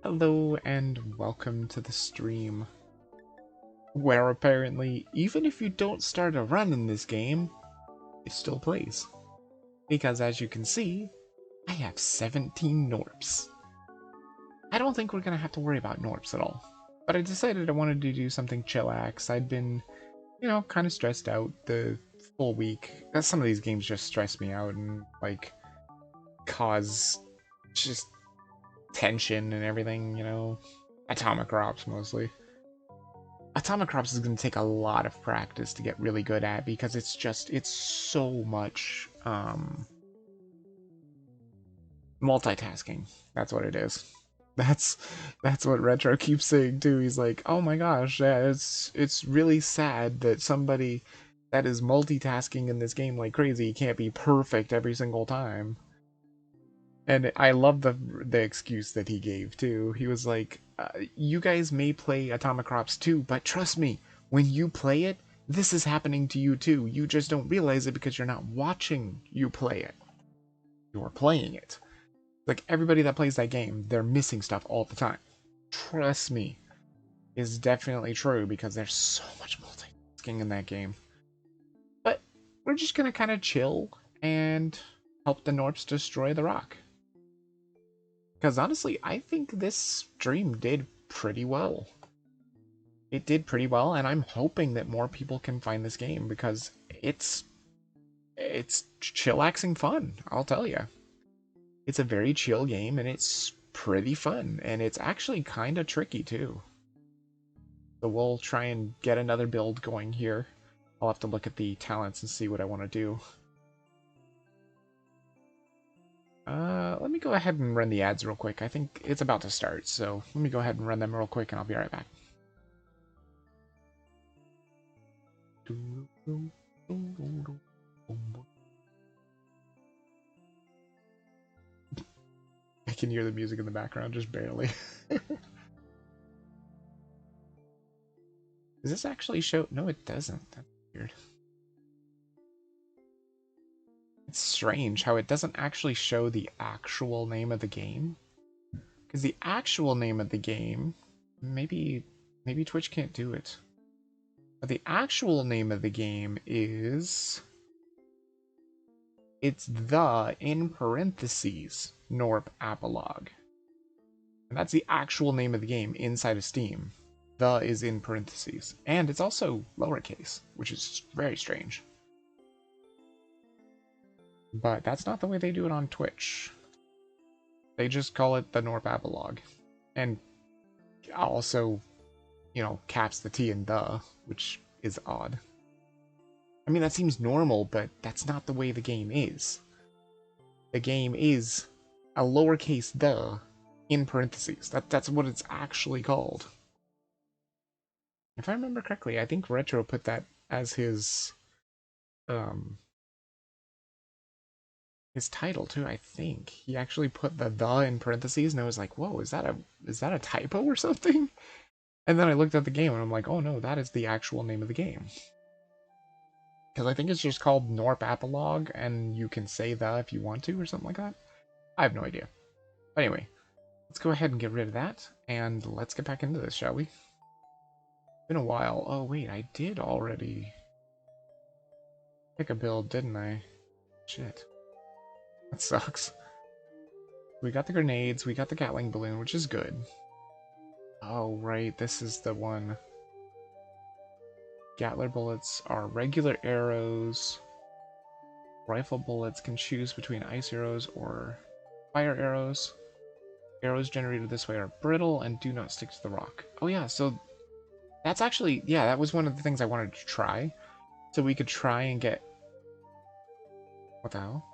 Hello and welcome to the stream, where apparently, even if you don't start a run in this game, it still plays. Because as you can see, I have 17 Gnorps. I don't think we're gonna have to worry about Gnorps at all. But I decided I wanted to do something chillax. I'd been, kind of stressed out the full week. Some of these games just stress me out and, cause just tension and everything. Atomic Crops mostly. Atomic Crops is going to take a lot of practice to get really good at because it's so much multitasking. That's what it is. That's that's what Retro keeps saying too. He's like, "Oh my gosh, yeah, it's really sad that somebody that is multitasking in this game like crazy can't be perfect every single time." And I love the excuse that he gave too. He was like, "You guys may play Atomic Crops too, but trust me, when you play it, this is happening to you too. You just don't realize it because you're not watching you play it. You're playing it. Like everybody that plays that game, they're missing stuff all the time. Trust me, is definitely true because there's so much multitasking in that game. But we're just gonna kind of chill and help the Gnorps destroy the rock." Because honestly, I think this stream did pretty well. It did pretty well, and I'm hoping that more people can find this game because it's chillaxing fun, I'll tell you. It's a very chill game, and it's pretty fun, and it's actually kind of tricky too. So we'll try and get another build going here. I'll have to look at the talents and see what I want to do. Let me go ahead and run the ads real quick. I think it's about to start, so let me go ahead and run them real quick, and I'll be right back. I can hear the music in the background, just barely. Does this actually show? No, it doesn't. That's weird. It's strange how it doesn't actually show the actual name of the game. Because the actual name of the game, maybe Twitch can't do it. But the actual name of the game is, it's the in parentheses Gnorp Apolog. And that's the actual name of the game inside of Steam. The is in parentheses. And it's also lowercase, which is very strange. But that's not the way they do it on Twitch. They just call it the Gnorp Apolog. And also, caps the T in the, which is odd. I mean, that seems normal, but that's not the way the game is. The game is a lowercase the in parentheses. That's what it's actually called. If I remember correctly, I think Retro put that as his title too. I think he actually put the in parentheses, and I was like, "Whoa, is that a typo or something?" And then I looked at the game, and I'm like, "Oh no, that is the actual name of the game." Because I think it's just called Gnorp Apolog, and you can say the if you want to, or something like that. I have no idea. But anyway, let's go ahead and get rid of that, and let's get back into this, shall we? It's been a while. Oh wait, I did already pick a build, didn't I? Shit. That sucks. We got the grenades, we got the Gatling balloon, which is good. Oh right, this is the one. Gatler bullets are regular arrows. Rifle bullets can choose between ice arrows or fire arrows. Arrows generated this way are brittle and do not stick to the rock. Oh yeah, so that's actually, yeah, that was one of the things I wanted to try. So we could try and get... What the hell?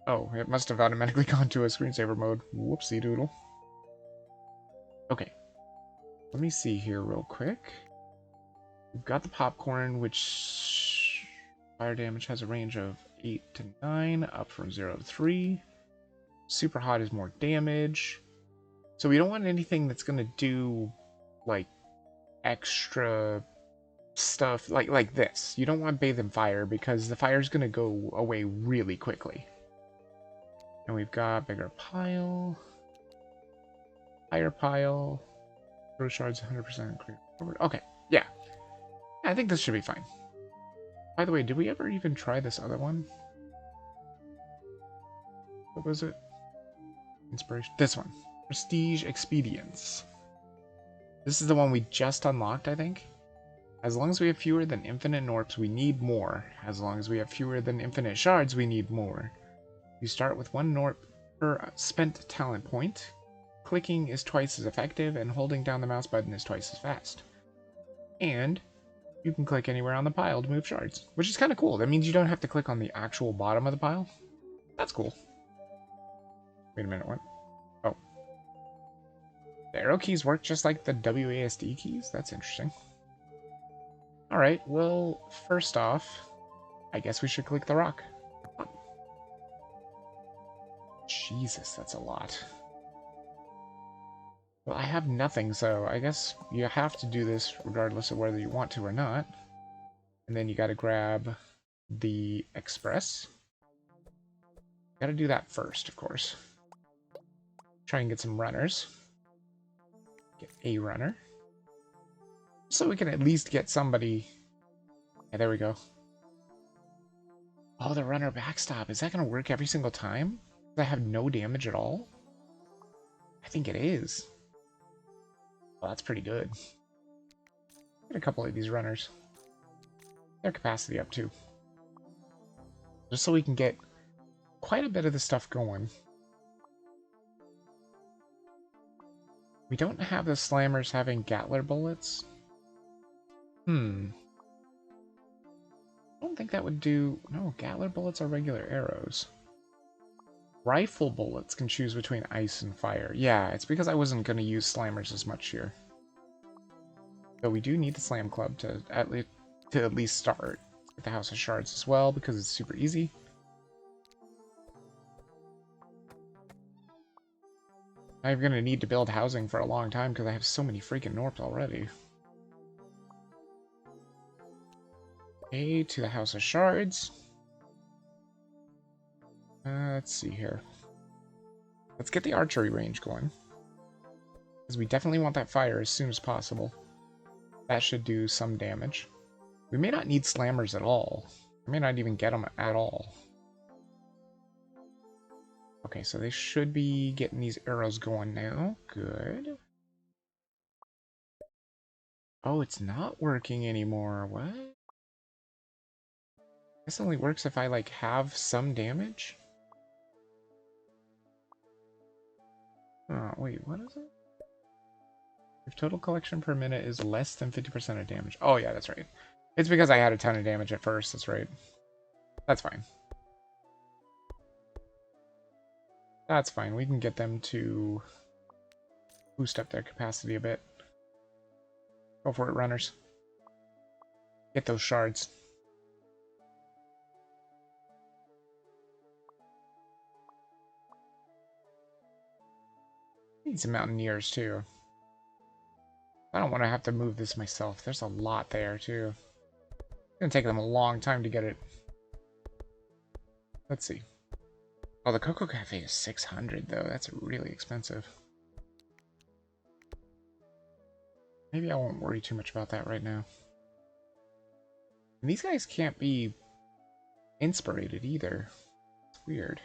Oh, it must have automatically gone to a screensaver mode. Whoopsie doodle. Okay. Let me see here real quick. We've got the popcorn, which fire damage has a range of 8 to 9, up from 0 to 3. Super hot is more damage. So we don't want anything that's going to do, like, extra stuff like this. You don't want bathe in fire because the fire's going to go away really quickly. And we've got bigger pile. Fire pile. Throw shards 100% clear. Okay, yeah. I think this should be fine. By the way, did we ever even try this other one? What was it? Inspiration. This one. Prestige Expedience. This is the one we just unlocked, I think. As long as we have fewer than infinite Gnorps, we need more. As long as we have fewer than infinite shards, we need more. You start with 1 Gnorp per spent talent point. Clicking is twice as effective, and holding down the mouse button is twice as fast. And you can click anywhere on the pile to move shards, which is kind of cool. That means you don't have to click on the actual bottom of the pile. That's cool. Wait a minute, what? Oh. The arrow keys work just like the WASD keys? That's interesting. Alright, well, first off, I guess we should click the rock. Jesus, that's a lot. Well, I have nothing, so I guess you have to do this regardless of whether you want to or not. And then you gotta grab the express. Gotta do that first, of course. Try and get some runners. Get a runner. So we can at least get somebody... Yeah, there we go. Oh, the runner backstop. Is that gonna work every single time? Does that have no damage at all? I think it is. Well, that's pretty good. Get a couple of these runners. Their capacity up too. Just so we can get quite a bit of the stuff going. We don't have the slammers having Gatler bullets. I don't think that would do... No, Gatler bullets are regular arrows. Rifle bullets can choose between ice and fire. Yeah, it's because I wasn't going to use slammers as much here. But we do need the slam club to at least start. Let's get the House of Shards as well, because it's super easy. I'm going to need to build housing for a long time because I have so many freaking Gnorps already. Okay, to the House of Shards. Let's see here. Let's get the archery range going. Because we definitely want that fire as soon as possible. That should do some damage. We may not need slammers at all. We may not even get them at all. Okay, so they should be getting these arrows going now. Good. Oh, it's not working anymore. What? This only works if I, like, have some damage? Oh, wait, what is it? If total collection per minute is less than 50% of damage. Oh, yeah, that's right. It's because I had a ton of damage at first, that's right. That's fine. That's fine. We can get them to boost up their capacity a bit. Go for it, runners. Get those shards. Need some mountaineers, too. I don't want to have to move this myself. There's a lot there, too. It's going to take them a long time to get it. Let's see. Oh, the Cocoa Cafe is 600, though. That's really expensive. Maybe I won't worry too much about that right now. And these guys can't be inspirated either. It's weird.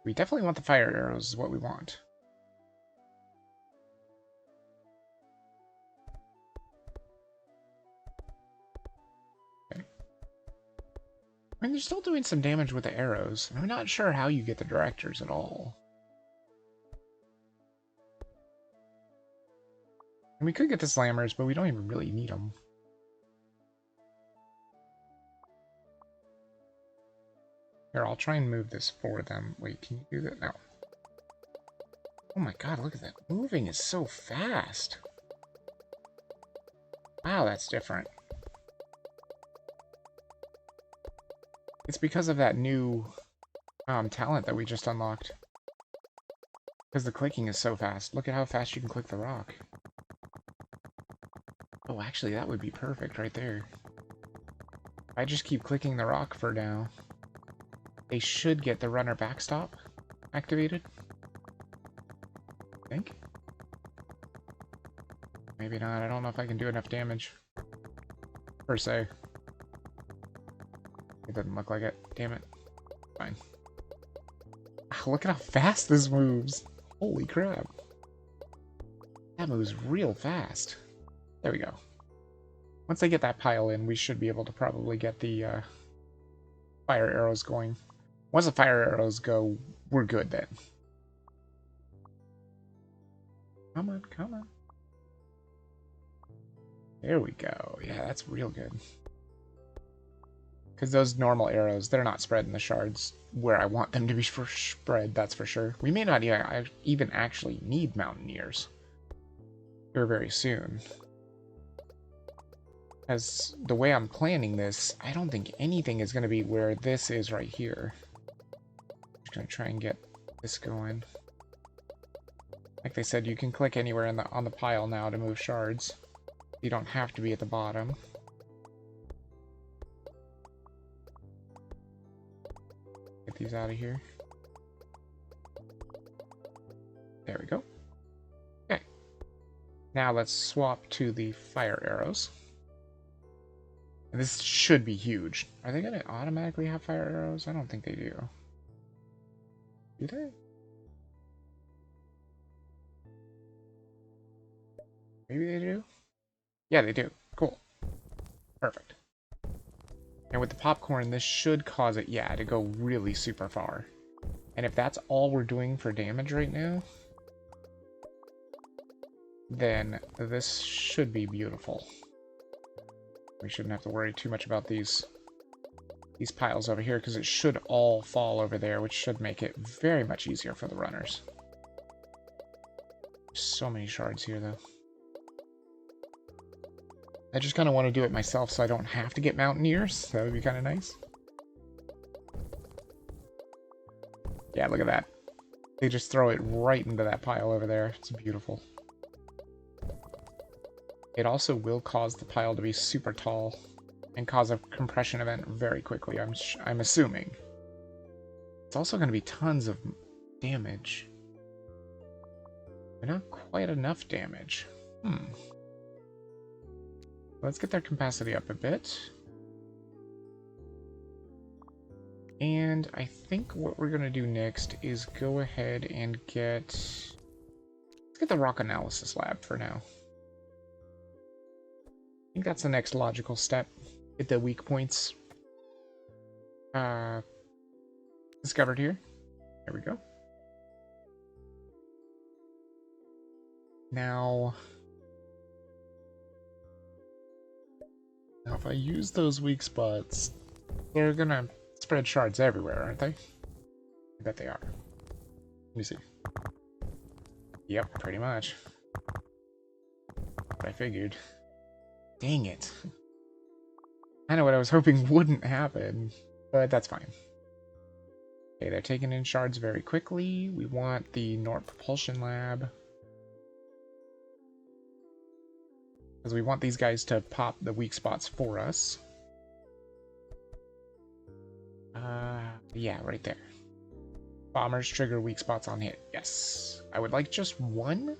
We definitely want the fire arrows, is what we want. Okay. I mean, they're still doing some damage with the arrows. I'm not sure how you get the directors at all. And we could get the slammers, but we don't even really need them. Here, I'll try and move this for them. Wait, can you do that? No. Oh my god, look at that. Moving is so fast. Wow, that's different. It's because of that new talent that we just unlocked. Because the clicking is so fast. Look at how fast you can click the rock. Oh, actually, that would be perfect right there. I just keep clicking the rock for now. They should get the runner backstop activated. think. Maybe not. I don't know if I can do enough damage. Per se. It doesn't look like it. Damn it. Fine. Oh, look at how fast this moves. Holy crap. That moves real fast. There we go. Once I get that pile in, we should be able to probably get the fire arrows going. Once the fire arrows go, we're good then. Come on, come on. There we go. Yeah, that's real good. Because those normal arrows, they're not spreading the shards where I want them to be spread, that's for sure. We may not even actually need Mountaineers here very soon. As the way I'm planning this, I don't think anything is going to be where this is right here. I'm just going to try and get this going. Like they said, you can click anywhere on the pile now to move shards. You don't have to be at the bottom. Get these out of here. There we go. Okay. Now let's swap to the fire arrows. And this should be huge. Are they going to automatically have fire arrows? I don't think they do. Do they? Maybe they do? Yeah, they do. Cool. Perfect. And with the popcorn, this should cause it, yeah, to go really super far. And if that's all we're doing for damage right now, then this should be beautiful. We shouldn't have to worry too much about these piles over here, because it should all fall over there, which should make it very much easier for the runners. So many shards here, though. I just kind of want to do it myself so I don't have to get Mountaineers. That would be kind of nice. Yeah, look at that. They just throw it right into that pile over there. It's beautiful. It also will cause the pile to be super tall and cause a compression event very quickly, I'm assuming. It's also going to be tons of damage. But not quite enough damage. Let's get their capacity up a bit. And I think what we're going to do next is go ahead and let's get the rock analysis lab for now. I think that's the next logical step. Get the weak points discovered here. There we go. Now if I use those weak spots, they're gonna spread shards everywhere, aren't they? I bet they are. Let me see. Yep, pretty much. What I figured. Dang it. I know what I was hoping wouldn't happen, but that's fine. Okay, they're taking in shards very quickly. We want the Gnorp Propulsion Lab. Because we want these guys to pop the weak spots for us. Yeah, right there. Bombers trigger weak spots on hit. Yes. I would like just one.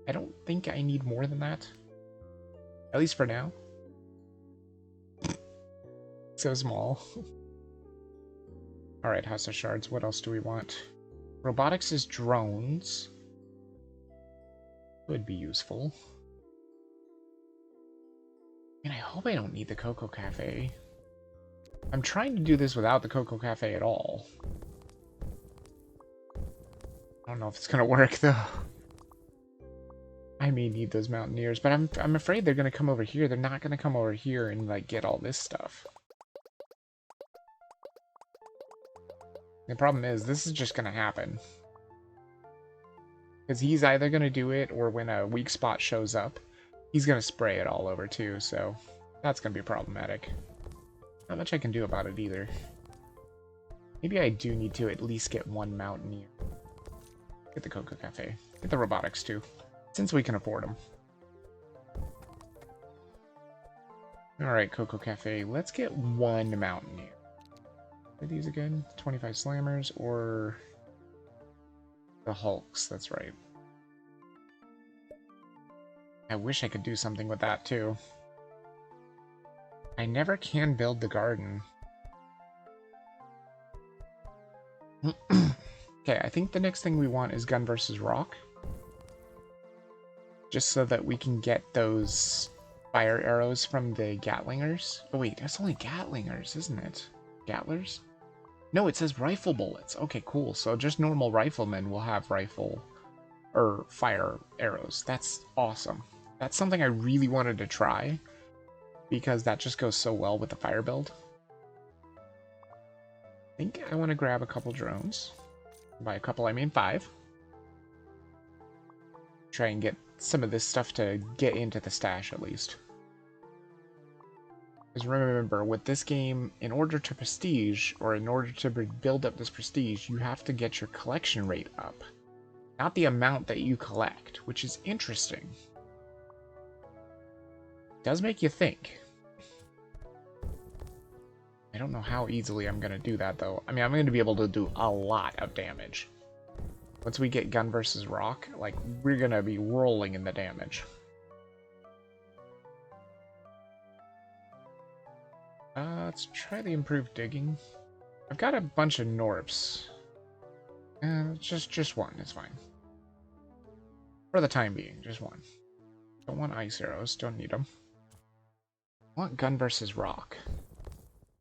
I don't think I need more than that. At least for now. So small. Alright, House of Shards. What else do we want? Robotics is drones. Would be useful. And I hope I don't need the Cocoa Cafe. I'm trying to do this without the Cocoa Cafe at all. I don't know if it's gonna work though. I may need those Mountaineers, but I'm afraid they're gonna come over here. They're not gonna come over here and like get all this stuff. The problem is this is just gonna happen. Because he's either gonna do it, or when a weak spot shows up, he's gonna spray it all over too, so that's gonna be problematic. Not much I can do about it either. Maybe I do need to at least get one Mountaineer. Get the Cocoa Cafe. Get the robotics too, since we can afford them. Alright, Cocoa Cafe. Let's get one Mountaineer. What are these again? 25 Slammers or the Hulks, that's right. I wish I could do something with that too. I never can build the garden. Okay, I think the next thing we want is gun versus rock. Just so that we can get those fire arrows from the Gatlingers. Oh wait, that's only Gatlingers, isn't it? Gatlers? No, it says rifle bullets. Okay, cool. So just normal riflemen will have rifle or fire arrows. That's awesome. That's something I really wanted to try because that just goes so well with the fire build. I think I want to grab a couple drones. By a couple, I mean 5. Try and get some of this stuff to get into the stash at least. Because remember, with this game, in order to prestige, or in order to build up this prestige, you have to get your collection rate up. Not the amount that you collect, which is interesting. Does make you think. I don't know how easily I'm going to do that, though. I mean, I'm going to be able to do a lot of damage. Once we get gun versus rock, like, we're going to be rolling in the damage. Let's try the improved digging. I've got a bunch of Gnorps. Just one, it's fine. For the time being, just one. Don't want ice arrows, don't need them. I want gun versus rock.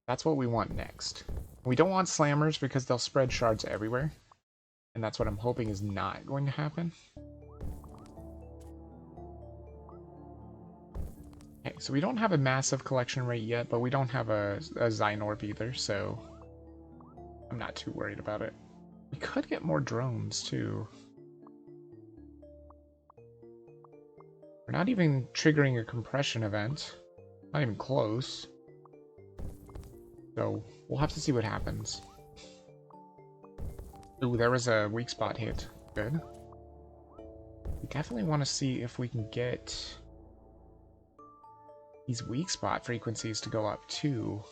That's what we want next. We don't want slammers because they'll spread shards everywhere. And that's what I'm hoping is not going to happen. Okay, so we don't have a massive collection rate yet, but we don't have a Gnorp either, so I'm not too worried about it. We could get more drones, too. We're not even triggering a compression event. Not even close. So, we'll have to see what happens. Ooh, there was a weak spot hit. Good. We definitely want to see if we can get these weak spot frequencies to go up too.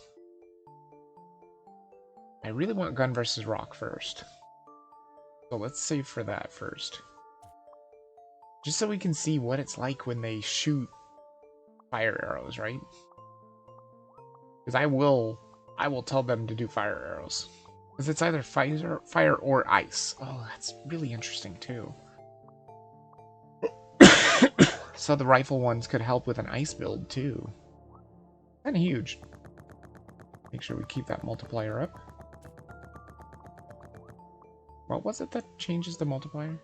I really want gun versus rock first. So let's save for that first. Just so we can see what it's like when they shoot fire arrows, right? Because I will tell them to do fire arrows. Because it's either fire or ice. Oh, that's really interesting too. So the rifle ones could help with an ice build too. Kinda huge. Make sure we keep that multiplier up. What was it that changes the multiplier?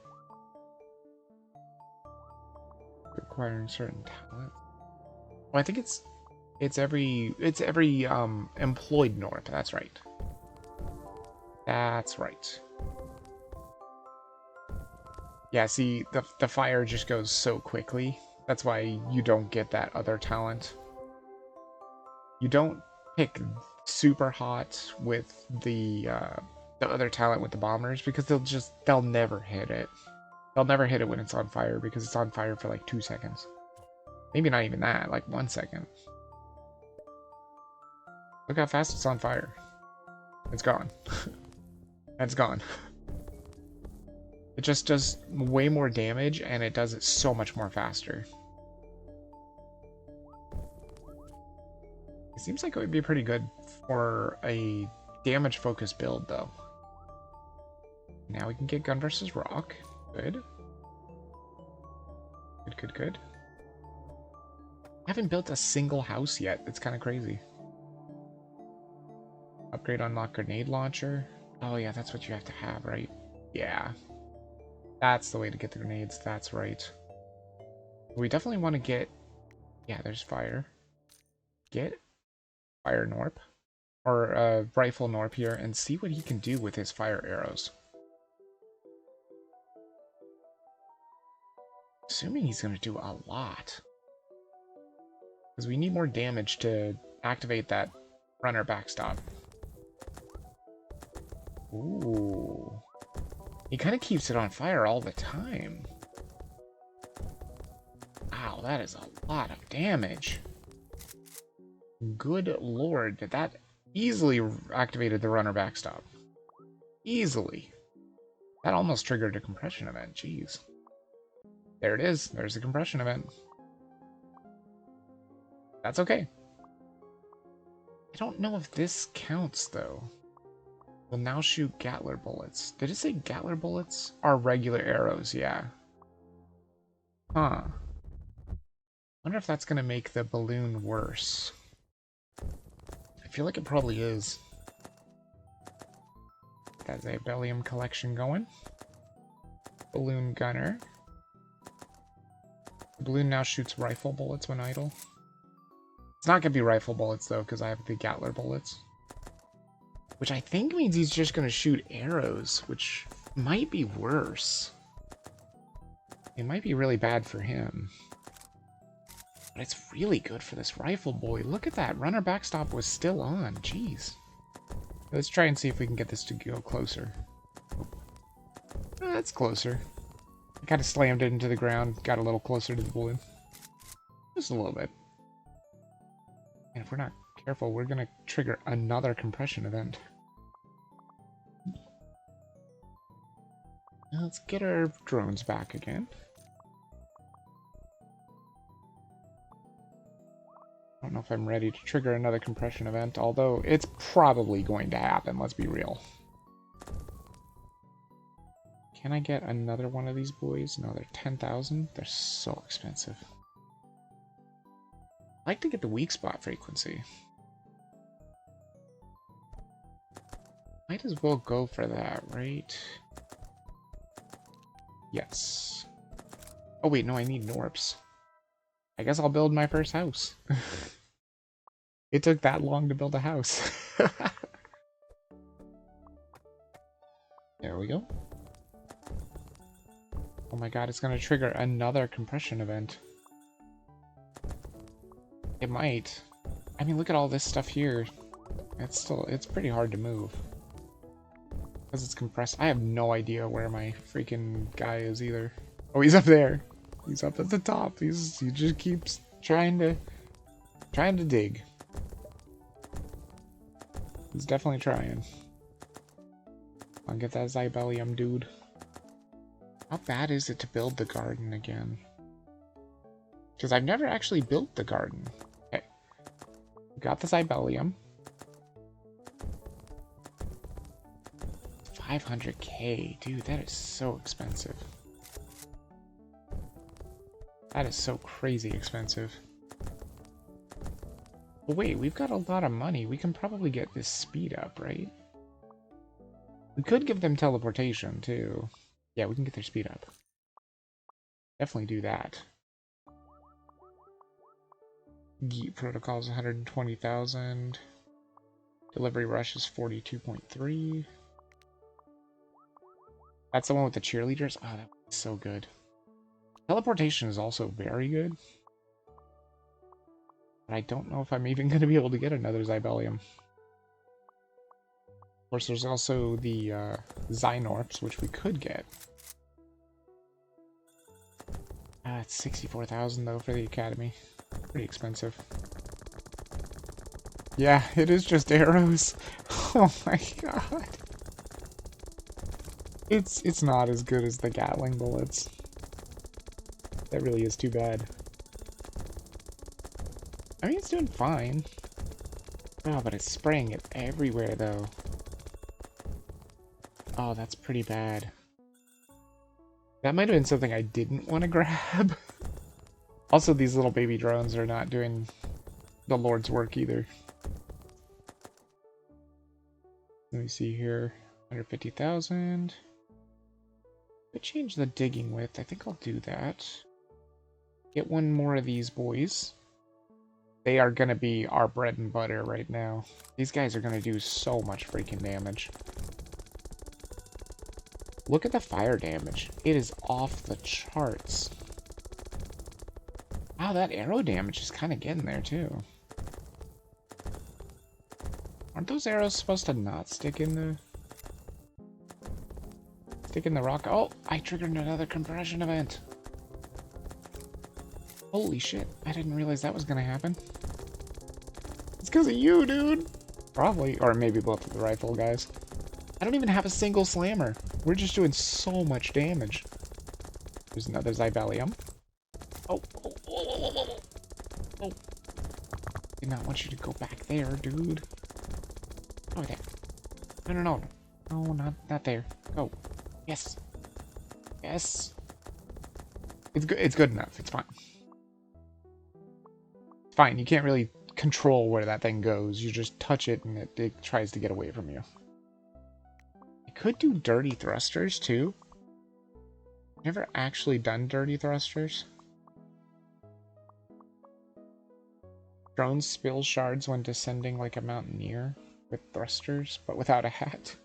Requiring certain talent. Well, I think it's every employed Gnorp. That's right. That's right. Yeah, see, the fire just goes so quickly. That's why you don't get that other talent. You don't pick super hot with the other talent with the bombers because they'll never hit it. They'll never hit it when it's on fire because it's on fire for like 2 seconds. Maybe not even that, like 1 second. Look how fast it's on fire. It's gone. It's gone. It just does way more damage and it does it so much more faster. It seems like it would be pretty good for a damage focused build though. Now we can get gun versus rock. Good. Good. I haven't built a single house yet. It's kind of crazy. Upgrade unlock grenade launcher. Oh yeah, that's what you have to have, right? Yeah. That's the way to get the grenades. That's right. We definitely want to get... Yeah, there's fire. Get fire Gnorp. Or rifle Gnorp here and see what he can do with his fire arrows. Assuming he's going to do a lot. Because we need more damage to activate that runner backstop. Ooh. He kind of keeps it on fire all the time. Wow, that is a lot of damage. Good lord, that easily activated the runner backstop. Easily. That almost triggered a compression event, jeez. There it is, there's the compression event. That's okay. I don't know if this counts, though. Will now shoot Gatler bullets. Did it say Gatler bullets? Are regular arrows, yeah. Huh. Wonder if that's gonna make the balloon worse. I feel like it probably is. Got Zybellium collection going. Balloon gunner. The balloon now shoots rifle bullets when idle. It's not gonna be rifle bullets though, because I have the Gatler bullets. Which I think means he's just gonna shoot arrows, which might be worse. It might be really bad for him. But it's really good for this rifle boy. Look at that. Runner backstop was still on. Jeez. Let's try and see if we can get this to go closer. Oh, that's closer. I kind of slammed it into the ground. Got a little closer to the balloon. Just a little bit. And if we're not careful, we're going to trigger another compression event. Now let's get our drones back again. I don't know if I'm ready to trigger another compression event, although it's probably going to happen, let's be real. Can I get another one of these boys? No, they're 10,000. They're so expensive. I'd like to get the weak spot frequency. Might as well go for that, right? Yes. Oh wait, no, I need Gnorps. I guess I'll build my first house. It took that long to build a house. There we go. Oh my god, it's gonna trigger another compression event. It might. I mean, look at all this stuff here. It's pretty hard to move. Because it's compressed. I have no idea where my freaking guy is either. Oh, he's up there. He's up at the top. He just keeps trying to dig. He's definitely trying. I'll get that Zybellium, dude. How bad is it to build the garden again? Because I've never actually built the garden. Okay. Got the Zybellium. 500k. Dude, that is so expensive. That is so crazy expensive. But wait, we've got a lot of money. We can probably get this speed up, right? We could give them teleportation, too. Yeah, we can get their speed up. Definitely do that. Geet protocols 120,000. Delivery rush is 42.3. That's the one with the cheerleaders? Oh, that was so good. Teleportation is also very good. But I don't know if I'm even going to be able to get another Zybellium. Of course, there's also the Gnorps, which we could get. It's 64,000 though for the academy. Pretty expensive. Yeah, it is just arrows. Oh my god. It's not as good as the Gatling bullets. That really is too bad. I mean, it's doing fine. Oh, but it's spraying it everywhere, though. Oh, that's pretty bad. That might have been something I didn't want to grab. Also, these little baby drones are not doing the Lord's work either. Let me see here. 150,000. I change the digging width. I think I'll do that. Get one more of these boys. They are going to be our bread and butter right now. These guys are going to do so much freaking damage. Look at the fire damage. It is off the charts. Wow, that arrow damage is kind of getting there too. Aren't those arrows supposed to not stick in the... Stick in the rock? Oh, I triggered another compression event. Holy shit, I didn't realize that was gonna happen. It's because of you, dude! Probably, or maybe both of the rifle guys. I don't even have a single slammer. We're just doing so much damage. There's another Zybellium. Oh, oh, oh, oh, oh, oh. Did not want you to go back there, dude. Over there. No, no, no. No, not there. Go. Yes. Yes. It's good. It's good enough. It's fine. It's fine. You can't really control where that thing goes. You just touch it and it tries to get away from you. I could do dirty thrusters too. Never actually done dirty thrusters. Drones spill shards when descending like a mountaineer with thrusters, but without a hat.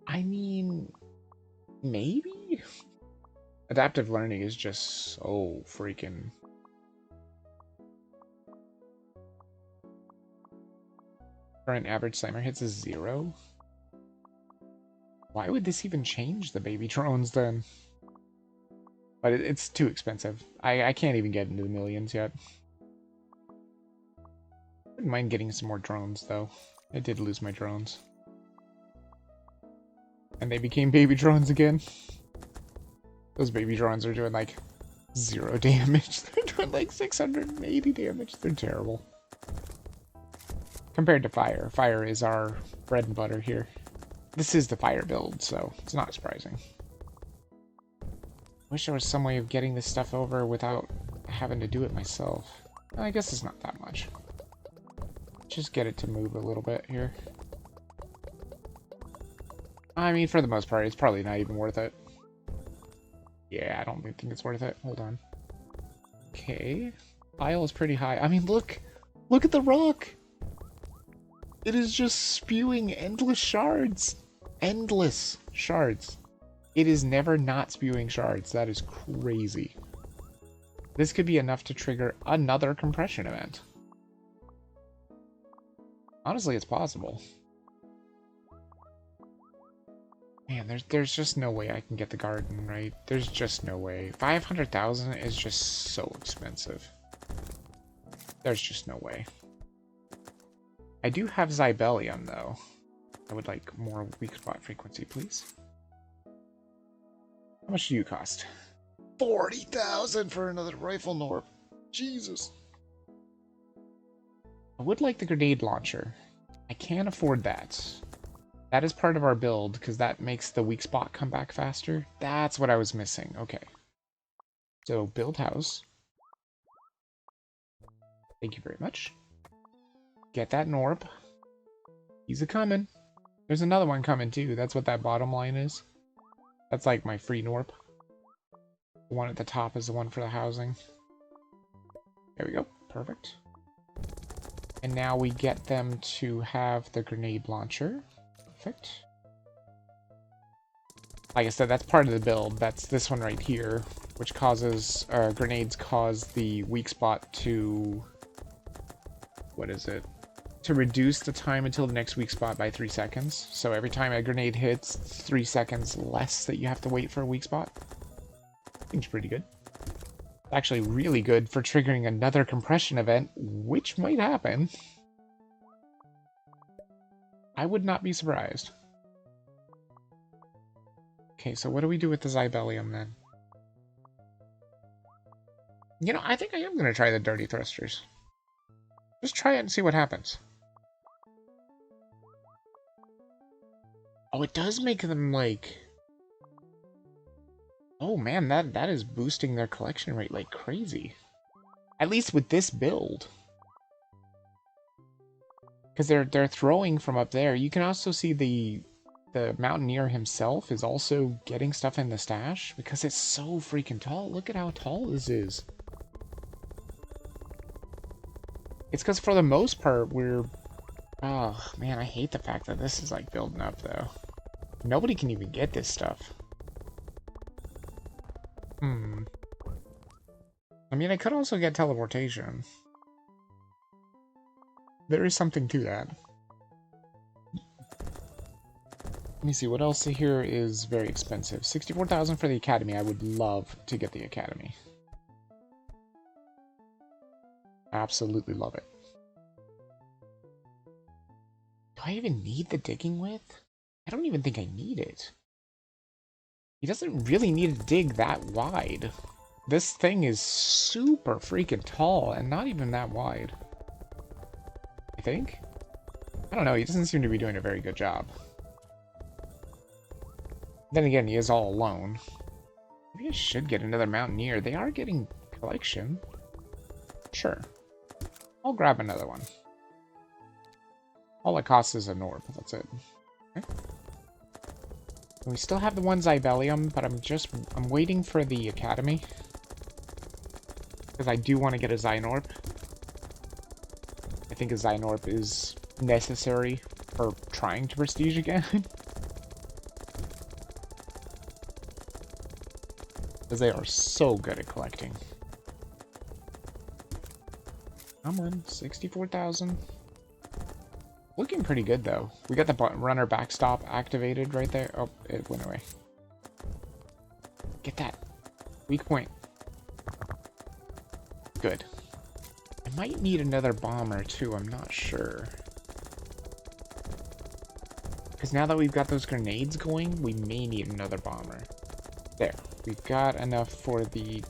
I mean, maybe? Adaptive learning is just so freaking... Current average slammer hits is 0? Why would this even change the baby drones then? But it's too expensive. I can't even get into the millions yet. Wouldn't mind getting some more drones though. I did lose my drones. And they became baby drones again. Those baby drones are doing like 0 damage. They're doing like 680 damage. They're terrible. Compared to fire. Fire is our bread and butter here. This is the fire build, so it's not surprising. Wish there was some way of getting this stuff over without having to do it myself. I guess it's not that much. Just get it to move a little bit here. I mean, for the most part, it's probably not even worth it. Yeah, I don't even think it's worth it. Hold on. Okay. Pile is pretty high. I mean, look! Look at the rock! It is just spewing endless shards. Endless shards. It is never not spewing shards. That is crazy. This could be enough to trigger another compression event. Honestly, it's possible. Man, there's just no way I can get the garden, right? There's just no way. 500,000 is just so expensive. There's just no way. I do have Zybellium, though. I would like more weak spot frequency, please. How much do you cost? 40,000 for another rifle Gnorp. Jesus. I would like the grenade launcher. I can't afford that. That is part of our build, because that makes the weak spot come back faster. That's what I was missing. Okay. So, build house. Thank you very much. Get that Gnorp. He's a-coming. There's another one coming, too. That's what that bottom line is. That's like my free Gnorp. The one at the top is the one for the housing. There we go. Perfect. And now we get them to have the grenade launcher. Perfect. Like I said, that's part of the build. That's this one right here, which causes... grenades cause the weak spot to... What is it? To reduce the time until the next weak spot by 3 seconds. So every time a grenade hits, 3 seconds less that you have to wait for a weak spot. Seems pretty good. Actually really good for triggering another compression event, which might happen. I would not be surprised. Okay, so what do we do with the Zybellium then? You know, I think I am going to try the dirty thrusters. Just try it and see what happens. Oh, it does make them like... Oh man, that is boosting their collection rate like crazy. At least with this build. Because they're throwing from up there. You can also see the Mountaineer himself is also getting stuff in the stash. Because it's so freaking tall. Look at how tall this is. It's because for the most part, we're... Oh, man, I hate the fact that this is, like, building up, though. Nobody can even get this stuff. I mean, I could also get teleportation. There is something to that. Let me see, what else here is very expensive? 64,000 for the Academy. I would love to get the Academy. Absolutely love it. Do I even need the digging width? I don't even think I need it. He doesn't really need to dig that wide. This thing is super freaking tall and not even that wide. I think? I don't know, he doesn't seem to be doing a very good job. Then again, he is all alone. Maybe I should get another Mountaineer. They are getting collection. Sure. I'll grab another one. All it costs is a Gnorp, that's it. Okay. We still have the one Zybellium, but I'm waiting for the Academy. Because I do want to get a Gnorp. I think a Gnorp is necessary for trying to prestige again. Because they are so good at collecting. Come on, 64,000. Looking pretty good, though. We got the runner backstop activated right there. Oh, it went away. Get that. Weak point. Good. I might need another bomber, too. I'm not sure. Because now that we've got those grenades going, we may need another bomber. There. We've got enough for the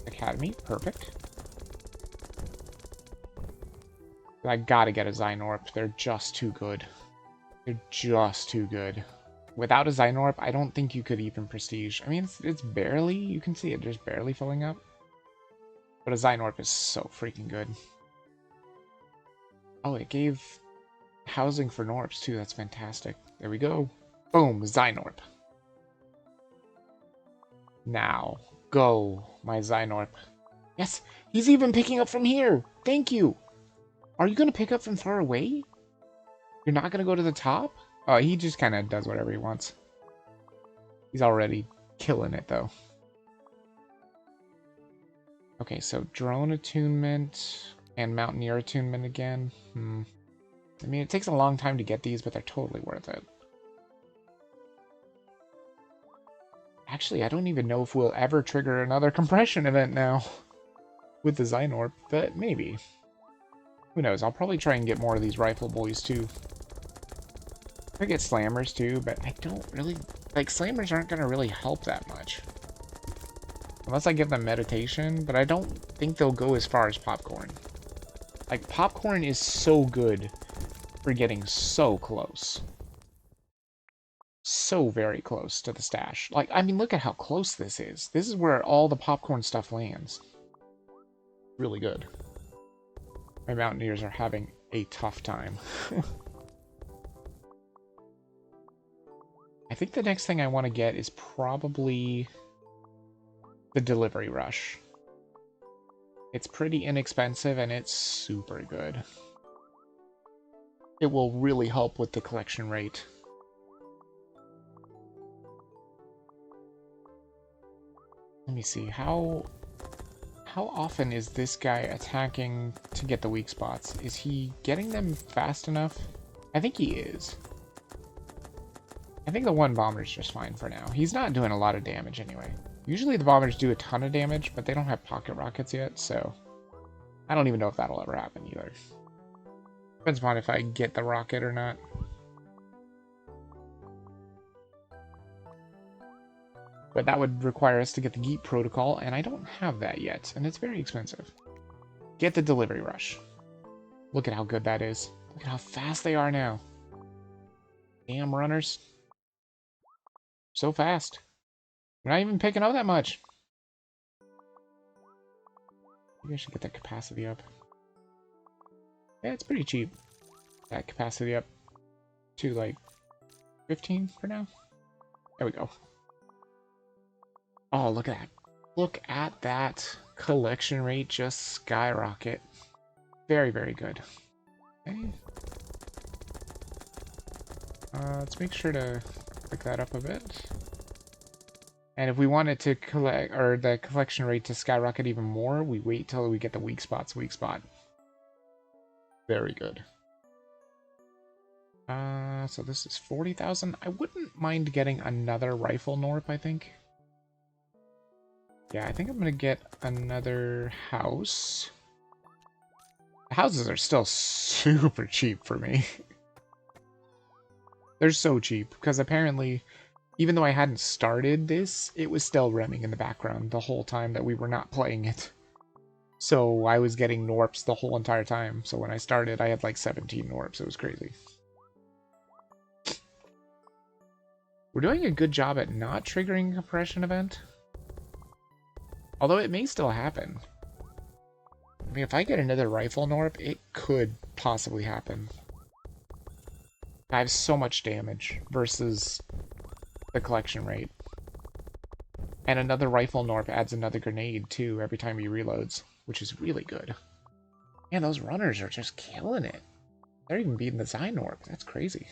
Academy. Perfect. I gotta get a Gnorp. They're just too good. They're just too good. Without a Gnorp, I don't think you could even prestige. I mean, it's barely, you can see it just barely filling up. But a Gnorp is so freaking good. Oh, it gave housing for Gnorps too. That's fantastic. There we go. Boom, Gnorp. Now, go, my Gnorp. Yes, he's even picking up from here. Thank you. Are you going to pick up from far away? You're not going to go to the top? Oh, he just kind of does whatever he wants. He's already killing it, though. Okay, so drone attunement and Mountaineer attunement again. I mean, it takes a long time to get these, but they're totally worth it. Actually, I don't even know if we'll ever trigger another compression event now with the Gnorp, but maybe. Who knows? I'll probably try and get more of these rifle boys, too. I get slammers, too, but I don't really... Like, slammers aren't going to really help that much. Unless I give them meditation, but I don't think they'll go as far as popcorn. Like, popcorn is so good for getting so close. So very close to the stash. Like, I mean, look at how close this is. This is where all the popcorn stuff lands. Really good. My Mountaineers are having a tough time. I think the next thing I want to get is probably the Delivery Rush. It's pretty inexpensive and it's super good. It will really help with the collection rate. Let me see, how often is this guy attacking to get the weak spots? Is he getting them fast enough? I think he is. I think the one bomber's just fine for now. He's not doing a lot of damage anyway. Usually the bombers do a ton of damage, but they don't have pocket rockets yet, so I don't even know if that'll ever happen either. Depends upon if I get the rocket or not. But that would require us to get the Geet protocol, and I don't have that yet, and it's very expensive. Get the Delivery Rush. Look at how good that is. Look at how fast they are now. Damn runners. So fast. We're not even picking up that much. Maybe I should get that capacity up. Yeah, it's pretty cheap. That capacity up to like 15 for now. There we go. Oh, look at that. Look at that collection rate just skyrocket. Very, very good. Okay. Let's make sure to pick that up a bit. And if we want it to collect, or the collection rate to skyrocket even more, we wait till we get the weak spot. Very good. So this is 40,000. I wouldn't mind getting another rifle Gnorp, I think. Yeah, I think I'm gonna get another house. The houses are still super cheap for me. They're so cheap, because apparently, even though I hadn't started this, it was still running in the background the whole time that we were not playing it. So I was getting Gnorps the whole entire time. So when I started, I had like 17 Gnorps. It was crazy. We're doing a good job at not triggering a compression event. Although it may still happen. I mean, if I get another rifle Gnorp, it could possibly happen. I have so much damage versus the collection rate. And another rifle Gnorp adds another grenade, too, every time he reloads, which is really good. Man, those runners are just killing it. They're even beating the Gnorp. That's crazy.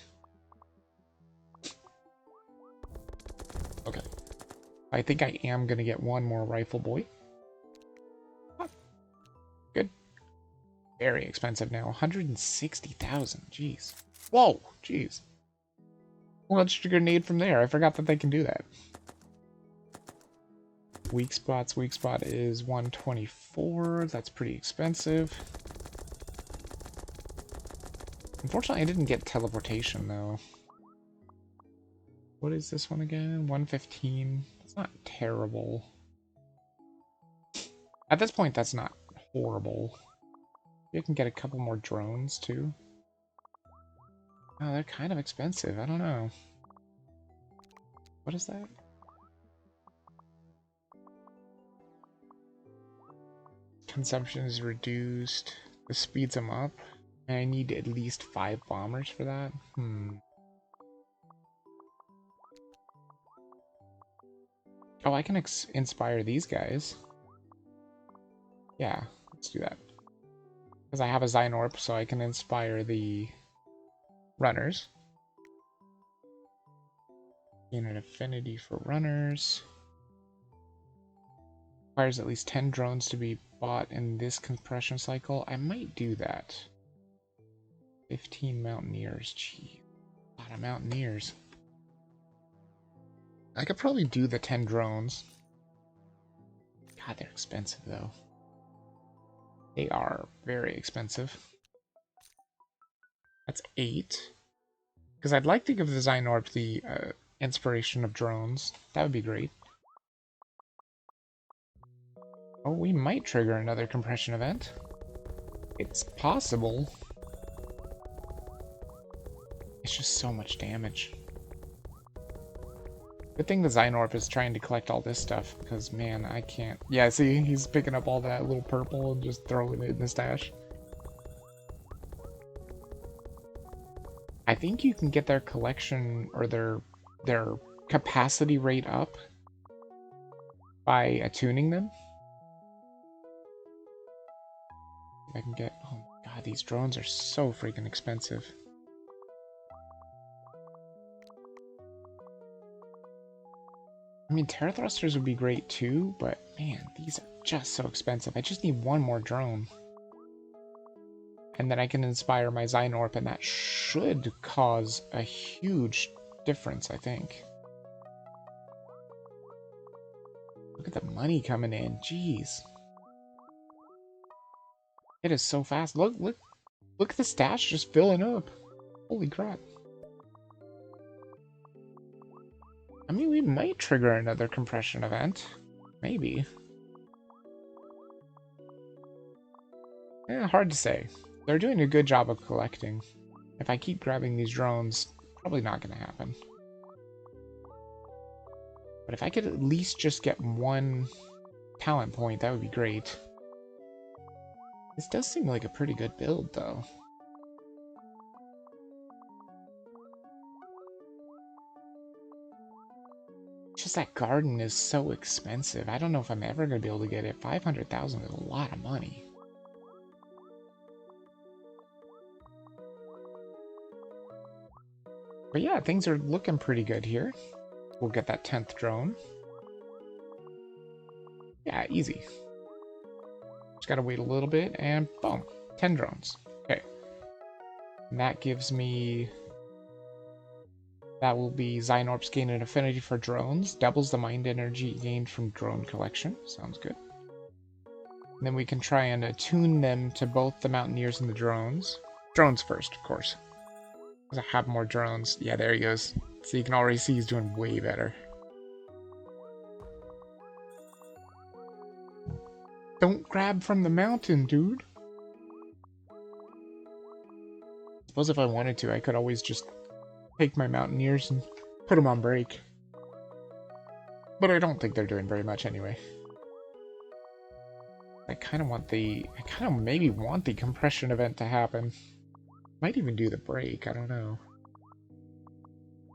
Okay. I think I am going to get one more rifle boy. Good. Very expensive now. 160,000. Jeez. Whoa. Jeez. Launched a grenade from there. I forgot that they can do that. Weak spots. Weak spot is 124. That's pretty expensive. Unfortunately, I didn't get teleportation, though. What is this one again? 115. It's not terrible. At this point, that's not horrible. You can get a couple more drones, too. Oh, they're kind of expensive. I don't know. What is that? Consumption is reduced. This speeds them up. And I need at least 5 bombers for that. Oh, I can inspire these guys. Yeah, let's do that. Because I have a Gnorp, so I can inspire the runners. Gain an affinity for runners. Requires at least 10 drones to be bought in this compression cycle. I might do that. 15 Mountaineers. Gee, a lot of Mountaineers. I could probably do the 10 drones. God, they're expensive, though. They are very expensive. That's 8. Because I'd like to give the Gnorp the inspiration of drones. That would be great. Oh, we might trigger another compression event. It's possible. It's just so much damage. Good thing the Gnorp is trying to collect all this stuff, because, man, I can't... Yeah, see, he's picking up all that little purple and just throwing it in the stash. I think you can get their collection, or their capacity rate up by attuning them. I can get... Oh my god, these drones are so freaking expensive. I mean, Terra Thrusters would be great too, but man, these are just so expensive. I just need one more drone. And then I can inspire my Gnorp, and that should cause a huge difference, I think. Look at the money coming in. Jeez. It is so fast. Look at the stash just filling up. Holy crap. I mean, we might trigger another compression event. Maybe. Yeah, hard to say. They're doing a good job of collecting. If I keep grabbing these drones, probably not going to happen. But if I could at least just get one talent point, that would be great. This does seem like a pretty good build, though. Just that garden is so expensive. I don't know if I'm ever going to be able to get it. 500,000 is a lot of money. But yeah, things are looking pretty good here. We'll get that 10th drone. Yeah, easy. Just gotta wait a little bit, and boom, 10 drones. Okay. And that gives me... That will be Gnorps gain an affinity for drones. Doubles the mind energy gained from drone collection. Sounds good. And then we can try and attune them to both the Mountaineers and the drones. Drones first, of course. Because I have more drones. Yeah, there he goes. So you can already see he's doing way better. Don't grab from the mountain, dude. Suppose if I wanted to, I could always just take my mountaineers and put them on break. But I don't think they're doing very much anyway. I kind of maybe want the compression event to happen. Might even do the break, I don't know.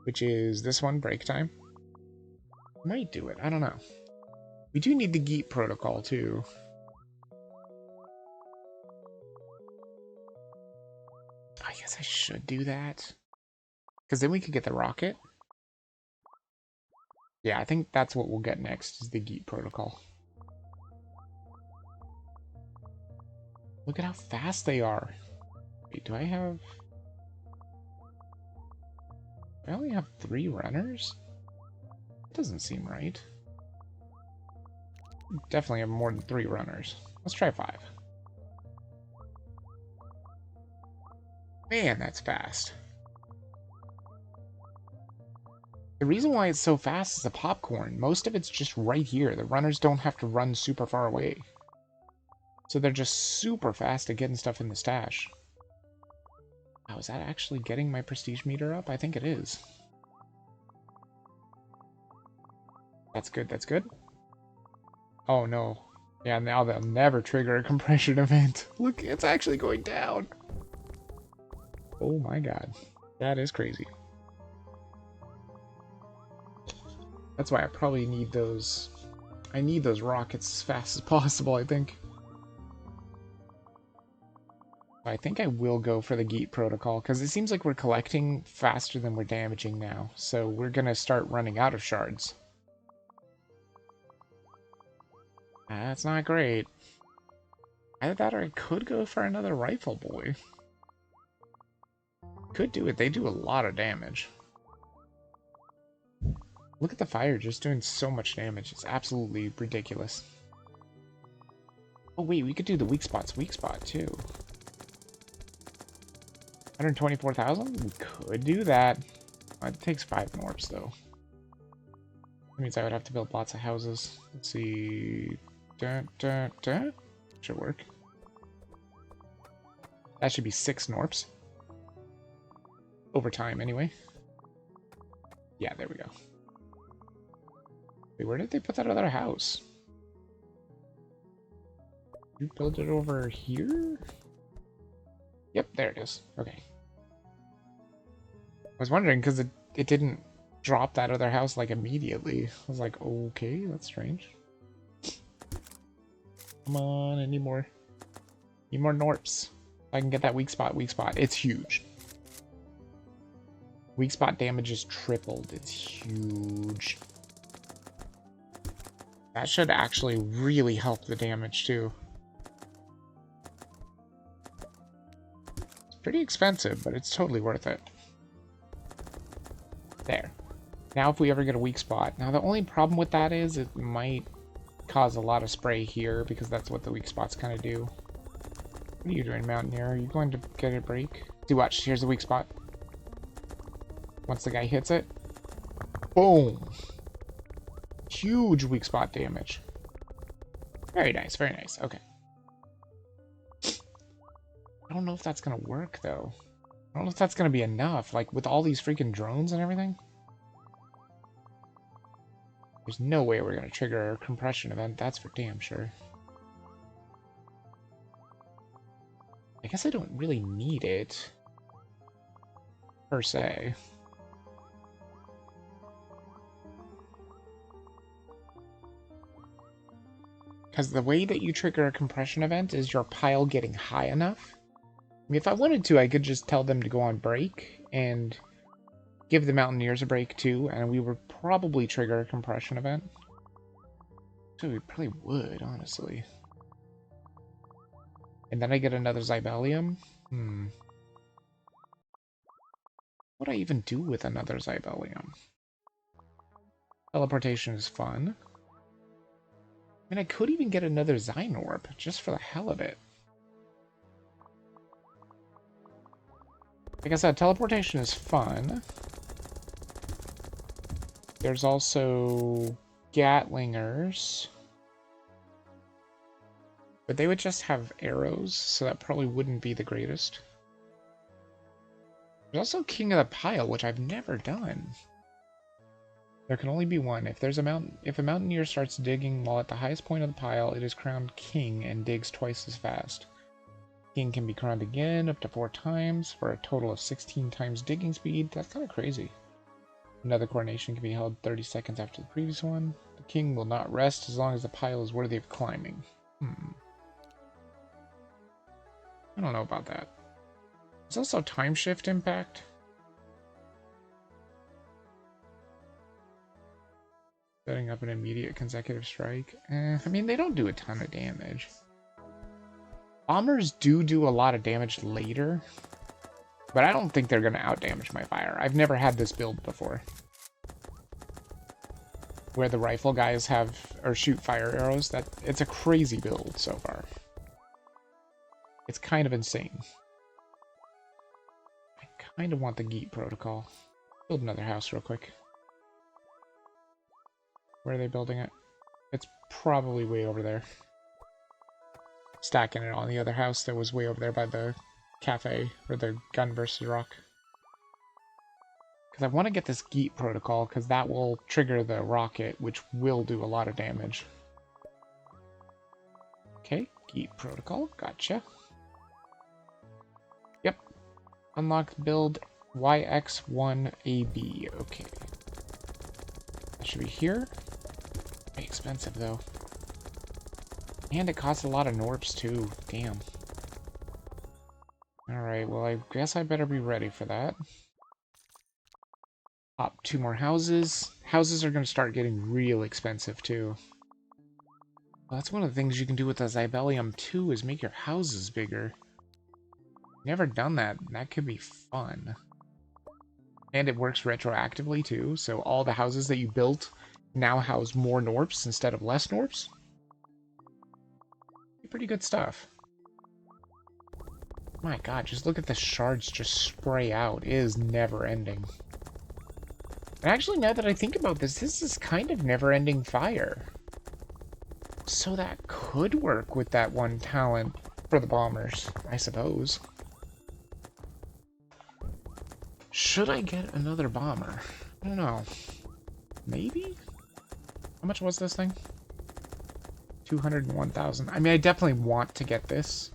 Which is this one, break time. Might do it, I don't know. We do need the Geet protocol too. I guess I should do that. Because then we could get the rocket. Yeah, I think that's what we'll get next, is the Geet protocol. Look at how fast they are. Wait, do I have... I only have 3 runners? That doesn't seem right. Definitely have more than 3 runners. Let's try 5. Man, that's fast. The reason why it's so fast is the popcorn. Most of it's just right here. The runners don't have to run super far away. So they're just super fast at getting stuff in the stash. Wow, is that actually getting my prestige meter up? I think it is. That's good, that's good. Oh no. Yeah, now they'll never trigger a compression event. Look, it's actually going down. Oh my god. That is crazy. That's why I probably need those... I need those rockets as fast as possible, I think. I think I will go for the Geet protocol, because it seems like we're collecting faster than we're damaging now. So we're going to start running out of shards. That's not great. Either that or I could go for another rifle boy. Could do it. They do a lot of damage. Look at the fire just doing so much damage. It's absolutely ridiculous. Oh wait, we could do the weak spot too. 124,000? We could do that. It takes 5 Gnorps though. That means I would have to build lots of houses. Let's see. Dun, dun, dun. Should work. That should be 6 Gnorps. Over time, anyway. Yeah, there we go. Wait, where did they put that other house? You build it over here? Yep, there it is. Okay. I was wondering, because it didn't drop that other house, like, immediately. I was like, okay, that's strange. Come on, I need more. Need more Gnorps. I can get that weak spot, weak spot. It's huge. Weak spot damage is tripled. It's huge. That should actually really help the damage, too. It's pretty expensive, but it's totally worth it. There. Now if we ever get a weak spot. Now the only problem with that is it might cause a lot of spray here, because that's what the weak spots kind of do. What are you doing, Mountaineer? Are you going to get a break? See, watch. Here's the weak spot. Once the guy hits it. Boom! Huge weak spot damage. Very nice, very nice. Okay. I don't know if that's gonna work, though. I don't know if that's gonna be enough, like, with all these freaking drones and everything. There's no way we're gonna trigger a compression event, that's for damn sure. I guess I don't really need it, per se. Because the way that you trigger a compression event is your pile getting high enough. I mean, if I wanted to, I could just tell them to go on break and give the Mountaineers a break too, and we would probably trigger a compression event. So we probably would, honestly. And then I get another Zybellium? What would I even do with another Zybellium? Teleportation is fun. I mean, I could even get another Gnorp, just for the hell of it. Like I said, teleportation is fun. There's also Gatlingers. But they would just have arrows, so that probably wouldn't be the greatest. There's also King of the Pile, which I've never done. There can only be one. If a mountaineer starts digging while at the highest point of the pile, it is crowned king and digs twice as fast. King can be crowned again up to 4 times for a total of 16 times digging speed. That's kind of crazy. Another coronation can be held 30 seconds after the previous one. The king will not rest as long as the pile is worthy of climbing. I don't know about that. There's also time shift impact. Setting up an immediate consecutive strike. I mean, they don't do a ton of damage. Bombers do a lot of damage later, but I don't think they're going to outdamage my fire. I've never had this build before, where the rifle guys have or shoot fire arrows. It's a crazy build so far. It's kind of insane. I kind of want the Geet protocol. Build another house real quick. Where are they building it? It's probably way over there. Stacking it on the other house that was way over there by the cafe, or the gun versus rock. Because I want to get this Geet protocol, because that will trigger the rocket, which will do a lot of damage. Okay, Geet protocol, gotcha. Yep. Unlock build YX1AB. Okay. That should be here. Expensive though, and it costs a lot of Gnorps too. Damn. All right, well, I guess I better be ready for that. Pop 2 more houses. Houses are going to start getting real expensive too. Well, that's one of the things you can do with the Zybelium too, is make your houses bigger. Never done that. That could be fun. And it works retroactively too, so all the houses that you built now house more Gnorps instead of less Gnorps. Pretty good stuff. My god, just look at the shards just spray out. It is never ending. And actually, now that I think about this, this is kind of never-ending fire. So that could work with that one talent for the bombers, I suppose. Should I get another bomber? I don't know. Maybe? How much was this thing? 201,000. I mean, I definitely want to get this,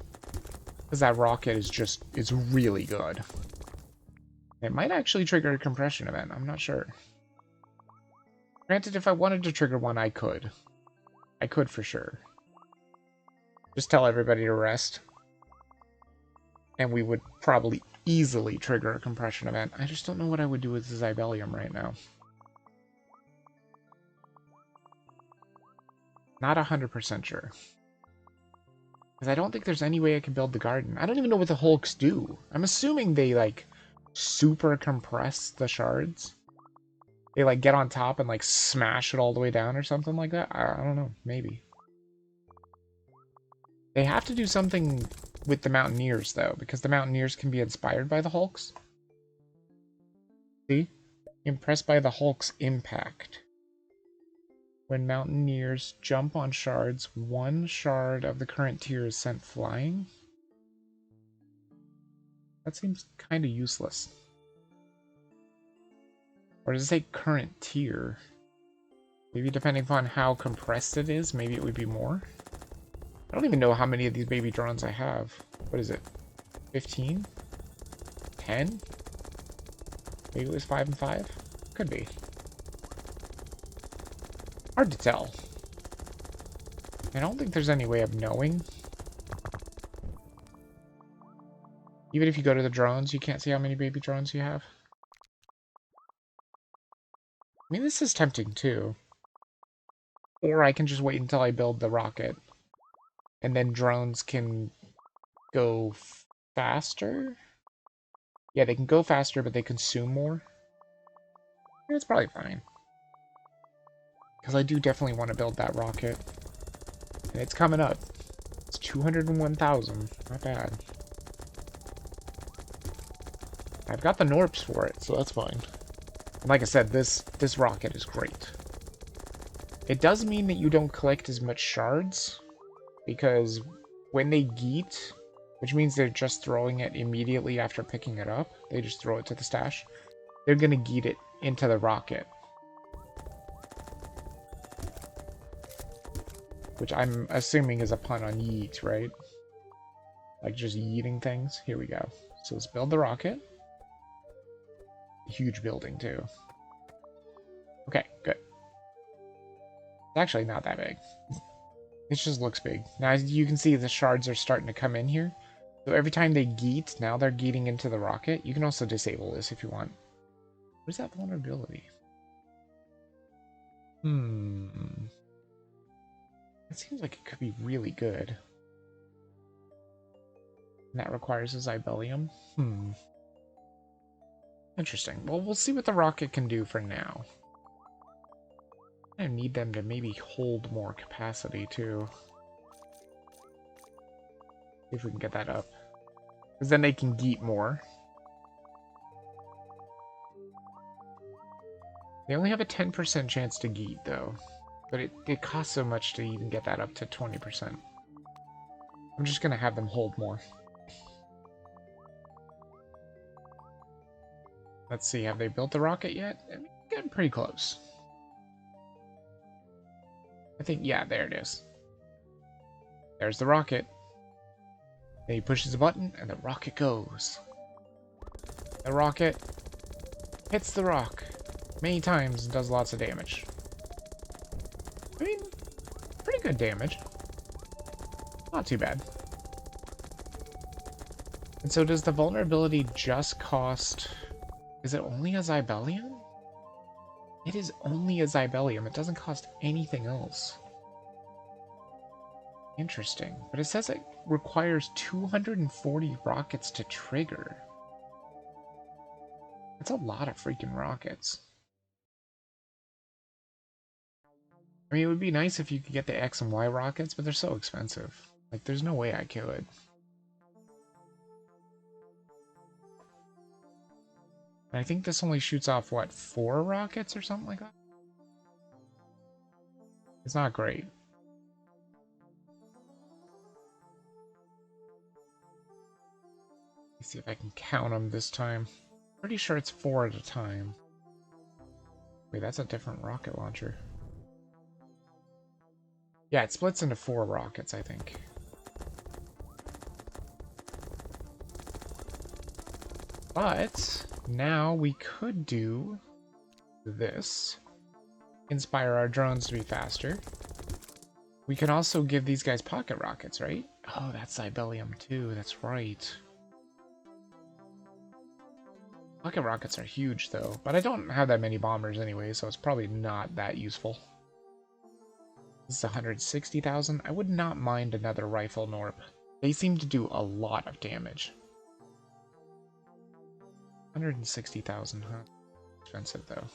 because that rocket is just, it's really good. It might actually trigger a compression event. I'm not sure. Granted, if I wanted to trigger one, I could. I could for sure. Just tell everybody to rest. And we would probably easily trigger a compression event. I just don't know what I would do with the Zybelium right now. Not 100% sure. Because I don't think there's any way I can build the garden. I don't even know what the Hulks do. I'm assuming they, like, super compress the shards. They, like, get on top and, like, smash it all the way down or something like that. I don't know. Maybe. They have to do something with the Mountaineers, though, because the Mountaineers can be inspired by the Hulks. See? Impressed by the Hulk's impact. When Mountaineers jump on shards, 1 shard of the current tier is sent flying. That seems kind of useless. Or does it say current tier? Maybe depending upon how compressed it is, maybe it would be more. I don't even know how many of these baby drones I have. What is it? 15? 10? Maybe it was 5 and 5? Could be. Hard to tell. I don't think there's any way of knowing. Even if you go to the drones, you can't see how many baby drones you have. I mean, this is tempting too. Or I can just wait until I build the rocket. And then drones can go faster? Yeah, they can go faster, but they consume more. Yeah, it's probably fine. Because I do definitely want to build that rocket. And it's coming up. It's 201,000. Not bad. I've got the Gnorps for it, so that's fine. And like I said, this rocket is great. It does mean that you don't collect as much shards, because when they geet, which means they're just throwing it immediately after picking it up, they just throw it to the stash, they're gonna geet it into the rocket. Which I'm assuming is a pun on yeet, right? Like just yeeting things. Here we go. So let's build the rocket. Huge building too. Okay, good. It's actually not that big. It just looks big. Now you can see the shards are starting to come in here. So every time they geet, now they're geeting into the rocket. You can also disable this if you want. Where's that vulnerability? It seems like it could be really good. And that requires a Zybellium. Interesting. Well, we'll see what the rocket can do for now. I need them to maybe hold more capacity, too. See if we can get that up. Because then they can geet more. They only have a 10% chance to geet, though. But it costs so much to even get that up to 20%. I'm just going to have them hold more. Let's see, have they built the rocket yet? I'm getting pretty close. I think, yeah, there it is. There's the rocket. Then he pushes a button, and the rocket goes. The rocket hits the rock many times and does lots of damage. I mean, pretty good damage. Not too bad. And so does the vulnerability just cost... Is it only a Zybellium? It is only a Zybellium. It doesn't cost anything else. Interesting. But it says it requires 240 rockets to trigger. That's a lot of freaking rockets. I mean, it would be nice if you could get the X and Y rockets, but they're so expensive. Like, there's no way I could. And I think this only shoots off, what, 4 rockets or something like that? It's not great. Let's see if I can count them this time. Pretty sure it's 4 at a time. Wait, that's a different rocket launcher. Yeah, it splits into 4 rockets, I think. But now we could do this. Inspire our drones to be faster. We can also give these guys pocket rockets, right? Oh, that's Zybellium too, that's right. Pocket rockets are huge though, but I don't have that many bombers anyway, so it's probably not that useful. This is 160,000. I would not mind another rifle Gnorp. They seem to do a lot of damage. 160,000, huh? Expensive though.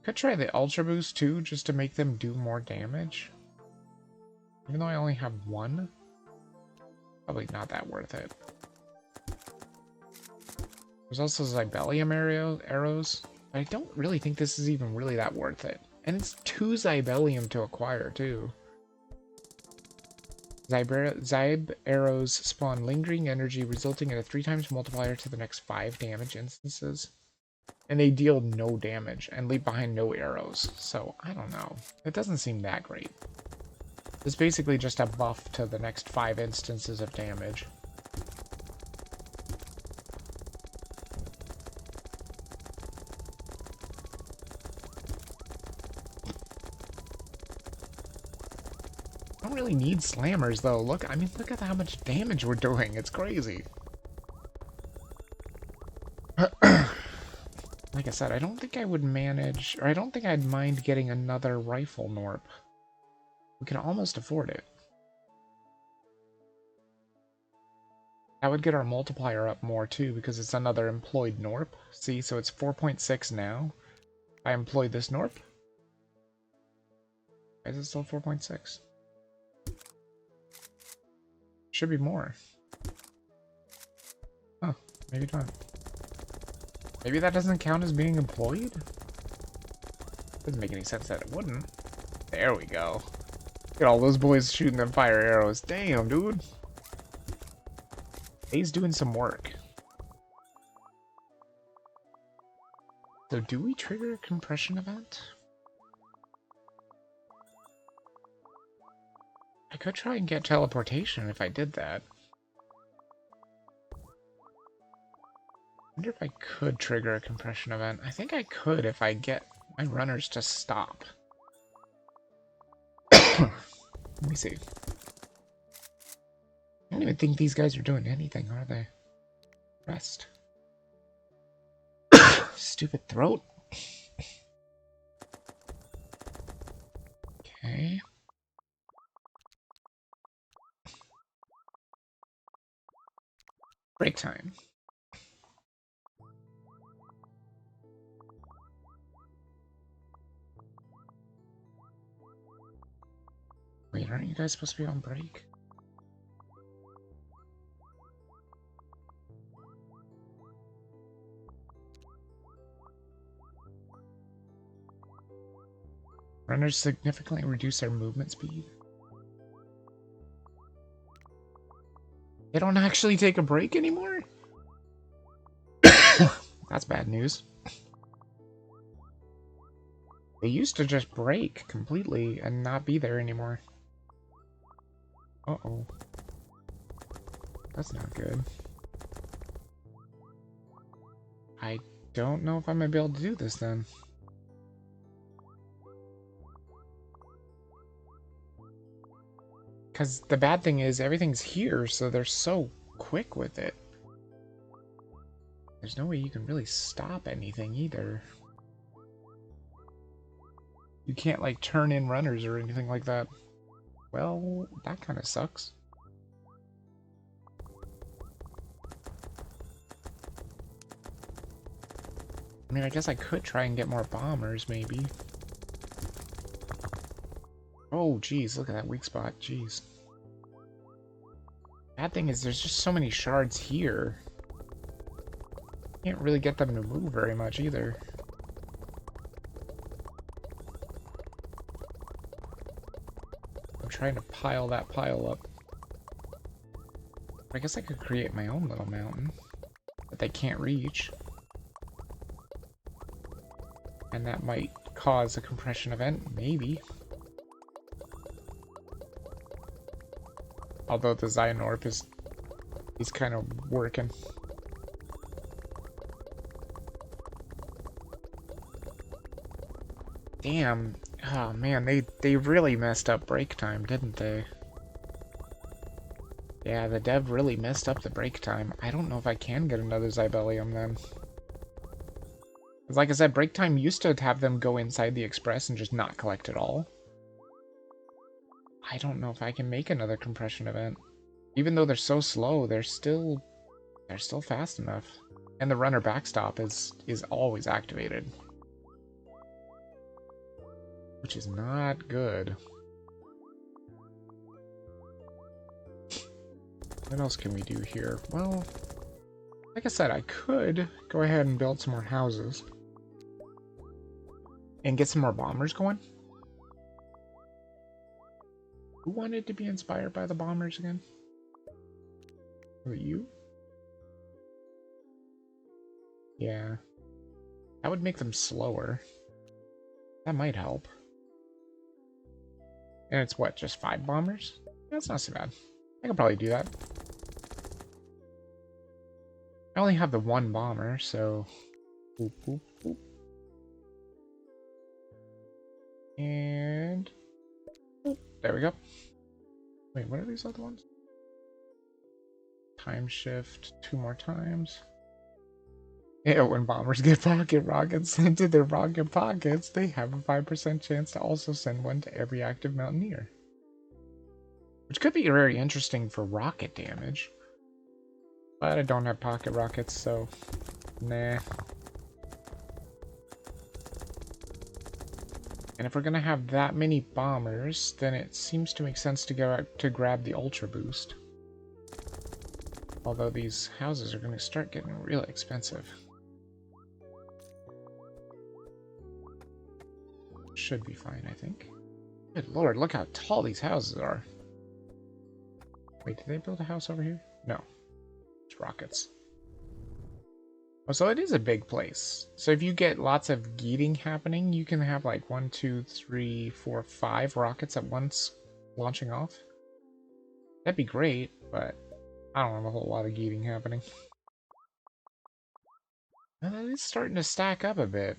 Could try the Ultra Boost too, just to make them do more damage. Even though I only have 1. Probably not that worth it. There's also Zybellium arrows, but I don't really think this is even really that worth it. And it's 2 Zybellium to acquire too. Zyb arrows spawn lingering energy, resulting in a 3 times multiplier to the next 5 damage instances. And they deal no damage and leave behind no arrows. So, I don't know. It doesn't seem that great. It's basically just a buff to the next 5 instances of damage. I don't really need slammers though. Look, I mean, look at how much damage we're doing. It's crazy. Like I said, I don't think I would manage, or I don't think I'd mind getting another rifle Gnorp. We can almost afford it. That would get our multiplier up more too, because it's another employed Gnorp. See, so it's 4.6 now. I employed this Gnorp. Why is it still 4.6? Should be more. Huh, maybe not. Maybe that doesn't count as being employed? Doesn't make any sense that it wouldn't. There we go. Look at all those boys shooting them fire arrows. Damn, dude. He's doing some work. So do we trigger a compression event? I could try and get teleportation if I did that. I wonder if I could trigger a compression event. I think I could if I get my runners to stop. Let me see. I don't even think these guys are doing anything, are they? Rest. Stupid throat. Okay. Break time. Wait, aren't you guys supposed to be on break? Runners significantly reduce their movement speed. They don't actually take a break anymore? That's bad news. They used to just break completely and not be there anymore. Uh-oh. That's not good. I don't know if I'm gonna be able to do this then. Because the bad thing is everything's here, so they're so quick with it. There's no way you can really stop anything either. You can't, like, turn in runners or anything like that. Well, that kind of sucks. I mean, I guess I could try and get more bombers, maybe. Oh, geez, look at that weak spot. Jeez. Bad thing is there's just so many shards here. Can't really get them to move very much either. I'm trying to pile that pile up. I guess I could create my own little mountain that they can't reach. And that might cause a compression event, maybe. Although the Gnorp he's kind of working. Damn. Oh man, they really messed up break time, didn't they? Yeah, the dev really messed up the break time. I don't know if I can get another Zybelium then. Because like I said, break time used to have them go inside the express and just not collect at all. I don't know if I can make another compression event. Even though they're so slow, they're still fast enough. And the runner backstop is always activated. Which is not good. What else can we do here? Well, like I said, I could go ahead and build some more houses. And get some more bombers going. Who wanted to be inspired by the bombers again? Was it you? Yeah. That would make them slower. That might help. And it's what, just 5 bombers? That's not so bad. I could probably do that. I only have the 1 bomber, so... Boop, boop, boop. And... Boop. There we go. Wait, what are these other ones? Time shift 2 more times. Yeah, when bombers get pocket rockets sent to their rocket pockets, they have a 5% chance to also send one to every active mountaineer. Which could be very interesting for rocket damage. But I don't have pocket rockets, so... Nah. And if we're gonna have that many bombers, then it seems to make sense to go out to grab the Ultra Boost. Although these houses are gonna start getting really expensive. Should be fine, I think. Good lord, look how tall these houses are. Wait, did they build a house over here? No. It's rockets. Oh, so it is a big place. So if you get lots of geeting happening, you can have like 1, 2, 3, 4, 5 rockets at once launching off. That'd be great, but I don't have a whole lot of geeting happening. Well, it's starting to stack up a bit.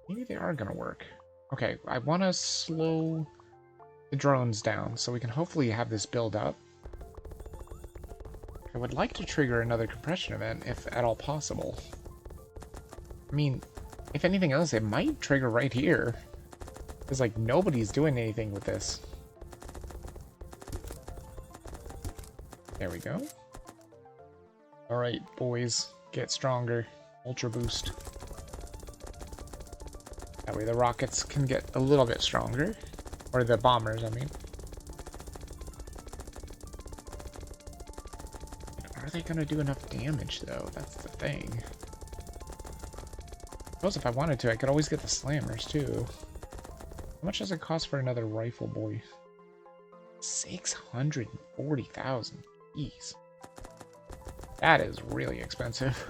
Maybe they are gonna work. Okay, I want to slow the drones down so we can hopefully have this build up. I would like to trigger another compression event if at all possible. I mean, if anything else, it might trigger right here. Because, like, nobody's doing anything with this. There we go. Alright, boys. Get stronger. Ultra boost. That way the rockets can get a little bit stronger. Or the bombers, I mean. Are they gonna do enough damage, though? That's the thing. I suppose if I wanted to, I could always get the slammers, too. How much does it cost for another rifle boy? 640,000. Jeez. That is really expensive.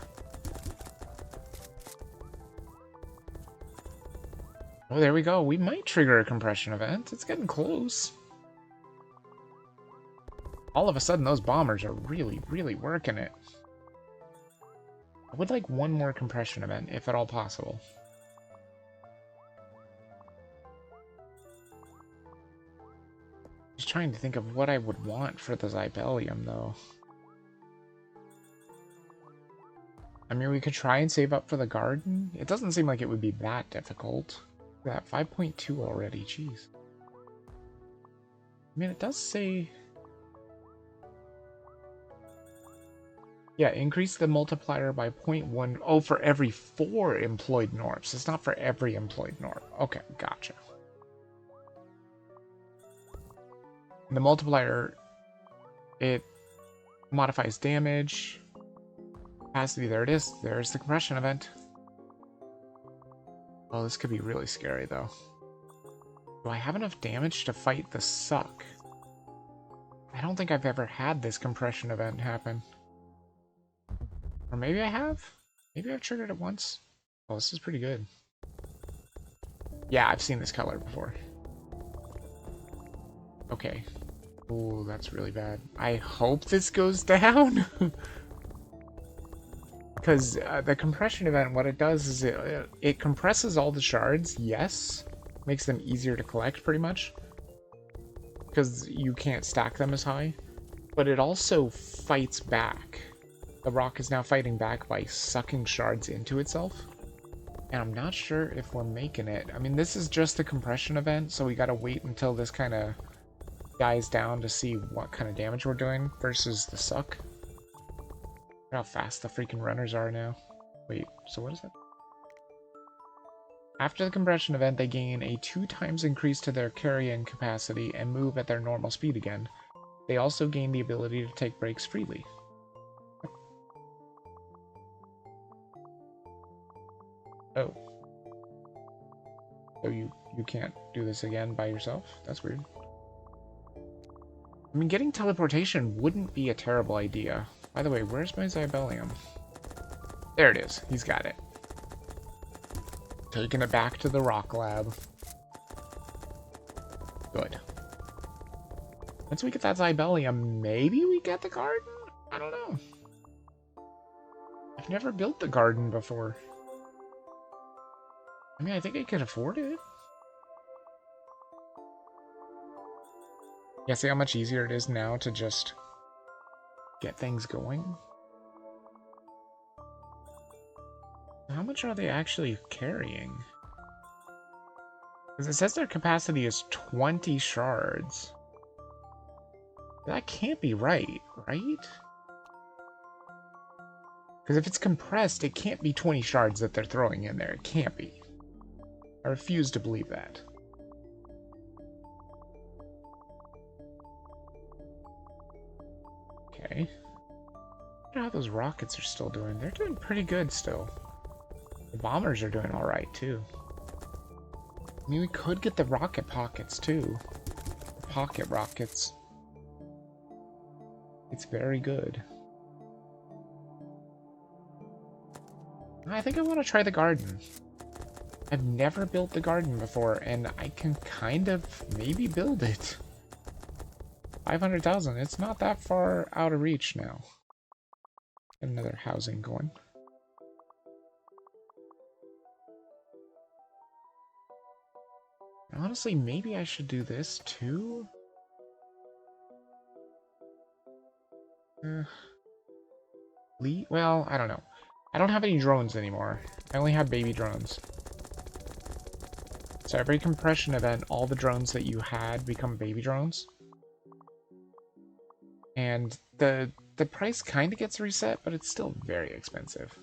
Oh, there we go. We might trigger a compression event. It's getting close. All of a sudden, those bombers are really, really working it. I would like one more compression event, if at all possible. Just trying to think of what I would want for the Zybellium, though. I mean, we could try and save up for the garden. It doesn't seem like it would be that difficult. Look at that, 5.2 already, jeez. I mean, it does say... Yeah, increase the multiplier by 0.1. Oh, for every 4 employed Gnorps. It's not for every employed Gnorp. Okay, gotcha. And the multiplier, it modifies damage. Capacity, there it is. There's the compression event. Oh, this could be really scary, though. Do I have enough damage to fight the suck? I don't think I've ever had this compression event happen. Or maybe I have? Maybe I've triggered it once? Oh, this is pretty good. Yeah, I've seen this color before. Okay. Oh, that's really bad. I hope this goes down. Because the compression event, what it does is it compresses all the shards, yes. Makes them easier to collect, pretty much. Because you can't stack them as high. But it also fights back. The rock is now fighting back by sucking shards into itself. And I'm not sure if we're making it. I mean, this is just the compression event, so we gotta wait until this kind of dies down to see what kind of damage we're doing versus the suck. Look how fast the freaking runners are now. Wait, so what is that? After the compression event, they gain a 2 times increase to their carrying capacity and move at their normal speed again. They also gain the ability to take breaks freely. Oh. So you can't do this again by yourself? That's weird. I mean, getting teleportation wouldn't be a terrible idea. By the way, where's my Zybellium? There it is. He's got it. Taking it back to the rock lab. Good. Once we get that Zybellium, maybe we get the garden? I don't know. I've never built the garden before. I mean, I think I could afford it. Yeah, see how much easier it is now to just get things going? How much are they actually carrying? Because it says their capacity is 20 shards. That can't be right? Because if it's compressed, it can't be 20 shards that they're throwing in there. It can't be. I refuse to believe that. Okay. I wonder how those rockets are still doing. They're doing pretty good still. The bombers are doing alright, too. I mean, we could get the rocket pockets, too. The pocket rockets. It's very good. I think I want to try the garden. I've never built the garden before, and I can kind of maybe build it. 500,000, it's not that far out of reach now. Another housing going. Honestly, maybe I should do this too? Well, I don't know. I don't have any drones anymore. I only have baby drones. So every compression event, all the drones that you had become baby drones. And the price kind of gets reset, but it's still very expensive.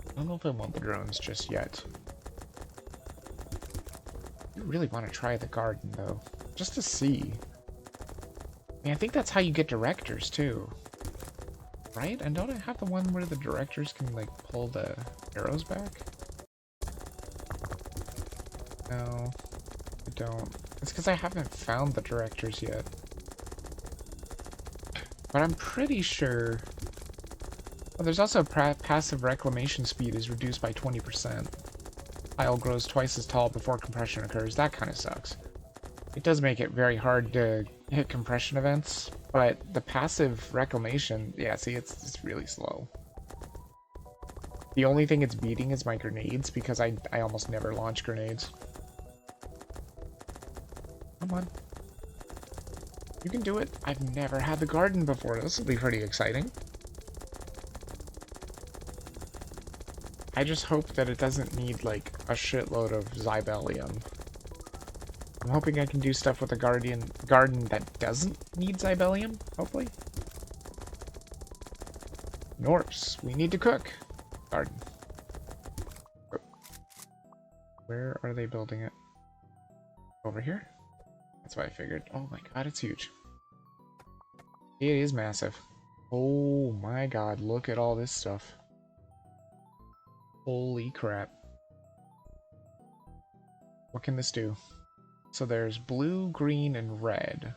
I don't know if I want the drones just yet. I really want to try the garden, though. Just to see. I mean, I think that's how you get directors, too. Right? And don't I have the one where the directors can, like, pull the arrows back? No, I don't. It's because I haven't found the directors yet. But I'm pretty sure... Well, there's also passive reclamation speed is reduced by 20%. Pile grows twice as tall before compression occurs. That kind of sucks. It does make it very hard to hit compression events, but the passive reclamation, yeah, see, it's really slow. The only thing it's beating is my grenades, because I almost never launch grenades. Come on. You can do it. I've never had the garden before. This will be pretty exciting. I just hope that it doesn't need, like, a shitload of Zybellium. I'm hoping I can do stuff with a garden that doesn't need Zybellium, hopefully. Gnorps, we need to cook. Garden. Where are they building it? Over here? That's what I figured. Oh my god, it's huge. It is massive. Oh my god, look at all this stuff. Holy crap. What can this do? So there's blue, green, and red.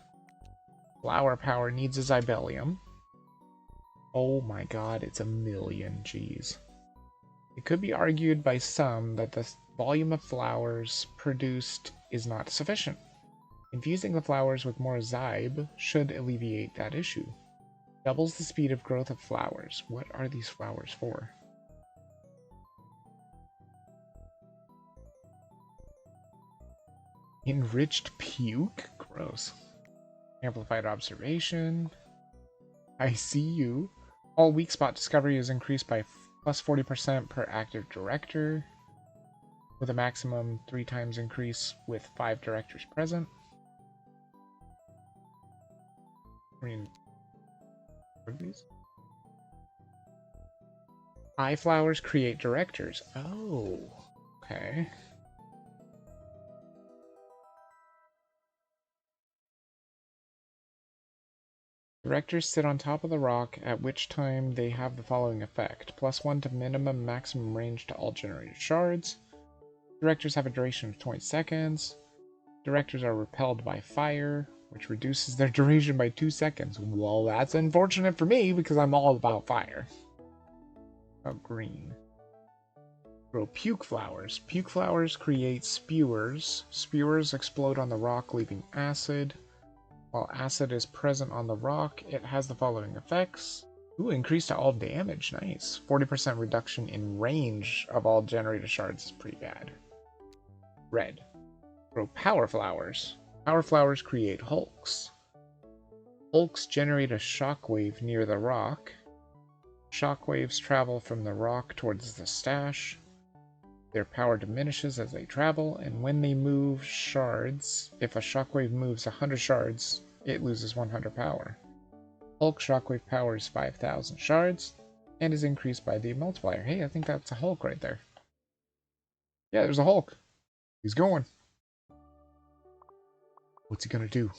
Flower power needs a Zybellium. Oh my god, it's a million, jeez. It could be argued by some that the volume of flowers produced is not sufficient. Infusing the flowers with more Zybe should alleviate that issue. Doubles the speed of growth of flowers. What are these flowers for? Enriched puke? Gross. Amplified observation. I see you. All weak spot discovery is increased by plus 40% per active director, with a maximum 3 times increase with 5 directors present. I mean, what are these? Eye flowers create directors. Oh, okay. Directors sit on top of the rock, at which time they have the following effect. +1 to minimum maximum range to all generated shards. Directors have a duration of 20 seconds. Directors are repelled by fire, which reduces their duration by 2 seconds. Well, that's unfortunate for me, because I'm all about fire. Oh, green. Grow puke flowers. Puke flowers create spewers. Spewers explode on the rock, leaving acid. While acid is present on the rock, it has the following effects. Ooh, increase to all damage. Nice. 40% reduction in range of all generated shards is pretty bad. Red. Grow power flowers. Power flowers create hulks. Hulks generate a shockwave near the rock. Shockwaves travel from the rock towards the stash. Their power diminishes as they travel, and when they move shards, if a shockwave moves 100 shards, it loses 100 power. Hulk shockwave power is 5,000 shards, and is increased by the multiplier. Hey, I think that's a Hulk right there. Yeah, there's a Hulk. He's going. What's he gonna do?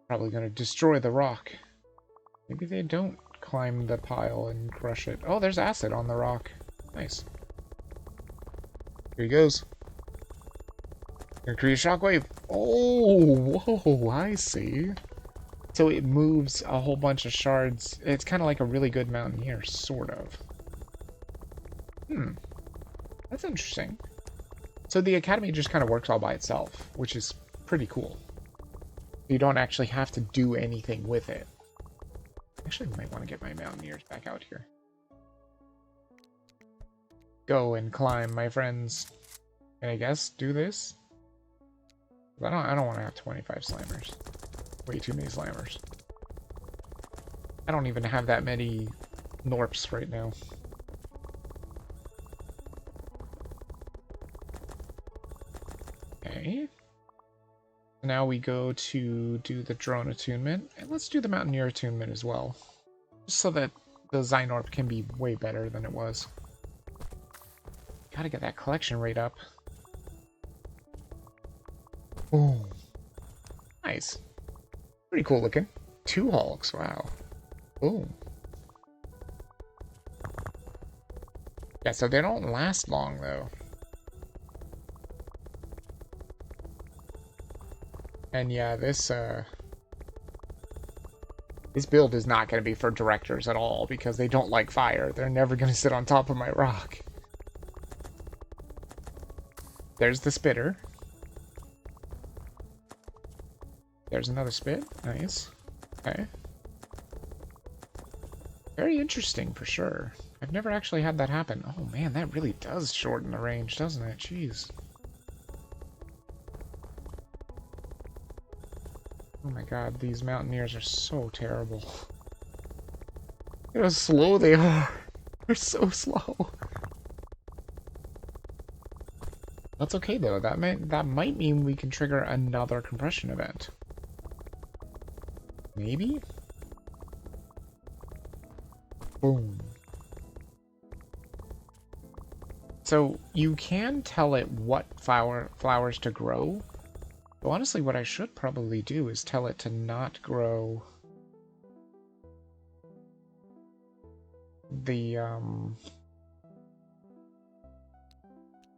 Probably gonna destroy the rock. Maybe they don't climb the pile and crush it. Oh, there's acid on the rock. Nice. Here he goes. Gonna create a shockwave. Oh, whoa, I see. So it moves a whole bunch of shards. It's kind of like a really good mountaineer, sort of. Hmm, that's interesting. So the academy just kind of works all by itself, which is pretty cool. You don't actually have to do anything with it. Actually, I might want to get my mountaineers back out here. Go and climb, my friends. And I guess do this. I don't want to have 25 slammers. Way too many slammers. I don't even have that many Gnorps right now. Okay. Now we go to do the drone attunement. And let's do the Mountaineer attunement as well. Just so that the Gnorp can be way better than it was. Gotta get that collection rate up. Oh. Nice. Pretty cool looking. 2 Hulks, wow. Boom. Yeah, so they don't last long, though. And yeah, this build is not going to be for directors at all, because they don't like fire. They're never going to sit on top of my rock. There's the spitter. There's another spit. Nice. Okay. Very interesting, for sure. I've never actually had that happen. Oh man, that really does shorten the range, doesn't it? Jeez. Oh my god, these mountaineers are so terrible. Look how slow they are. They're so slow. That's okay though. That might mean we can trigger another compression event. Maybe? Boom. So you can tell it what flowers to grow. But honestly, what I should probably do is tell it to not grow the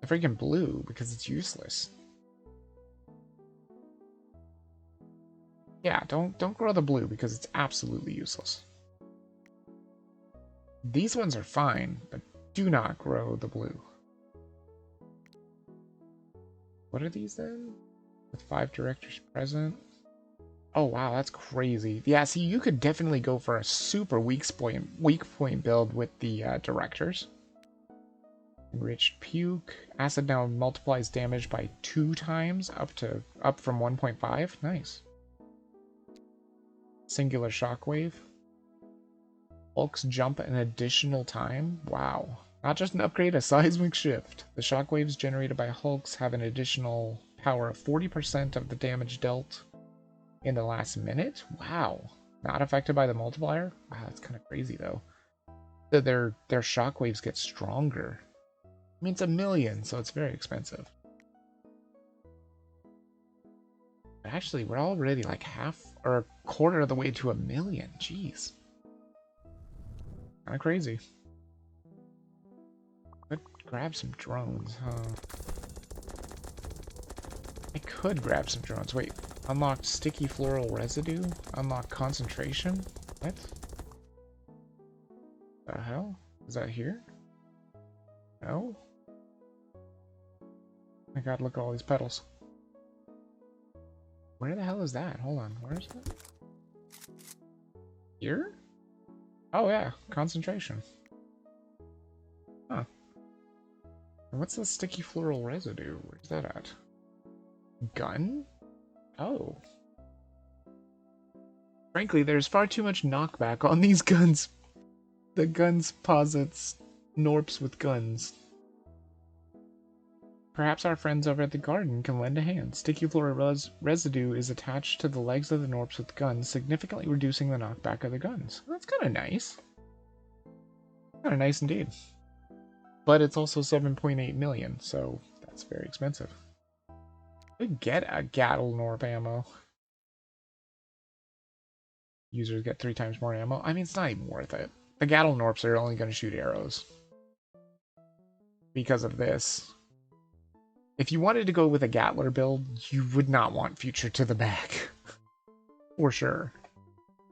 freaking blue, because it's useless. Yeah, don't grow the blue because it's absolutely useless. These ones are fine, but do not grow the blue. What are these then? With 5 directors present? Oh wow, that's crazy. Yeah, see, you could definitely go for a super weak point build with the directors. Enriched puke. Acid now multiplies damage by 2 times, up from 1.5. Nice. Singular shockwave. Hulks jump an additional time. Wow. Not just an upgrade, a seismic shift. The shockwaves generated by Hulks have an additional power of 40% of the damage dealt in the last minute. Wow. Not affected by the multiplier. Wow, that's kind of crazy though. Their shockwaves get stronger. I mean, it's 1,000,000, so it's very expensive. But actually, we're already like half or a quarter of the way to 1,000,000. Jeez. Kind of crazy. Could grab some drones, huh? I could grab some drones. Wait, unlocked sticky floral residue? Unlock concentration? What? The hell? Is that here? No? Oh my god, look at all these petals. Where the hell is that? Hold on, where is that? Here? Oh yeah, concentration. Huh. And what's the sticky floral residue? Where's that at? Gun? Oh. Frankly, there's far too much knockback on these guns. The guns posits Gnorps with guns. Perhaps our friends over at the garden can lend a hand. Sticky floral residue is attached to the legs of the Gnorps with guns, significantly reducing the knockback of the guns. That's kind of nice. Kind of nice indeed. But it's also 7.8 million, so that's very expensive. We get a Gattle Gnorp ammo. Users get 3 times more ammo. I mean, it's not even worth it. The Gattle Gnorps are only going to shoot arrows. Because of this. If you wanted to go with a Gatler build, you would not want Future to the back. For sure.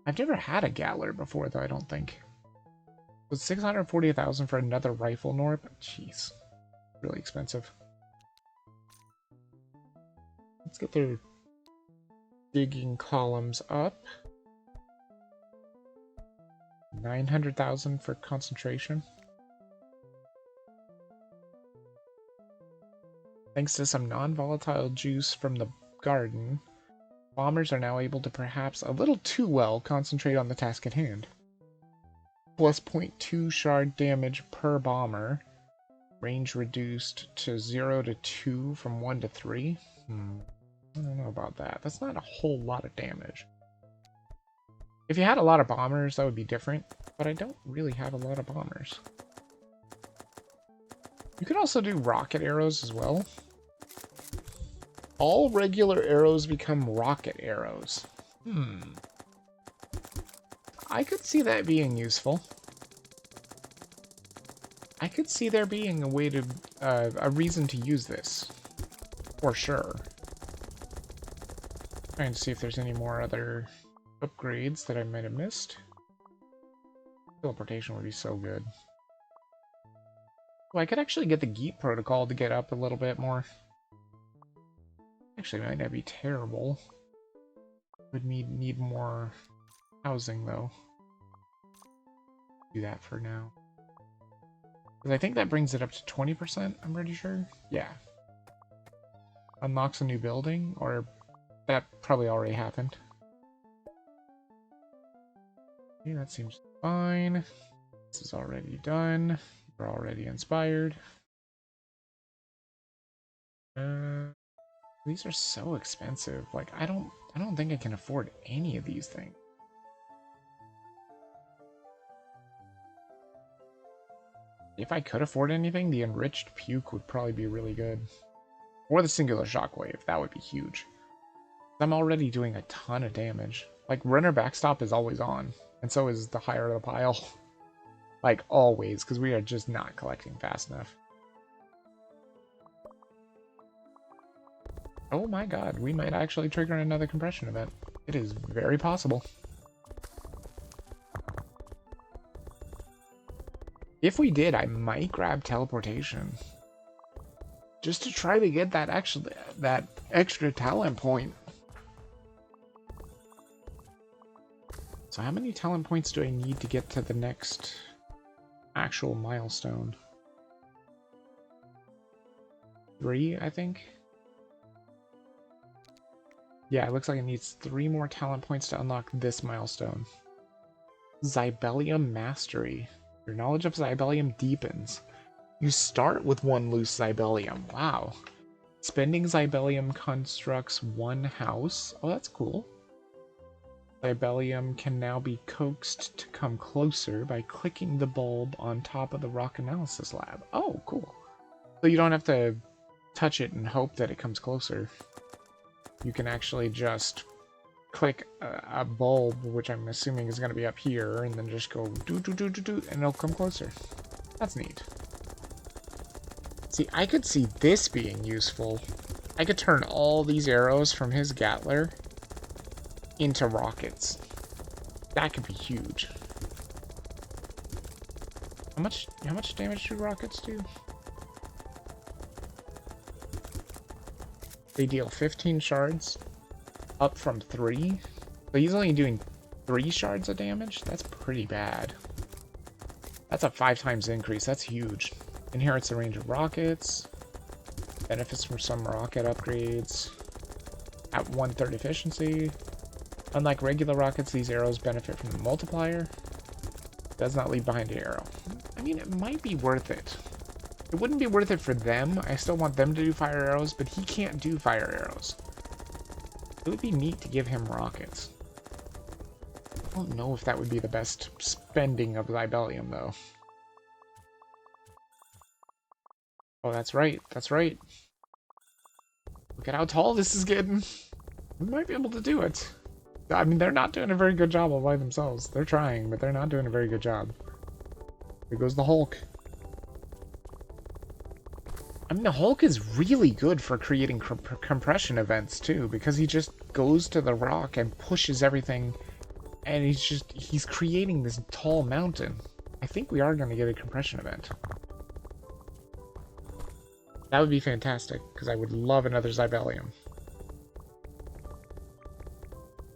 I've never had a Gatler before, though, I don't think. Was 640,000 for another rifle Gnorp? Jeez. Really expensive. Let's get their digging columns up. 900,000 for concentration. Thanks to some non-volatile juice from the garden, bombers are now able to perhaps a little too well concentrate on the task at hand. Plus 0.2 shard damage per bomber. Range reduced to 0 to 2 from 1 to 3. I don't know about that. That's not a whole lot of damage. If you had a lot of bombers, that would be different. But I don't really have a lot of bombers. You could also do rocket arrows as well. All regular arrows become rocket arrows. I could see that being useful. I could see there being a way to, a reason to use this. For sure. Trying to see if there's any more other upgrades that I might have missed. Teleportation would be so good. Well, I could actually get the Geet protocol to get up a little bit more. Actually, might not be terrible. Would need more housing, though. Do that for now. Because I think that brings it up to 20%, I'm pretty sure. Yeah. Unlocks a new building, or that probably already happened. Yeah, that seems fine. This is already done. We're already inspired. These are so expensive. Like, I don't think I can afford any of these things. If I could afford anything, the enriched puke would probably be really good. Or the singular shockwave, that would be huge. I'm already doing a ton of damage. Like, runner backstop is always on, and so is the higher the pile. Like, always, because we are just not collecting fast enough. Oh my god, we might actually trigger another compression event. It is very possible. If we did, I might grab teleportation. Just to try to get that extra talent point. So how many talent points do I need to get to the next actual milestone? 3, I think? Yeah, it looks like it needs 3 more talent points to unlock this milestone. Zybellium Mastery. Your knowledge of Zybellium deepens. You start with 1 loose Zybellium. Wow. Spending Zybellium constructs 1 house. Oh, that's cool. Zybellium can now be coaxed to come closer by clicking the bulb on top of the rock analysis lab. Oh, cool. So you don't have to touch it and hope that it comes closer. You can actually just click a bulb, which I'm assuming is going to be up here, and then just go do, and it'll come closer. That's neat. See, I could see this being useful. I could turn all these arrows from his Gatler into rockets. That could be huge. How much damage do rockets do? They deal 15 shards, up from 3. But he's only doing 3 shards of damage? That's pretty bad. That's a 5 times increase. That's huge. Inherits the range of rockets. Benefits from some rocket upgrades. At 1/3 efficiency. Unlike regular rockets, these arrows benefit from the multiplier. Does not leave behind an arrow. I mean, it might be worth it. It wouldn't be worth it for them. I still want them to do fire arrows, but he can't do fire arrows. It would be neat to give him rockets. I don't know if that would be the best spending of Zybellium, though. Oh, that's right. That's right. Look at how tall this is getting. We might be able to do it. I mean, they're not doing a very good job all by themselves. They're trying, but they're not doing a very good job. Here goes the Hulk. I mean, the Hulk is really good for creating compression events too, because he just goes to the rock and pushes everything, and he's creating this tall mountain. I think we are going to get a compression event. That would be fantastic, because I would love another Zybelium.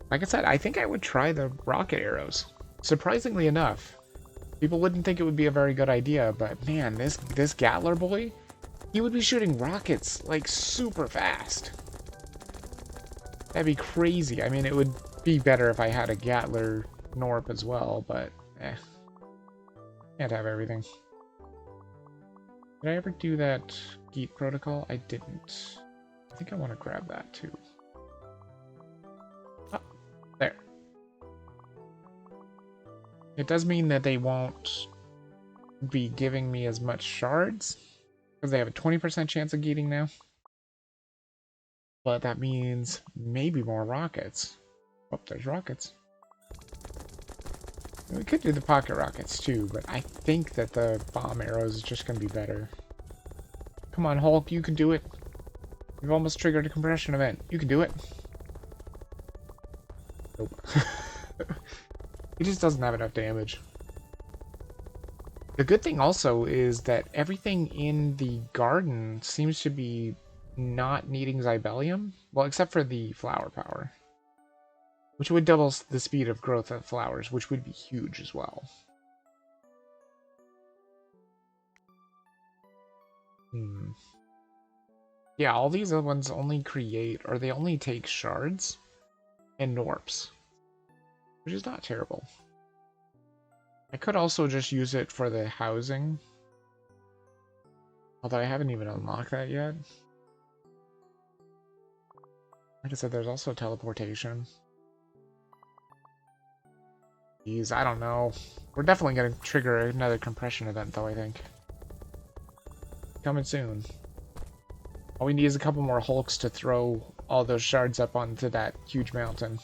Like I said, I think I would try the rocket arrows. Surprisingly enough, people wouldn't think it would be a very good idea, but man, this Gatler boy, he would be shooting rockets, like, super fast. That'd be crazy. I mean, it would be better if I had a Gatler Gnorp as well, but, can't have everything. Did I ever do that Geek protocol? I didn't. I think I want to grab that, too. Oh, there. It does mean that they won't be giving me as much shards, because they have a 20% chance of geeting now. But that means maybe more rockets. Oh, there's rockets. We could do the pocket rockets too, but I think that the bomb arrows is just going to be better. Come on, Hulk, you can do it. You've almost triggered a compression event. You can do it. Nope. He just doesn't have enough damage. The good thing also is that everything in the garden seems to be not needing Zybelium. Well, except for the flower power. Which would double the speed of growth of flowers, which would be huge as well. Yeah, all these other ones only create, or they only take shards and Gnorps. Which is not terrible. I could also just use it for the housing. Although I haven't even unlocked that yet. Like I said, there's also teleportation. Jeez, I don't know. We're definitely going to trigger another compression event, though, I think. Coming soon. All we need is a couple more Hulks to throw all those shards up onto that huge mountain.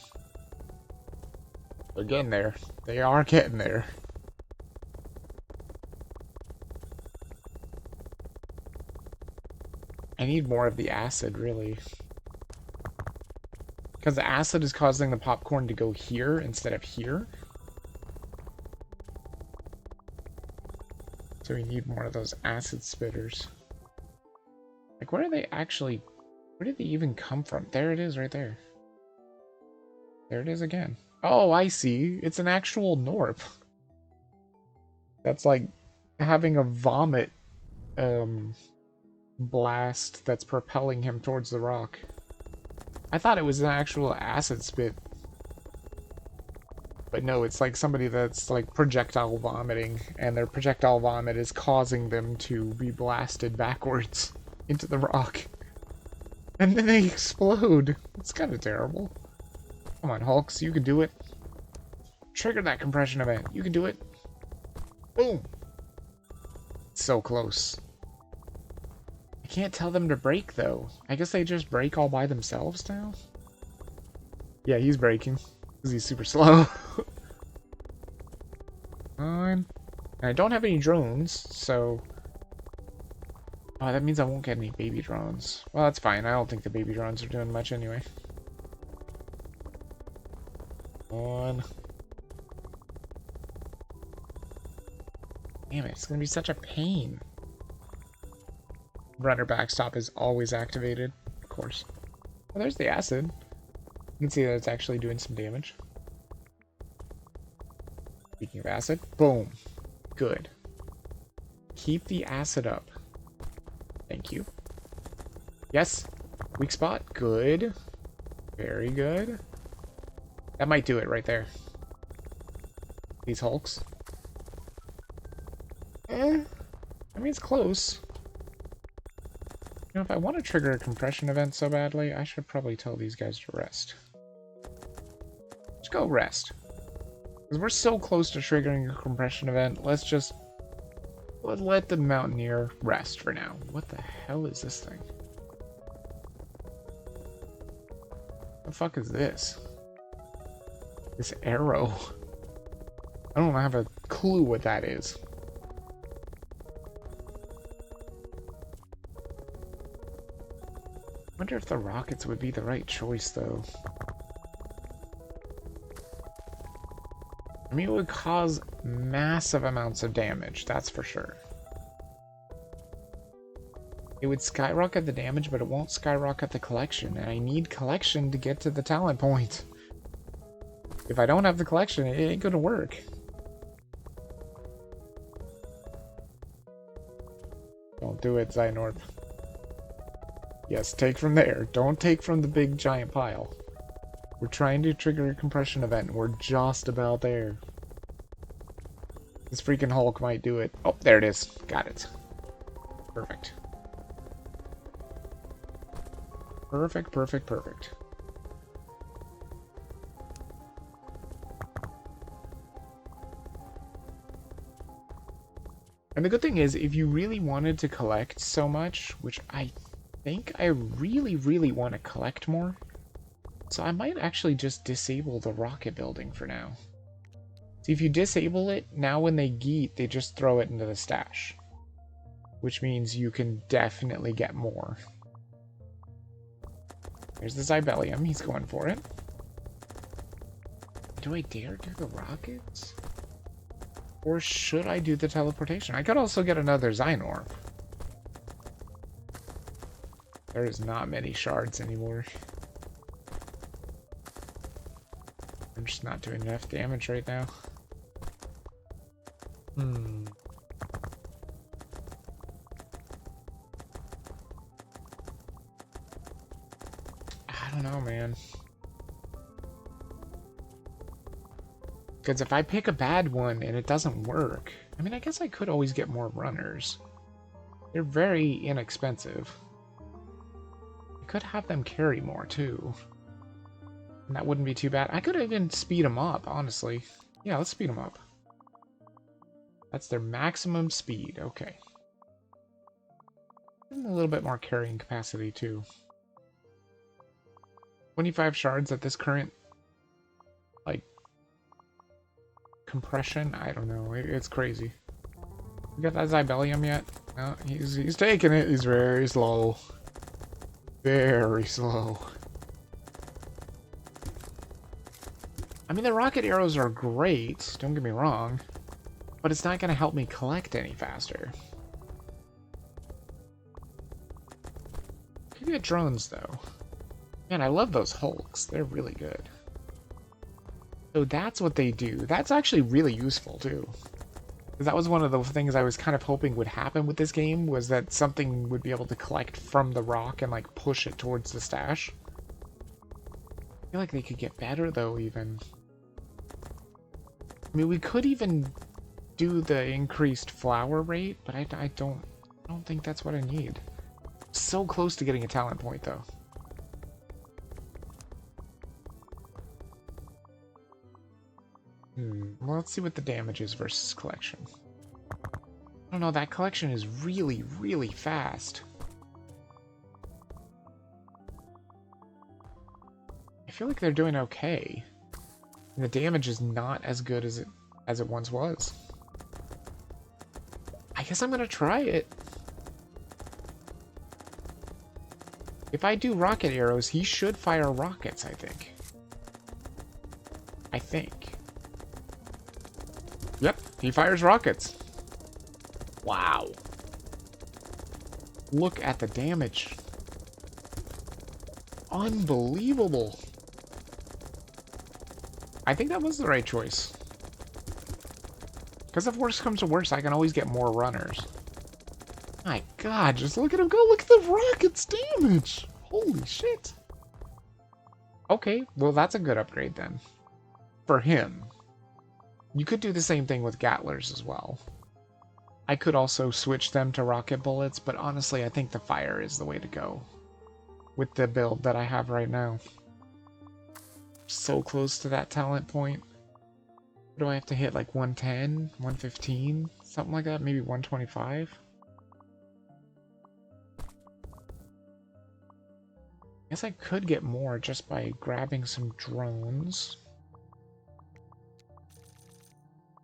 They're getting there. They are getting there. I need more of the acid, really. Because the acid is causing the popcorn to go here instead of here. So we need more of those acid spitters. Like, where are they actually... Where did they even come from? There it is, right there. There it is again. Oh, I see. It's an actual Gnorp. That's like having a vomit blast that's propelling him towards the rock. I thought it was an actual acid spit. But no, it's like somebody that's like projectile vomiting, and their projectile vomit is causing them to be blasted backwards into the rock. And then they explode. It's kind of terrible. Come on, Hulks, you can do it. Trigger that compression event. You can do it. Boom. So close. I can't tell them to break, though. I guess they just break all by themselves now? Yeah, he's breaking. Because he's super slow. And I don't have any drones, so... Oh, that means I won't get any baby drones. Well, that's fine. I don't think the baby drones are doing much anyway. On. Damn it, it's gonna be such a pain. Runner backstop is always activated, of course. Oh, there's the acid. You can see that it's actually doing some damage. Speaking of acid, boom. Good. Keep the acid up. Thank you. Yes. Weak spot. Good. Very good. That might do it right there. These Hulks. I mean, it's close. You know, if I want to trigger a compression event so badly, I should probably tell these guys to rest. Just go rest. Because we're so close to triggering a compression event, let's just... let the Mountaineer rest for now. What the hell is this thing? The fuck is this? This arrow. I don't have a clue what that is. Wonder if the rockets would be the right choice, though. I mean, it would cause massive amounts of damage, that's for sure. It would skyrocket the damage, but it won't skyrocket the collection, and I need collection to get to the talent point. If I don't have the collection, it ain't gonna work. Don't do it, Gnorp. Yes, take from there. Don't take from the big giant pile. We're trying to trigger a compression event, and we're just about there. This freaking Hulk might do it. Oh, there it is. Got it. Perfect. Perfect, perfect, perfect. And the good thing is, if you really wanted to collect so much, which I think I really, really want to collect more, so I might actually just disable the rocket building for now. See, if you disable it, now when they geet, they just throw it into the stash. Which means you can definitely get more. There's the Zybellium, he's going for it. Do I dare do the rockets? Or should I do the teleportation? I could also get another Gnorp. There is not many shards anymore. I'm just not doing enough damage right now. I don't know, man. Because if I pick a bad one and it doesn't work, I mean, I guess I could always get more runners. They're very inexpensive. I could have them carry more, too. And that wouldn't be too bad. I could even speed them up, honestly. Yeah, let's speed them up. That's their maximum speed. Okay. Give them a little bit more carrying capacity, too. 25 shards at this current, like, compression. I don't know. It's crazy. You got that Zybellium yet? No, he's taking it. He's very slow. Very slow. I mean, the rocket arrows are great, don't get me wrong, but it's not going to help me collect any faster. Could get drones, though. Man, I love those Hulks. They're really good. So that's what they do. That's actually really useful, too. Because that was one of the things I was kind of hoping would happen with this game, was that something would be able to collect from the rock and, like, push it towards the stash. I feel like they could get better, though, even. I mean, we could even do the increased flower rate, but I don't think that's what I need. So close to getting a talent point, though. Well, let's see what the damage is versus collection. I don't know, that collection is really, really fast. I feel like they're doing okay. And the damage is not as good as it once was. I guess I'm gonna try it. If I do rocket arrows, he should fire rockets, I think. Yep, he fires rockets. Wow. Look at the damage. Unbelievable. I think that was the right choice. Because if worse comes to worse, I can always get more runners. My god, just look at him go. Look at the rocket's damage. Holy shit. Okay, well that's a good upgrade then. For him. You could do the same thing with Gattlers as well. I could also switch them to rocket bullets, but honestly I think the fire is the way to go. With the build that I have right now. So close to that talent point. What do I have to hit? Like 110? 115? Something like that? Maybe 125? I guess I could get more just by grabbing some drones.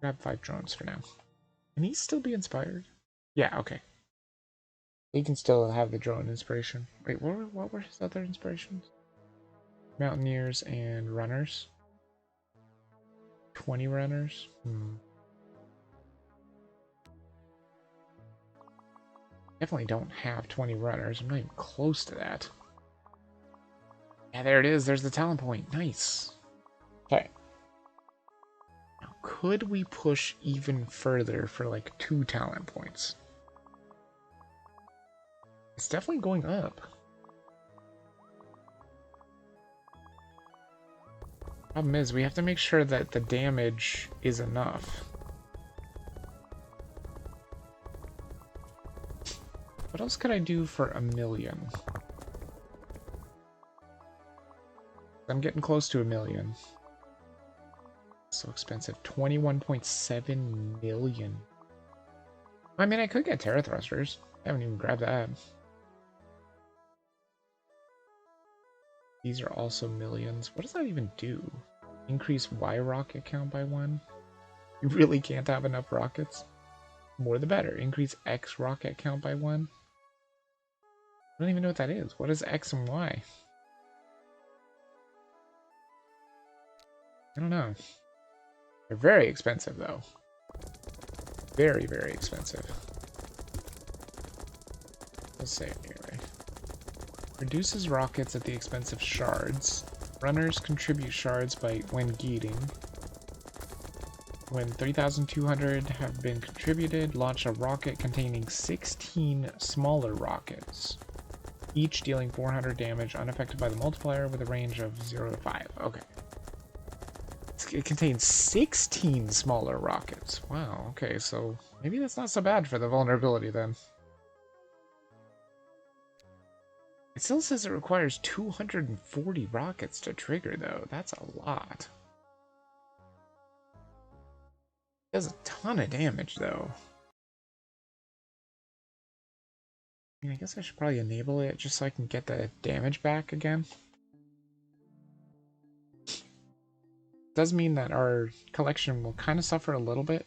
Grab 5 drones for now. Can he still be inspired? Yeah, okay. He can still have the drone inspiration. Wait, what were his other inspirations? Mountaineers and runners. 20 runners? Definitely don't have 20 runners. I'm not even close to that. Yeah, there it is. There's the talent point. Nice. Okay. Now, could we push even further for like 2 talent points? It's definitely going up. Problem is, we have to make sure that the damage is enough. What else could I do for 1,000,000? I'm getting close to 1,000,000. So expensive. 21.7 million. I mean, I could get Terra Thrusters. I haven't even grabbed that. These are also millions. What does that even do? Increase Y rocket count by 1? You really can't have enough rockets? More the better. Increase X rocket count by 1? I don't even know what that is. What is X and Y? I don't know. They're very expensive, though. Very, very expensive. Let's say anyway. Reduces rockets at the expense of shards. Runners contribute shards by when gating. When 3,200 have been contributed, launch a rocket containing 16 smaller rockets, each dealing 400 damage, unaffected by the multiplier, with a range of 0 to 5. Okay. It contains 16 smaller rockets. Wow, okay, so maybe that's not so bad for the vulnerability then. It still says it requires 240 rockets to trigger, though. That's a lot. It does a ton of damage, though. I mean, I guess I should probably enable it just so I can get the damage back again. Does mean that our collection will kind of suffer a little bit,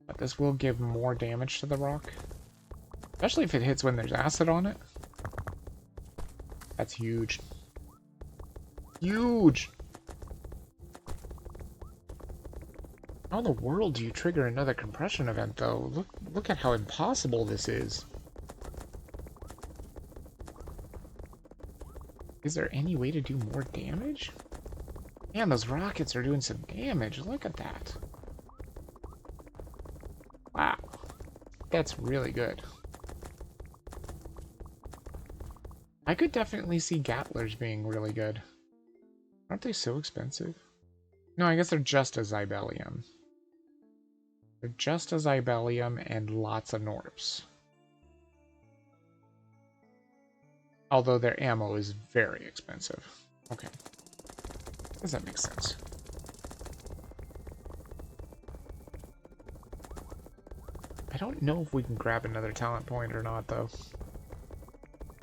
but this will give more damage to the rock. Especially if it hits when there's acid on it. That's huge. Huge! How in the world do you trigger another compression event, though? Look at how impossible this is. Is there any way to do more damage? Man, those rockets are doing some damage. Look at that. Wow. That's really good. I could definitely see Gattlers being really good. Aren't they so expensive? No, I guess they're just as Ibelium. They're just as Ibelium and lots of Gnorps. Although their ammo is very expensive. Okay. Does that make sense? I don't know if we can grab another talent point or not, though.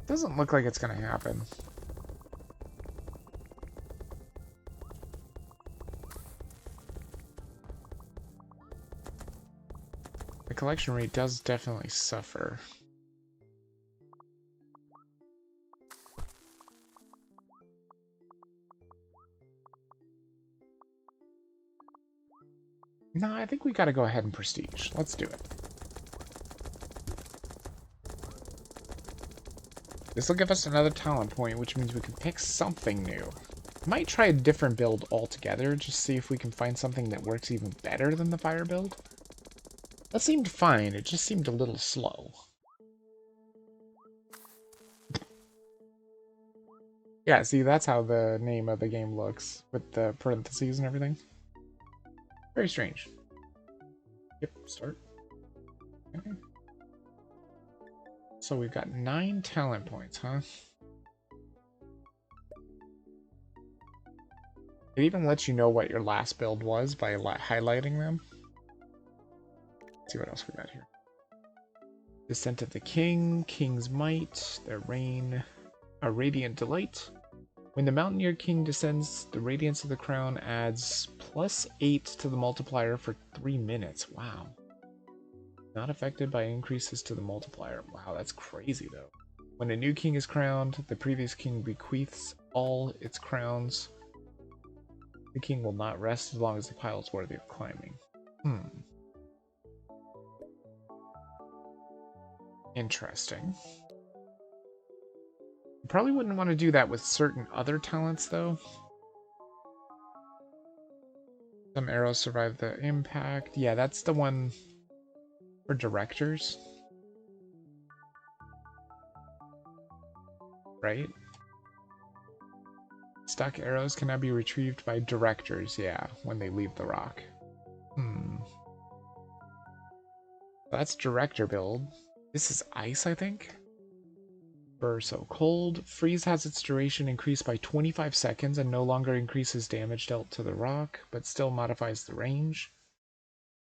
Doesn't look like it's gonna happen. The collection rate does definitely suffer. No, I think we gotta go ahead and prestige. Let's do it. This will give us another talent point, which means we can pick something new. Might try a different build altogether, just see if we can find something that works even better than the fire build. That seemed fine, it just seemed a little slow. Yeah, see, that's how the name of the game looks, with the parentheses and everything. Very strange. Yep, start. Okay. So we've got 9 talent points, huh? It even lets you know what your last build was by highlighting them. Let's see what else we got here. Descent of the King, King's Might, their Reign, a Radiant Delight. When the Mountaineer King descends, the Radiance of the Crown adds +8 to the multiplier for 3 minutes. Wow. Not affected by increases to the multiplier. Wow, that's crazy though. When a new king is crowned, the previous king bequeaths all its crowns. The king will not rest as long as the pile is worthy of climbing. Interesting. You probably wouldn't want to do that with certain other talents though. Some arrows survive the impact. Yeah, that's the one for directors. Right? Stuck arrows can now be retrieved by directors, yeah, when they leave the rock. That's director build. This is ice, I think? Or so cold. Freeze has its duration increased by 25 seconds and no longer increases damage dealt to the rock, but still modifies the range.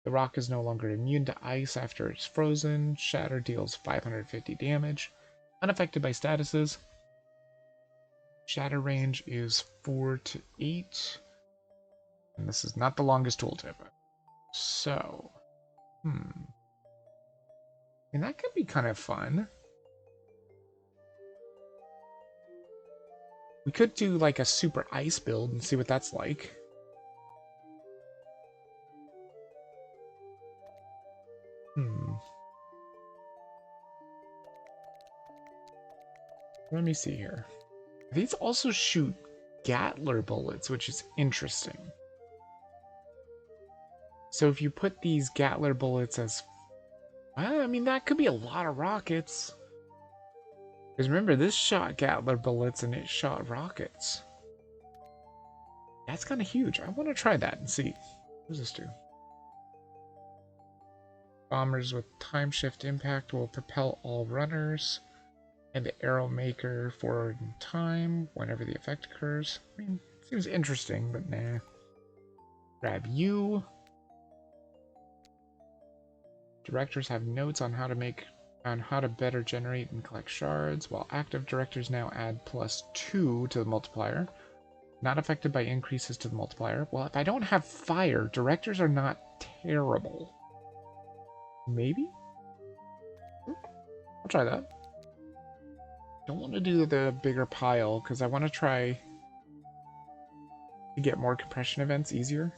The rock is no longer immune to ice after it's frozen. Shatter deals 550 damage. Unaffected by statuses. Shatter range is 4 to 8. And this is not the longest tooltip. So, I mean, that could be kind of fun. We could do like a super ice build and see what that's like. Let me see here. These also shoot Gatler bullets, which is interesting. So if you put these Gatler bullets as... Well, I mean, that could be a lot of rockets. Because remember, this shot Gatler bullets and it shot rockets. That's kind of huge. I want to try that and see. What does this do? Bombers with time shift impact will propel all runners. And the arrow maker forward in time whenever the effect occurs. I mean, seems interesting, but nah. Grab you. Directors have notes on how to better generate and collect shards, while active directors now add +2 to the multiplier. Not affected by increases to the multiplier. Well, if I don't have fire, directors are not terrible. Maybe? I'll try that. Don't want to do the bigger pile because I want to try to get more compression events easier.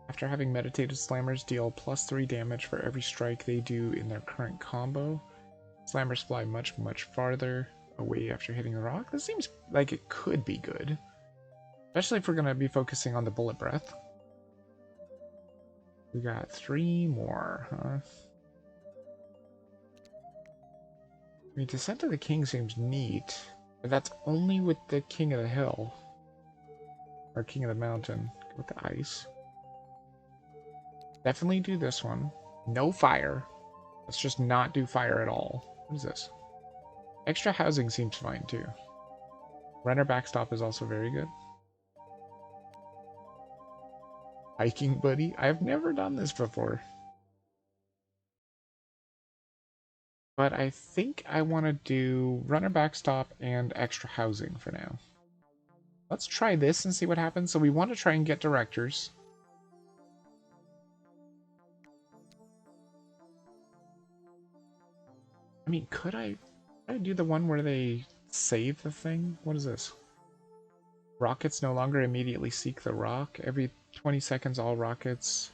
After having meditated, slammers deal +3 damage for every strike they do in their current combo. Slammers fly much farther away after hitting the rock. This seems like it could be good, especially if we're going to be focusing on the bullet breath. We got 3 more, huh? I mean, Descent of the King seems neat, but that's only with the King of the Hill. Or King of the Mountain. With the ice. Definitely do this one. No fire. Let's just not do fire at all. What is this? Extra housing seems fine too. Runner backstop is also very good. Hiking buddy? I've never done this before. But I think I want to do runner backstop and extra housing for now. Let's try this and see what happens. So we want to try and get directors. I mean, could I do the one where they save the thing? What is this? Rockets no longer immediately seek the rock. Every 20 seconds, all rockets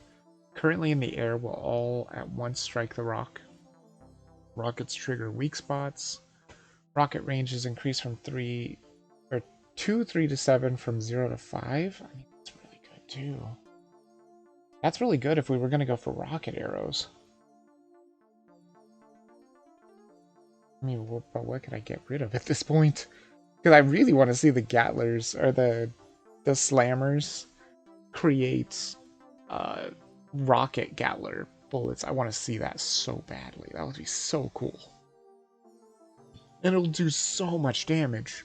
currently in the air will all at once strike the rock. Rockets trigger weak spots. Rocket range is increased from 3 to 7 from 0 to 5. I mean, that's really good too. That's really good if we were going to go for rocket arrows. I mean, but what could I get rid of at this point? Because I really want to see the Gatlers or the Slammers create rocket Gatler bullets. I want to see that so badly. That would be so cool. And it'll do so much damage.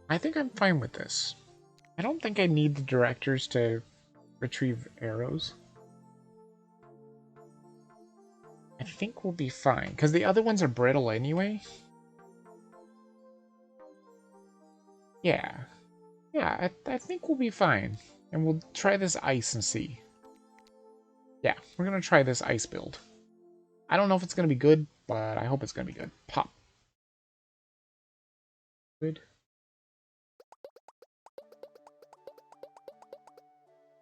I think I'm fine with this. I don't think I need the directors to retrieve arrows. I think we'll be fine, because the other ones are brittle anyway. Yeah. Yeah, I think we'll be fine. And we'll try this ice and see. Yeah, we're going to try this ice build. I don't know if it's going to be good, but I hope it's going to be good. Pop. Good.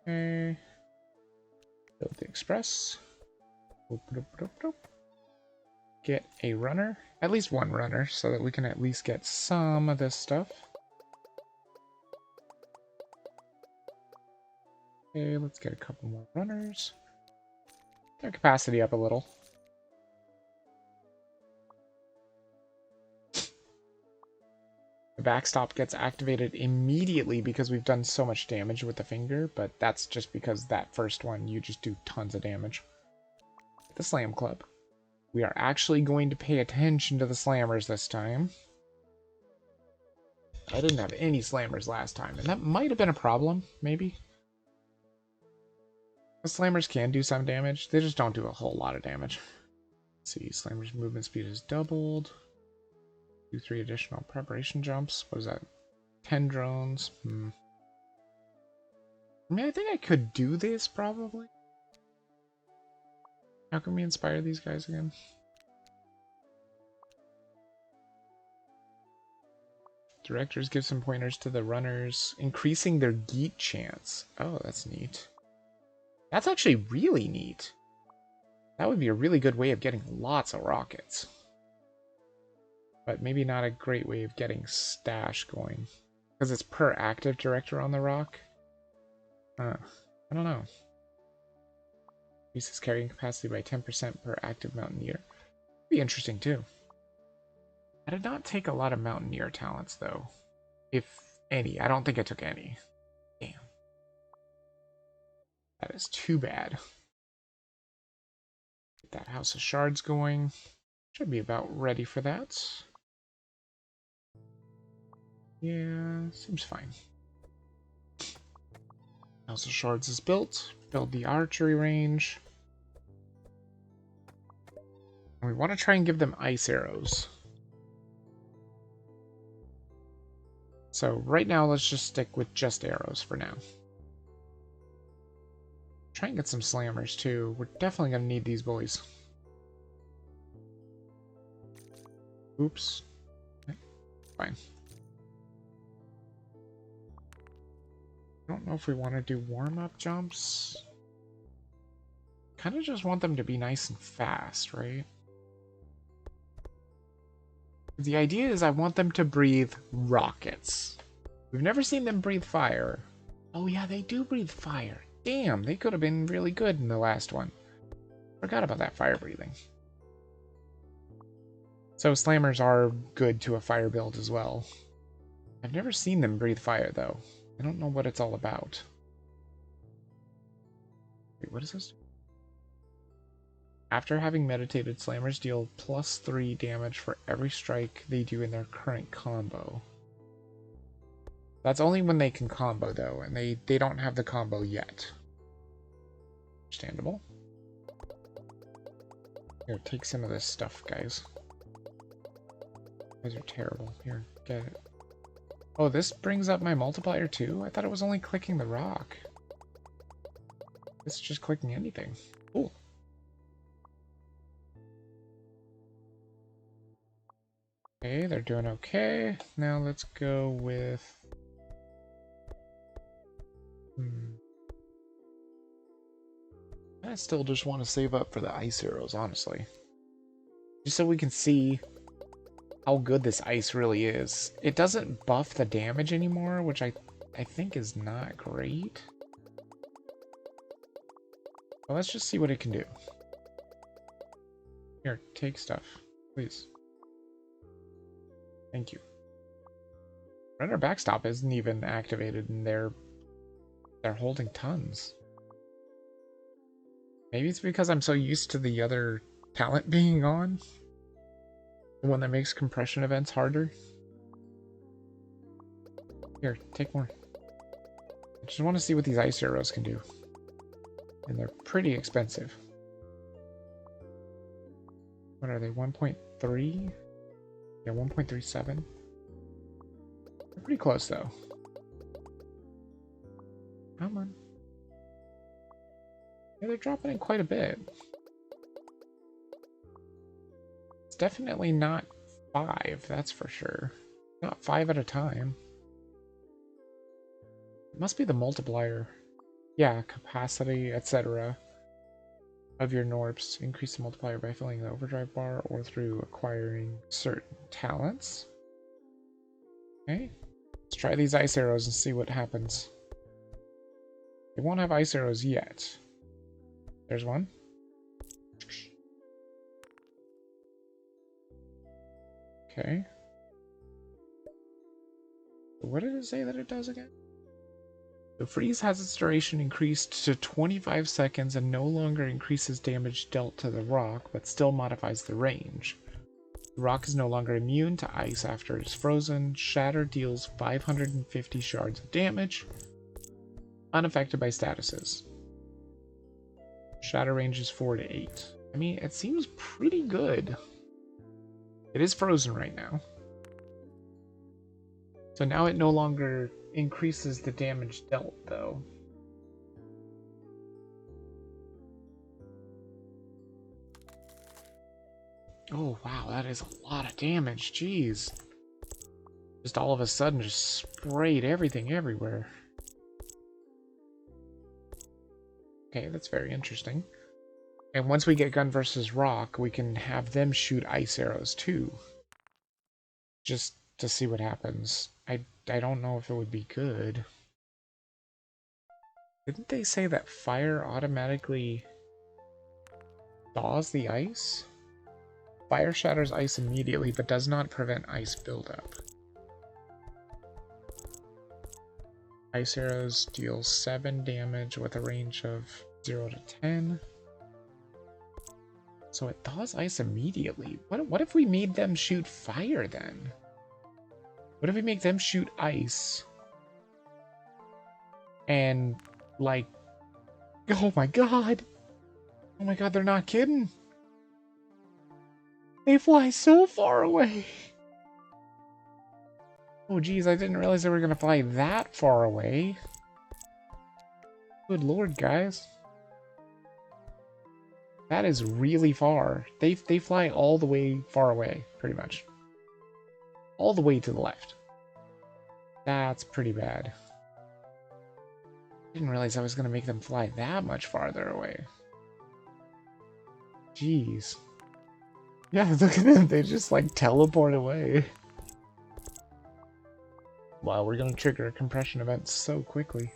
Okay. Build the express. Get a runner. At least one runner, so that we can at least get some of this stuff. Okay, let's get a couple more runners. Get our capacity up a little. The backstop gets activated immediately because we've done so much damage with the finger, but that's just because that first one, you just do tons of damage. The Slam Club. We are actually going to pay attention to the slammers this time. I didn't have any slammers last time, and that might have been a problem, maybe. The slammers can do some damage, they just don't do a whole lot of damage. Let's see, slammers movement speed is doubled. Do 3 additional preparation jumps. What is that? 10 drones. I mean, I think I could do this, probably. How can we inspire these guys again? Directors give some pointers to the runners, increasing their geet chance. Oh, that's neat. That's actually really neat. That would be a really good way of getting lots of rockets. But maybe not a great way of getting stash going. Because it's per active director on the rock. I don't know. Increases carrying capacity by 10% per active mountaineer. Be interesting too. I did not take a lot of mountaineer talents though. If any. I don't think I took any. Damn. That is too bad. Get that House of Shards going. Should be about ready for that. Yeah, seems fine. House of Shards is built. Build the archery range. And we want to try and give them ice arrows. So right now, let's just stick with just arrows for now. Try and get some slammers too. We're definitely going to need these boys. Oops. Fine. I don't know if we want to do warm-up jumps. Kind of just want them to be nice and fast, right? The idea is I want them to breathe rockets. We've never seen them breathe fire. Oh yeah, they do breathe fire. Damn, they could have been really good in the last one. Forgot about that fire breathing. So slammers are good to a fire build as well. I've never seen them breathe fire though. I don't know what it's all about. Wait, what is this? After having meditated, slammers deal +3 damage for every strike they do in their current combo. That's only when they can combo though, and they don't have the combo yet. Understandable. Here, take some of this stuff, guys. You guys are terrible. Here, get it. Oh, this brings up my multiplier too? I thought it was only clicking the rock. This is just clicking anything. Cool. Okay, they're doing okay. Now let's go with... I still just want to save up for the ice arrows, honestly. Just so we can see how good this ice really is. It doesn't buff the damage anymore, which I think is not great. Well, let's just see what it can do. Here, take stuff, please. Thank you. Runner backstop isn't even activated, and they're holding tons. Maybe it's because I'm so used to the other talent being on. The one that makes compression events harder. Here, take more. I just want to see what these ice arrows can do. And they're pretty expensive. What are they, 1.3? Yeah, 1.37. Pretty close, though. Come on. Yeah, they're dropping in quite a bit. It's definitely not 5, that's for sure. Not 5 at a time. It must be the multiplier. Yeah, capacity, etc. of your Gnorps. Increase the multiplier by filling the overdrive bar or through acquiring certain talents. Okay. Let's try these ice arrows and see what happens. They won't have ice arrows yet. There's one. Okay. What did it say that it does again? The freeze has its duration increased to 25 seconds and no longer increases damage dealt to the rock, but still modifies the range. The rock is no longer immune to ice after it is frozen. Shatter deals 550 shards of damage, unaffected by statuses. Shatter range is 4 to 8. I mean, it seems pretty good. It is frozen right now. So now it no longer increases the damage dealt, though. Oh, wow, that is a lot of damage. Jeez. Just all of a sudden just sprayed everything everywhere. Okay, that's very interesting. And once we get gun versus rock, we can have them shoot ice arrows too. Just to see what happens. I don't know if it would be good. Didn't they say that fire automatically thaws the ice? Fire shatters ice immediately, but does not prevent ice buildup. Ice arrows deal 7 damage with a range of 0 to 10. So it thaws ice immediately. What if we made them shoot fire then? What if we make them shoot ice? And, like... Oh my god! Oh my god, they're not kidding! They fly so far away! Oh geez, I didn't realize they were gonna fly that far away. Good lord, guys. That is really far. They fly all the way far away, pretty much. All the way to the left. That's pretty bad. Didn't realize I was gonna make them fly that much farther away. Jeez. Yeah, look at them. They just like teleport away. Wow, we're gonna trigger a compression event so quickly.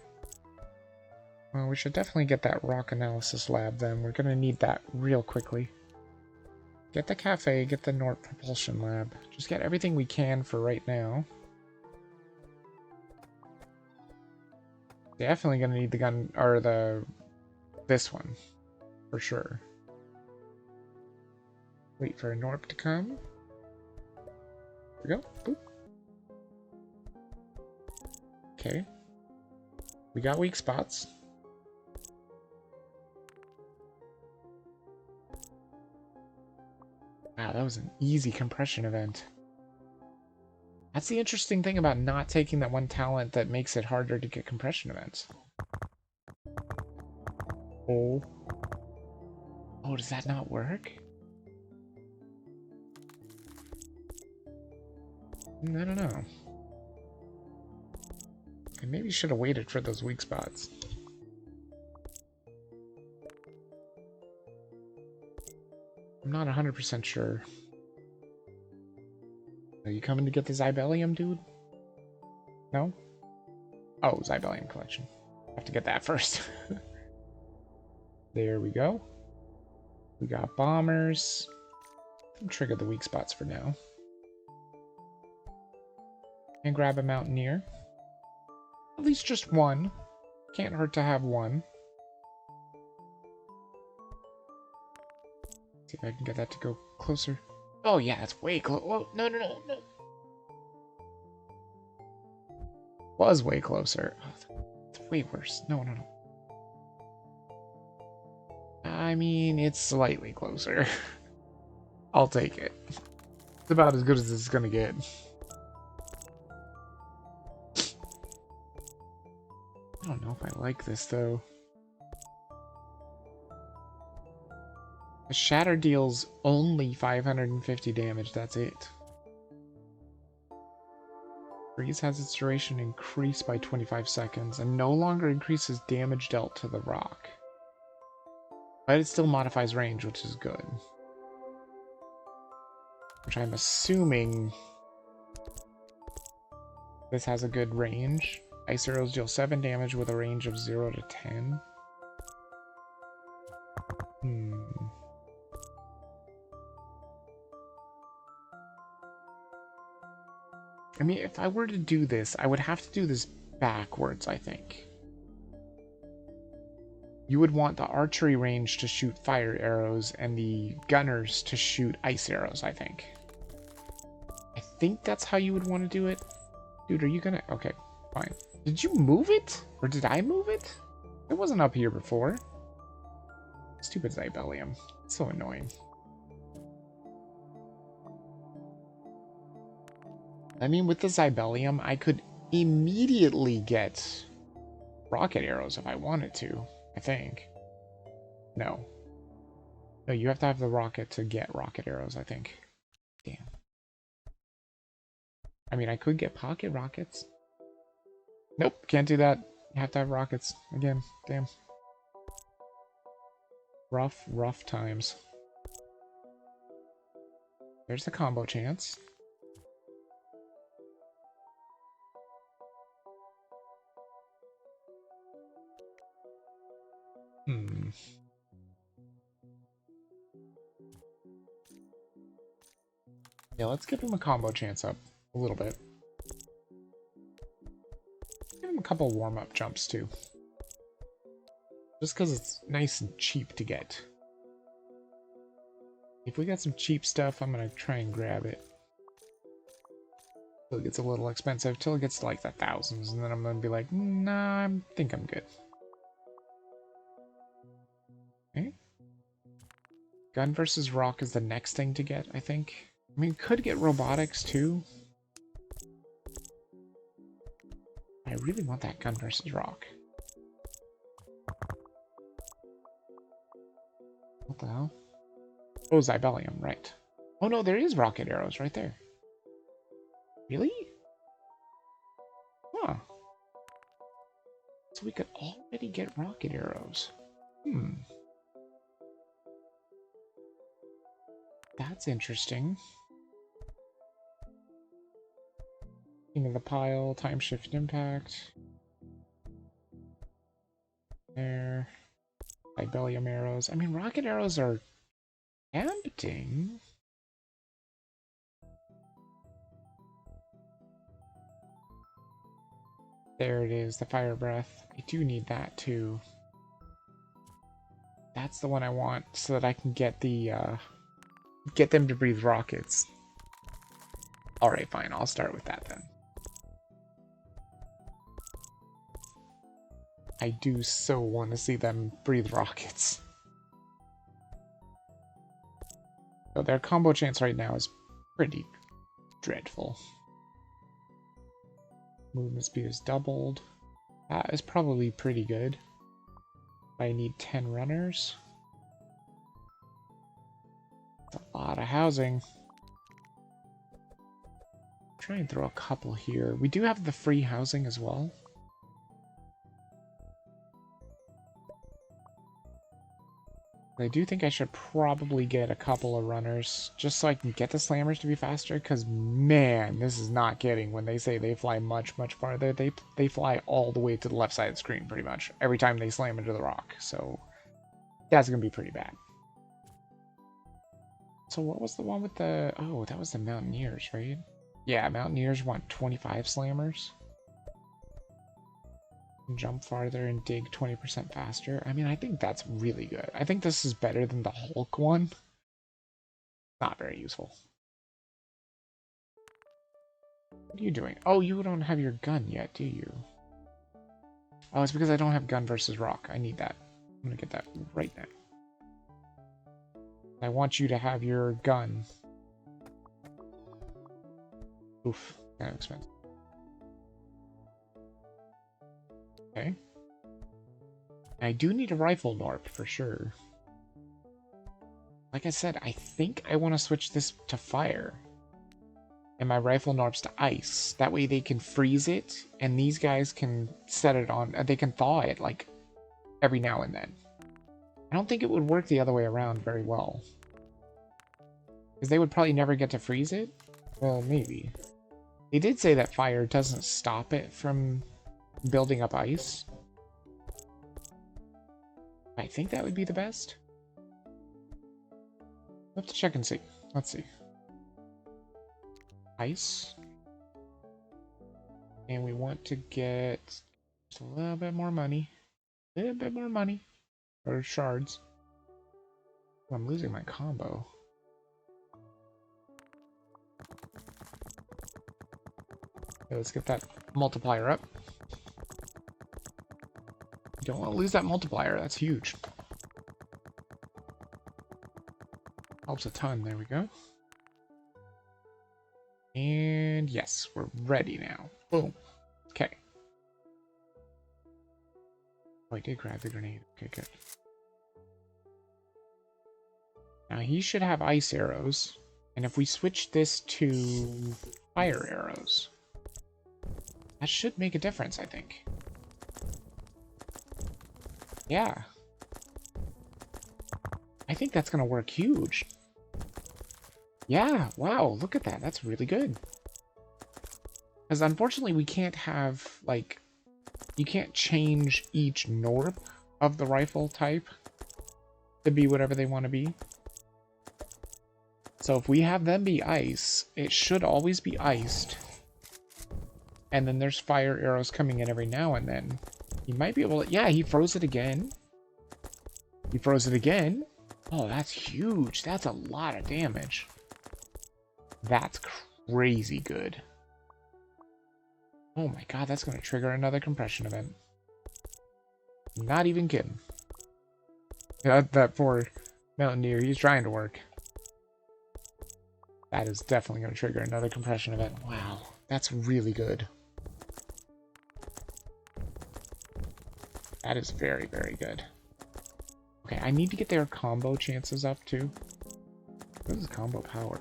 Well, we should definitely get that rock analysis lab then. We're gonna need that real quickly. Get the cafe, get the Gnorp propulsion lab. Just get everything we can for right now. Definitely gonna need the gun, or this one, for sure. Wait for a Gnorp to come. There we go. Boop. Okay. We got weak spots. Wow, that was an easy compression event. That's the interesting thing about not taking that one talent that makes it harder to get compression events. Oh. Oh, does that not work? I don't know. I maybe should have waited for those weak spots. I'm not 100% sure. Are you coming to get the Zybellium, dude? No? Oh, Zybellium collection. Have to get that first. There we go. We got bombers. I'll trigger the weak spots for now. And grab a mountaineer. At least just one. Can't hurt to have one. See if I can get that to go closer. Oh yeah, that's way close. Oh, no. Was way closer. Oh, it's way worse. No. I mean, it's slightly closer. I'll take it. It's about as good as it's gonna get. I don't know if I like this, though. The Shatter deals only 550 damage, that's it. Freeze has its duration increased by 25 seconds and no longer increases damage dealt to the rock. But it still modifies range, which is good. Which I'm assuming this has a good range. Ice arrows deal 7 damage with a range of 0 to 10. I mean, if I were to do this, I would have to do this backwards, I think. You would want the archery range to shoot fire arrows and the gunners to shoot ice arrows, I think. I think that's how you would want to do it. Dude, are you gonna... Okay, fine. Did you move it? Or did I move it? It wasn't up here before. Stupid Zybellium. It's so annoying. I mean, with the Zybellium, I could immediately get rocket arrows if I wanted to, I think. No. No, you have to have the rocket to get rocket arrows, I think. Damn. I mean, I could get pocket rockets. Nope, can't do that. You have to have rockets. Again, damn. Rough times. There's the combo chance. Yeah, let's give him a combo chance up a little bit. Give him a couple warm-up jumps, too. Just because it's nice and cheap to get. If we got some cheap stuff, I'm going to try and grab it. Till it gets a little expensive, till it gets to like the thousands, and then I'm going to be like, nah, I think I'm good. Okay. Gun versus rock is the next thing to get, I think. I mean, could get robotics too. I really want that gun versus rock. What the hell? Oh, Zybellium, right. Oh no, there is rocket arrows right there. Really? Huh. So we could already get rocket arrows. That's interesting. King of the pile, time shift impact. There. Zybellium arrows. I mean, rocket arrows are tempting. There it is, the fire breath. I do need that too. That's the one I want so that I can get the get them to breathe rockets. Alright, fine, I'll start with that then. I do so want to see them breathe rockets. So their combo chance right now is pretty dreadful. Movement speed is doubled. That is probably pretty good. I need 10 runners. That's a lot of housing. Try and throw a couple here. We do have the free housing as well. I do think I should probably get a couple of runners just so I can get the slammers to be faster, because man, this is not kidding when they say they fly much farther. They fly all the way to the left side of the screen pretty much every time they slam into the rock, so that's gonna be pretty bad. So what was the one with the... Oh, that was the Mountaineers, right? Yeah, Mountaineers want 25 slammers. Jump farther and dig 20% faster. I mean, I think that's really good. I think this is better than the Hulk one. Not very useful. What are you doing? Oh, you don't have your gun yet, do you? Oh, it's because I don't have gun versus rock. I need that. I'm gonna get that right now. I want you to have your gun. Oof, kind of expensive. Okay. I do need a rifle Gnorp for sure. Like I said, I think I want to switch this to fire. And my rifle Gnorps to ice. That way they can freeze it, and these guys can set it on. They can thaw it, like, every now and then. I don't think it would work the other way around very well. Because they would probably never get to freeze it? Well, maybe. They did say that fire doesn't stop it from building up ice. I think that would be the best. We'll have to check and see. Let's see. Ice. And we want to get just a little bit more money. A little bit more money. Or shards. Oh, I'm losing my combo. Okay, let's get that multiplier up. Don't want to lose that multiplier. That's huge. Helps a ton. There we go. And yes, we're ready now. Boom. Okay. Oh, I did grab the grenade. Okay, good. Now he should have ice arrows. And if we switch this to fire arrows, that should make a difference, I think. Yeah. I think that's going to work huge. Yeah, wow, look at that. That's really good. Because unfortunately we can't have, like, you can't change each Gnorp of the rifle type to be whatever they want to be. So if we have them be ice, it should always be iced. And then there's fire arrows coming in every now and then. He might be able to... Yeah, he froze it again. He froze it again. Oh, that's huge. That's a lot of damage. That's crazy good. Oh my god, that's going to trigger another compression event. Not even kidding. That poor Mountaineer, he's trying to work. That is definitely going to trigger another compression event. Wow, that's really good. That is very, very good. Okay, I need to get their combo chances up too. What is combo power?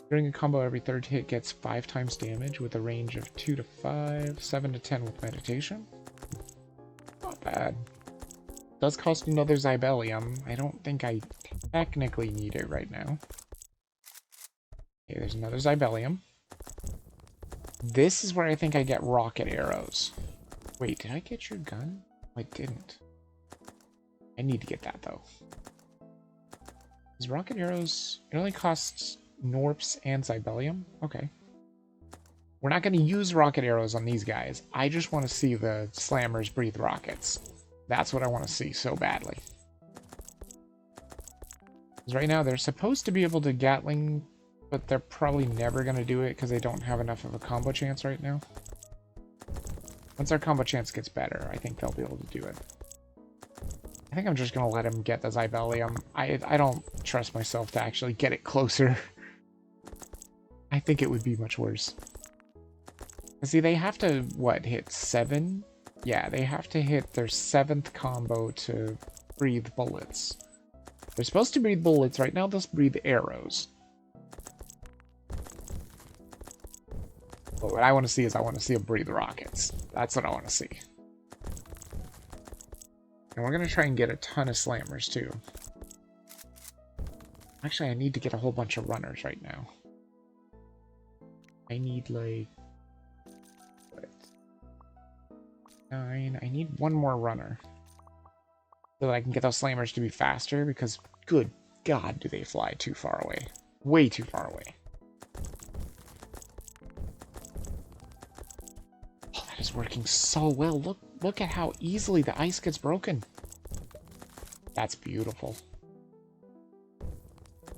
During a combo, every third hit gets 5 times damage with a range of 2 to 5, 7 to 10 with meditation. Not bad. Does cost another Zybellium. I don't think I technically need it right now. Okay, there's another Zybellium. This is where I think I get rocket arrows. Wait, did I get your gun? I didn't. I need to get that, though. Is rocket arrows... It only costs Gnorps and Zybellium? Okay. We're not going to use rocket arrows on these guys. I just want to see the slammers breathe rockets. That's what I want to see so badly. Because right now they're supposed to be able to Gatling, but they're probably never going to do it because they don't have enough of a combo chance right now. Once our combo chance gets better, I think they'll be able to do it. I think I'm just going to let him get the Zybellium. I don't trust myself to actually get it closer. I think it would be much worse. See, they have to, what, hit 7? Yeah, they have to hit their 7th combo to breathe bullets. They're supposed to breathe bullets. Right now, they'll breathe arrows. But what I want to see is I want to see them breathe rockets. That's what I want to see. And we're going to try and get a ton of slammers, too. Actually, I need to get a whole bunch of runners right now. I need, like... what? 9. I need one more runner. So that I can get those slammers to be faster, because, good God, do they fly too far away. Way too far away. Oh, that is working so well. Look at how easily the ice gets broken. That's beautiful.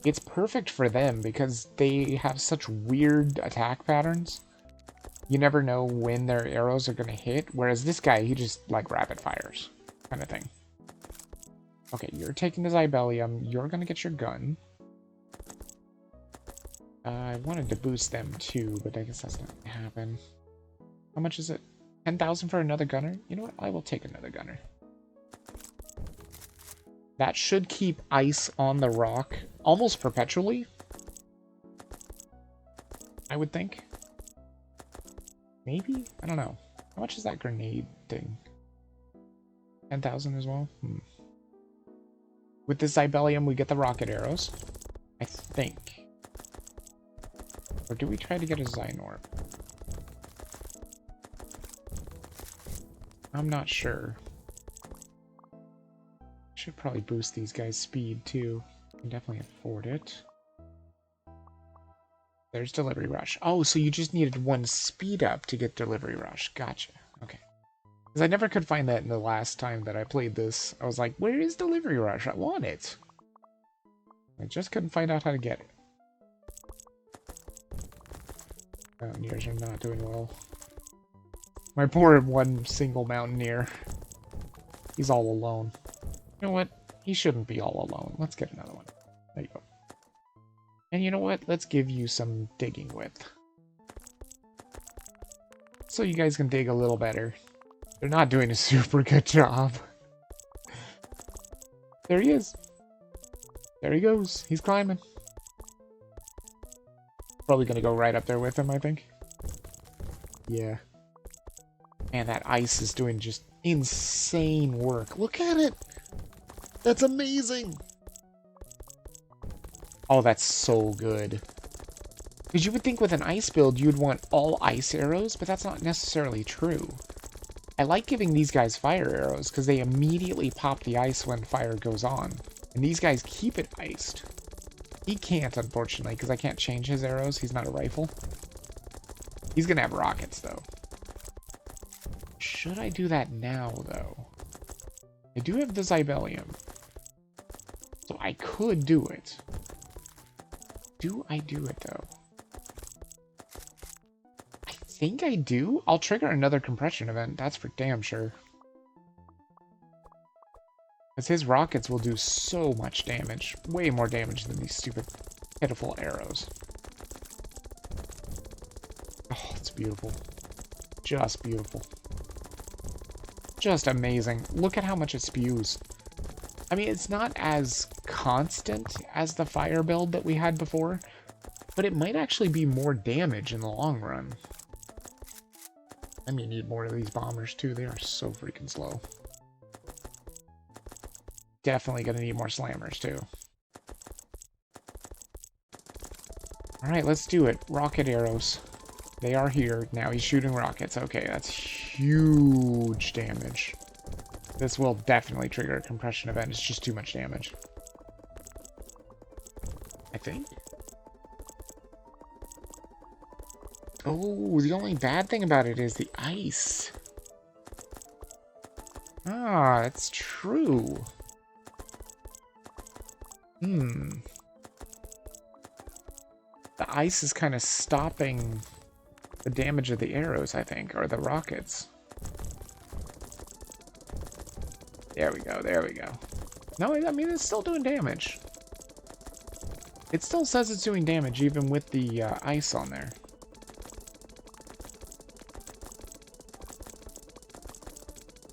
It's perfect for them because they have such weird attack patterns. You never know when their arrows are going to hit, whereas this guy, he just, like, rapid fires kind of thing. Okay, you're taking the Zybellium. You're going to get your gun. I wanted to boost them too, but I guess that's not going to happen. How much is it? 10,000 for another gunner? You know what? I will take another gunner. That should keep ice on the rock almost perpetually, I would think. Maybe? I don't know. How much is that grenade thing? 10,000 as well? With the Zybellium, we get the rocket arrows. I think. Or do we try to get a Gnorp? I'm not sure. Should probably boost these guys' speed too. Can definitely afford it. There's Delivery Rush. Oh, so you just needed one speed up to get Delivery Rush. Gotcha. Okay. Because I never could find that in the last time that I played this. I was like, where is Delivery Rush? I want it. I just couldn't find out how to get it. Mountaineers are not doing well. My poor one single mountaineer. He's all alone. You know what? He shouldn't be all alone. Let's get another one. There you go. And you know what? Let's give you some digging width. So you guys can dig a little better. They're not doing a super good job. There he is. There he goes. He's climbing. Probably gonna go right up there with him, I think. Yeah. Man, that ice is doing just insane work. Look at it! That's amazing! Oh, that's so good. Because you would think with an ice build, you'd want all ice arrows, but that's not necessarily true. I like giving these guys fire arrows, because they immediately pop the ice when fire goes on. And these guys keep it iced. He can't, unfortunately, because I can't change his arrows. He's not a rifle. He's going to have rockets, though. Should I do that now, though? I do have the Zybellium. So I could do it. Do I do it, though? I think I do. I'll trigger another compression event. That's for damn sure. Because his rockets will do so much damage. Way more damage than these stupid, pitiful arrows. Oh, it's beautiful. Just beautiful. Just amazing. Look at how much it spews. I mean, it's not as constant as the fire build that we had before, but it might actually be more damage in the long run. I may need more of these bombers too. They are so freaking slow. Definitely gonna need more slammers too. Alright, let's do it. Rocket arrows. They are here. Now he's shooting rockets. Okay, that's huge damage. This will definitely trigger a compression event. It's just too much damage. I think. Oh, the only bad thing about it is the ice. Ah, that's true. The ice is kind of stopping the damage of the arrows, I think, or the rockets. There we go, there we go. No, I mean, it's still doing damage. It still says it's doing damage, even with the ice on there.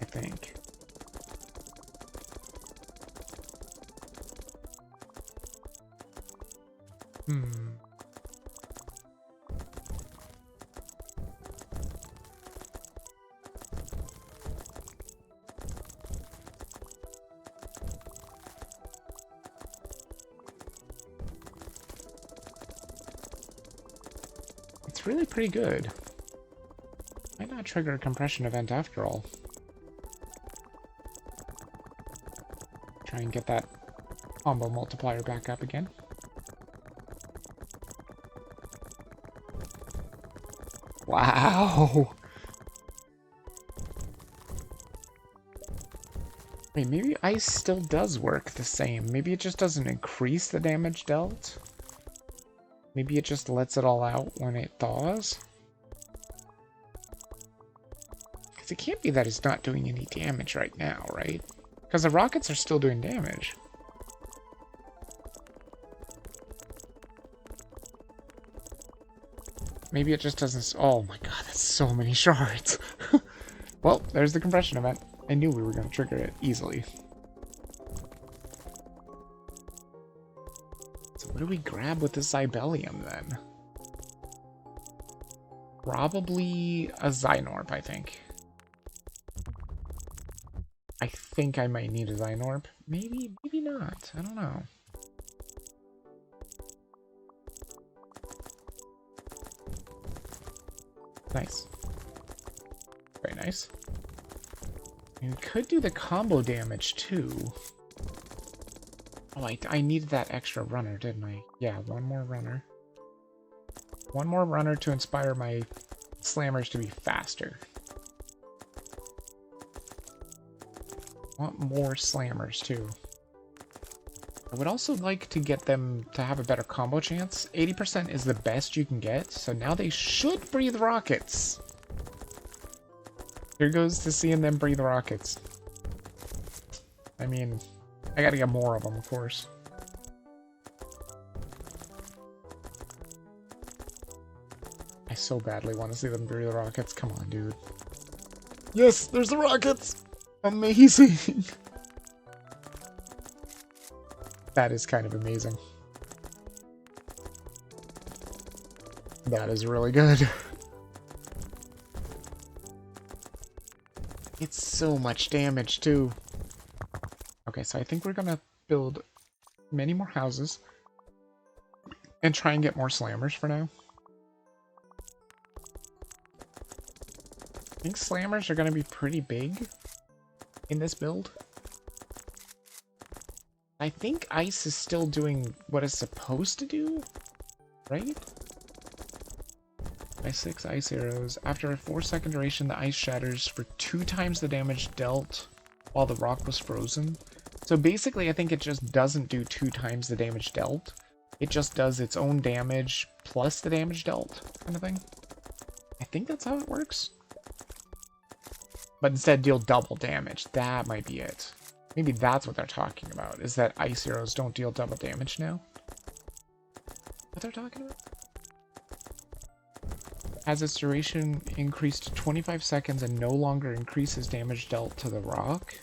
I think. It's really pretty good. Might not trigger a compression event after all. Try and get that combo multiplier back up again. Wow! Wait, maybe ice still does work the same. Maybe it just doesn't increase the damage dealt. Maybe it just lets it all out when it thaws. Because it can't be that it's not doing any damage right now, right? Because the rockets are still doing damage. Maybe it just doesn't... Oh my god, that's so many shards. Well, there's the compression event. I knew we were going to trigger it easily. So what do we grab with the Zybellium then? Probably a Gnorp, I think. I think I might need a Gnorp. Maybe, maybe not. I don't know. Nice. Very nice. And we could do the combo damage too. Oh, I needed that extra runner, didn't I? Yeah, one more runner. One more runner to inspire my slammers to be faster. I want more slammers too. I would also like to get them to have a better combo chance. 80% is the best you can get, so now they should breathe rockets. Here goes to seeing them breathe rockets. I mean, I gotta get more of them, of course. I so badly want to see them breathe rockets. Come on, dude. Yes, there's the rockets! Amazing! That is kind of amazing. That is really good. It's so much damage, too. Okay, so I think we're gonna build many more houses and try and get more slammers for now. I think slammers are gonna be pretty big in this build. I think ice is still doing what it's supposed to do, right? By 6 ice arrows. After a 4-second duration, the ice shatters for 2 times the damage dealt while the rock was frozen. So basically, I think it just doesn't do 2 times the damage dealt. It just does its own damage plus the damage dealt, kind of thing. I think that's how it works. But instead deal double damage. That might be it. Maybe that's what they're talking about, is that ice arrows don't deal double damage now. What they're talking about? Has its duration increased to 25 seconds and no longer increases damage dealt to the rock.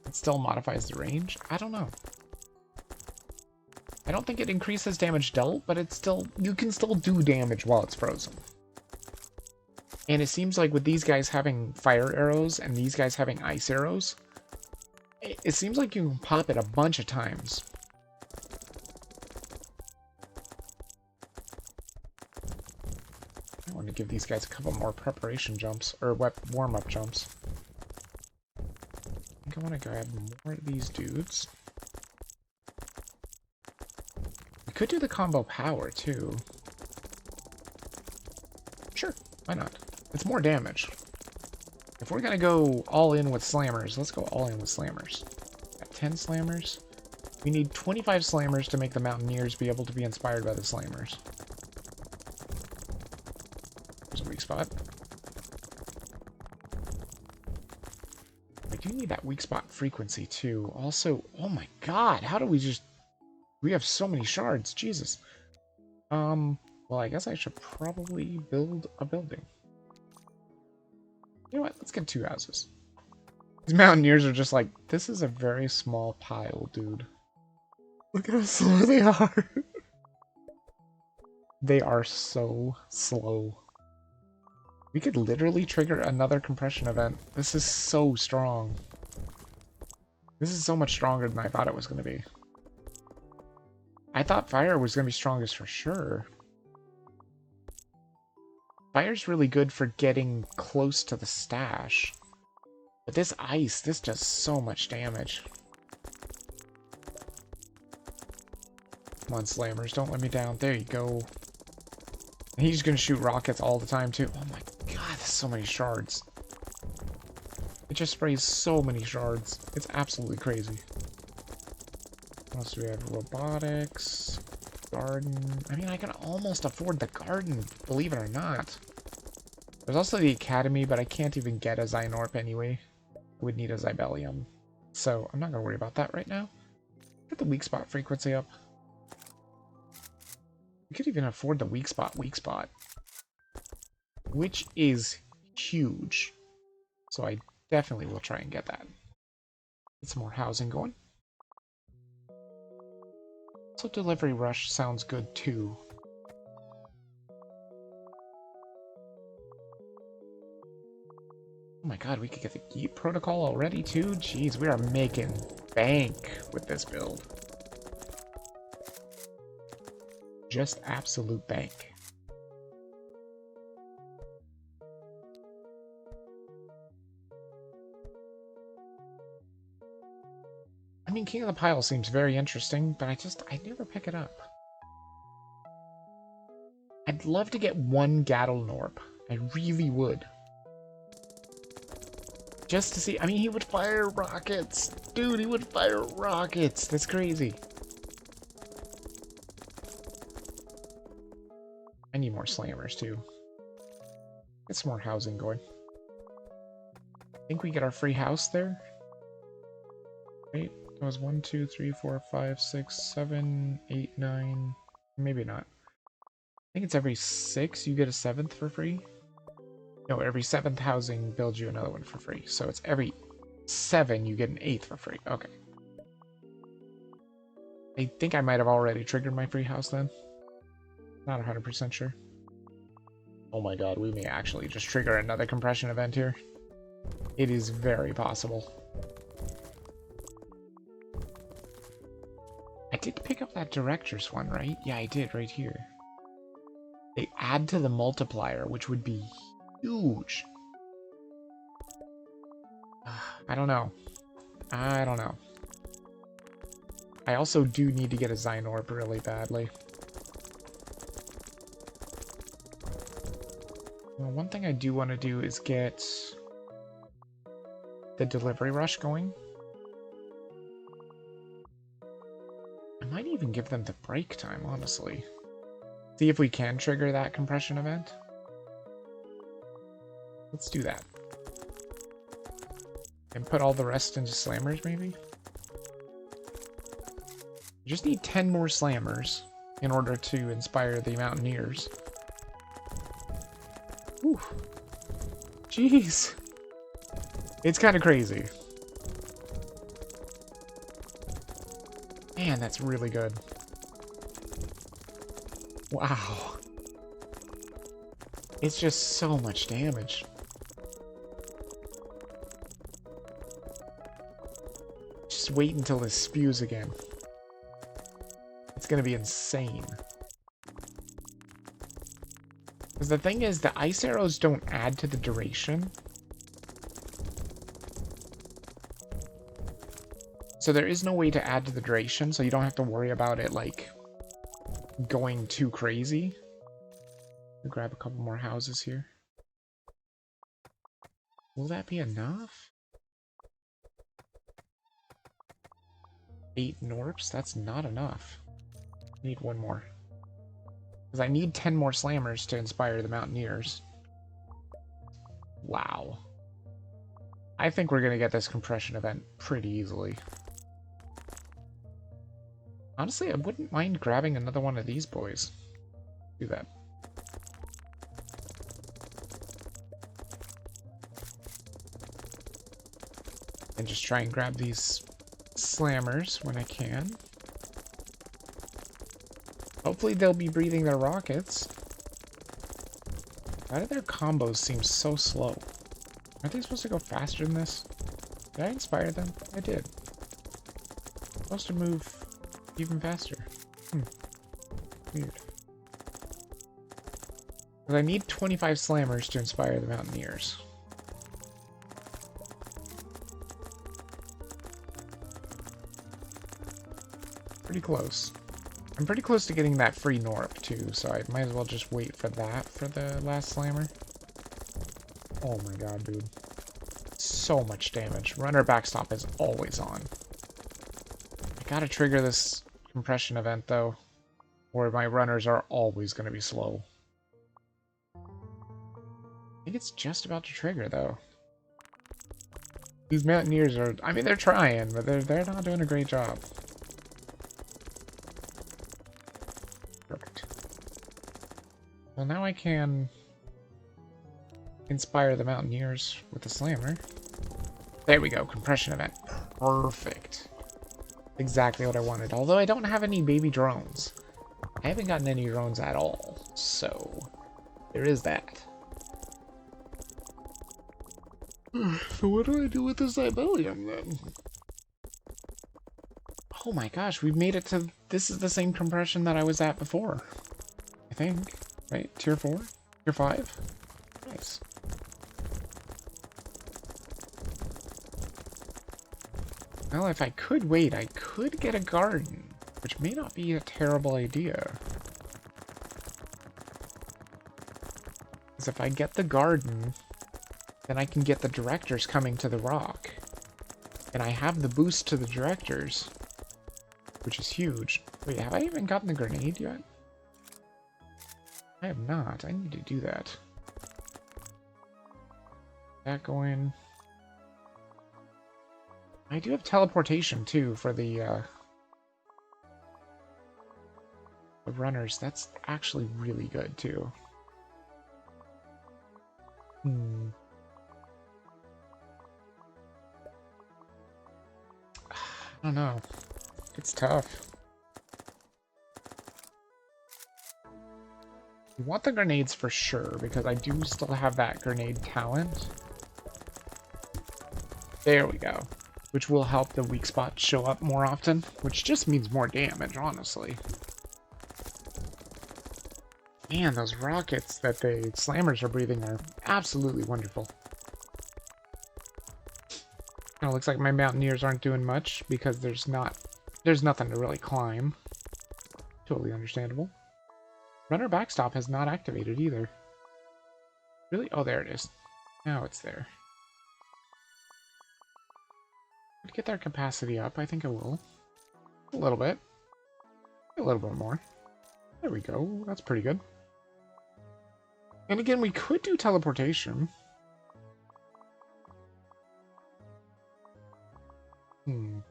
It still modifies the range? I don't know. I don't think it increases damage dealt, but it's still, you can still do damage while it's frozen. And it seems like with these guys having fire arrows and these guys having ice arrows, it seems like you can pop it a bunch of times. I want to give these guys a couple more preparation jumps, or warm-up jumps. I think I want to grab more of these dudes. We could do the combo power, too. Sure, why not? It's more damage. If we're gonna go all in with slammers, let's go all in with slammers. Got 10 slammers. We need 25 slammers to make the mountaineers be able to be inspired by the slammers. There's a weak spot. I do need that weak spot frequency too. Also, oh my god, how do we just... We have so many shards, Jesus. Well, I guess I should probably build a building. You know what? Let's get 2 houses. These mountaineers are just like, this is a very small pile, dude. Look at how slow they are. They are so slow. We could literally trigger another compression event. This is so strong. This is so much stronger than I thought it was going to be. I thought fire was going to be strongest for sure. Fire's really good for getting close to the stash. But this ice, this does so much damage. Come on, slammers, don't let me down. There you go. And he's gonna shoot rockets all the time, too. Oh my god, there's so many shards. It just sprays so many shards. It's absolutely crazy. What else do we have? Robotics. Garden. I mean, I can almost afford the garden, believe it or not. There's also the academy, but I can't even get a Gnorp anyway. I would need a Zybellium. So I'm not going to worry about that right now. Get the weak spot frequency up. We could even afford the weak spot, which is huge. So I definitely will try and get that. Get some more housing going. So delivery rush sounds good too. Oh my god, we could get the Geek protocol already too? Jeez, we are making bank with this build. Just absolute bank. I mean, King of the Pile seems very interesting, but I never pick it up. I'd love to get one Gattle Gnorp. I really would. Just to see, I mean, he would fire rockets. Dude, he would fire rockets. That's crazy. I need more slammers, too. Get some more housing going. I think we get our free house there. Wait, it was 1, 2, 3, 4, 5, 6, 7, 8, 9. Maybe not. I think it's every 6 you get a 7th for free. No, every 7th housing builds you another one for free. So it's every 7 you get an 8th for free. Okay. I think I might have already triggered my free house then. Not 100% sure. Oh my god, we may actually just trigger another compression event here. It is very possible. I did pick up that director's one, right? Yeah, I did, right here. They add to the multiplier, which would be huge. I don't know. I don't know. I also do need to get a Gnorp really badly. Well, one thing I do want to do is get the delivery rush going. I might even give them the break time, honestly. See if we can trigger that compression event. Let's do that. And put all the rest into slammers, maybe? You just need 10 more slammers in order to inspire the Mountaineers. Whew. Jeez. It's kind of crazy. Man, that's really good. Wow. It's just so much damage. Just wait until this spews again. It's gonna be insane. Because the thing is, the ice arrows don't add to the duration. So there is no way to add to the duration, so you don't have to worry about it, like, going too crazy. We'll grab a couple more houses here. Will that be enough? 8 Gnorps? That's not enough. I need one more. Because I need 10 more slammers to inspire the Mountaineers. Wow. I think we're going to get this compression event pretty easily. Honestly, I wouldn't mind grabbing another one of these boys. Do that. And just try and grab these slammers when I can. Hopefully they'll be breathing their rockets. Why do their combos seem so slow? Aren't they supposed to go faster than this? Did I inspire them? I did. Supposed to move even faster. Weird. Because I need 25 slammers to inspire the Mountaineers. Pretty close. I'm pretty close to getting that free Gnorp too, so I might as well just wait for that for the last slammer. Oh my god, dude. So much damage. Runner backstop is always on. I gotta trigger this compression event though, or my runners are always gonna be slow. I think it's just about to trigger though. These Mountaineers are, I mean, they're trying, but they're not doing a great job. Perfect. Well, now I can inspire the Mountaineers with the slammer. There we go, compression event. Perfect. Exactly what I wanted. Although I don't have any baby drones. I haven't gotten any drones at all, so there is that. So what do I do with this Ibelium then? Oh my gosh, we made it to... This is the same compression that I was at before. I think. Right? Tier 4? Tier 5? Nice. Well, if I could wait, I could get a garden, which may not be a terrible idea. Because if I get the garden, then I can get the directors coming to the rock. And I have the boost to the directors, which is huge. Wait, have I even gotten the grenade yet? I have not. I need to do that. That going... I do have teleportation, too, for the runners. That's actually really good, too. I don't know. It's tough. You want the grenades for sure, because I do still have that grenade talent. There we go. Which will help the weak spots show up more often, which just means more damage, honestly. Man, those rockets that the slammers are breathing are absolutely wonderful. Kind of looks like my mountaineers aren't doing much because there's nothing to really climb. Totally understandable. Runner backstop has not activated either. Really? Oh, there it is. Now it's there. To get their capacity up, I think I will. A little bit. A little bit more. There we go. That's pretty good. And again, we could do teleportation. Well,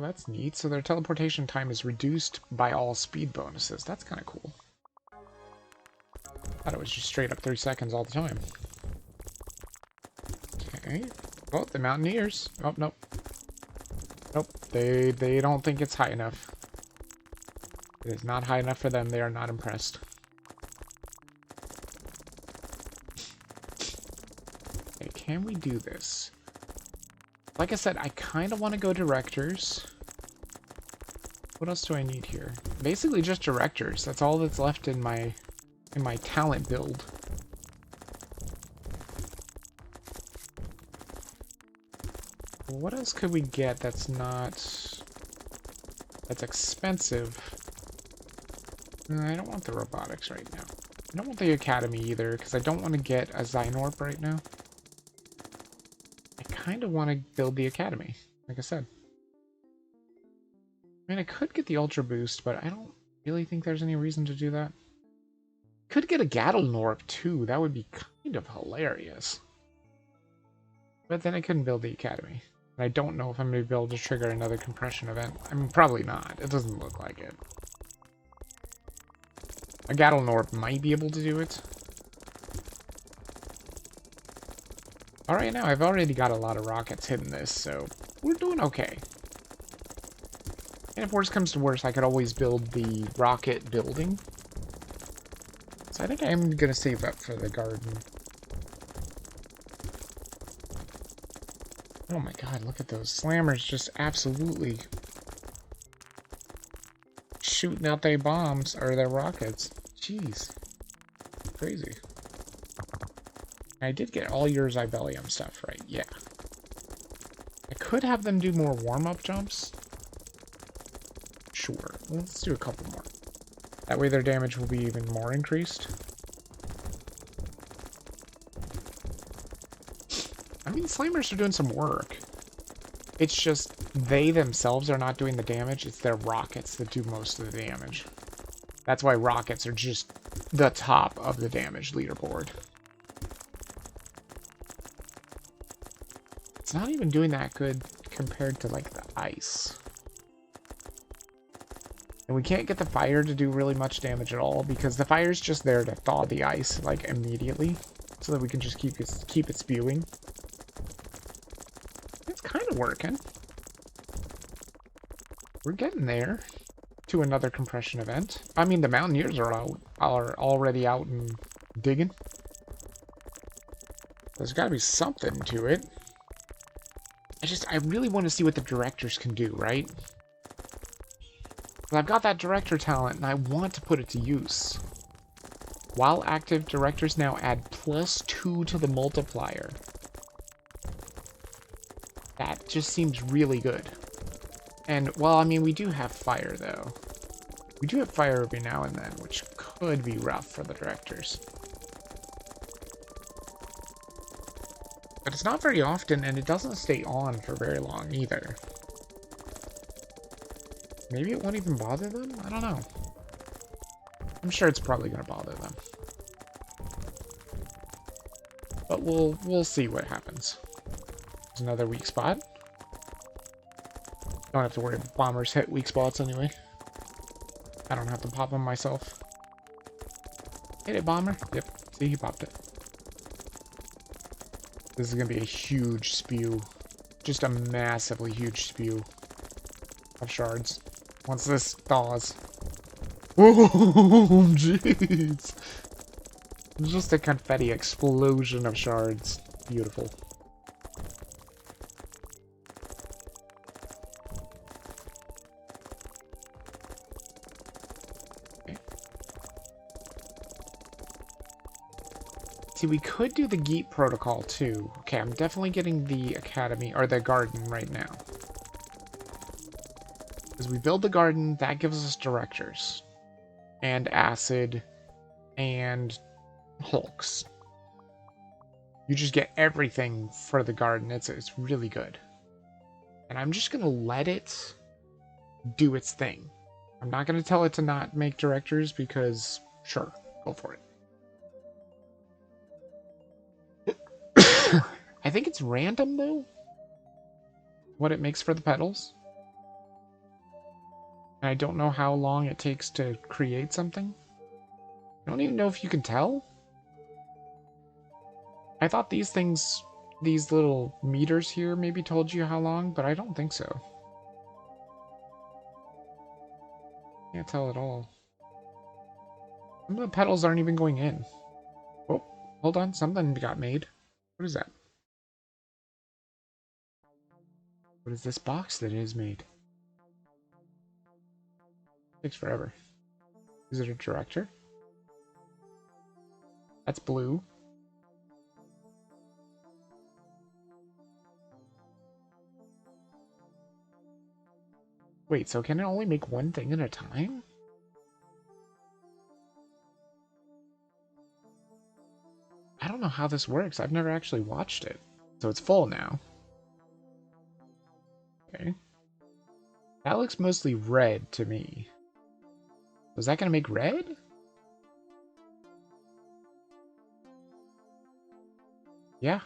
that's neat. So their teleportation time is reduced by all speed bonuses. That's kind of cool. Thought it was just straight up 3 seconds all the time. Okay. Oh, the Mountaineers. Oh, nope. Nope. They don't think it's high enough. It is not high enough for them. They are not impressed. Okay, can we do this? Like I said, I kind of want to go directors. What else do I need here? Basically just directors. That's all that's left in my talent build. What else could we get that's expensive? I don't want the robotics right now. I don't want the academy either, because I don't want to get a Gnorp right now. I kind of want to build the academy, like I said. I mean, I could get the ultra boost, but I don't really think there's any reason to do that. Could get a Gnorp too. That would be kind of hilarious. But then I couldn't build the academy. And I don't know if I'm going to be able to trigger another compression event. I mean, probably not. It doesn't look like it. A Gnorp might be able to do it. Alright, now I've already got a lot of rockets hitting this, so we're doing okay. And if worse comes to worse, I could always build the rocket building. So I think I'm going to save up for the garden. Oh my god, look at those slammers just absolutely shooting out their bombs, or their rockets. Jeez. Crazy. I did get all your Ibelium stuff right, yeah. I could have them do more warm-up jumps. Sure, let's do a couple more. That way their damage will be even more increased. I mean, slammers are doing some work. It's just they themselves are not doing the damage. It's their rockets that do most of the damage. That's why rockets are just the top of the damage leaderboard. It's not even doing that good compared to, like, the ice. And we can't get the fire to do really much damage at all because the fire's just there to thaw the ice, like, immediately. So that we can just keep it spewing. It's kind of working. We're getting there to another compression event. I mean, the Mountaineers are already out and digging. There's got to be something to it. I really want to see what the directors can do, right? I've got that director talent, and I want to put it to use. While active, directors now add +2 to the multiplier. That just seems really good. And, well, I mean, we do have fire, though. We do have fire every now and then, which could be rough for the directors. But it's not very often, and it doesn't stay on for very long, either. Maybe it won't even bother them? I don't know. I'm sure it's probably going to bother them. But we'll see what happens. There's another weak spot. Don't have to worry if bombers hit weak spots anyway. I don't have to pop them myself. Hit it, bomber. Yep. See, he popped it. This is going to be a huge spew. Just a massively huge spew of shards. Once this thaws. Oh, jeez. Just a confetti explosion of shards. Beautiful. Okay. See, we could do the Geet protocol too. Okay, I'm definitely getting the academy, or the garden right now. As we build the garden, that gives us directors. And acid. And hulks. You just get everything for the garden. It's really good. And I'm just going to let it do its thing. I'm not going to tell it to not make directors because, sure, go for it. I think it's random, though, what it makes for the petals. And I don't know how long it takes to create something. I don't even know if you can tell. I thought these things, these little meters here maybe told you how long, but I don't think so. Can't tell at all. Some of the petals aren't even going in. Oh, hold on, something got made. What is that? What is this box that is made? Takes forever. Is it a director? That's blue. Wait, so can it only make one thing at a time? I don't know how this works. I've never actually watched it. So it's full now. Okay. That looks mostly red to me. Was that going to make red? Yeah.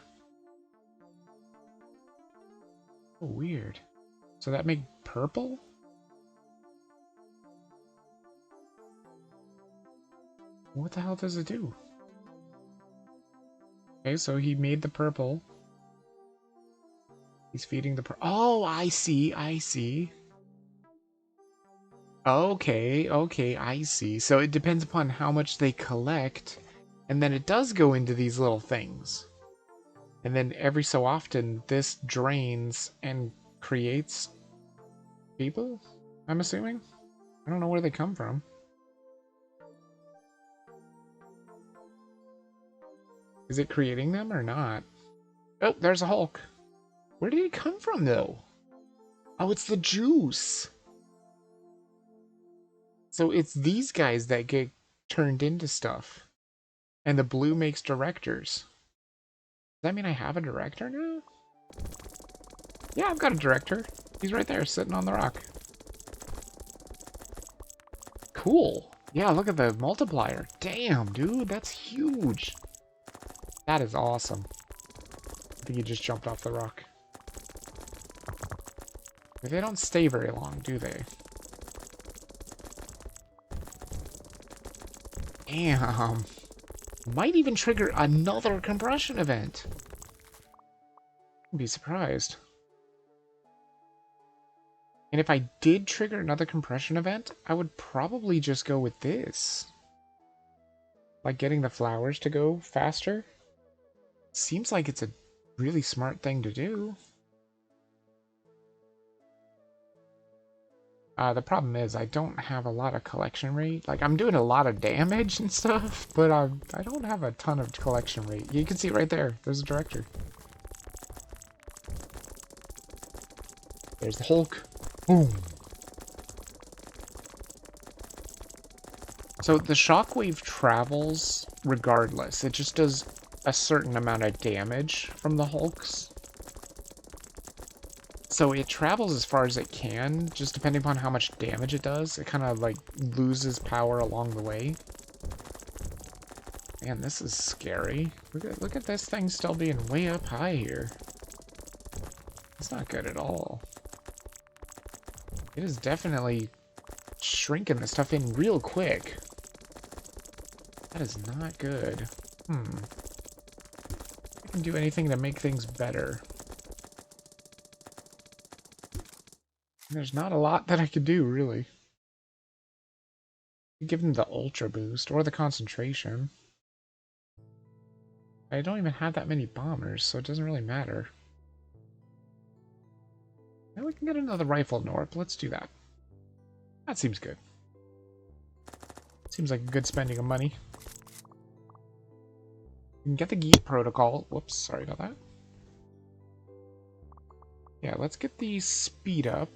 Oh, weird. So that make purple? What the hell does it do? Okay, so he made the purple. He's feeding the oh, I see, I see. Okay, okay, I see. So it depends upon how much they collect, and then it does go into these little things. And then every so often, this drains and creates people, I'm assuming? I don't know where they come from. Is it creating them or not? Oh, there's a Hulk. Where did he come from, though? Oh, it's the juice. So it's these guys that get turned into stuff. And the blue makes directors. Does that mean I have a director now? Yeah, I've got a director. He's right there, sitting on the rock. Cool. Yeah, look at the multiplier. Damn, dude, that's huge. That is awesome. I think he just jumped off the rock. They don't stay very long, do they? Damn. Might even trigger another compression event. I'd be surprised. And if I did trigger another compression event, I would probably just go with this. Like getting the flowers to go faster. Seems like it's a really smart thing to do. The problem is I don't have a lot of collection rate. Like, I'm doing a lot of damage and stuff, but I don't have a ton of collection rate. You can see right there. There's a director. There's the Hulk. Boom. So the shockwave travels regardless. It just does a certain amount of damage from the Hulks. So it travels as far as it can, just depending upon how much damage it does. It kind of like loses power along the way. Man, this is scary. Look at this thing still being way up high here. It's not good at all. It is definitely shrinking the stuff in real quick. That is not good. I can do anything to make things better. There's not a lot that I could do, really. Give them the ultra boost or the concentration. I don't even have that many bombers, so it doesn't really matter. Now we can get another rifle Gnorp. Let's do that. That seems good. Seems like a good spending of money. We can get the Geek protocol. Whoops, sorry about that. Yeah, let's get the speed up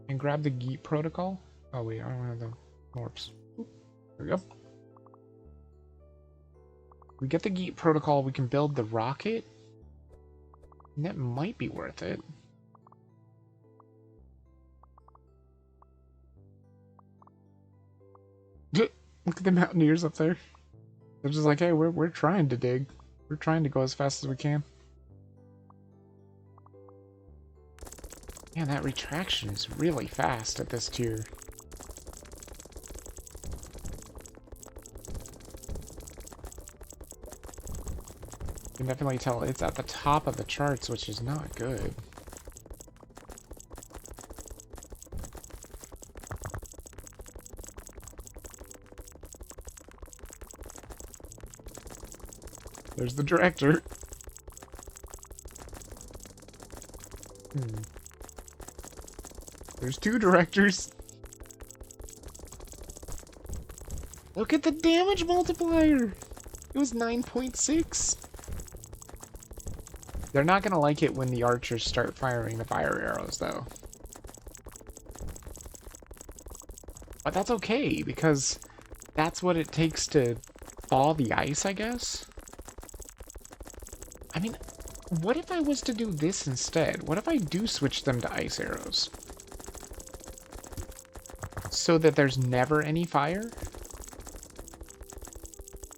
and grab the Geek protocol. Oh wait, I don't have the Gnorps. There we go. We get the Geek protocol, we can build the rocket. And that might be worth it. Look at the mountaineers up there. They're just like, hey, we're trying to dig. We're trying to go as fast as we can. Man, that retraction is really fast at this tier. You can definitely tell it's at the top of the charts, which is not good. There's the director. There's two directors. Look at the damage multiplier. It was 9.6. They're not gonna like it when the archers start firing the fire arrows, though. But that's okay, because that's what it takes to thaw the ice, I guess? I mean, what if I was to do this instead? What if I do switch them to ice arrows? So that there's never any fire?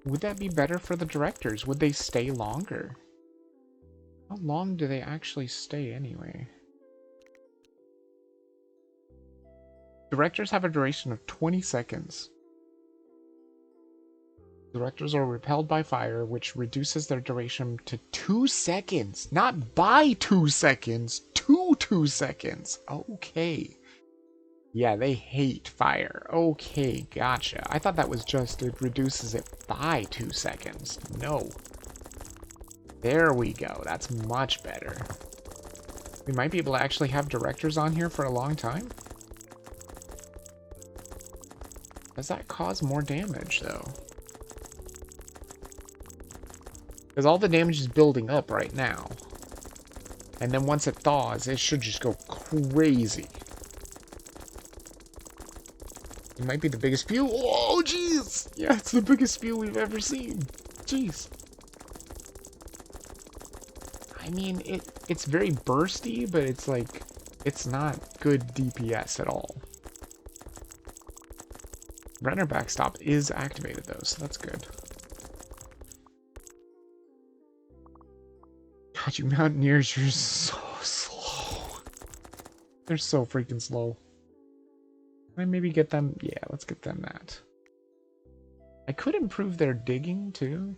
Would that be better for the directors? Would they stay longer? How long do they actually stay anyway? Directors have a duration of 20 seconds. Directors are repelled by fire, which reduces their duration to 2 seconds. Not by 2 seconds, to 2 seconds. Okay. Yeah, they hate fire. Okay, gotcha. I thought that was just it reduces it by 2 seconds. No. There we go. That's much better. We might be able to actually have directors on here for a long time. Does that cause more damage, though? Because all the damage is building up right now. And then once it thaws, it should just go crazy. It might be the biggest spew. Oh, jeez! Yeah, it's the biggest spew we've ever seen. Jeez. I mean, it's very bursty, but it's like, it's not good DPS at all. Runner backstop is activated, though, so that's good. God, you mountaineers, you're so slow. They're so freaking slow. Can I maybe get them? Yeah, let's get them that. I could improve their digging, too.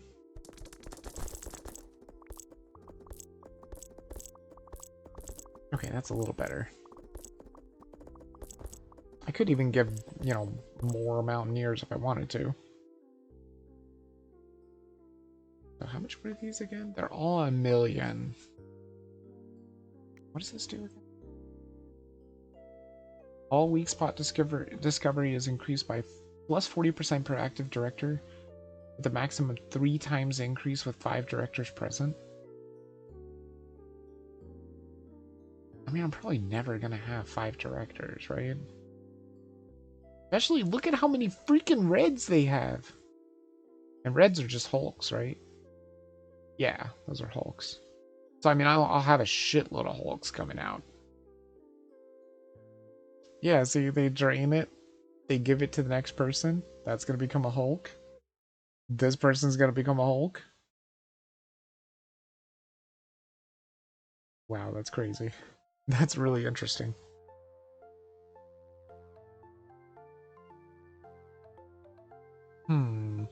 Okay, that's a little better. I could even give, you know, more mountaineers if I wanted to. So how much were these again? They're all 1,000,000. What does this do again? All weak spot discovery is increased by plus 40% per active director, with a maximum 3 times increase with 5 directors present. I mean, I'm probably never gonna have 5 directors, right? Especially, look at how many freaking reds they have. And reds are just hulks, right? Yeah, those are hulks. So, I mean, I'll have a shitload of hulks coming out. Yeah, see, they drain it. They give it to the next person. That's going to become a hulk. This person's going to become a hulk. Wow, that's crazy. That's really interesting. Hmm.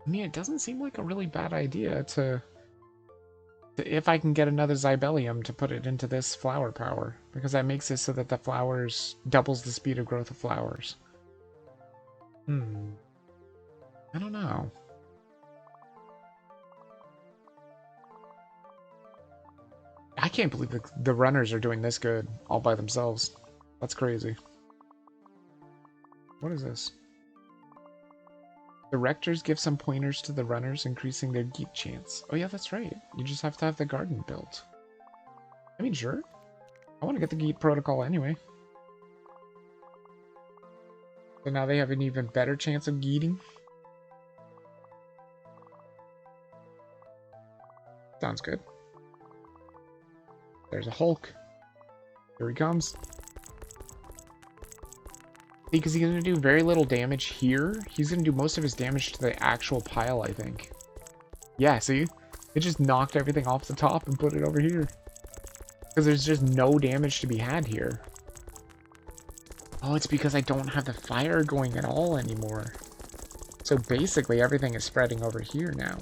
I mean, it doesn't seem like a really bad idea to if I can get another Zybellium to put it into this flower power, because that makes it so that the flowers doubles the speed of growth of flowers. Hmm. I don't know. I can't believe the runners are doing this good all by themselves. That's crazy. What is this? Directors give some pointers to the runners, increasing their geek chance. Oh yeah, that's right. You just have to have the garden built. I mean, sure. I want to get the geek protocol anyway. So now they have an even better chance of geeting. Sounds good. There's a Hulk. Here he comes. Because he's going to do very little damage here. He's going to do most of his damage to the actual pile, I think. Yeah, see? It just knocked everything off the top and put it over here. Because there's just no damage to be had here. Oh, it's because I don't have the fire going at all anymore. So basically everything is spreading over here now.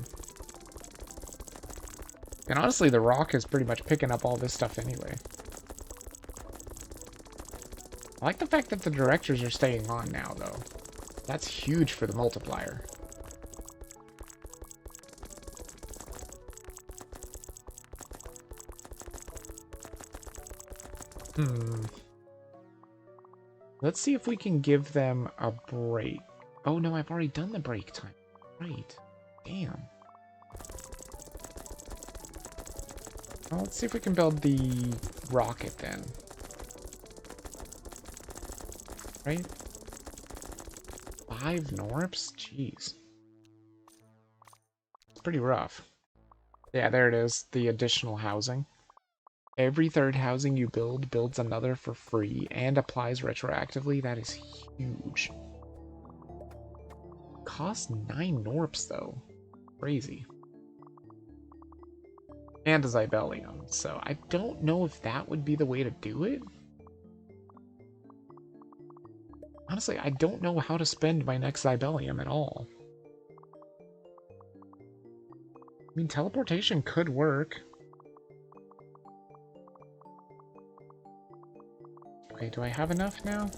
And honestly, the rock is pretty much picking up all this stuff anyway. I like the fact that the directors are staying on now, though. That's huge for the multiplier. Let's see if we can give them a break. Oh no, I've already done the break time. Right. Damn. Well, let's see if we can build the rocket then. Right? 5 Gnorps? Jeez. It's pretty rough. Yeah, there it is. The additional housing. Every third housing you build builds another for free and applies retroactively. That is huge. Costs 9 Gnorps though. Crazy. And a Zybellium. So I don't know if that would be the way to do it. Honestly, I don't know how to spend my next Zybellium at all. I mean, teleportation could work. Okay, do I have enough now?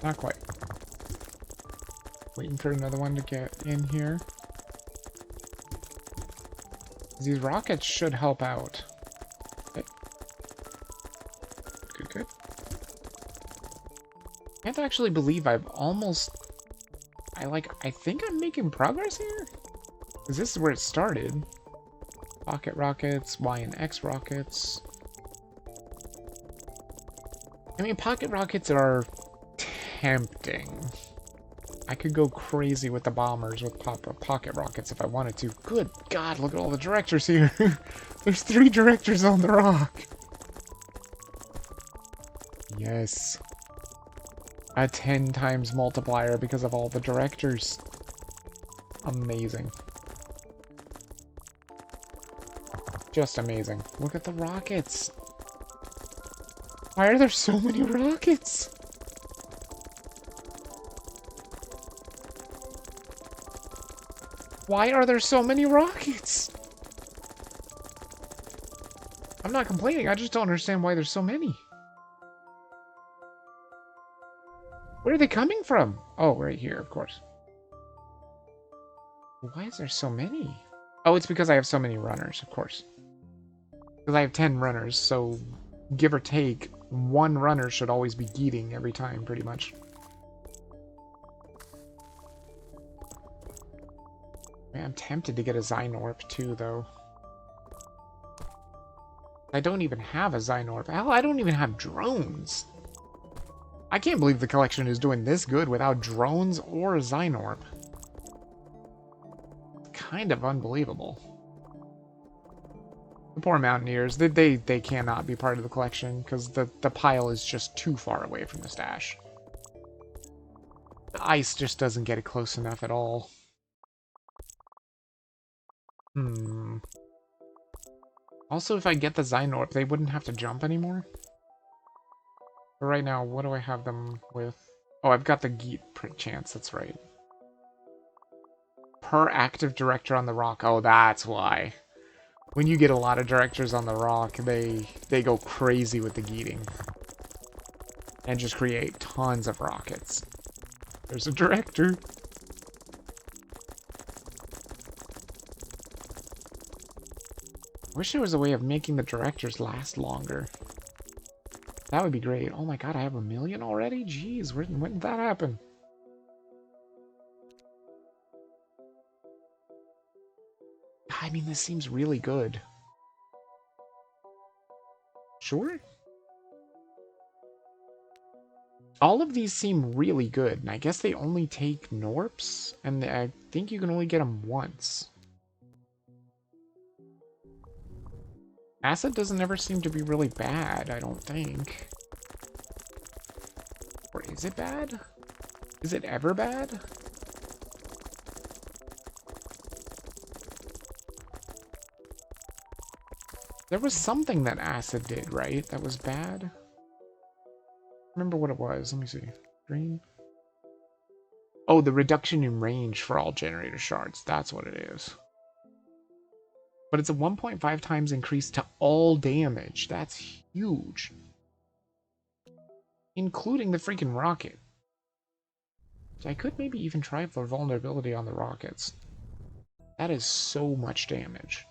Not quite. Waiting for another one to get in here. These rockets should help out. Okay. Good, good. I can't actually believe I've almost... I think I'm making progress here? Because this is where it started. Pocket rockets, Y and X rockets. I mean, pocket rockets are tempting. I could go crazy with the bombers with pocket rockets if I wanted to. Good God, look at all the directors here. There's 3 directors on the rock. Yes. A 10 times multiplier because of all the directors. Amazing. Just amazing. Look at the rockets. Why are there so many rockets? Why are there so many rockets? I'm not complaining, I just don't understand why there's so many. Where are they coming from? Oh, right here, of course. Why is there so many? Oh, it's because I have so many runners, of course. Because I have 10 runners, so give or take, one runner should always be geeting every time, pretty much. Man, I'm tempted to get a Gnorp too, though. I don't even have a Gnorp. Hell, I don't even have drones. I can't believe the collection is doing this good without drones or a Gnorp. Kind of unbelievable. The poor Mountaineers, they cannot be part of the collection because the pile is just too far away from the stash. The ice just doesn't get it close enough at all. Also, if I get the Gnorp, they wouldn't have to jump anymore. But right now, what do I have them with? Oh, I've got the Geet chance, that's right. Per active director on the rock. Oh, that's why. When you get a lot of directors on the rock, they go crazy with the Geeting. And just create tons of rockets. There's a director. Wish there was a way of making the directors last longer. That would be great. Oh my god, I have 1 million already? Jeez, when did that happen? I mean, this seems really good. Sure? All of these seem really good, and I guess they only take Gnorps, and I think you can only get them once. Acid doesn't ever seem to be really bad, I don't think. Or is it bad? Is it ever bad? There was something that acid did, right? That was bad? Remember what it was. Let me see. Green. Oh, the reduction in range for all generator shards. That's what it is. But it's a 1.5 times increase to all damage. That's huge. Including the freaking rocket. So I could maybe even try for vulnerability on the rockets. That is so much damage.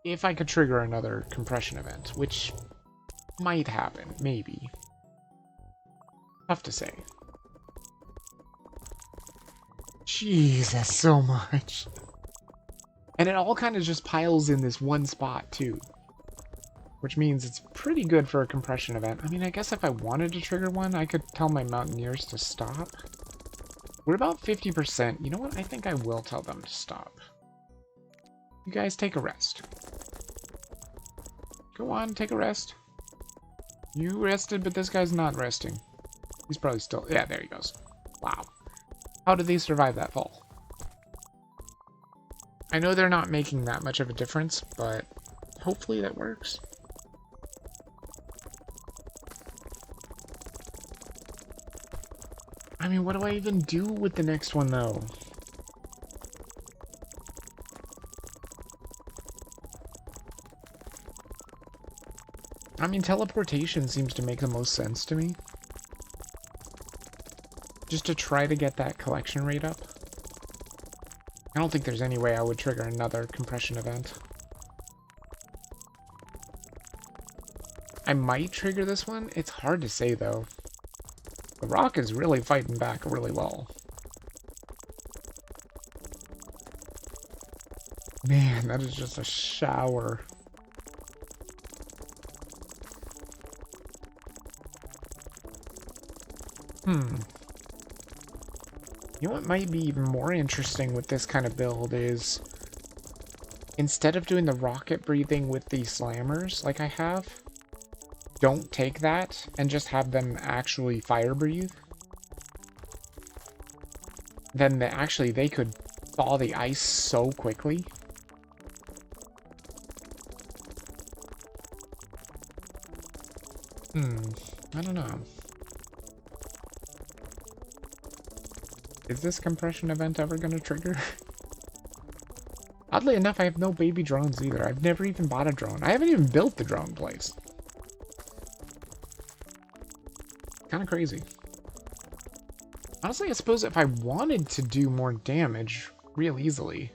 If I could trigger another compression event, which might happen, maybe. Tough to say. Jeez, that's so much. And it all kind of just piles in this one spot, too. Which means it's pretty good for a compression event. I mean, I guess if I wanted to trigger one, I could tell my Mountaineers to stop. We're about 50%. You know what? I think I will tell them to stop. You guys take a rest. Go on, take a rest. You rested, but this guy's not resting. He's probably still... Yeah, there he goes. Wow. How did they survive that fall? I know they're not making that much of a difference, but hopefully that works. I mean, what do I even do with the next one, though? I mean, teleportation seems to make the most sense to me. Just to try to get that collection rate up. I don't think there's any way I would trigger another compression event. I might trigger this one. It's hard to say, though. The rock is really fighting back really well. Man, that is just a shower. You know what might be even more interesting with this kind of build is, instead of doing the rocket breathing with the slammers like I have, don't take that and just have them actually fire breathe. Then they could thaw the ice so quickly. I don't know. Is this compression event ever going to trigger? Oddly enough, I have no baby drones either. I've never even bought a drone. I haven't even built the drone place. Kind of crazy. Honestly, I suppose if I wanted to do more damage real easily,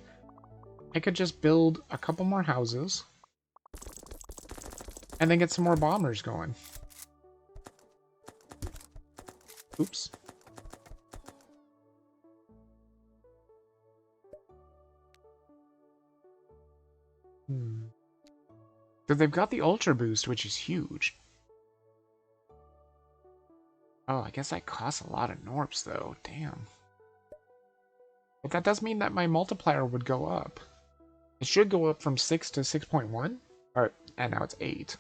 I could just build a couple more houses and then get some more bombers going. Oops. Because they've got the Ultra Boost, which is huge. Oh, I guess that costs a lot of Gnorps, though. Damn. But that does mean that my multiplier would go up. It should go up from 6 to 6.1. And now it's 8.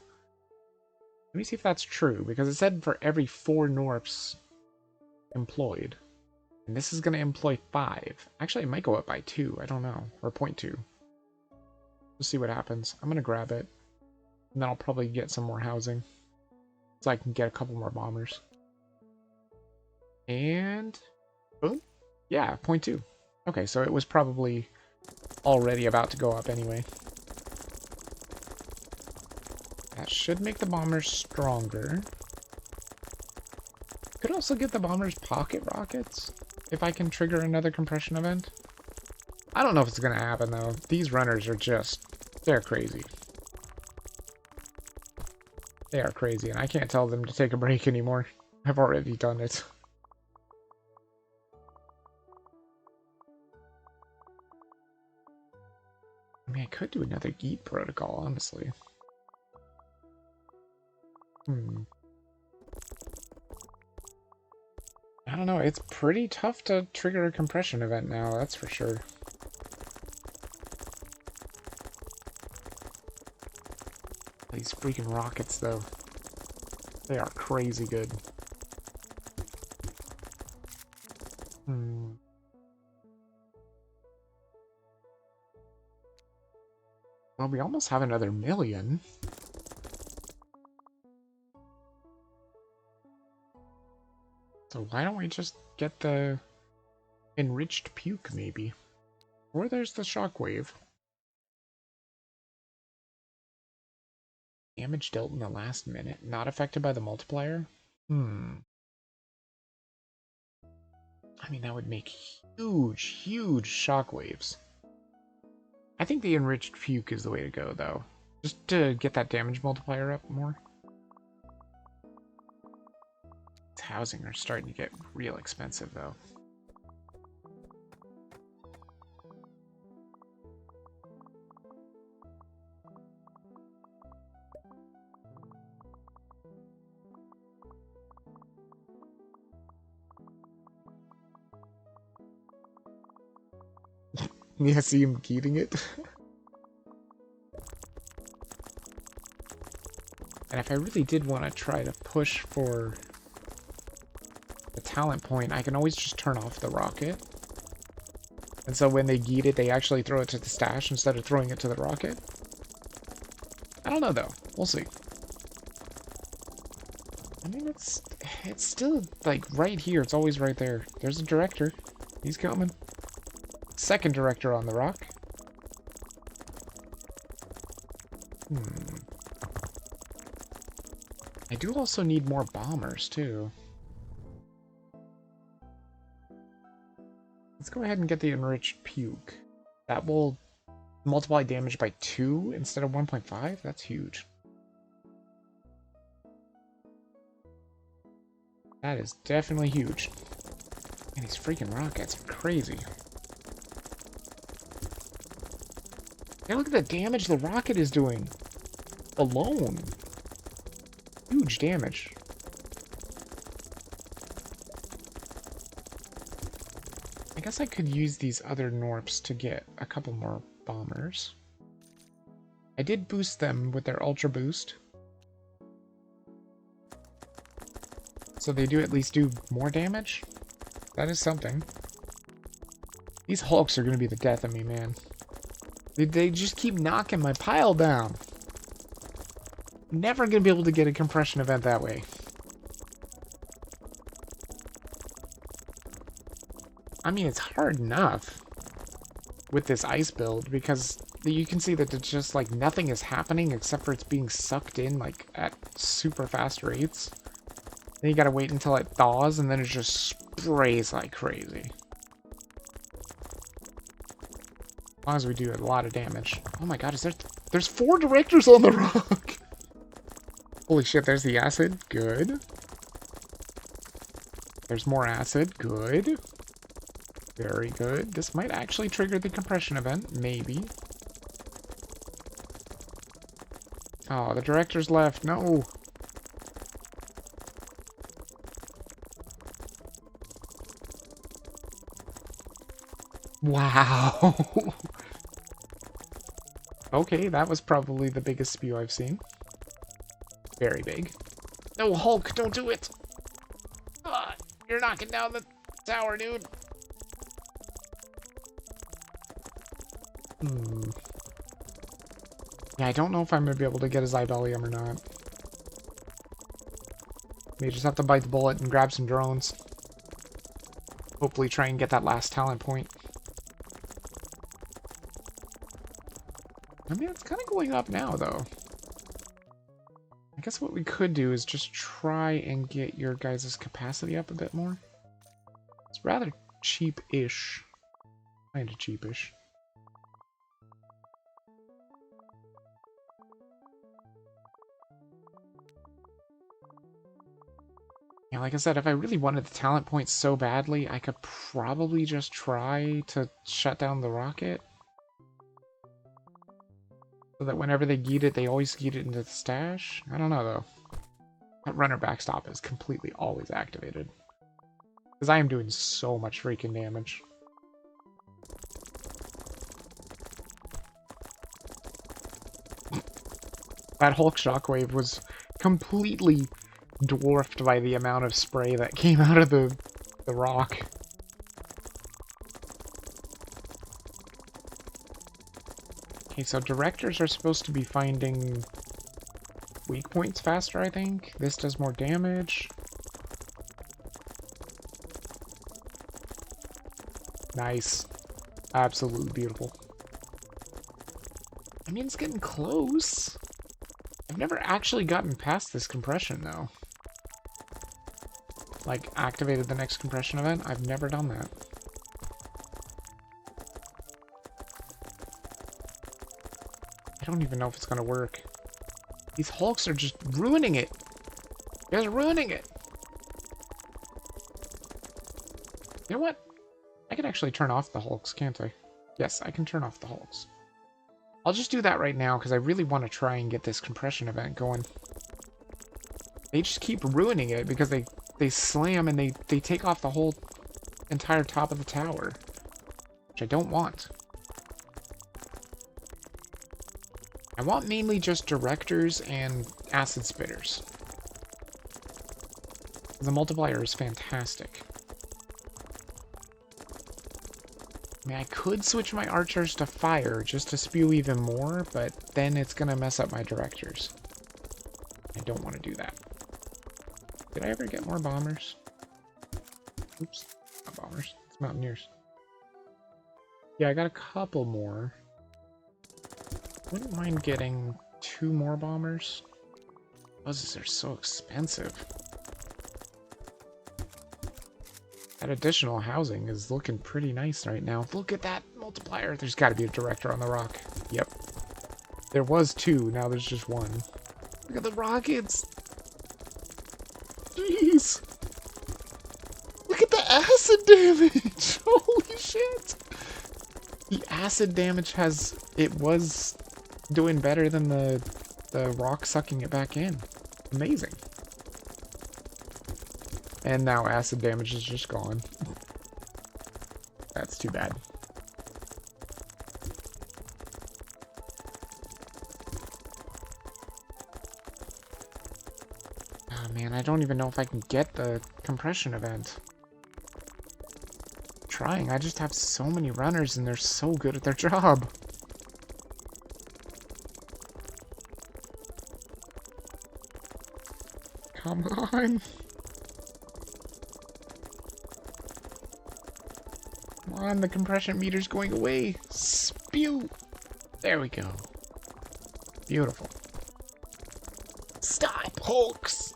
Let me see if that's true, because it said for every 4 Gnorps employed. And this is going to employ 5. Actually, it might go up by 2. I don't know. Or 0.2. We'll see what happens. I'm going to grab it. And then I'll probably get some more housing. So I can get a couple more bombers. And... boom. Yeah, 0.2. Okay, so it was probably already about to go up anyway. That should make the bombers stronger. Could also get the bombers pocket rockets if I can trigger another compression event. I don't know if it's going to happen, though. These runners are just... they're crazy. They are crazy, and I can't tell them to take a break anymore. I've already done it. I mean, I could do another Geet protocol, honestly. I don't know, it's pretty tough to trigger a compression event now, that's for sure. These freaking rockets, though. They are crazy good. Well, we almost have another 1,000,000. So why don't we just get the enriched puke, maybe? Or there's the shockwave. Damage dealt in the last minute, not affected by the multiplier? I mean, that would make huge, huge shockwaves. I think the enriched puke is the way to go, though. Just to get that damage multiplier up more. These housing are starting to get real expensive, though. Yeah, see him keeping it. And if I really did want to try to push for the talent point, I can always just turn off the rocket. And so when they geet it, they actually throw it to the stash instead of throwing it to the rocket. I don't know, though. We'll see. I mean, it's still, like, right here. It's always right there. There's a director. He's coming. Second director on the rock. I do also need more bombers, too. Let's go ahead and get the enriched puke. That will multiply damage by 2 instead of 1.5? That's huge. That is definitely huge. And these freaking rockets are crazy. Hey, look at the damage the rocket is doing. Alone. Huge damage. I guess I could use these other Gnorps to get a couple more bombers. I did boost them with their Ultra Boost. So they do at least do more damage? That is something. These Hulks are going to be the death of me, man. They just keep knocking my pile down. Never going to be able to get a compression event that way. I mean, it's hard enough with this ice build because you can see that it's just like nothing is happening except for it's being sucked in like at super fast rates. Then you gotta wait until it thaws and then it just sprays like crazy. As long as we do a lot of damage. Oh my god, there's 4 directors on the rock! Holy shit, there's the acid. Good. There's more acid. Good. Very good. This might actually trigger the compression event. Maybe. Oh, the director's left. No! Wow! Okay, that was probably the biggest spew I've seen. Very big. No, Hulk, don't do it! You're knocking down the tower, dude. Yeah, I don't know if I'm gonna be able to get his Ibelium or not. May just have to bite the bullet and grab some drones. Hopefully try and get that last talent point. I mean, it's kind of going up now, though. I guess what we could do is just try and get your guys' capacity up a bit more. It's rather cheap-ish. Kind of cheapish. Yeah, like I said, if I really wanted the talent points so badly, I could probably just try to shut down the rocket. So that whenever they yeet it, they always yeet it into the stash? I don't know, though. That runner backstop is completely always activated. Because I am doing so much freaking damage. That Hulk shockwave was completely dwarfed by the amount of spray that came out of the rock. Okay, so directors are supposed to be finding weak points faster, I think. This does more damage. Nice. Absolutely beautiful. I mean, it's getting close. I've never actually gotten past this compression, though. Like, activated the next compression event? I've never done that. I don't even know if it's gonna work. These Hulks are just ruining it. You guys are ruining it. You know what? I can actually turn off the Hulks, can't I? Yes, I can turn off the Hulks. I'll just do that right now, because I really want to try and get this compression event going. They just keep ruining it, because they slam and they take off the whole entire top of the tower. Which I don't want. I want mainly just directors and acid spitters. The multiplier is fantastic. I mean, I could switch my archers to fire just to spew even more, but then it's gonna mess up my directors. I don't want to do that. Did I ever get more bombers? Oops, not bombers. It's mountaineers. Yeah, I got a couple more. Wouldn't mind getting 2 more bombers. Those are so expensive. That additional housing is looking pretty nice right now. Look at that multiplier. There's got to be a director on the rock. Yep. There was 2, now there's just 1. Look at the rockets. Jeez. Look at the acid damage. Holy shit. The acid damage was doing better than the rock sucking it back in. Amazing. And now acid damage is just gone. That's too bad. Oh man, I don't even know if I can get the compression event. I'm trying, I just have so many runners and they're so good at their job. Come on. on, the compression meter's going away. Spew. There we go. Beautiful. Stop, Hulks!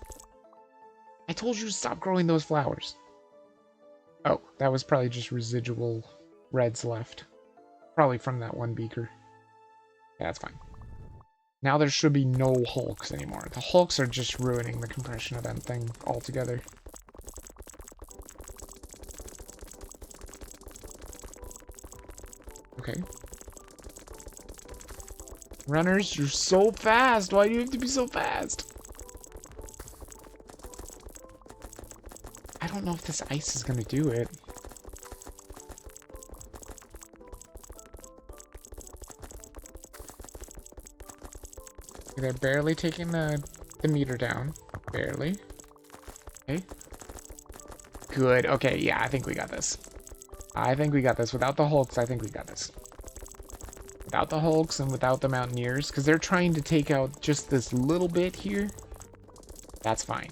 I told you to stop growing those flowers. Oh, that was probably just residual reds left. Probably from that one beaker. Yeah, that's fine. Now there should be no Hulks anymore. The Hulks are just ruining the compression event thing altogether. Okay. Runners, you're so fast! Why do you have to be so fast? I don't know if this ice is gonna do it. They're barely taking the meter down. Barely. Okay. Good. Okay, yeah, I think we got this. I think we got this. Without the Hulks, I think we got this. Without the Hulks and without the Mountaineers, because they're trying to take out just this little bit here. That's fine.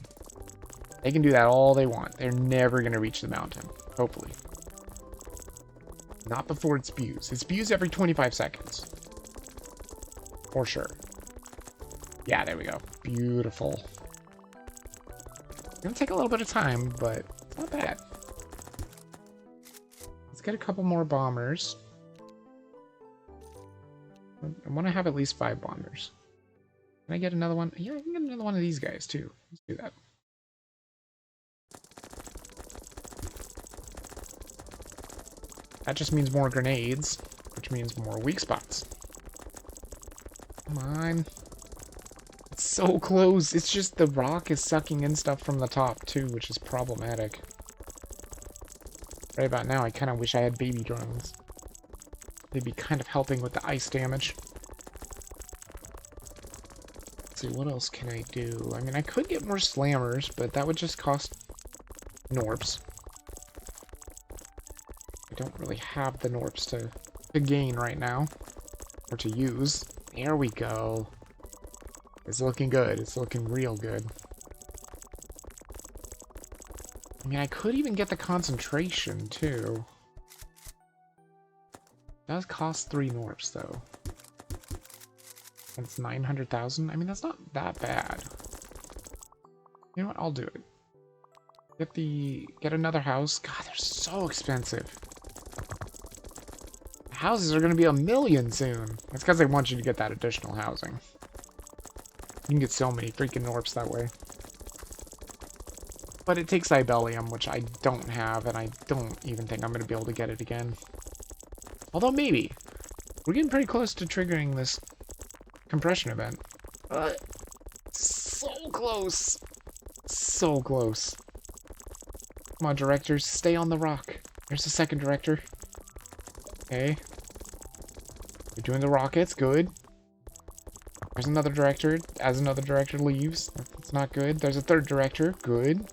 They can do that all they want. They're never going to reach the mountain. Hopefully. Not before it spews. It spews every 25 seconds. For sure. Yeah, there we go. Beautiful. It's gonna take a little bit of time, but it's not bad. Let's get a couple more bombers. I want to have at least 5 bombers. Can I get another one? Yeah, I can get another one of these guys, too. Let's do that. That just means more grenades, which means more weak spots. Come on. It's so close. It's just the rock is sucking in stuff from the top, too, which is problematic. Right about now, I kind of wish I had baby drones. They'd be kind of helping with the ice damage. Let's see, what else can I do? I mean, I could get more slammers, but that would just cost Gnorps. I don't really have the Gnorps to gain right now. Or to use. There we go. It's looking good. It's looking real good. I mean, I could even get the concentration, too. It does cost 3 Gnorps, though. And it's 900,000. I mean, that's not that bad. You know what? I'll do it. Get another house. God, they're so expensive. Houses are going to be 1 million soon. That's because they want you to get that additional housing. You can get so many freaking Gnorps that way. But it takes Ibelium, which I don't have, and I don't even think I'm going to be able to get it again. Although maybe. We're getting pretty close to triggering this compression event. So close. So close. Come on, directors. Stay on the rock. There's the second director. Okay. We're doing the rockets. Good. There's another director. As another director leaves. That's not good. There's a third director. Good.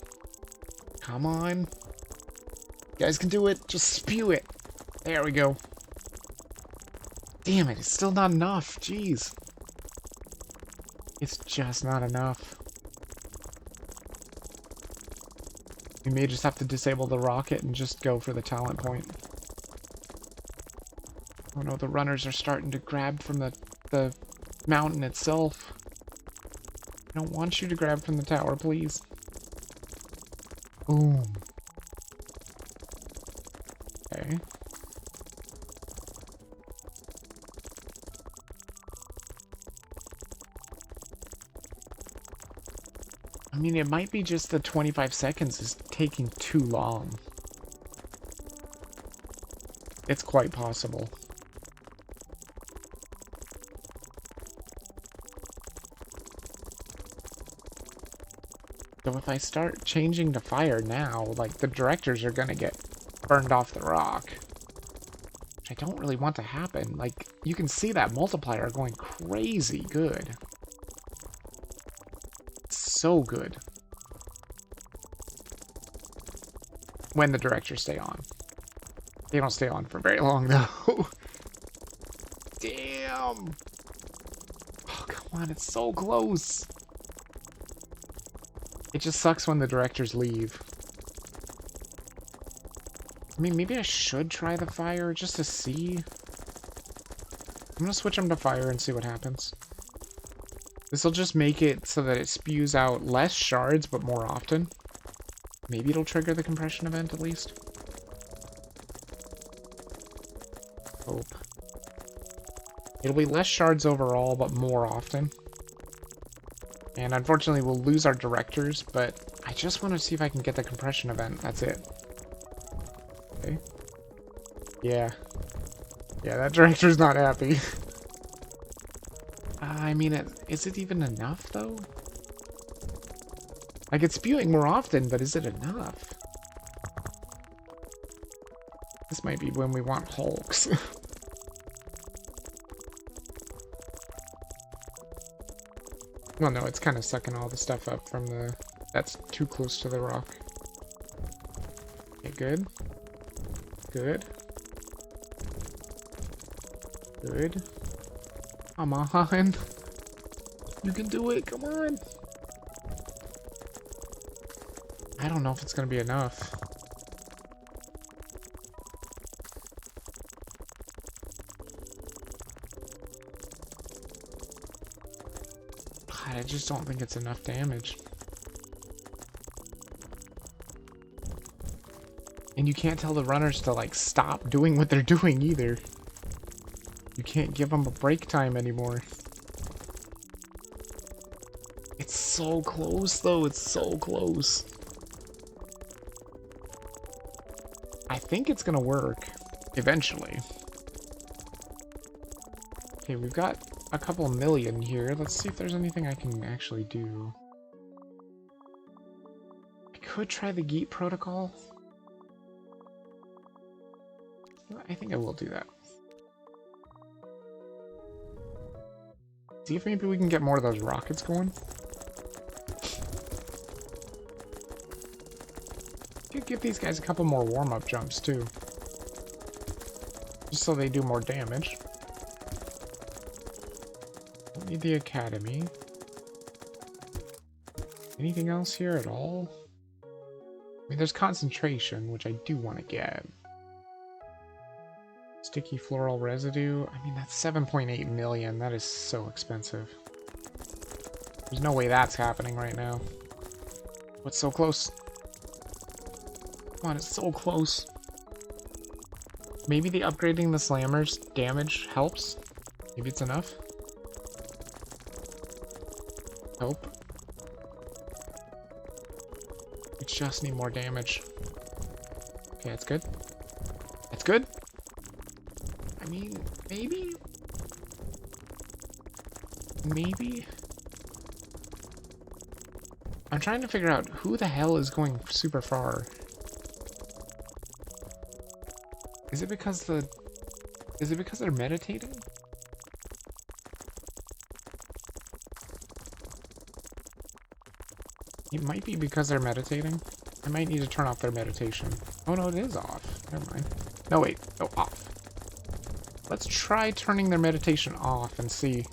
Come on. You guys can do it. Just spew it. There we go. Damn it. It's still not enough. Jeez. It's just not enough. We may just have to disable the rocket and just go for the talent point. Oh no, the runners are starting to grab from the mountain itself. I don't want you to grab from the tower, please. Boom. Okay. I mean, it might be just the 25 seconds is taking too long. It's quite possible. So if I start changing to fire now, like, the directors are gonna get burned off the rock. Which I don't really want to happen. Like, you can see that multiplier going crazy good. So good. When the directors stay on. They don't stay on for very long, though. Damn! Oh, come on, it's so close. It just sucks when the directors leave. I mean, maybe I should try the fire just to see. I'm gonna switch them to fire and see what happens. This will just make it so that it spews out less shards, but more often. Maybe it'll trigger the compression event at least. Hope. It'll be less shards overall, but more often. And unfortunately, we'll lose our directors, but I just want to see if I can get the compression event. That's it. Okay. Yeah. Yeah, that director's not happy. I mean, is it even enough, though? Like, it's spewing more often, but is it enough? This might be when we want hulks. Well, no, it's kind of sucking all the stuff up from the... That's too close to the rock. Okay, good. Good. Good. Come on. You can do it, come on. I don't know if it's gonna be enough. God, I just don't think it's enough damage. And you can't tell the runners to, like, stop doing what they're doing either. You can't give them a break time anymore. It's so close, though. It's so close. I think it's gonna work. Eventually. Okay, we've got a couple million here. Let's see if there's anything I can actually do. I could try the Geet protocol. I think I will do that. See if maybe we can get more of those rockets going. Could give these guys a couple more warm-up jumps, too. Just so they do more damage. Don't need the academy. Anything else here at all? I mean, there's concentration, which I do want to get. Sticky floral residue. I mean, that's 7.8 million. That is so expensive. There's no way that's happening right now. What's so close? Come on, it's so close. Maybe the upgrading the slammers damage helps? Maybe it's enough? Hope. We just need more damage. Okay, that's good. That's good. I mean, maybe? Maybe? I'm trying to figure out who the hell is going super far. Is it because they're meditating? It might be because they're meditating. I might need to turn off their meditation. Oh no, it is off. Never mind. No, wait. No, off. Let's try turning their meditation off and see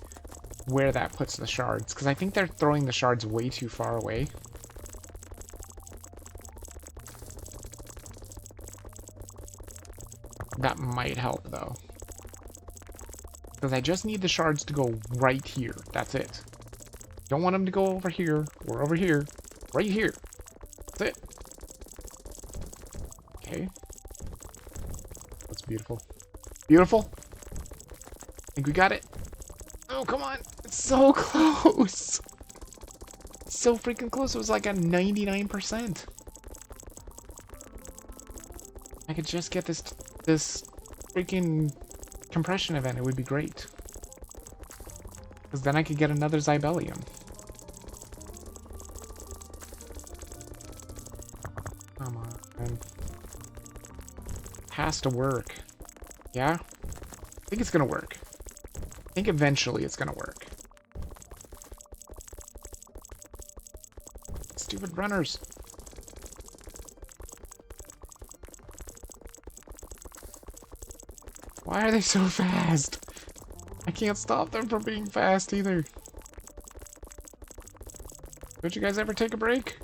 where that puts the shards. Because I think they're throwing the shards way too far away. That might help, though. Because I just need the shards to go right here. That's it. Don't want them to go over here or over here. Right here. That's it. Okay. That's beautiful. Beautiful. I think we got it. Oh, come on. It's so close. It's so freaking close. It was like a 99%. I could just get this freaking compression event. It would be great. Because then I could get another Zybellium. Come on. Has to work. Yeah? I think it's gonna work. I think eventually it's gonna work. Stupid runners. Why are they so fast? I can't stop them from being fast either. Don't you guys ever take a break?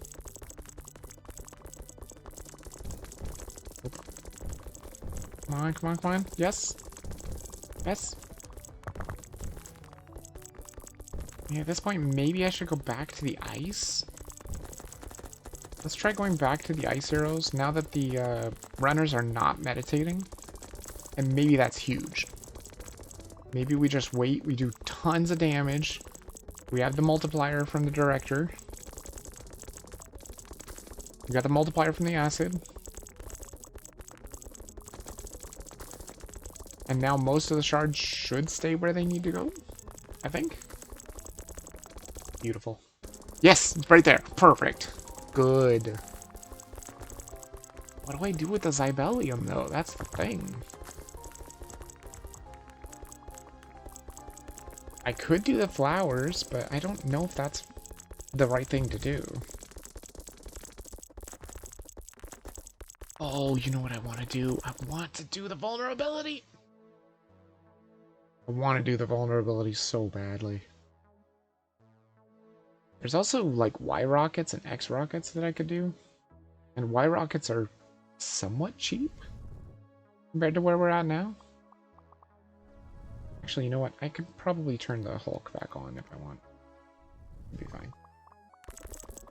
Come on, come on, come on. Yes. Yes. Yeah, at this point, maybe I should go back to the ice. Let's try going back to the ice arrows now that the runners are not meditating. And maybe that's huge. Maybe we just wait, we do tons of damage. We have the multiplier from the director. We got the multiplier from the acid. And now most of the shards should stay where they need to go, I think. Beautiful. Yes, it's right there. Perfect. Good. What do I do with the Zybellium, though? That's the thing. I could do the flowers, but I don't know if that's the right thing to do. Oh, you know what I want to do? I want to do the vulnerability. I want to do the vulnerability so badly. There's also, like, Y rockets and X rockets that I could do. And Y rockets are somewhat cheap compared to where we're at now. Actually, you know what? I could probably turn the Hulk back on if I want. It'd be fine.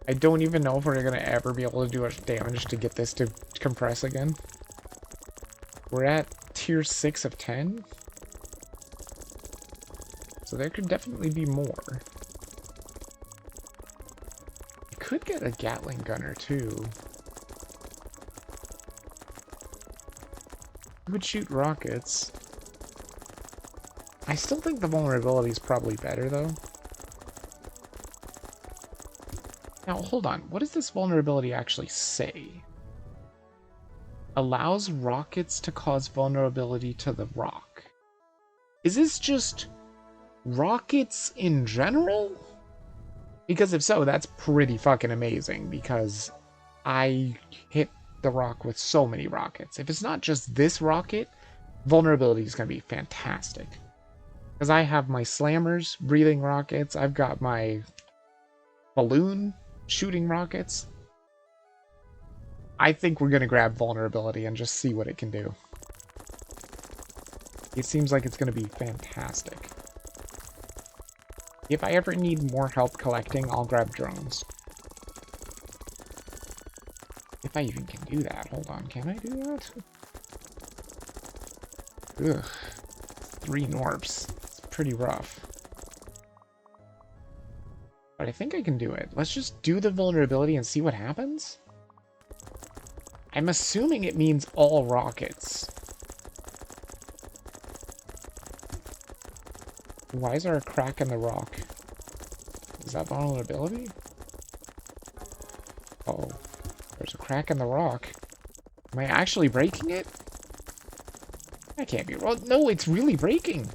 I don't even know if we're going to ever be able to do enough damage to get this to compress again. We're at tier 6 of 10. So there could definitely be more. You could get a Gatling gunner too. You would shoot rockets. I still think the vulnerability is probably better though. Now hold on, what does this vulnerability actually say? Allows rockets to cause vulnerability to the rock. Is this just rockets in general? Because if so, that's pretty fucking amazing, because I hit the rock with so many rockets. If it's not just this rocket, vulnerability is going to be fantastic. Because I have my slammers breathing rockets, I've got my balloon shooting rockets. I think we're going to grab vulnerability and just see what it can do. It seems like it's going to be fantastic. If I ever need more help collecting, I'll grab drones. If I even can do that. Hold on, can I do that? Ugh. 3 Gnorps. It's pretty rough. But I think I can do it. Let's just do the vulnerability and see what happens. I'm assuming it means all rockets. Why is there a crack in the rock? Is that vulnerability? Uh-oh. There's a crack in the rock. Am I actually breaking it? That can't be. Well, no, it's really breaking.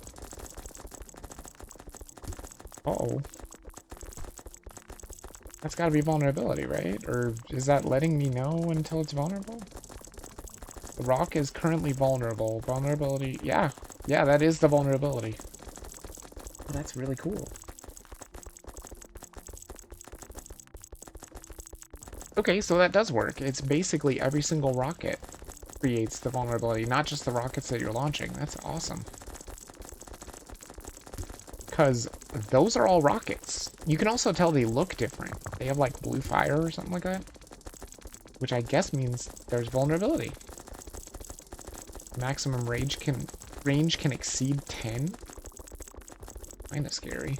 Uh-oh. That's gotta be vulnerability, right? Or is that letting me know until it's vulnerable? The rock is currently vulnerable. Vulnerability, yeah. Yeah, that is the vulnerability. Oh, that's really cool. Okay, so that does work. It's basically every single rocket creates the vulnerability, not just the rockets that you're launching. That's awesome. Because those are all rockets. You can also tell they look different. They have like blue fire or something like that. Which I guess means there's vulnerability. Maximum range can exceed 10. Kinda scary.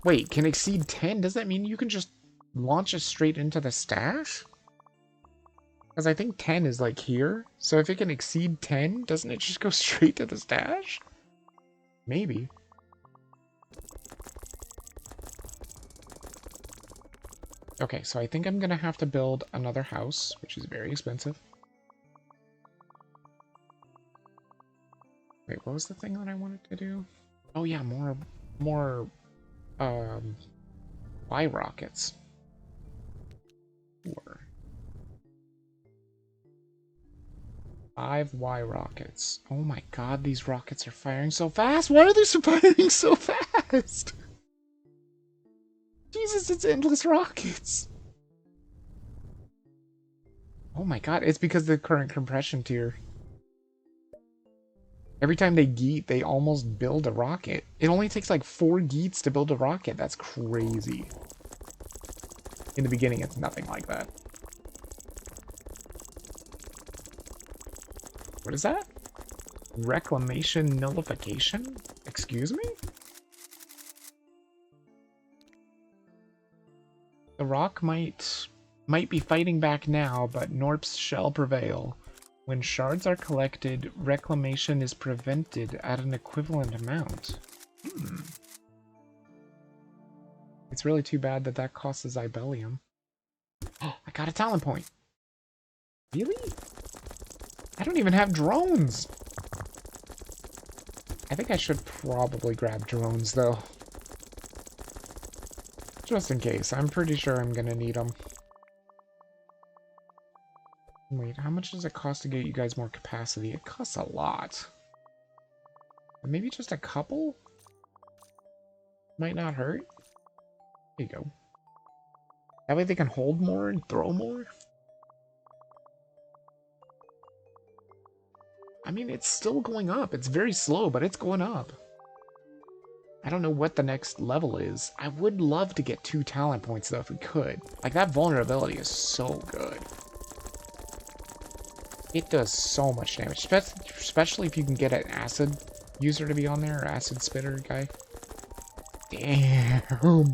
Wait, can exceed 10? Does that mean you can just launch it straight into the stash? Because I think 10 is like here. So if it can exceed 10, doesn't it just go straight to the stash? Maybe. Okay, so I think I'm gonna have to build another house, which is very expensive. Wait, what was the thing that I wanted to do? Oh yeah, more Y rockets. 4. 5 Y rockets. Oh my god, these rockets are firing so fast! Why are they firing so fast? Jesus, it's endless rockets! Oh my god, it's because of the current compression tier. Every time they geet, they almost build a rocket. It only takes like 4 geets to build a rocket. That's crazy. In the beginning, it's nothing like that. What is that? Reclamation nullification? Excuse me? The rock might be fighting back now, but Gnorps shall prevail. When shards are collected, reclamation is prevented at an equivalent amount. It's really too bad that that costs us Ibelium. Oh, I got a talent point. Really? I don't even have drones. I think I should probably grab drones, though. Just in case. I'm pretty sure I'm gonna need them. Wait, how much does it cost to get you guys more capacity? It costs a lot. Maybe just a couple? Might not hurt. There you go. That way they can hold more and throw more? I mean, it's still going up. It's very slow, but it's going up. I don't know what the next level is. I would love to get 2 talent points, though, if we could. Like, that vulnerability is so good. It does so much damage, especially if you can get an acid user to be on there, or acid spitter guy. Damn. Oh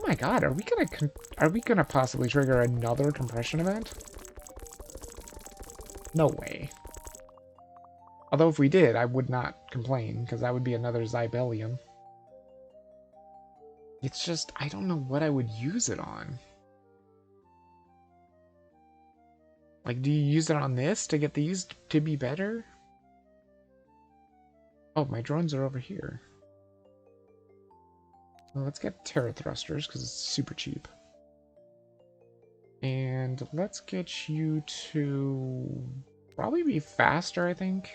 my god, are we gonna possibly trigger another compression event? No way. Although if we did, I would not complain, because that would be another Zybelium. It's just, I don't know what I would use it on. Like, do you use it on this to get these to be better? Oh, my drones are over here. Well, let's get Terra Thrusters, because it's super cheap. And let's get you to probably be faster, I think.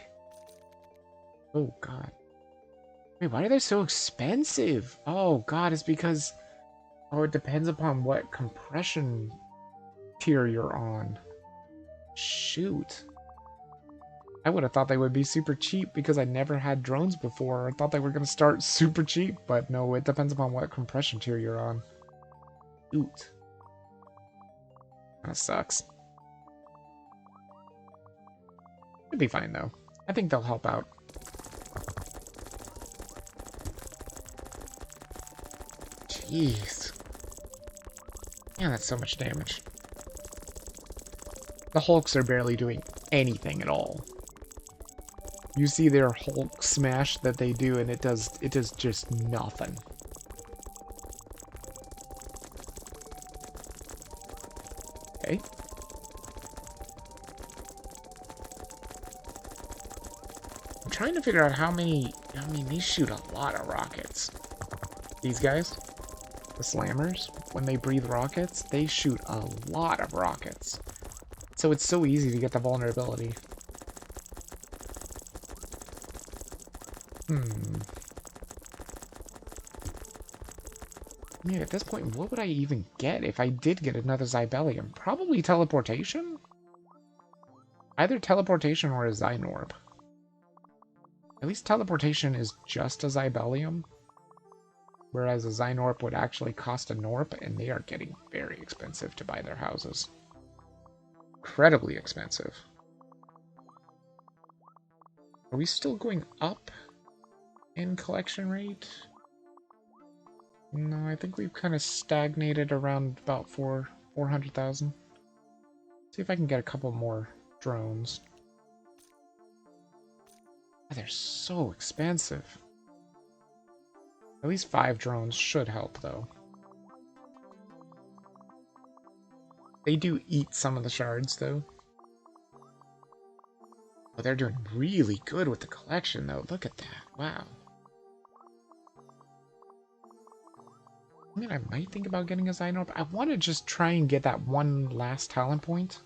Oh, God. Wait, why are they so expensive? Oh, God, it's because... Oh, it depends upon what compression tier you're on. Shoot. I would have thought they would be super cheap because I never had drones before. I thought they were going to start super cheap, but no, it depends upon what compression tier you're on. Shoot. That sucks. It'll be fine, though. I think they'll help out. Jeez. Yeah, that's so much damage. The Hulks are barely doing anything at all. You see their Hulk smash that they do, and it does just nothing. Okay. I'm trying to figure out how many... I mean, these shoot a lot of rockets. These guys, the slammers, when they breathe rockets, they shoot a lot of rockets. So it's so easy to get the vulnerability. I mean, at this point, what would I even get if I did get another Zybelium? Probably teleportation? Either teleportation or a Zygnorp. At least teleportation is just a Zybelium. Whereas a Zygnorp would actually cost a Norp, and they are getting very expensive to buy their houses. Incredibly expensive. Are we still going up in collection rate? No, I think we've kind of stagnated around about 400,000. See if I can get a couple more drones. They're so expensive. At least 5 drones should help, though. They do eat some of the shards, though. But they're doing really good with the collection, though. Look at that. Wow. I mean, I might think about getting a Zygnorp. I want to just try and get that one last talent point.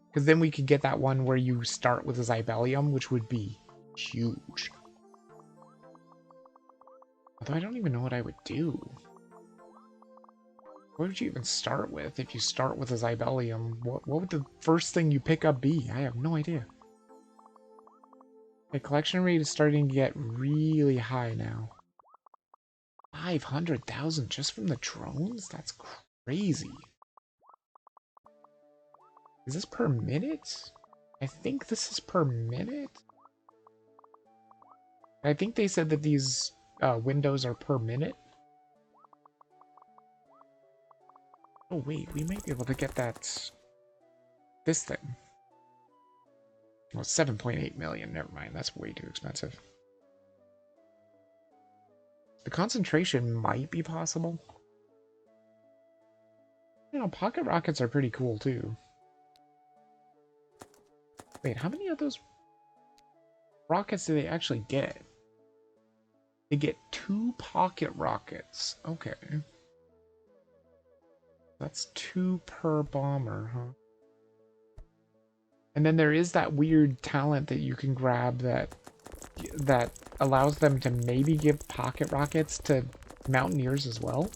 Because then we could get that one where you start with a Zybelium, which would be huge. Although I don't even know what I would do. What would you even start with if you start with a Zybellium? What would the first thing you pick up be? I have no idea. The collection rate is starting to get really high now. 500,000 just from the drones? That's crazy. Is this per minute? I think this is per minute. I think they said that these windows are per minute. Oh wait, we might be able to get that... this thing. Well, 7.8 million, never mind, that's way too expensive. The concentration might be possible. You know, pocket rockets are pretty cool too. Wait, how many of those rockets do they actually get? They get 2 pocket rockets. Okay. That's 2 per bomber, huh? And then there is that weird talent that you can grab that allows them to maybe give pocket rockets to mountaineers as well.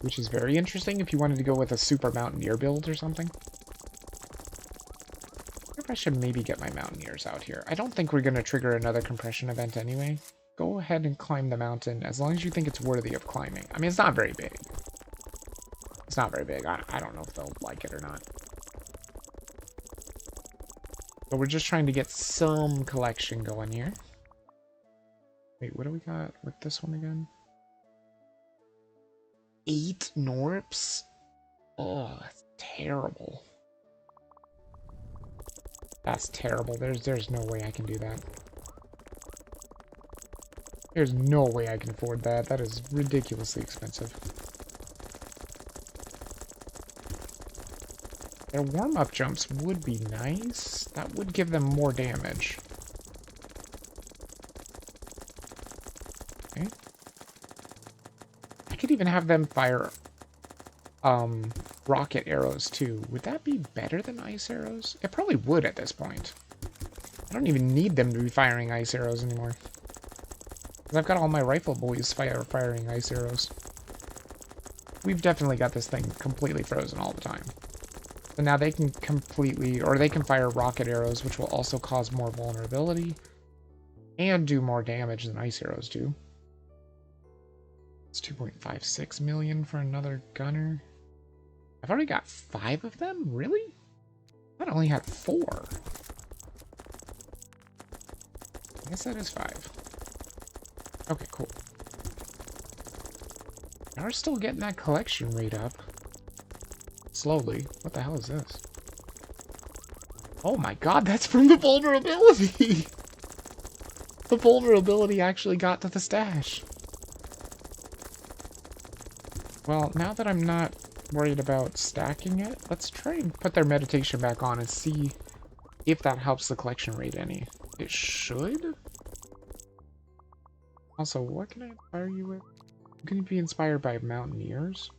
Which is very interesting if you wanted to go with a super mountaineer build or something. I wonder if I should maybe get my mountaineers out here. I don't think we're going to trigger another compression event anyway. Go ahead and climb the mountain as long as you think it's worthy of climbing. I mean, it's not very big. It's not very big. I don't know if they'll like it or not. But we're just trying to get some collection going here. Wait, what do we got with this one again? 8 Gnorps? Oh, that's terrible. That's terrible. There's no way I can do that. There's no way I can afford that. That is ridiculously expensive. Their warm-up jumps would be nice. That would give them more damage. Okay. I could even have them fire rocket arrows too. Would that be better than ice arrows? It probably would at this point. I don't even need them to be firing ice arrows anymore. Because I've got all my rifle boys firing ice arrows. We've definitely got this thing completely frozen all the time. So now they can they can fire rocket arrows, which will also cause more vulnerability and do more damage than ice arrows do. It's 2.56 million for another gunner. I've already got 5 of them? Really? I only had 4. I guess that is 5. Okay, cool. Now we're still getting that collection rate up. Slowly. What the hell is this? Oh my god, that's from the vulnerability! The vulnerability actually got to the stash. Well, now that I'm not worried about stacking it, let's try and put their meditation back on and see if that helps the collection rate any. It should? Also, what can I inspire you with? Can you be inspired by mountaineers?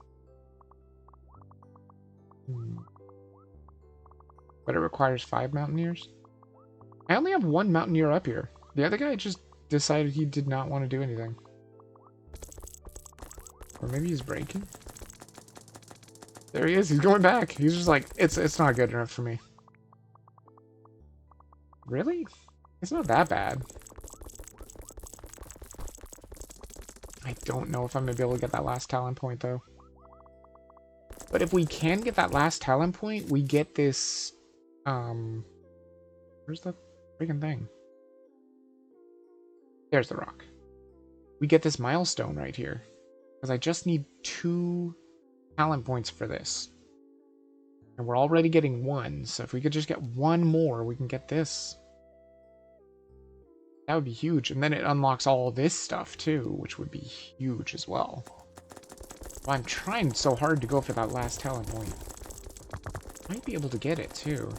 But it requires 5 mountaineers? I only have 1 mountaineer up here. The other guy just decided he did not want to do anything. Or maybe he's breaking? There he is, he's going back. He's just like, it's not good enough for me. Really? It's not that bad. I don't know if I'm going to be able to get that last talent point, though. But if we can get that last talent point, we get this... Where's the freaking thing? There's the rock. We get this milestone right here. Because I just need 2 talent points for this. And we're already getting 1, so if we could just get 1 more, we can get this. That would be huge. And then it unlocks all this stuff too, which would be huge as well. Well, I'm trying so hard to go for that last talent point. Might be able to get it too.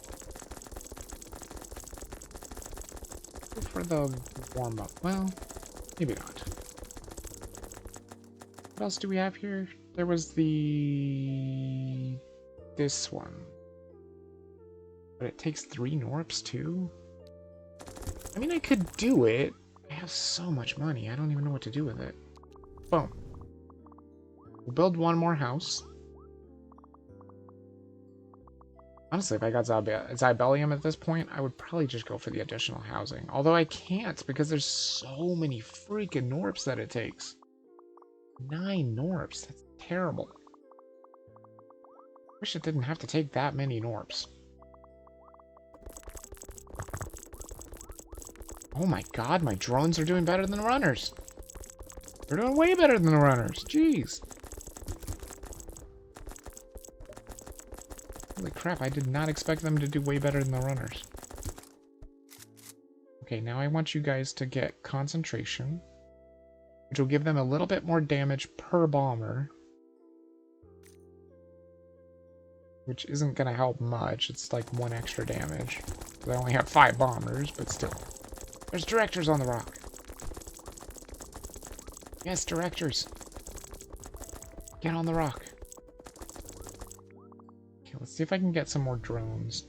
Go for the warm-up. Well, maybe not. What else do we have here? There was this one. But it takes 3 Gnorps too? I mean, I could do it. I have so much money. I don't even know what to do with it. Boom. We'll build one more house. Honestly, if I got Zybellium at this point, I would probably just go for the additional housing. Although I can't, because there's so many freaking Gnorps that it takes. 9 Gnorps. That's terrible. Wish it didn't have to take that many Gnorps. Oh my god, my drones are doing better than the runners. They're doing way better than the runners. Jeez. Holy crap, I did not expect them to do way better than the runners. Okay, now I want you guys to get concentration, which will give them a little bit more damage per bomber. Which isn't going to help much. It's like 1 extra damage. I only have 5 bombers, but still. There's directors on the rock. Yes, directors. Get on the rock. Okay, let's see if I can get some more drones.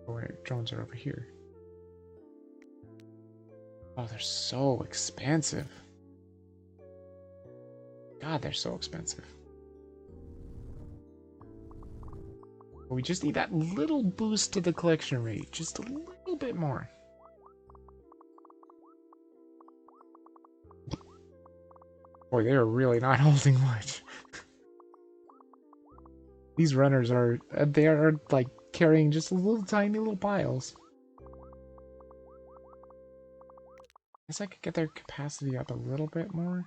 Oh wait, drones are over here. Oh, they're so expensive. God, they're so expensive. We just need that little boost to the collection rate. Just a little bit more. Boy, they are really not holding much. These runners are, they are like carrying just little tiny little piles. Guess I could get their capacity up a little bit more.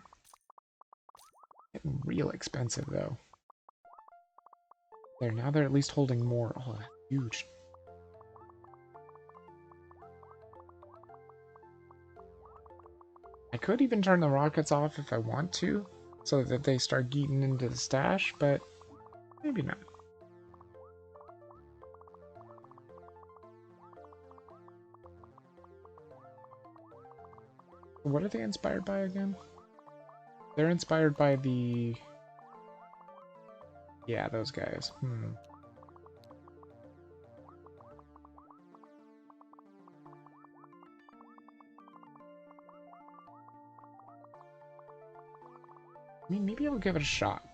Getting real expensive though. There, now they're at least holding more. Oh, that's huge. I could even turn the rockets off if I want to, so that they start getting into the stash, but maybe not. What are they inspired by again? They're inspired by the... Yeah, those guys. I mean, maybe I'll give it a shot.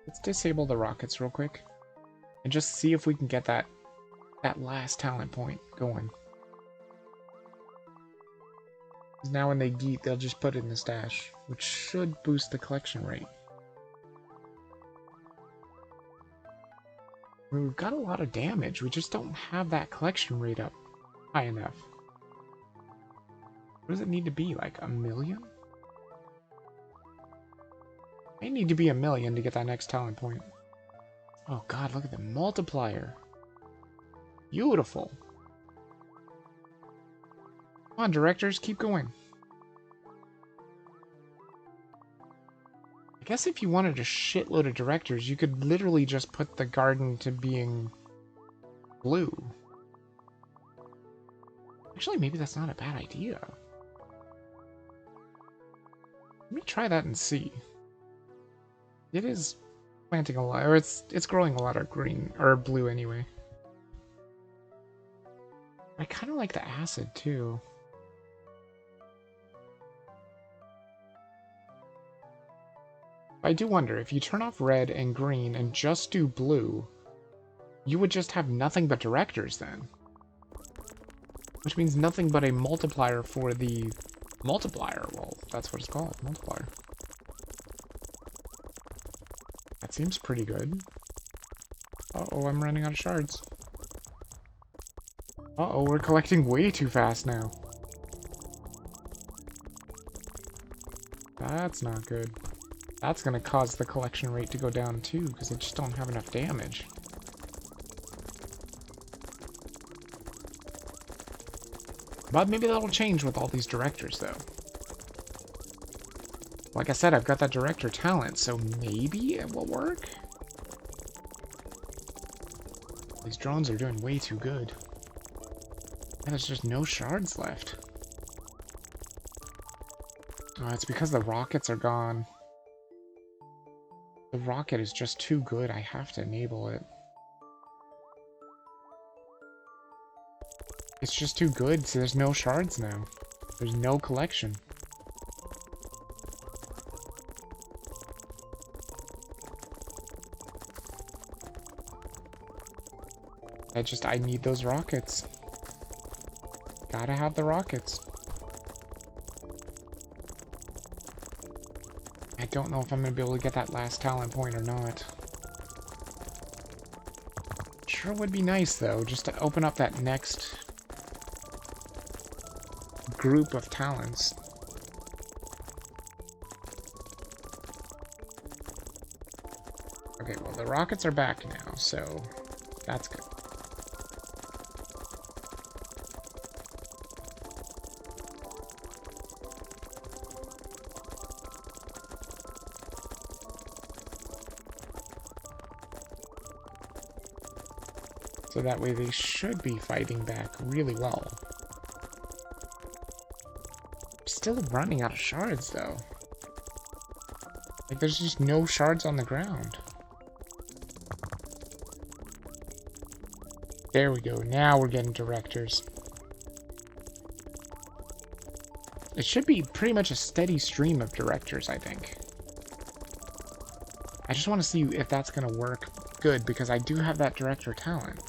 Let's disable the rockets real quick. And just see if we can get that last talent point going. Because now when they geet, they'll just put it in the stash, which should boost the collection rate. I mean, we've got a lot of damage, we just don't have that collection rate up high enough. What does it need to be, like 1,000,000? May need to be 1,000,000 to get that next talent point. Oh god, look at the multiplier. Beautiful. Come on, directors, keep going. I guess if you wanted a shitload of directors, you could literally just put the garden to being blue. Actually, maybe that's not a bad idea. Let me try that and see. It is planting a lot, or it's growing a lot of green, or blue anyway. I kind of like the acid, too. I do wonder, if you turn off red and green and just do blue, you would just have nothing but directors then. Which means nothing but a multiplier for the multiplier. Well, that's what it's called, multiplier. That seems pretty good. Uh-oh, I'm running out of shards. Uh-oh, we're collecting way too fast now. That's not good. That's going to cause the collection rate to go down too, because they just don't have enough damage. But maybe that'll change with all these directors, though. Like I said, I've got that director talent, so maybe it will work? These drones are doing way too good. And there's just no shards left. Oh, it's because the rockets are gone. The rocket is just too good. I have to enable it. It's just too good, so there's no shards now. There's no collection. I need those rockets. Gotta have the rockets. I don't know if I'm gonna be able to get that last talent point or not. Sure would be nice, though, just to open up that next group of talents. Okay, well, the rockets are back now, so that's good. So that way they should be fighting back really well. Still running out of shards, though. Like, there's just no shards on the ground. There we go. Now we're getting directors. It should be pretty much a steady stream of directors, I think. I just want to see if that's going to work good, because I do have that director talent.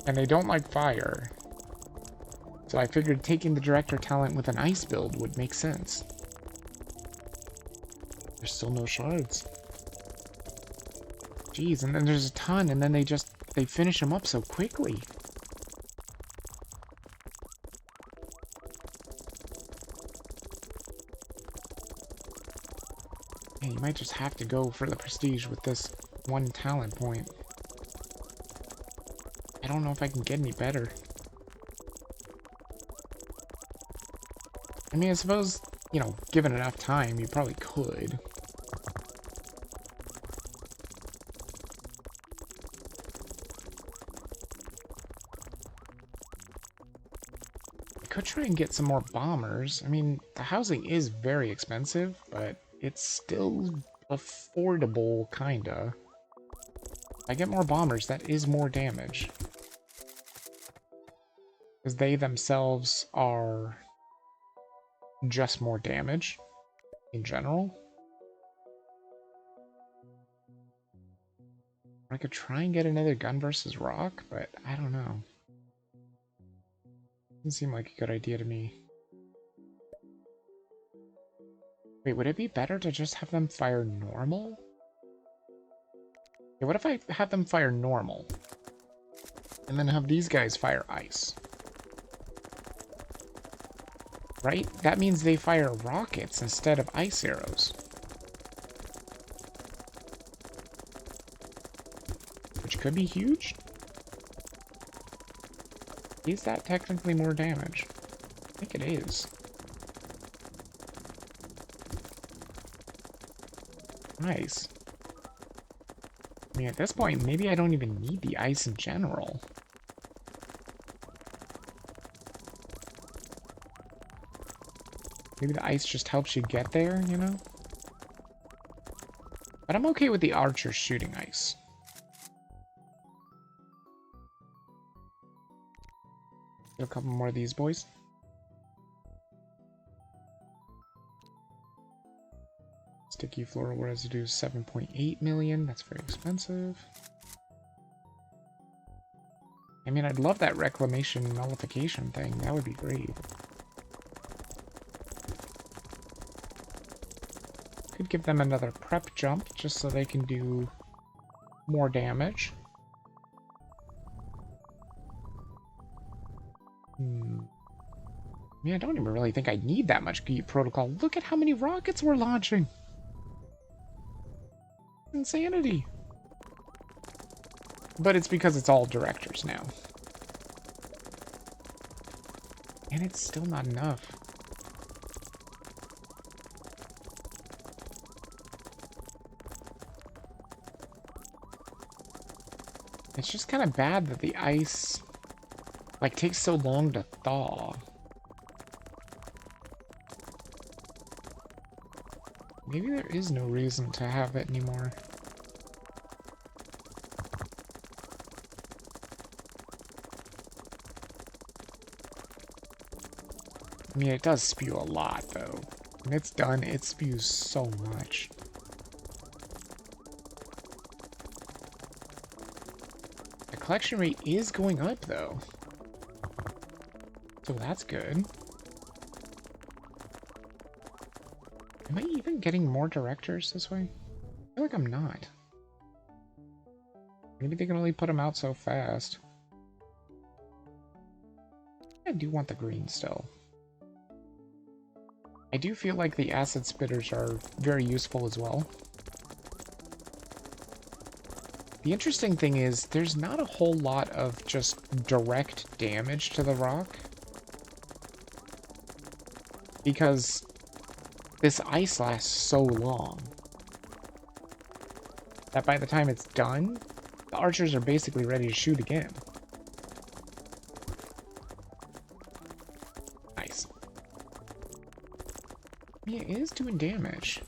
And they don't like fire. So I figured taking the director talent with an ice build would make sense. There's still no shards. Jeez, and then there's a ton, and then they finish them up so quickly. Yeah, you might just have to go for the prestige with this one talent point. I don't know if I can get any better. I mean, I suppose, you know, given enough time, you probably could. I could try and get some more bombers. I mean, the housing is very expensive, but it's still affordable, kinda. If I get more bombers, that is more damage. Because they themselves are just more damage in general. I could try and get another gun versus rock, but I don't know. Doesn't seem like a good idea to me. Wait, would it be better to just have them fire normal? Yeah, what if I have them fire normal? And then have these guys fire ice? Right? That means they fire rockets instead of ice arrows. Which could be huge. Is that technically more damage? I think it is. Nice. I mean, at this point, maybe I don't even need the ice in general. Maybe the ice just helps you get there, you know? But I'm okay with the archers shooting ice. Get a couple more of these boys. Sticky floral residue 7.8 million. That's very expensive. I mean, I'd love that reclamation nullification thing. That would be great. Could give them another prep jump just so they can do more damage. I mean, I don't even really think I need that much Geet Protocol. Look at how many rockets we're launching. Insanity. But it's because it's all directors now. And it's still not enough. It's just kind of bad that the ice, like, takes so long to thaw. Maybe there is no reason to have it anymore. I mean, it does spew a lot, though. When it's done, it spews so much. The collection rate is going up, though. So that's good. Am I even getting more directors this way? I feel like I'm not. Maybe they can only put them out so fast. I do want the green still. I do feel like the acid spitters are very useful as well. The interesting thing is, there's not a whole lot of just direct damage to the rock. Because this ice lasts so long that by the time it's done, the archers are basically ready to shoot again. Nice. Yeah, it is doing damage.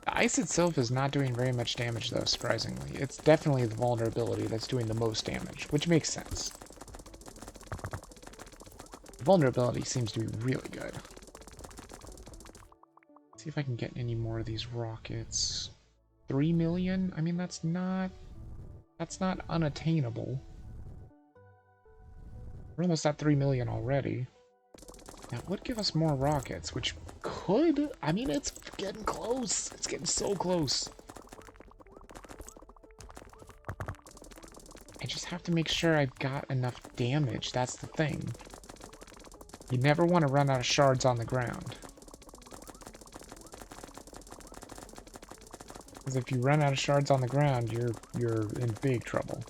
The ice itself is not doing very much damage, though, surprisingly. It's definitely the vulnerability that's doing the most damage, which makes sense. The vulnerability seems to be really good. Let's see if I can get any more of these rockets. 3 million? I mean, that's not unattainable. We're almost at 3 million already. That would give us more rockets, which could... I mean, it's getting close. It's getting so close. I just have to make sure I've got enough damage. That's the thing. You never want to run out of shards on the ground. Because if you run out of shards on the ground, you're in big trouble.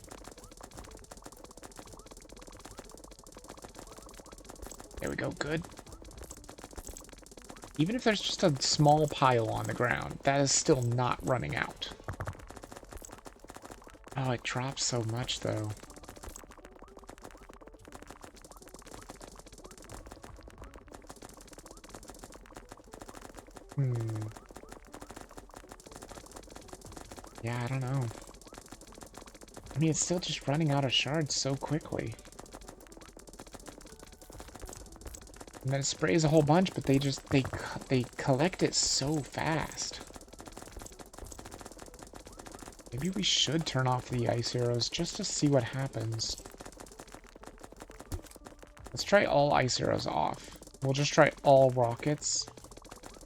There we go, good. Even if there's just a small pile on the ground, that is still not running out. Oh, it drops so much, though. Yeah, I don't know. I mean, it's still just running out of shards so quickly. And then it sprays a whole bunch, but they collect it so fast. Maybe we should turn off the ice arrows just to see what happens. Let's try all ice arrows off. We'll just try all rockets.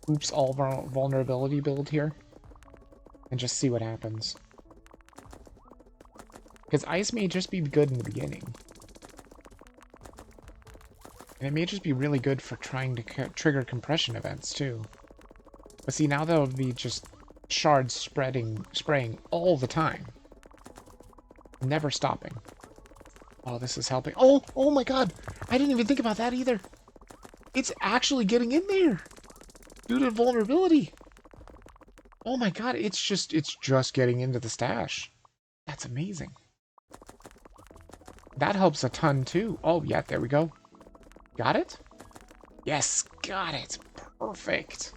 Oops, all vulnerability build here. And just see what happens. Because ice may just be good in the beginning. And it may just be really good for trying to trigger compression events, too. But see, now that'll be just shards spraying all the time. Never stopping. Oh, this is helping. Oh my god! I didn't even think about that either! It's actually getting in there! Due to vulnerability! Oh my god, it's just getting into the stash. That's amazing. That helps a ton, too. Oh, yeah, there we go. Got it? Yes, got it. Perfect.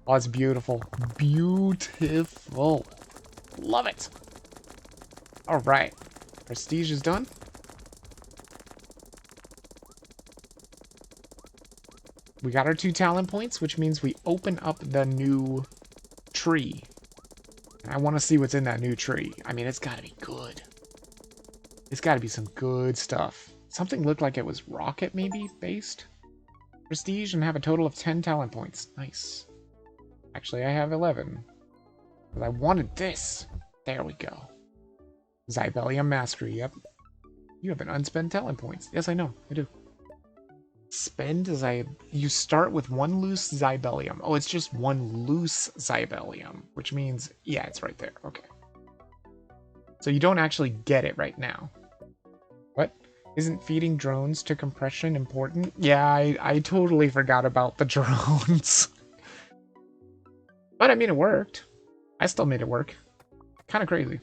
Oh, it's beautiful. Beautiful. Love it. All right. Prestige is done. We got our 2 talent points, which means we open up the new tree. I want to see what's in that new tree. I mean, it's got to be good. It's got to be some good stuff. Something looked like it was rocket, maybe, based. Prestige, and have a total of 10 talent points. Nice. Actually, I have 11. But I wanted this. There we go. Zybelium Mastery, yep. You have an unspent talent points. Yes, I know. I do. Spend you start with 1 loose Zybelium. Oh, it's just 1 loose Zybelium, which means, yeah, it's right there. Okay. So you don't actually get it right now. What? Isn't feeding drones to compression important? Yeah, I totally forgot about the drones. But I mean, it worked. I still made it work. Kind of crazy.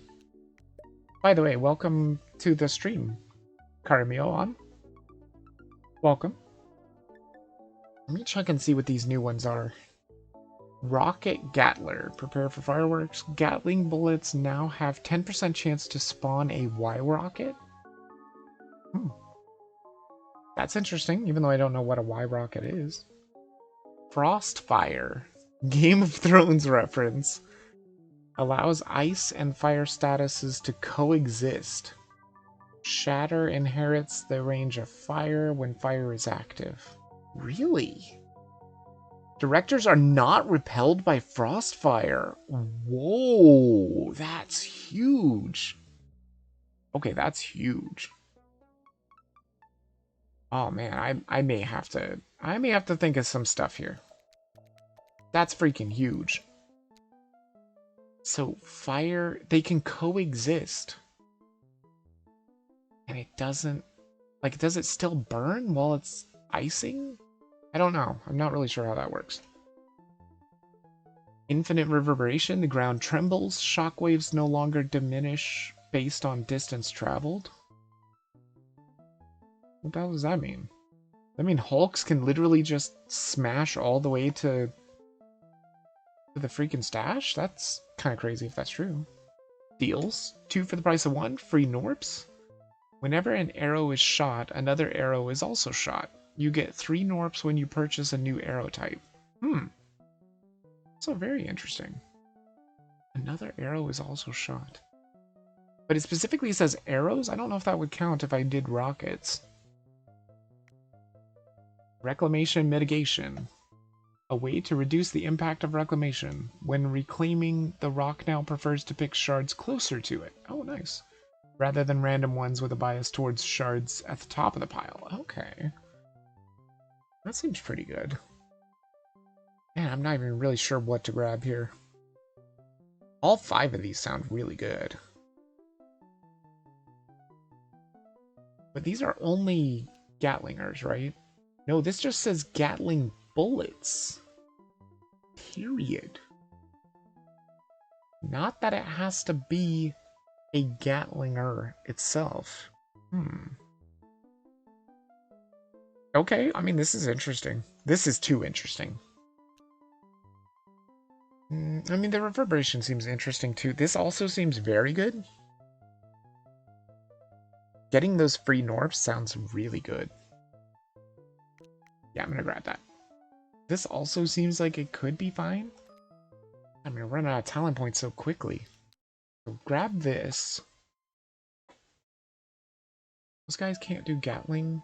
By the way, welcome to the stream, Karamio on. Welcome. Let me check and see what these new ones are. Rocket Gatler. Prepare for fireworks. Gatling bullets now have 10% chance to spawn a Y rocket. That's interesting, even though I don't know what a Y rocket is. Frostfire. Game of Thrones reference. Allows ice and fire statuses to coexist. Shatter inherits the range of fire when fire is active. Really? Directors are not repelled by Frostfire. Whoa, that's huge. Okay, that's huge. Oh man, I may have to think of some stuff here. That's freaking huge. So fire, they can coexist. And it doesn't, like, does it still burn while it's icing? I don't know. I'm not really sure how that works. Infinite reverberation, the ground trembles. Shockwaves no longer diminish based on distance traveled. What the hell does that mean? I mean, Hulks can literally just smash all the way to the freaking stash? That's kind of crazy if that's true. Deals. 2 for the price of 1. Free Gnorps. Whenever an arrow is shot, another arrow is also shot. You get 3 Gnorps when you purchase a new arrow type. So very interesting. Another arrow is also shot. But it specifically says arrows? I don't know if that would count if I did rockets. Reclamation mitigation. A way to reduce the impact of reclamation. When reclaiming, the rock now prefers to pick shards closer to it. Oh, nice. Rather than random ones with a bias towards shards at the top of the pile. Okay. That seems pretty good. Man, I'm not even really sure what to grab here. All 5 of these sound really good. But these are only Gatlingers, right? No, this just says Gatling bullets. Period. Not that it has to be a Gatlinger itself. Okay, I mean, this is interesting. This is too interesting. I mean, the reverberation seems interesting too. This also seems very good. Getting those free Gnorps sounds really good. Yeah, I'm gonna grab that. This also seems like it could be fine. I'm gonna run out of talent points so quickly. So grab this. Those guys can't do Gatling.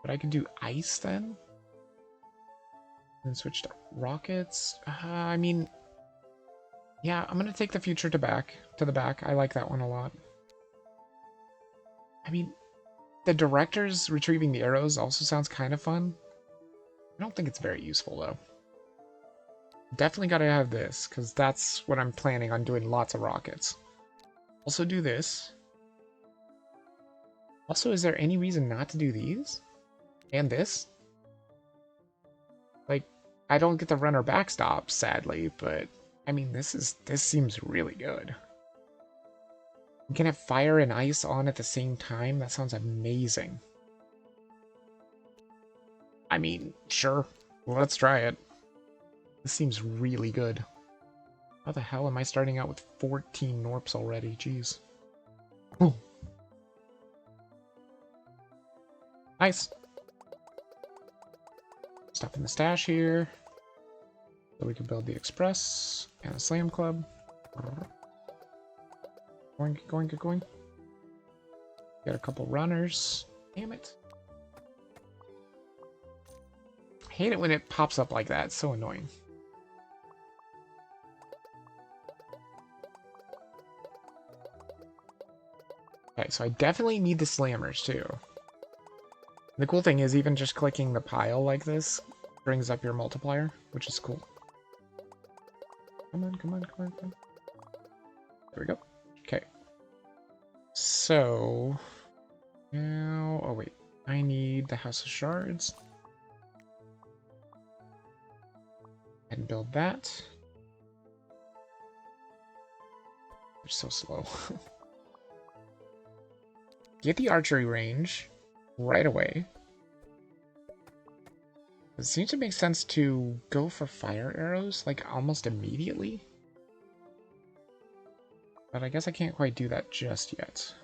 But I can do ice then? And switch to rockets. I mean, yeah, I'm gonna take the future to the back. I like that one a lot. I mean, the directors retrieving the arrows also sounds kind of fun. I don't think it's very useful though. Definitely gotta have this, because that's what I'm planning on doing, lots of rockets. Also do this. Also, is there any reason not to do these? And this? Like, I don't get the runner backstop, sadly, but I mean, this seems really good. You can have fire and ice on at the same time. That sounds amazing. I mean, sure. Let's try it. This seems really good. How the hell am I starting out with 14 Gnorps already? Jeez. Ooh. Nice. Stuff in the stash here. So we can build the Express and a Slam Club. Going. Got a couple runners. Damn it. I hate it when it pops up like that. It's so annoying. Okay, so I definitely need the slammers too. The cool thing is even just clicking the pile like this brings up your multiplier, which is cool. Come on. There we go. Okay. So now, oh wait, I need the House of Shards. And build that. They're so slow. Get the archery range right away. It seems to make sense to go for fire arrows, like, almost immediately. But I guess I can't quite do that just yet.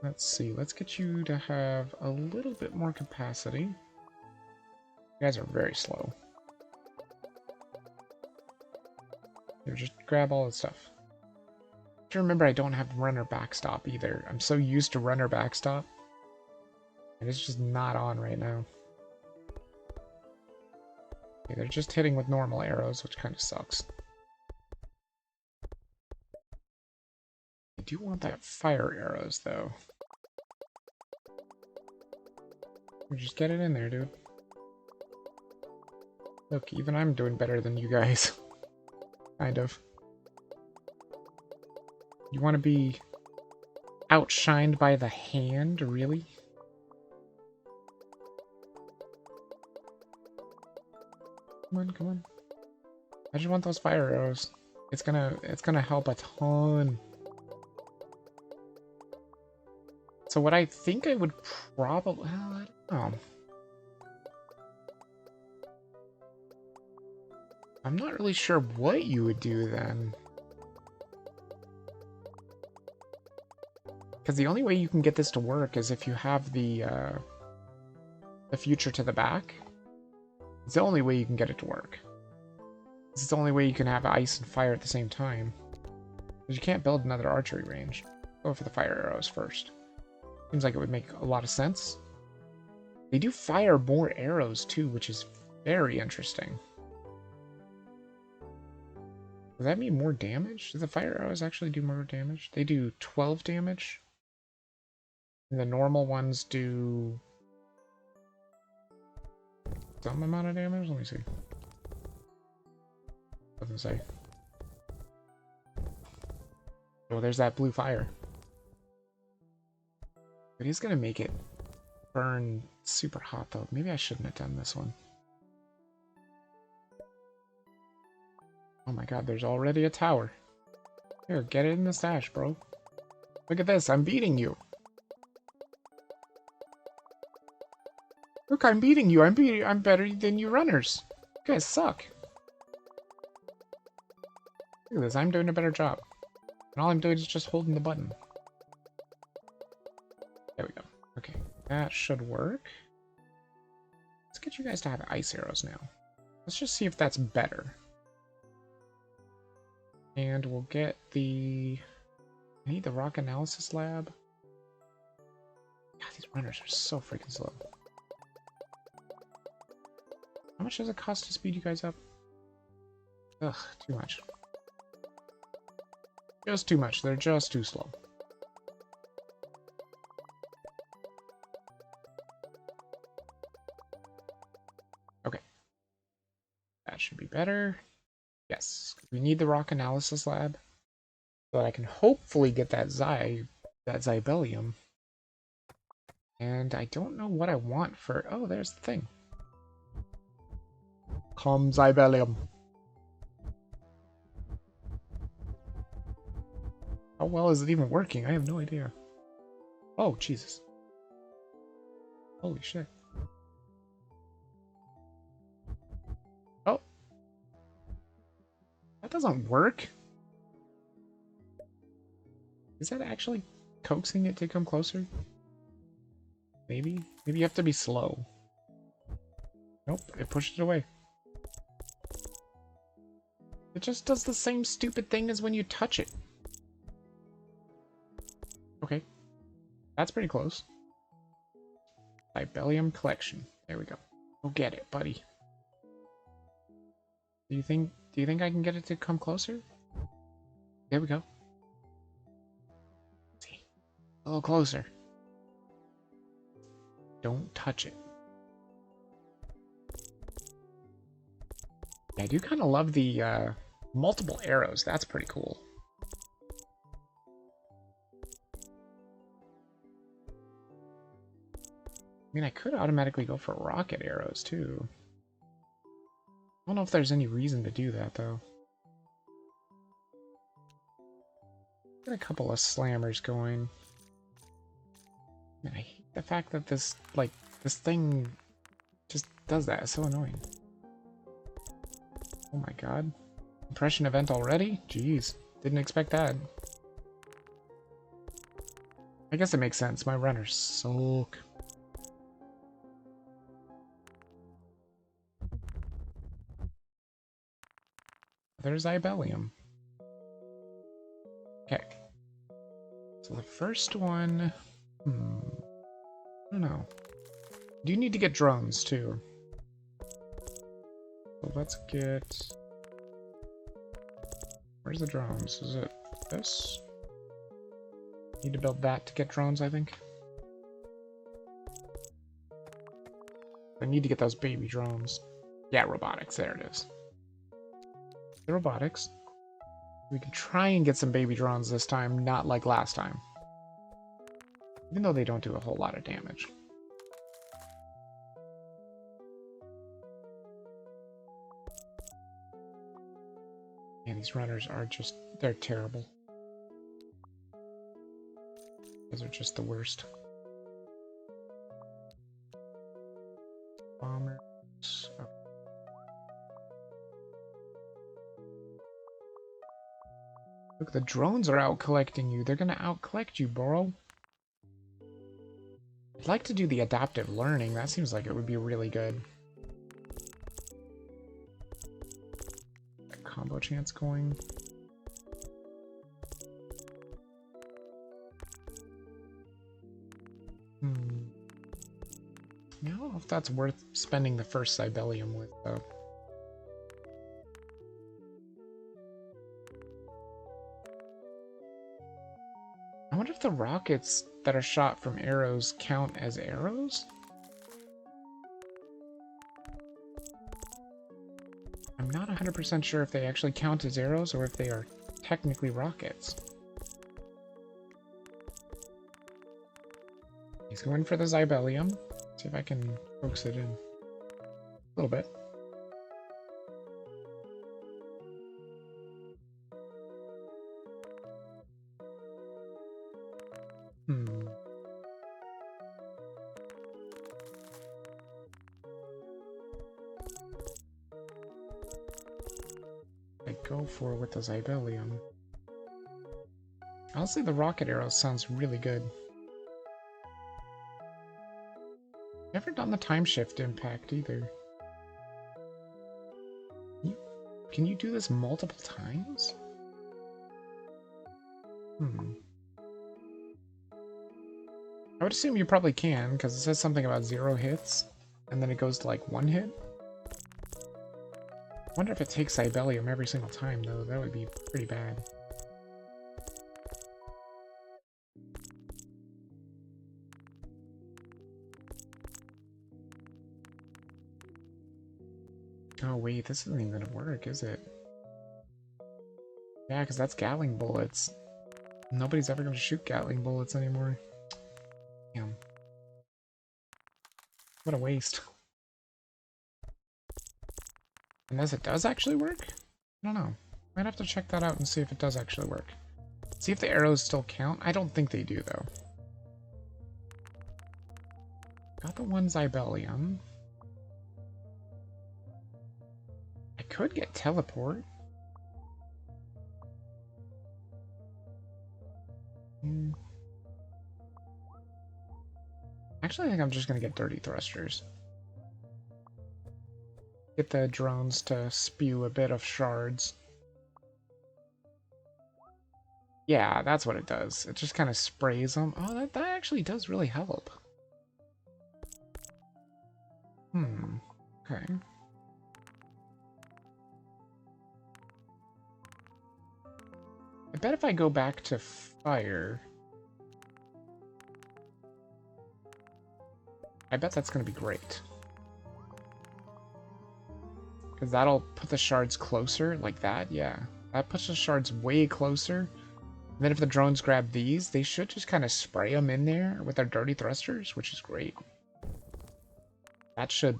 Let's see, let's get you to have a little bit more capacity. You guys are very slow. Here, just grab all the stuff. To remember, I don't have runner backstop either. I'm so used to runner backstop, and it's just not on right now. Okay, they're just hitting with normal arrows, which kind of sucks. I do want that fire arrows, though. Just get it in there, dude. Look, even I'm doing better than you guys. Kind of. You want to be outshined by the hand, really? Come on, come on. I just want those fire arrows. It's gonna help a ton. So what I think I would probably, well, I don't know. I'm not really sure what you would do then. Because the only way you can get this to work is if you have the future to the back. It's the only way you can get it to work. It's the only way you can have ice and fire at the same time. Because you can't build another archery range. Go for the fire arrows first. Seems like it would make a lot of sense. They do fire more arrows too, which is very interesting. Does that mean more damage? Do the fire arrows actually do more damage? They do 12 damage. And the normal ones do some amount of damage? Let me see. Doesn't say. Oh, there's that blue fire. But he's gonna make it burn super hot though. Maybe I shouldn't have done this one. Oh my god, there's already a tower. Here, get it in the stash, bro. Look at this, I'm beating you. Look, I'm beating you. I'm better than you runners. You guys suck. Look at this, I'm doing a better job. And all I'm doing is just holding the button. There we go. Okay, that should work. Let's get you guys to have ice arrows now. Let's just see if that's better. And we'll get the... I need the rock analysis lab. God, these runners are so freaking slow. How much does it cost to speed you guys up? Ugh, too much. Just too much. They're just too slow. Okay. That should be better. Yes. We need the rock analysis lab. So that I can hopefully get that Zybellium. And I don't know what I want for... Oh, there's the thing. Come, Zybellium. How well is it even working? I have no idea. Oh, Jesus. Holy shit. Oh. That doesn't work. Is that actually coaxing it to come closer? Maybe? Maybe you have to be slow. Nope, it pushed it away. It just does the same stupid thing as when you touch it. Okay. That's pretty close. Zybellium collection. There we go. Go get it, buddy. Do you think I can get it to come closer? There we go. Let's see. A little closer. Don't touch it. Yeah, I do kind of love the multiple arrows. That's pretty cool. I mean, I could automatically go for rocket arrows, too. I don't know if there's any reason to do that, though. Get a couple of slammers going. Man, I hate the fact that this thing just does that. It's so annoying. Oh my god. Impression event already? Jeez. Didn't expect that. I guess it makes sense. My runners suck. another Zybellium. Okay. So the first one... I don't know. Do you need to get drones, too? So let's get... Where's the drones? Is it this? Need to build that to get drones, I think. I need to get those baby drones. Yeah, robotics. There it is. The robotics. We can try and get some baby drones this time, not like last time. Even though they don't do a whole lot of damage. Man, these runners are just... they're terrible. Those are just the worst. Bombers. Oh. Look, the drones are out collecting you. They're gonna out collect you, bro. I'd like to do the adaptive learning. That seems like it would be really good. That combo chance going. I don't know if that's worth spending the first Zybellium with, though. I wonder if the rockets that are shot from arrows count as arrows? I'm not 100% sure if they actually count as arrows or if they are technically rockets. He's going for the Zybellium. See if I can coax it in a little bit. I go for with the Zybellium. Honestly, the rocket arrow sounds really good. Never done the time shift impact either. Can you do this multiple times? I would assume you probably can, because it says something about 0 hits, and then it goes to like 1 hit. I wonder if it takes Zybellium every single time, though. That would be pretty bad. Oh wait, this isn't even gonna work, is it? Yeah, because that's Gatling bullets. Nobody's ever gonna shoot Gatling bullets anymore. Damn. What a waste. Unless it does actually work? I don't know. Might have to check that out and see if it does actually work. See if the arrows still count. I don't think they do, though. Got the one Zybellium. I could get teleport. Actually, I think I'm just gonna get dirty thrusters. Get the drones to spew a bit of shards. Yeah, that's what it does. It just kind of sprays them. Oh, that actually does really help. Okay. I bet if I go back to fire... I bet that's going to be great. Because that'll put the shards closer, like that, yeah. That puts the shards way closer. And then if the drones grab these, they should just kind of spray them in there with their dirty thrusters, which is great. That should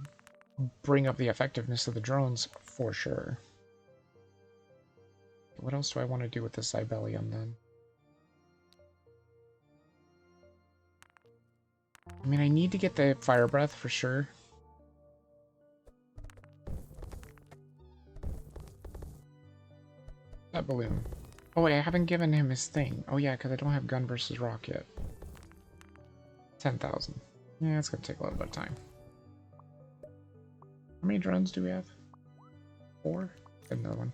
bring up the effectiveness of the drones for sure. What else do I want to do with this Zybellium then? I mean, I need to get the fire breath for sure. That balloon. Oh wait, I haven't given him his thing. Oh yeah, because I don't have gun versus rock yet. 10,000. Yeah, it's gonna take a little bit of time. How many drones do we have? 4? Another one.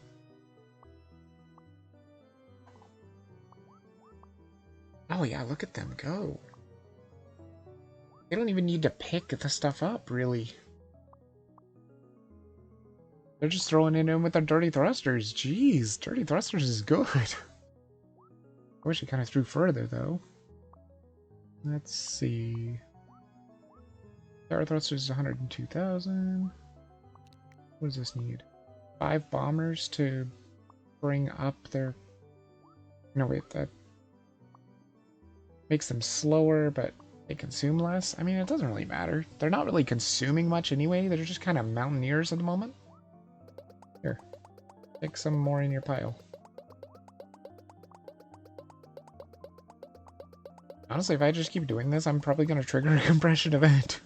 Oh yeah, look at them go. They don't even need to pick the stuff up, really. They're just throwing it in with their dirty thrusters. Jeez, dirty thrusters is good. I wish it kind of threw further, though. Let's see. Power thrusters is 102,000. What does this need? 5 bombers to bring up their... No, wait, that makes them slower, but they consume less. I mean, it doesn't really matter. They're not really consuming much anyway. They're just kind of mountaineers at the moment. Here, pick some more in your pile. Honestly, if I just keep doing this, I'm probably going to trigger a compression event.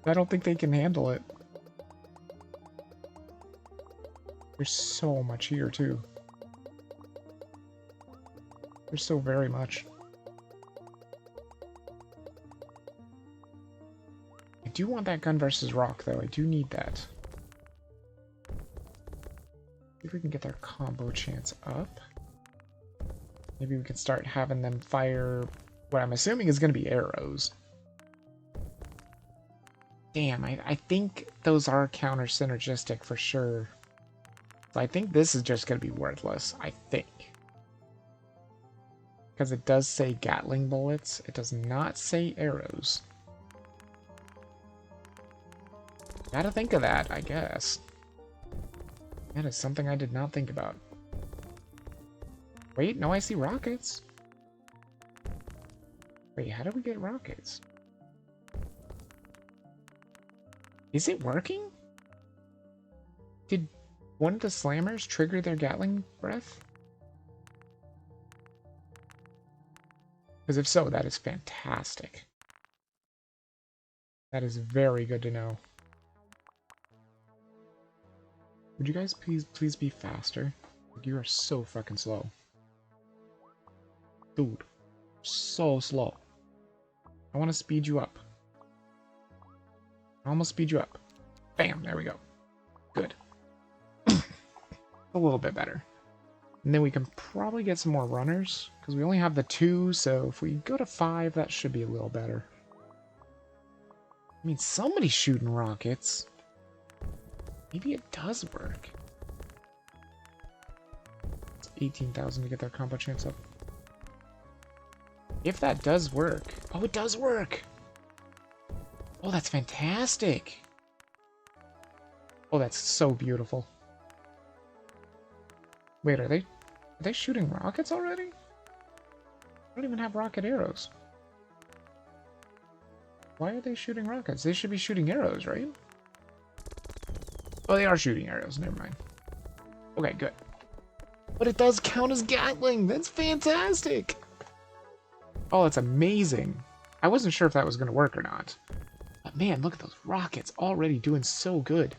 I don't think they can handle it. There's so much here, too. There's so very much. I do want that gun versus rock, though. I do need that. See if we can get their combo chance up. Maybe we can start having them fire what I'm assuming is going to be arrows. Damn, I think those are counter-synergistic for sure. So I think this is just going to be worthless. I think. Because it does say Gatling bullets. It does not say arrows. Gotta think of that, I guess. That is something I did not think about. Wait, no, I see rockets. Wait, how do we get rockets? Is it working? Did one of the slammers trigger their Gatling breath? Because if so, that is fantastic. That is very good to know. Would you guys please be faster? Like, you are so fucking slow. Dude, so slow. I want to speed you up. I almost speed you up. Bam, there we go. Good. A little bit better. And then we can probably get some more runners, because we only have the 2, so if we go to 5, that should be a little better. I mean, somebody's shooting rockets. Maybe it does work. It's 18,000 to get their combo chance up. If that does work... Oh, it does work! Oh, that's fantastic! Oh, that's so beautiful. Wait, are they shooting rockets already? I don't even have rocket arrows. Why are they shooting rockets? They should be shooting arrows, right? Oh, they are shooting arrows. Never mind. Okay, good. But it does count as Gatling! That's fantastic! Oh, that's amazing. I wasn't sure if that was going to work or not. But man, look at those rockets already doing so good.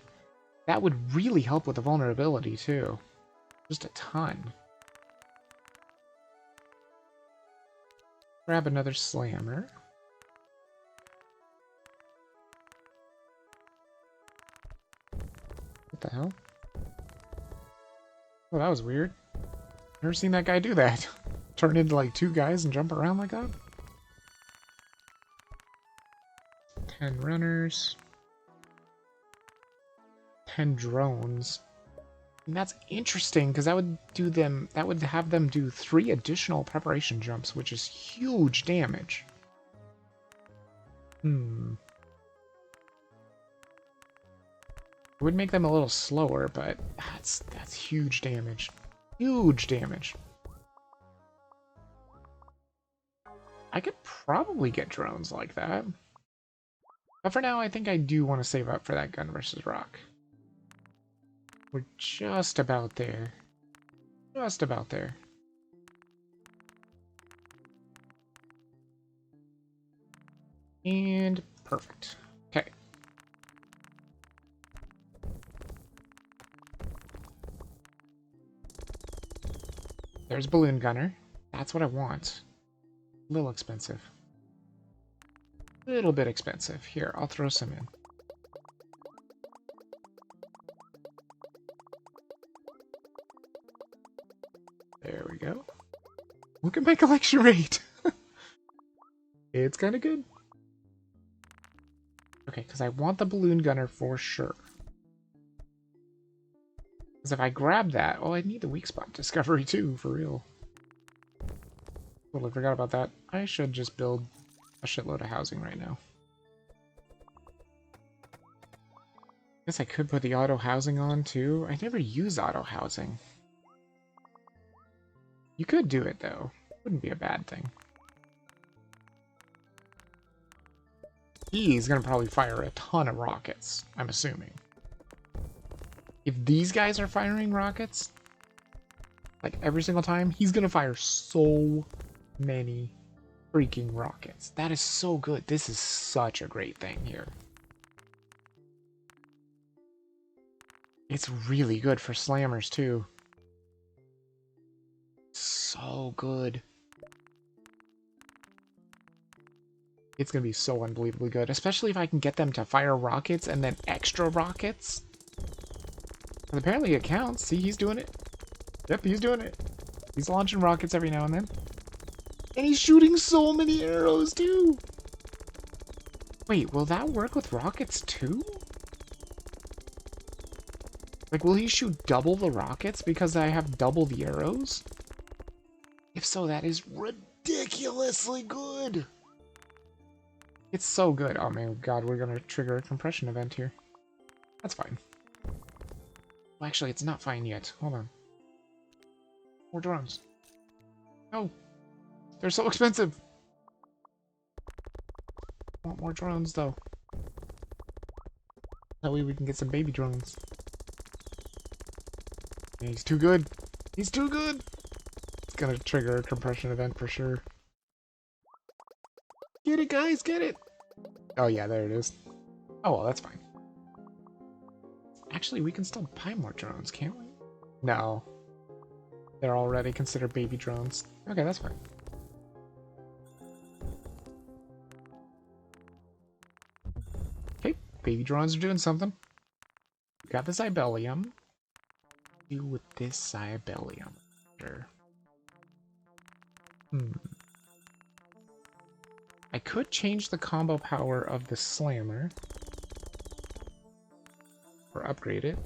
That would really help with the vulnerability, too. Just a ton. Grab another slammer. What the hell? Oh, that was weird. Never seen that guy do that. Turn into like 2 guys and jump around like that. 10 runners. 10 drones. And that's interesting because that would have them do 3 additional preparation jumps, which is huge damage. It would make them a little slower, but that's huge damage. Huge damage. I could probably get drones like that. But for now, I think I do want to save up for that gun versus rock. We're just about there. Just about there. And perfect. Okay. There's Balloon Gunner. That's what I want. A little expensive. A little bit expensive. Here, I'll throw some in. There we go. Look at my collection rate. It's kind of good. Okay, because I want the balloon gunner for sure. Because if I grab that... Oh, I need the weak spot discovery too, for real. Totally forgot about that. I should just build a shitload of housing right now. Guess I could put the auto housing on too. I never use auto housing. You could do it though. Wouldn't be a bad thing. He's gonna probably fire a ton of rockets, I'm assuming. If these guys are firing rockets, like every single time, he's gonna fire so many freaking rockets. That is so good. This is such a great thing here. It's really good for slammers too. So good. It's gonna be so unbelievably good, especially if I can get them to fire rockets and then extra rockets. And apparently it counts. See, he's doing it. Yep, he's doing it. He's launching rockets every now and then. And he's shooting so many arrows too. Wait, will that work with rockets too? Like, will he shoot double the rockets because I have double the arrows? If so, that is ridiculously good. It's so good. Oh my god, we're gonna trigger a compression event here. That's fine. Well, actually, it's not fine yet. Hold on. More drones. No. They're so expensive. I want more drones, though. That way we can get some baby drones. Yeah, he's too good. He's too good. It's gonna trigger a compression event for sure. Get it, guys, get it! Oh yeah, there it is. Oh well, that's fine. Actually, we can still buy more drones, can't we? No. They're already considered baby drones. Okay, that's fine. Okay, baby drones are doing something. We got the Zibellium. What do with this Zibellium? Sure. I could change the combo power of the Slammer. Or upgrade it.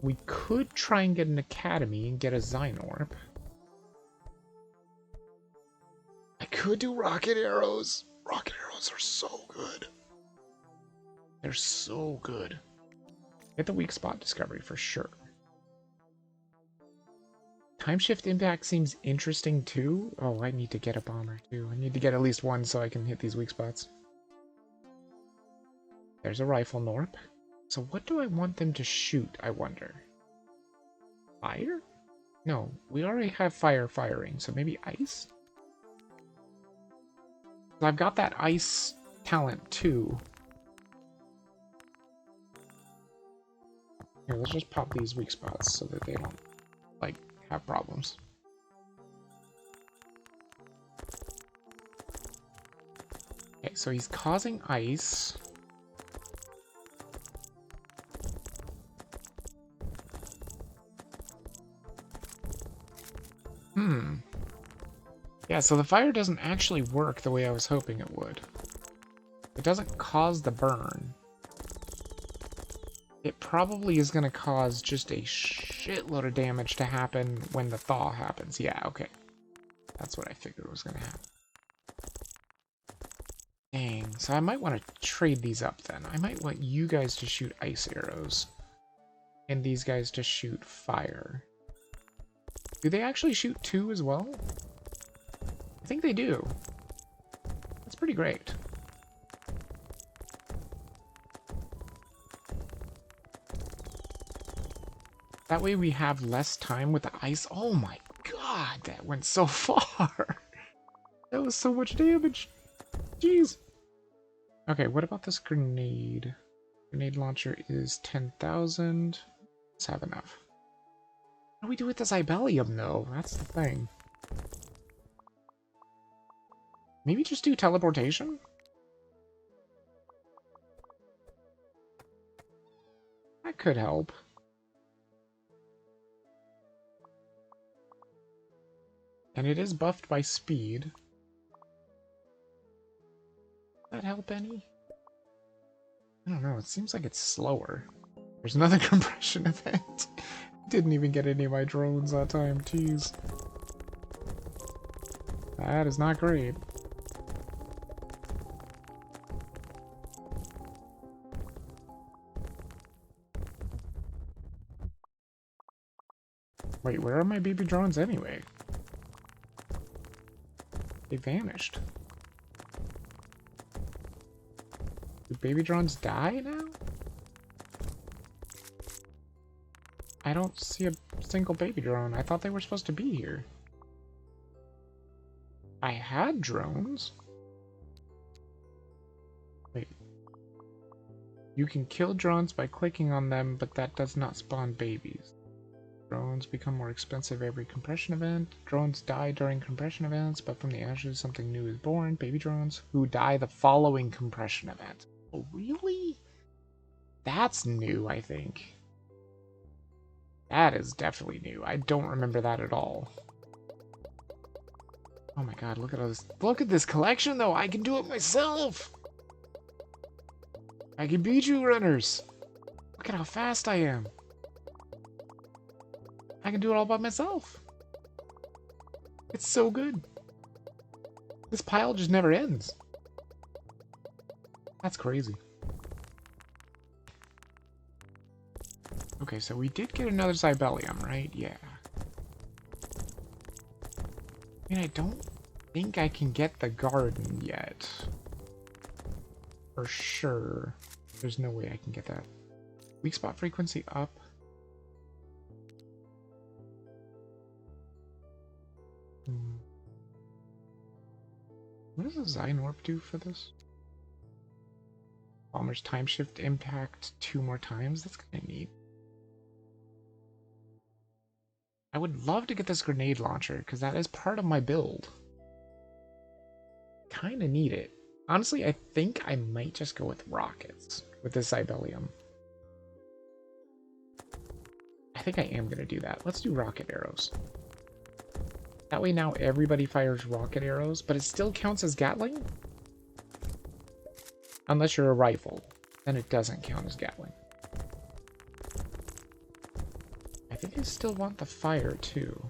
We could try and get an Academy and get a Gnorp. I could do rocket arrows. Rocket arrows are so good. They're so good. Get the weak spot discovery for sure. Time shift impact seems interesting too. Oh, I need to get a bomber too. I need to get at least one so I can hit these weak spots. There's a rifle Gnorp. So what do I want them to shoot, I wonder? Fire? No, we already have fire firing, so maybe ice? I've got that ice talent too. Here, let's just pop these weak spots so that they don't, like, have problems. Okay, so he's causing ice. Yeah, so the fire doesn't actually work the way I was hoping it would. It doesn't cause the burn. It probably is going to cause just a shitload of damage to happen when the thaw happens. Yeah, okay. That's what I figured was going to happen. Dang, so I might want to trade these up then. I might want you guys to shoot ice arrows. And these guys to shoot fire. Do they actually shoot two as well? I think they do. That's pretty great. That way we have less time with the ice. Oh my god, that went so far. That was so much damage. Jeez. Okay, what about this grenade? Grenade launcher is 10,000. Let's have enough. What do we do with this Zibellium, though? That's the thing. Maybe just do teleportation? That could help. And it is buffed by speed. Does that help any? I don't know, it seems like it's slower. There's another compression event. Didn't even get any of my drones that time, jeez. That is not great. Wait, where are my baby drones anyway? They vanished. Do baby drones die now? I don't see a single baby drone. I thought they were supposed to be here. I had drones. Wait. You can kill drones by clicking on them, but that does not spawn babies. Drones become more expensive every compression event. Drones die during compression events, but from the ashes something new is born. Baby drones who die the following compression event. Oh, really? That's new, I think. That is definitely new. I don't remember that at all. Oh my god, look at all this. Look at this collection, though. I can do it myself. I can beat you, runners. Look at how fast I am. I can do it all by myself. It's so good. This pile just never ends. That's crazy. Okay, so we did get another Cybelium, right? Yeah. I mean, I don't think I can get the garden yet. For sure. There's no way I can get that. Weak spot frequency up. What does a Gnorp do for this? Bomber's time shift impact 2 more times? That's kind of neat. I would love to get this grenade launcher, because that is part of my build. Kind of need it. Honestly, I think I might just go with rockets with this Cybelium. I think I am going to do that. Let's do rocket arrows. That way now everybody fires rocket arrows, but it still counts as Gatling? Unless you're a rifle, then it doesn't count as Gatling. I think I still want the fire too.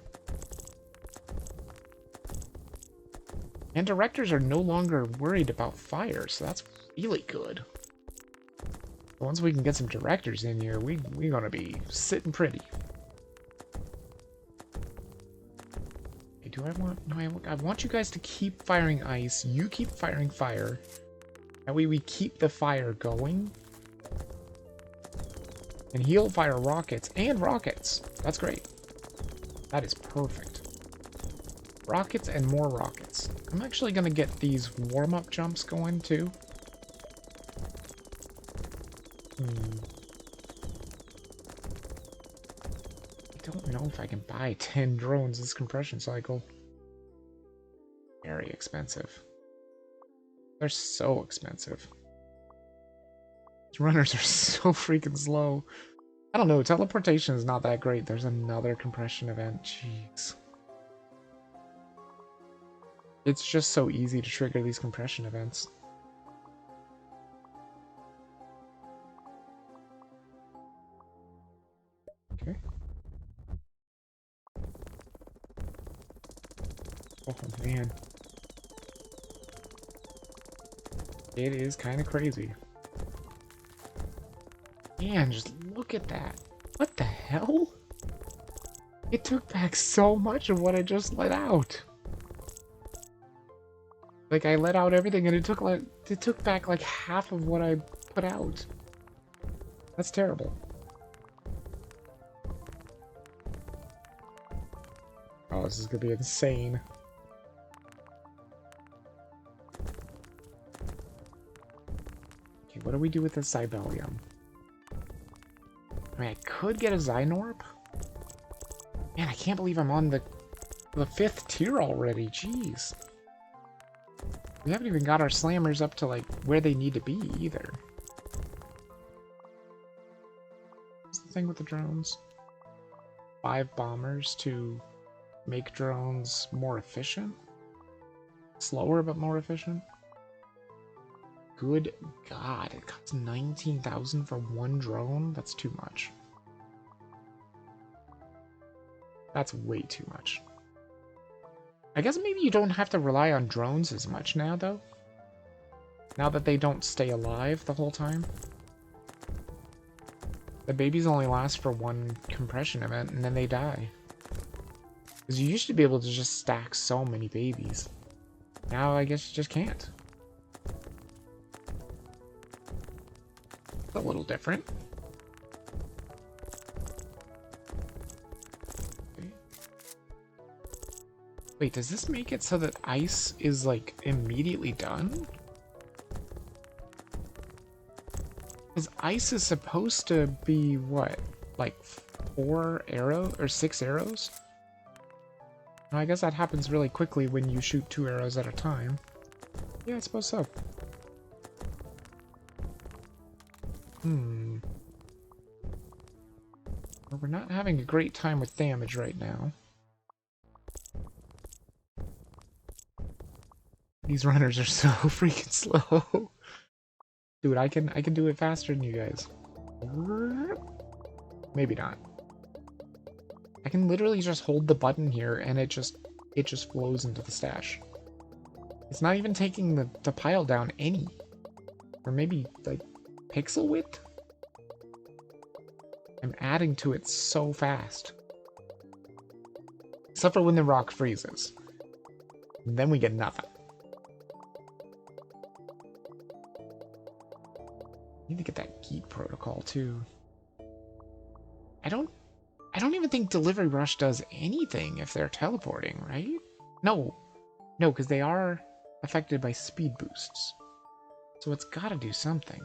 And directors are no longer worried about fire, so that's really good. Once we can get some directors in here, we're gonna be sitting pretty. Okay, do I want... No, I want you guys to keep firing ice. You keep firing fire. That way we keep the fire going. And he'll fire rockets and rockets. That's great. That is perfect. Rockets and more rockets. I'm actually going to get these warm-up jumps going too. I don't know if I can buy 10 drones this compression cycle. Very expensive. They're so expensive. These runners are so freaking slow. I don't know, teleportation is not that great. There's another compression event. Jeez. It's just so easy to trigger these compression events. Okay. Oh man. It is kind of crazy. Man, just look at that. What the hell? It took back so much of what I just let out. Like, I let out everything and it took back like half of what I put out. That's terrible. Oh, this is gonna be insane. Okay, what do we do with this Cybelium? I mean, I could get a Gnorp. Man, I can't believe I'm on the 5th tier already. Jeez. We haven't even got our slammers up to, like, where they need to be, either. What's the thing with the drones? 5 bombers to make drones more efficient? Slower but more efficient? Good God, it costs 19,000 for one drone? That's too much. That's way too much. I guess maybe you don't have to rely on drones as much now, though. Now that they don't stay alive the whole time. The babies only last for one compression event, and then they die. Because you used to be able to just stack so many babies. Now I guess you just can't. It's a little different. Wait, does this make it so that ice is, like, immediately done? Because ice is supposed to be, what? Like, 4 arrows? Or 6 arrows? I guess that happens really quickly when you shoot 2 arrows at a time. Yeah, I suppose so. Well, we're not having a great time with damage right now. These runners are so freaking slow. Dude, I can do it faster than you guys. Maybe not. I can literally just hold the button here and it just flows into the stash. It's not even taking the pile down any. Or maybe like pixel width? I'm adding to it so fast. Except for when the rock freezes. Then we get nothing. I need to get that Geek protocol too. I don't even think Delivery Rush does anything if they're teleporting, right? No, because they are affected by speed boosts. So it's gotta do something.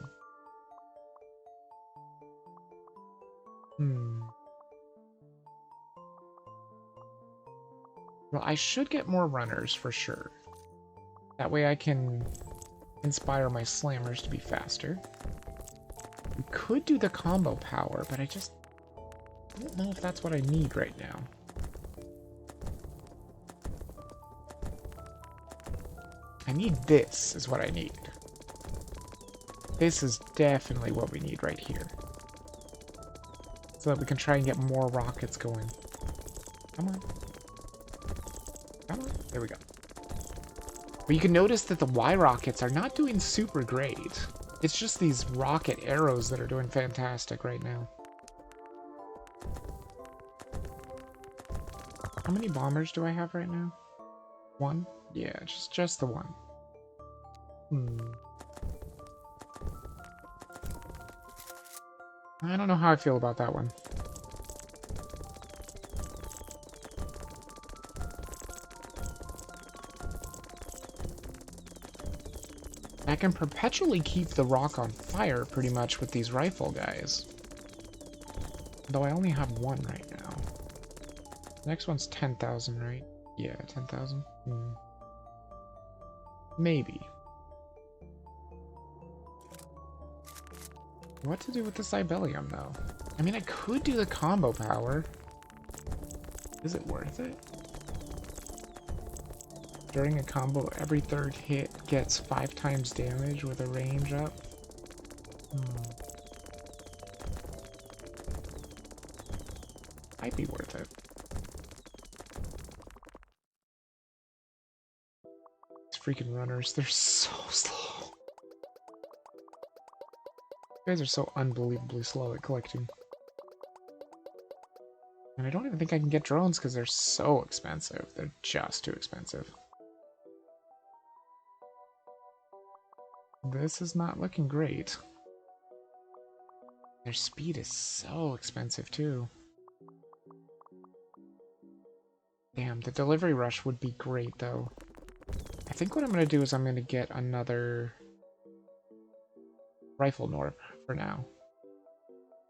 Well, I should get more runners for sure. That way I can inspire my slammers to be faster. We could do the combo power, but I just don't know if that's what I need right now. I need this, is what I need. This is definitely what we need right here. So that we can try and get more rockets going. Come on. Come on. There we go. But you can notice that the Y rockets are not doing super great. It's just these rocket arrows that are doing fantastic right now. How many bombers do I have right now? 1? Yeah, just the 1. I don't know how I feel about that one. I can perpetually keep the rock on fire pretty much with these rifle guys. Though I only have 1 right now. The next one's 10,000, right? Yeah, 10,000. Maybe. What to do with the Cybelium, though? I mean, I could do the combo power. Is it worth it? During a combo, every 3rd hit gets 5 times damage with a range up. Might be worth it. These freaking runners, they're so slow. You guys are so unbelievably slow at collecting. And I don't even think I can get drones because they're so expensive. They're just too expensive. This is not looking great. Their speed is so expensive too. Damn, the delivery rush would be great though. I think what I'm going to do is I'm going to get another rifle Gnorp for now.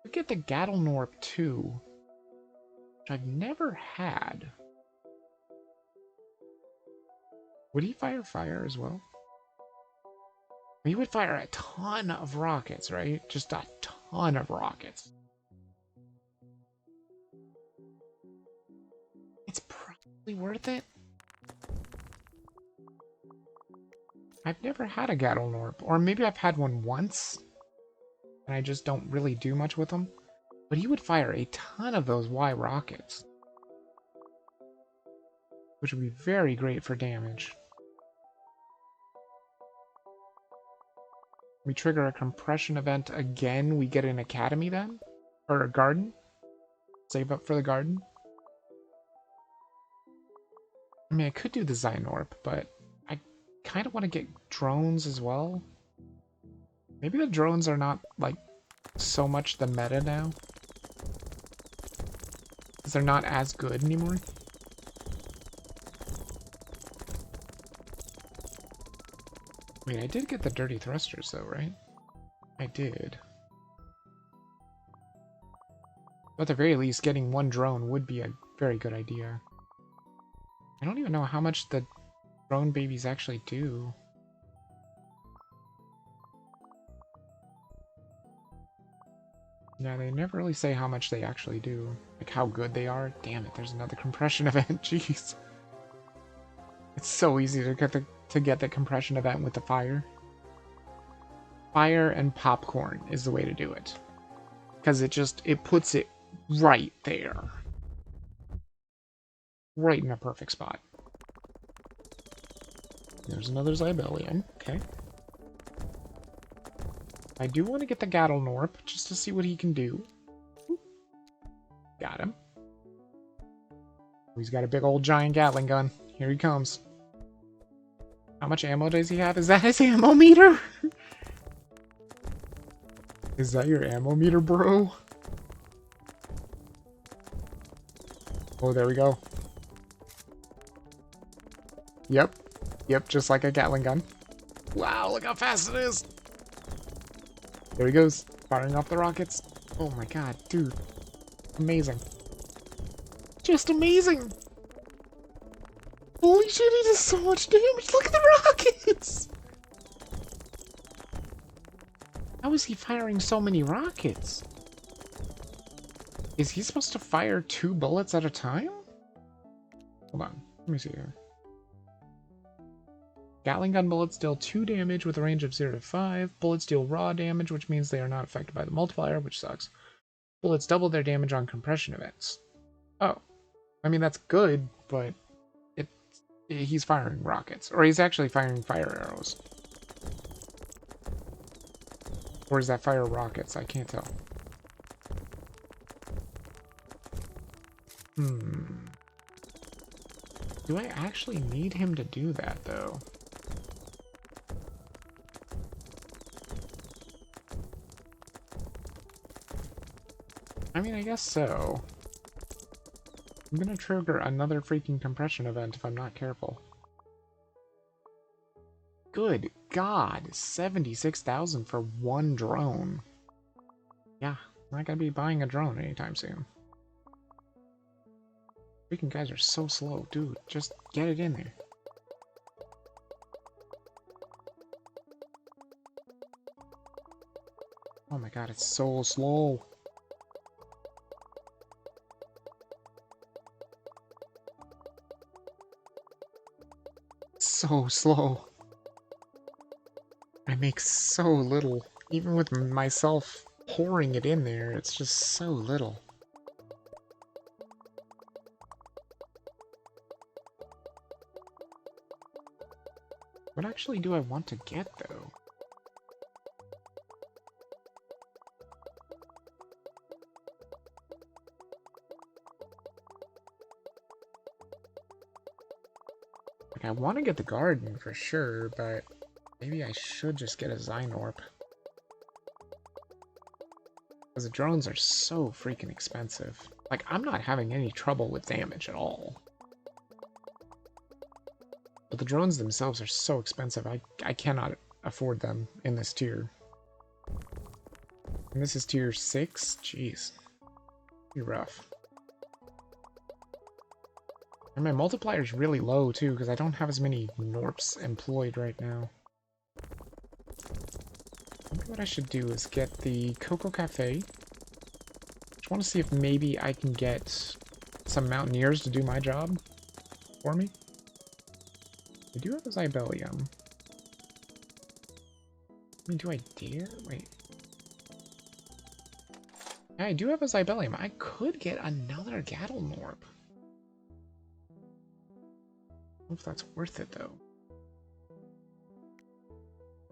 We'll get the Gattle Gnorp too, which I've never had. Would he fire fire as well? He would fire a ton of rockets, right? Just a ton of rockets. It's Really worth it? I've never had a Gnorp, or maybe I've had one once, and I just don't really do much with them. But he would fire a ton of those Y rockets, which would be very great for damage. We trigger a compression event again, we get an academy then? Or a garden? Save up for the garden? I mean, I could do the Gnorp, but I kind of want to get drones as well. Maybe the drones are not, like, so much the meta now. Because they're not as good anymore. Wait, I did get the dirty thrusters though, right? I did. But at the very least, getting one drone would be a very good idea. I don't even know how much the drone babies actually do. Yeah, they never really say how much they actually do. Like how good they are. Damn it, there's another compression event. Jeez. It's so easy to get the compression event with the fire. Fire and popcorn is the way to do it. Because it puts it right there. Right in a perfect spot. There's another Zybellion. Okay. I do want to get the Gnorp just to see what he can do. Got him. He's got a big old giant Gatling gun. Here he comes. How much ammo does he have? Is that his ammo meter? Is that your ammo meter, bro? Oh, there we go. Yep. Yep, just like a Gatling gun. Wow, look how fast it is! There he goes, firing off the rockets. Oh my god, dude. Amazing. Just amazing! Holy shit, he does so much damage! Look at the rockets! How is he firing so many rockets? Is he supposed to fire 2 bullets at a time? Hold on, let me see here. Gatling gun bullets deal 2 damage with a range of 0 to 5. Bullets deal raw damage, which means they are not affected by the multiplier, which sucks. Bullets double their damage on compression events. Oh. I mean, that's good, but he's firing rockets. Or he's actually firing fire arrows. Or is that fire rockets? I can't tell. Do I actually need him to do that, though? I mean, I guess so. I'm gonna trigger another freaking compression event if I'm not careful. Good God, 76,000 for one drone. Yeah, I'm not gonna be buying a drone anytime soon. Freaking guys are so slow, dude. Just get it in there. Oh my god, it's so slow. So slow. I make so little. Even with myself pouring it in there, it's just so little. What actually do I want to get, though? Like, I want to get the garden for sure, but maybe I should just get a Gnorp. Because the drones are so freaking expensive. Like, I'm not having any trouble with damage at all. But the drones themselves are so expensive, I cannot afford them in this tier. And this is tier 6? Jeez. Be rough. And my multiplier is really low, too, because I don't have as many Gnorps employed right now. I think what I should do is get the Cocoa Cafe. Just want to see if maybe I can get some Mountaineers to do my job. for me? I do have a Zybelium. I mean, do I dare? Wait. Yeah, I do have a Zybelium. I could get another Gattle Gnorp. I don't know if that's worth it, though.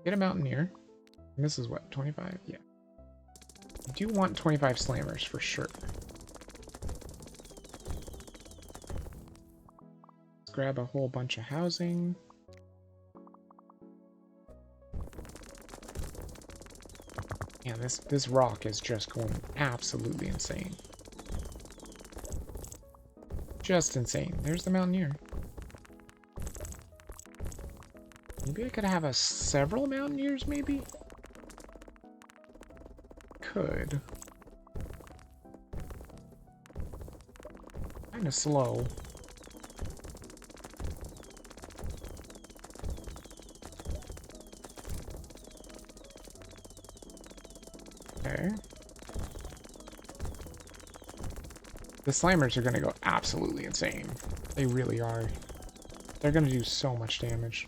Get a Mountaineer. And this is what, 25? Yeah. I do want 25 Slammers, for sure. Let's grab a whole bunch of housing. Yeah, this rock is just going absolutely insane. Just insane. There's the Mountaineer. Maybe I could have several Mountaineers, maybe? Could. Kinda slow. Okay. The Slammers are gonna go absolutely insane. They really are. They're gonna do so much damage.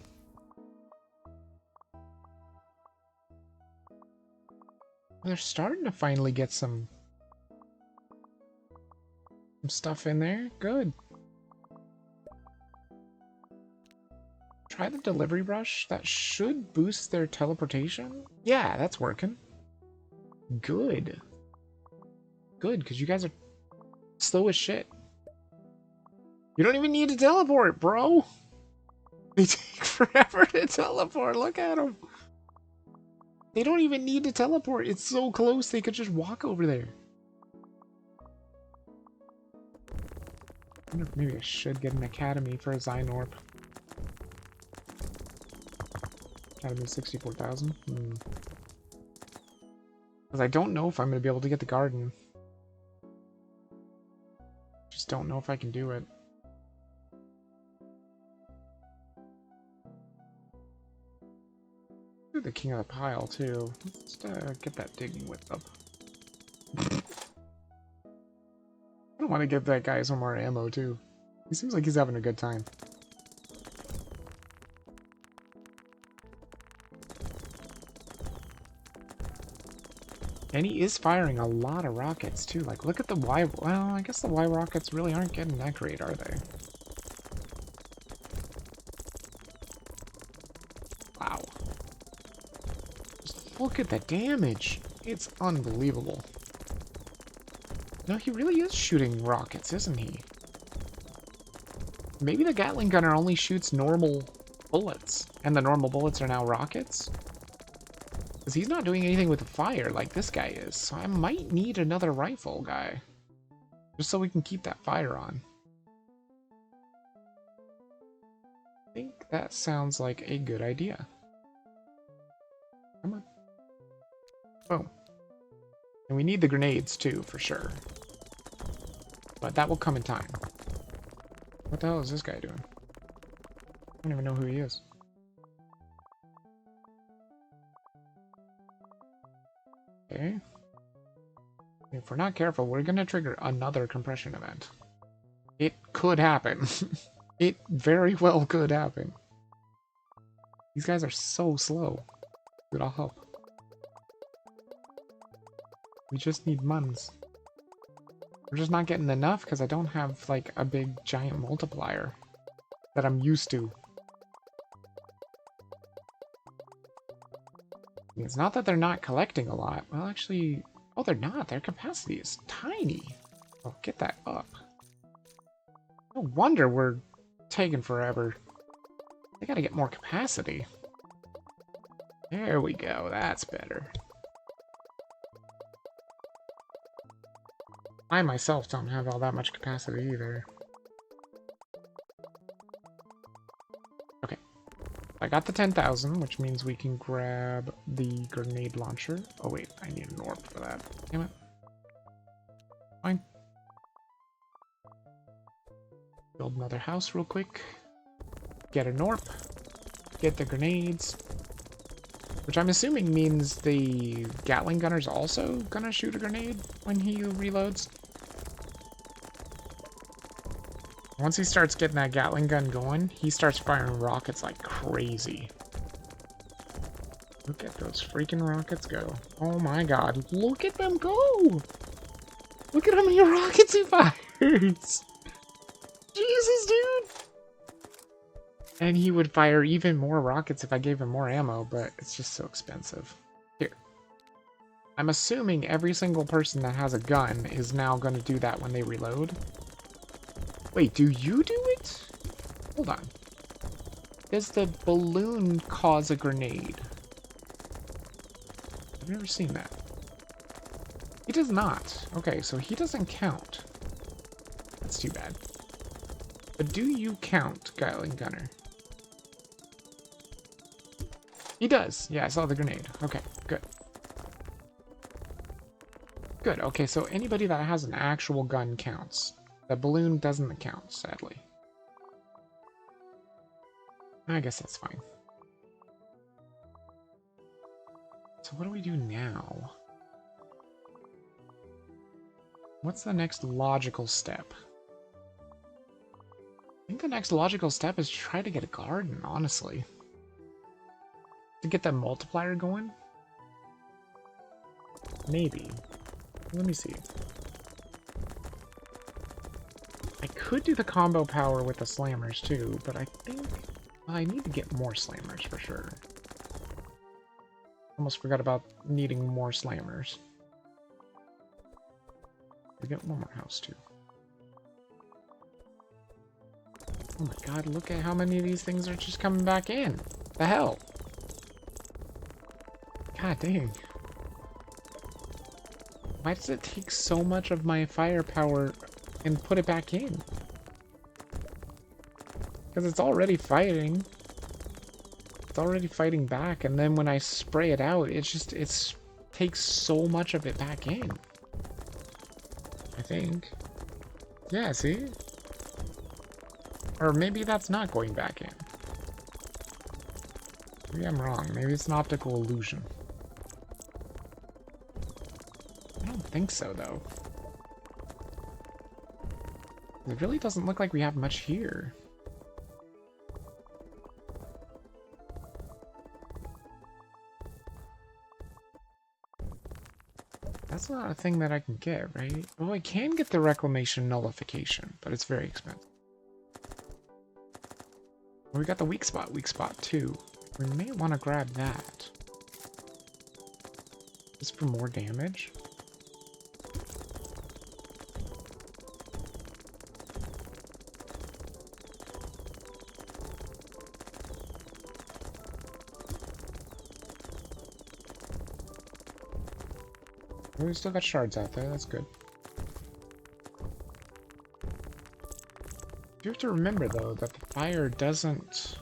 They're starting to finally get some stuff in there. Good. Try the delivery rush. That should boost their teleportation. Yeah, that's working. Good. Good, because you guys are slow as shit. You don't even need to teleport, bro. They take forever to teleport. Look at them. They don't even need to teleport. It's so close, they could just walk over there. I wonder if maybe I should get an academy for a Gnorp. Academy 64,000. Because I don't know if I'm going to be able to get the garden. Just don't know if I can do it. Do the king of the pile, too. Let's get that digging width up. I don't want to give that guy some more ammo, too. He seems like he's having a good time. And he is firing a lot of rockets, too. Like, look at the Y... Well, I guess the Y rockets really aren't getting that great, are they? Wow. Just look at the damage. It's unbelievable. No, he really is shooting rockets, isn't he? Maybe the Gatling gunner only shoots normal bullets, and the normal bullets are now rockets? Because he's not doing anything with the fire like this guy is, so I might need another rifle guy. Just so we can keep that fire on. I think that sounds like a good idea. Come on. Boom. And we need the grenades too, for sure. But that will come in time. What the hell is this guy doing? I don't even know who he is. Okay. If we're not careful, we're gonna trigger another compression event. It could happen. It very well could happen. These guys are so slow. Dude, I'll help. We just need muns. We're just not getting enough because I don't have, like, a big giant multiplier that I'm used to. It's not that they're not collecting a lot. Well, actually... Oh, they're not. Their capacity is tiny. Oh, get that up. No wonder we're taking forever. They gotta get more capacity. There we go. That's better. I myself don't have all that much capacity either. Okay. I got the 10,000, which means we can grab the grenade launcher. Oh wait, I need an orb for that. Damn it. Fine. Build another house real quick. Get an orb. Get the grenades. Which I'm assuming means the Gatling gunner's also gonna shoot a grenade when he reloads. Once he starts getting that Gatling gun going, he starts firing rockets like crazy. Look at those freaking rockets go. Oh my god, look at them go! Look at how many rockets he fires! Jesus, dude! And he would fire even more rockets if I gave him more ammo, but it's just so expensive. Here. I'm assuming every single person that has a gun is now going to do that when they reload. Wait, do you do it? Hold on. Does the balloon cause a grenade? I've never seen that. He does not. Okay, so he doesn't count. That's too bad. But do you count, Gatling Gunner? He does. Yeah, I saw the grenade. Okay, good. Good. Okay, so anybody that has an actual gun counts. The balloon doesn't count, sadly. I guess that's fine. So what do we do now? What's the next logical step? I think the next logical step is try to get a garden, honestly. To get that multiplier going? Maybe. Let me see. I could do the combo power with the slammers too, but I think I need to get more slammers for sure. Almost forgot about needing more slammers. We get one more house too. Oh my god, look at how many of these things are just coming back in. The hell? God dang. Why does it take so much of my firepower and put it back in? Because it's already fighting. It's already fighting back, and then when I spray it out, it takes so much of it back in. I think. Yeah, see? Or maybe that's not going back in. Maybe I'm wrong. Maybe it's an optical illusion. I don't think so, though. It really doesn't look like we have much here. That's not a thing that I can get, right? Oh, I can get the reclamation nullification, but it's very expensive. Well, we got the weak spot too. We may want to grab that. Just for more damage. Oh, we still got shards out there, that's good. You have to remember though that the fire doesn't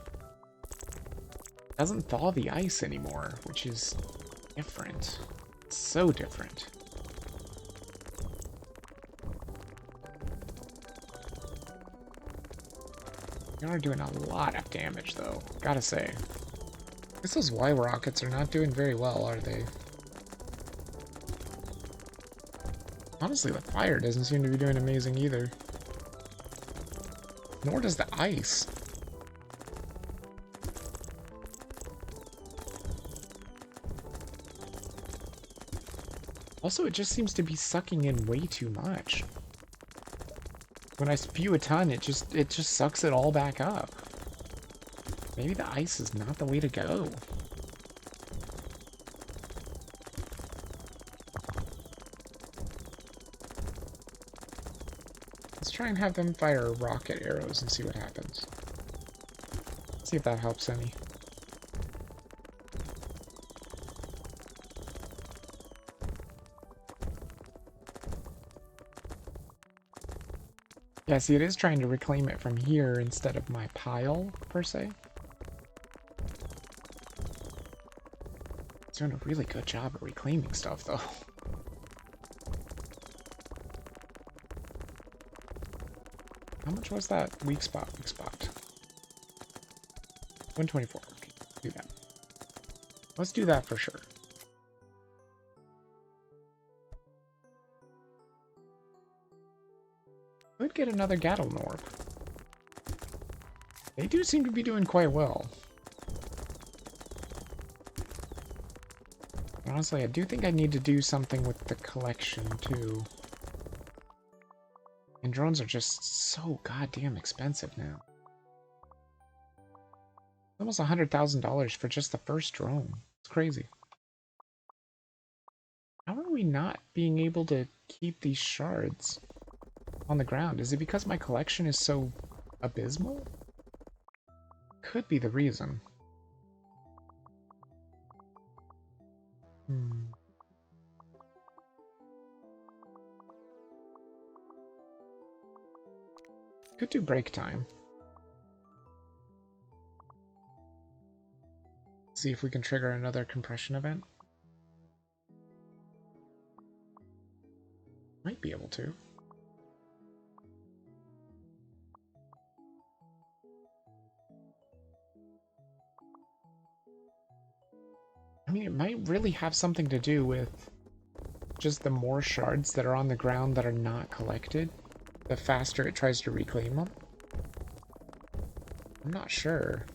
thaw the ice anymore, which is different. It's so different. You are doing a lot of damage though, gotta say. I guess those Y rockets are not doing very well, are they? Honestly, the fire doesn't seem to be doing amazing either. Nor does the ice. Also, it just seems to be sucking in way too much. When I spew a ton, it just sucks it all back up. Maybe the ice is not the way to go. Let's try and have them fire rocket arrows and see what happens. See if that helps any. Yeah, see, it is trying to reclaim it from here instead of my pile, per se. It's doing a really good job at reclaiming stuff, though. How much was that weak spot? 124. Okay, do that. Let's do that for sure. Could get another Gnorp. They do seem to be doing quite well. Honestly, I do think I need to do something with the collection, too. And drones are just so goddamn expensive now. Almost $100,000 for just the first drone. It's crazy. How are we not being able to keep these shards on the ground? Is it because my collection is so abysmal? Could be the reason. Could do break time. See if we can trigger another compression event. Might be able to. I mean, it might really have something to do with just the more shards that are on the ground that are not collected, the faster it tries to reclaim them. I'm not sure.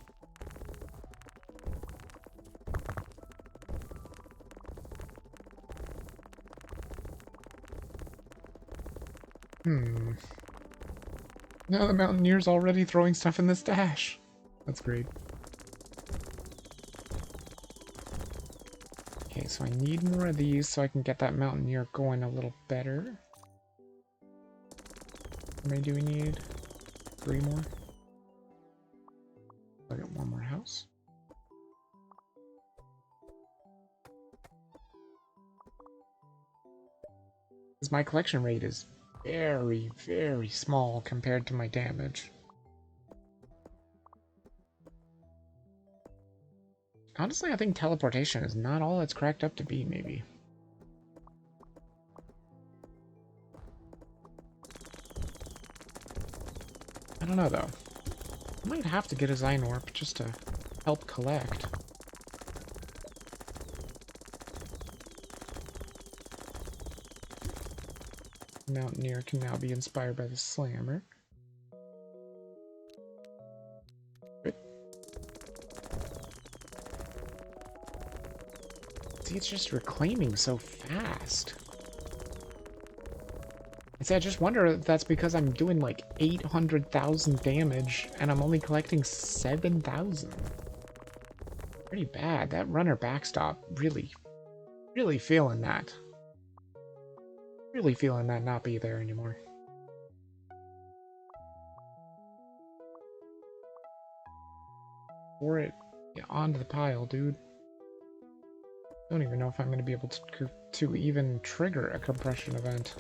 Now the Mountaineer's already throwing stuff in the stash. That's great. Okay, so I need more of these so I can get that Mountaineer going a little better. How many do we need? 3 more? I got 1 more house. Because my collection rate is very, very small compared to my damage. Honestly, I think teleportation is not all it's cracked up to be, maybe. I don't know, though. I might have to get a Gnorp just to help collect. Mountaineer can now be inspired by the Slammer. Good. See, it's just reclaiming so fast. See, I just wonder if that's because I'm doing like 800,000 damage and I'm only collecting 7,000. Pretty bad. That runner backstop really, really feeling that. Really feeling that not be there anymore. Pour it onto the pile, dude. Don't even know if I'm going to be able to even trigger a compression event.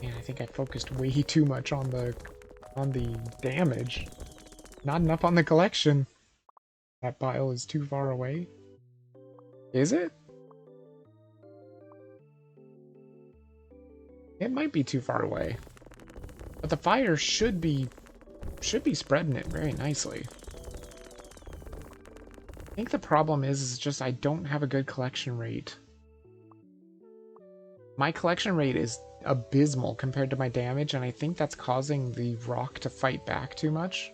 Man, I think I focused way too much on the damage. Not enough on the collection. That pile is too far away. Is it? It might be too far away. But the fire should be spreading it very nicely. I think the problem is just I don't have a good collection rate. My collection rate is abysmal compared to my damage, and I think that's causing the rock to fight back too much.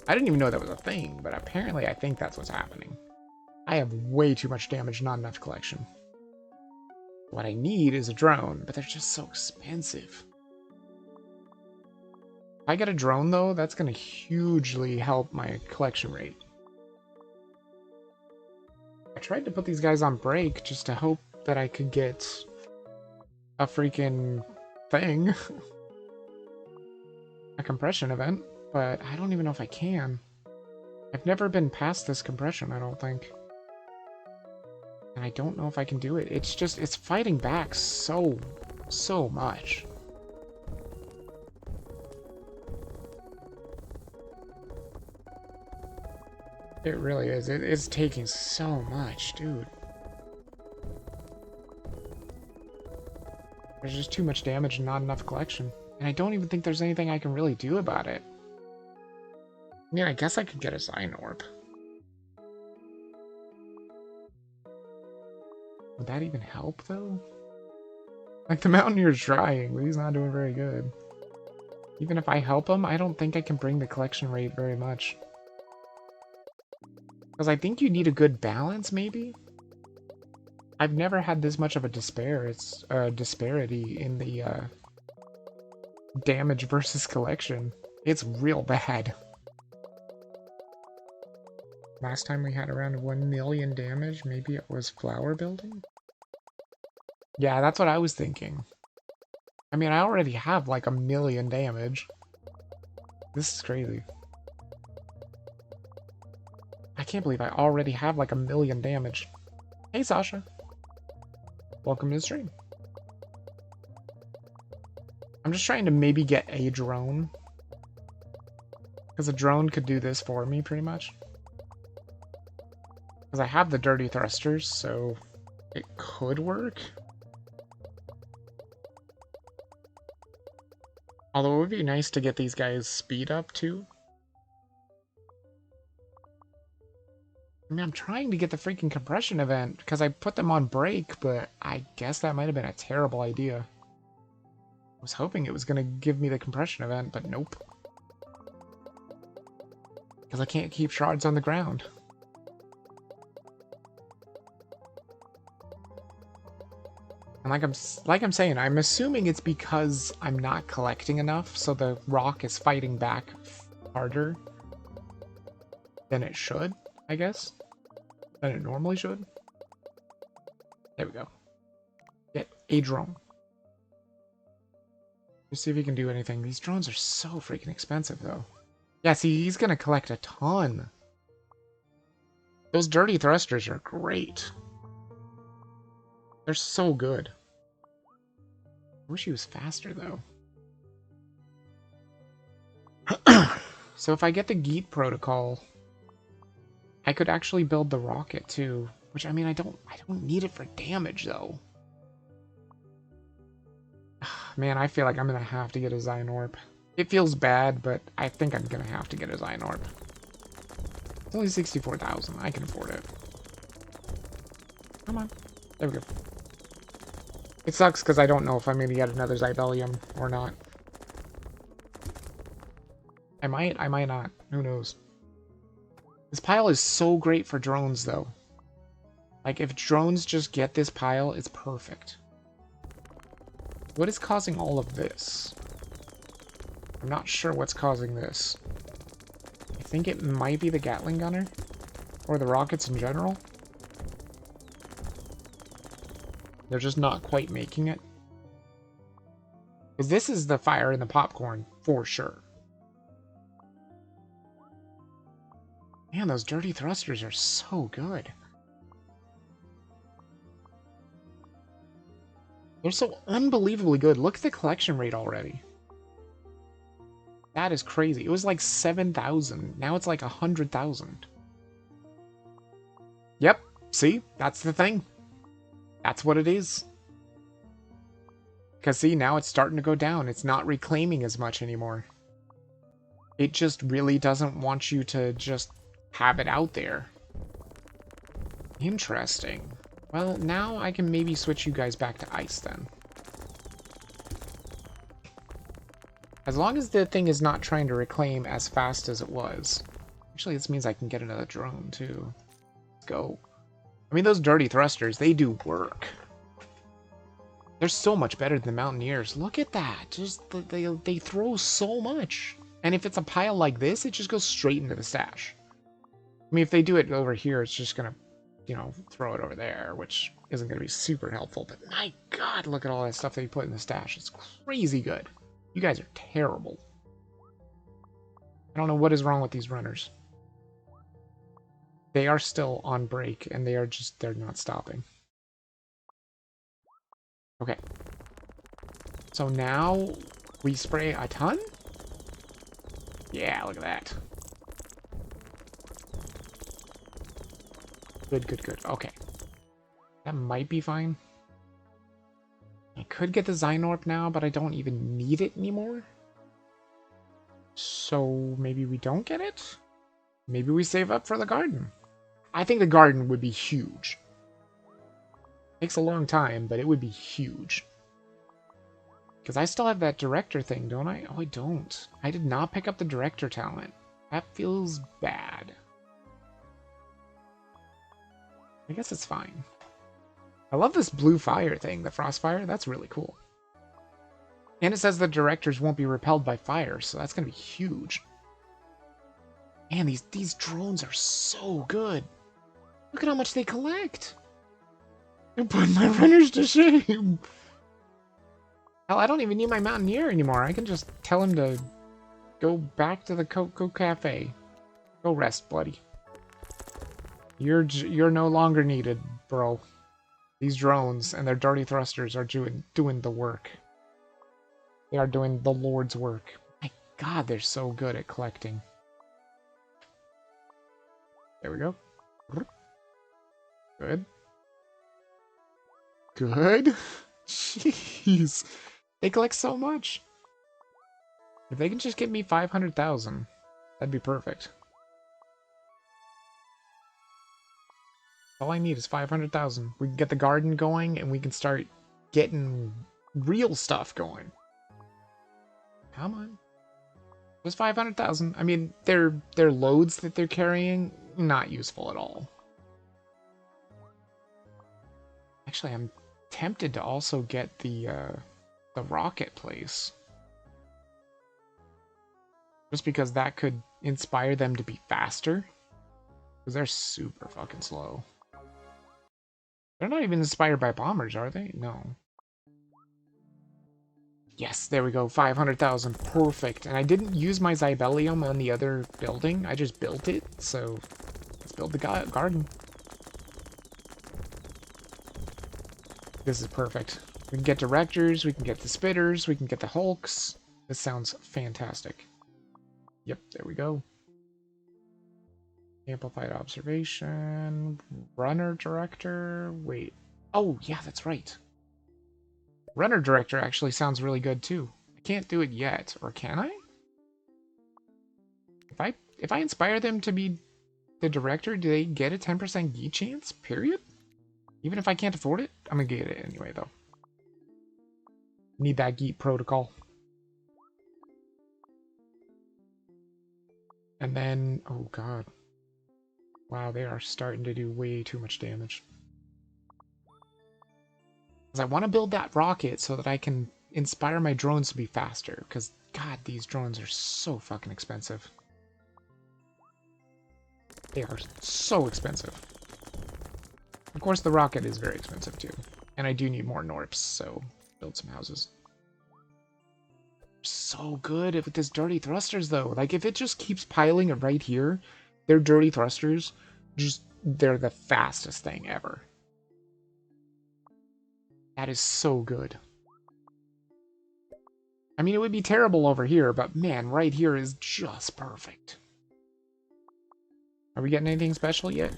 I didn't even know that was a thing, but apparently I think that's what's happening. I have way too much damage, not enough collection. What I need is a drone, but they're just so expensive. If I get a drone, though, that's going to hugely help my collection rate. I tried to put these guys on break just to hope that I could get a freaking thing. A compression event, but I don't even know if I can. I've never been past this compression, I don't think. And I don't know if I can do it. It's just, it's fighting back so much. It really is. It is taking so much, dude. There's just too much damage and not enough collection. And I don't even think there's anything I can really do about it. mean, I guess I could get a Gnorp. Would that even help, though? Like, the Mountaineer's trying, but he's not doing very good. Even if I help him, I don't think I can bring the collection rate very much. Because I think you need a good balance, maybe? I've never had this much of a disparity in the damage versus collection. It's real bad. Last time we had around 1 million damage, maybe it was flower building? Yeah, that's what I was thinking. I mean, I already have like 1 million damage. This is crazy. I can't believe I already have like 1 million damage. Hey, Sasha. Welcome to the stream. I'm just trying to maybe get a drone. Because a drone could do this for me, pretty much. Because I have the dirty thrusters, so it could work. Although it would be nice to get these guys speed up, too. I mean, I'm trying to get the freaking compression event, because I put them on break, but I guess that might have been a terrible idea. I was hoping it was going to give me the compression event, but nope. Because I can't keep shards on the ground. And like I'm saying, I'm assuming it's because I'm not collecting enough, so the rock is fighting back harder than it should, I guess. Than it normally should. There we go. Get a drone. Let's see if he can do anything. These drones are so freaking expensive, though. Yeah, see, he's gonna collect a ton. Those dirty thrusters are great. They're so good. I wish he was faster, though. So if I get the Geet protocol, I could actually build the rocket, too. Which, I mean, I don't need it for damage, though. Man, I feel like I'm gonna have to get a Gnorp. It feels bad, but I think I'm gonna have to get a Gnorp. It's only 64,000. I can afford it. Come on. There we go. It sucks because I don't know if I'm gonna get another Zybelium or not. I might not. Who knows? This pile is so great for drones, though. Like, if drones just get this pile, it's perfect. What is causing all of this? I'm not sure what's causing this. I think it might be the Gatling gunner. Or the rockets in general. They're just not quite making it. Because this is the fire in the popcorn, for sure. Man, those dirty thrusters are so good. They're so unbelievably good. Look at the collection rate already. That is crazy. It was like 7,000. Now it's like 100,000. Yep. See? That's the thing. That's what it is. Because see, now it's starting to go down. It's not reclaiming as much anymore. It just really doesn't want you to just have it out there. Interesting. Well, now I can maybe switch you guys back to ice then. As long as the thing is not trying to reclaim as fast as it was. Actually, this means I can get another drone too. Let's go. I mean, those dirty thrusters, they do work. They're so much better than the Mountaineers. Look at that. Just they throw so much. And if it's a pile like this, it just goes straight into the stash. I mean, if they do it over here, it's just going to, you know, throw it over there, which isn't going to be super helpful. But my God, look at all that stuff they put in the stash. It's crazy good. You guys are terrible. I don't know what is wrong with these runners. They are still on break, and they're not stopping. Okay. So now we spray a ton? Yeah, look at that. Good, good, good. Okay. That might be fine. I could get the Gnorp now, but I don't even need it anymore. So maybe we don't get it? Maybe we save up for the garden. I think the garden would be huge. Takes a long time, but it would be huge. Because I still have that director thing, don't I? Oh, I don't. I did not pick up the director talent. That feels bad. I guess it's fine. I love this blue fire thing, the frost fire. That's really cool. And it says the directors won't be repelled by fire, so that's going to be huge. Man, these drones are so good. Look at how much they collect. You're putting my runners to shame. Hell, I don't even need my mountaineer anymore. I can just tell him to go back to the Coco Cafe. Go rest, buddy. You're no longer needed, bro. These drones and their dirty thrusters are doing the work. They are doing the Lord's work. My God, they're so good at collecting. There we go. Good. Good. Jeez. They collect so much. If they can just give me 500,000, that'd be perfect. All I need is 500,000. We can get the garden going, and we can start getting real stuff going. Come on. Just 500,000. I mean, their loads that they're carrying, not useful at all. Actually, I'm tempted to also get the rocket place. Just because that could inspire them to be faster. Because they're super fucking slow. They're not even inspired by bombers, are they? No. Yes, there we go. 500,000. Perfect. And I didn't use my Zybelium on the other building. I just built it. So let's build the garden. This is perfect. We can get directors. We can get the spitters. We can get the hulks. This sounds fantastic. Yep, there we go. Amplified observation. Runner director. Wait. Oh, yeah, that's right. Runner director actually sounds really good too. I can't do it yet, or can I? If I inspire them to be the director, do they get a 10% geet chance? Period? Even if I can't afford it? I'm gonna get it anyway, though. Need that geet protocol. And then, oh god. Wow, they are starting to do way too much damage. Because I want to build that rocket so that I can inspire my drones to be faster. Because, god, these drones are so fucking expensive. They are so expensive. Of course, the rocket is very expensive too. And I do need more Gnorps, so build some houses. So good with this dirty thrusters, though. Like, if it just keeps piling it right here, their dirty thrusters, they're the fastest thing ever. That is so good. I mean, it would be terrible over here, but man, right here is just perfect. Are we getting anything special yet?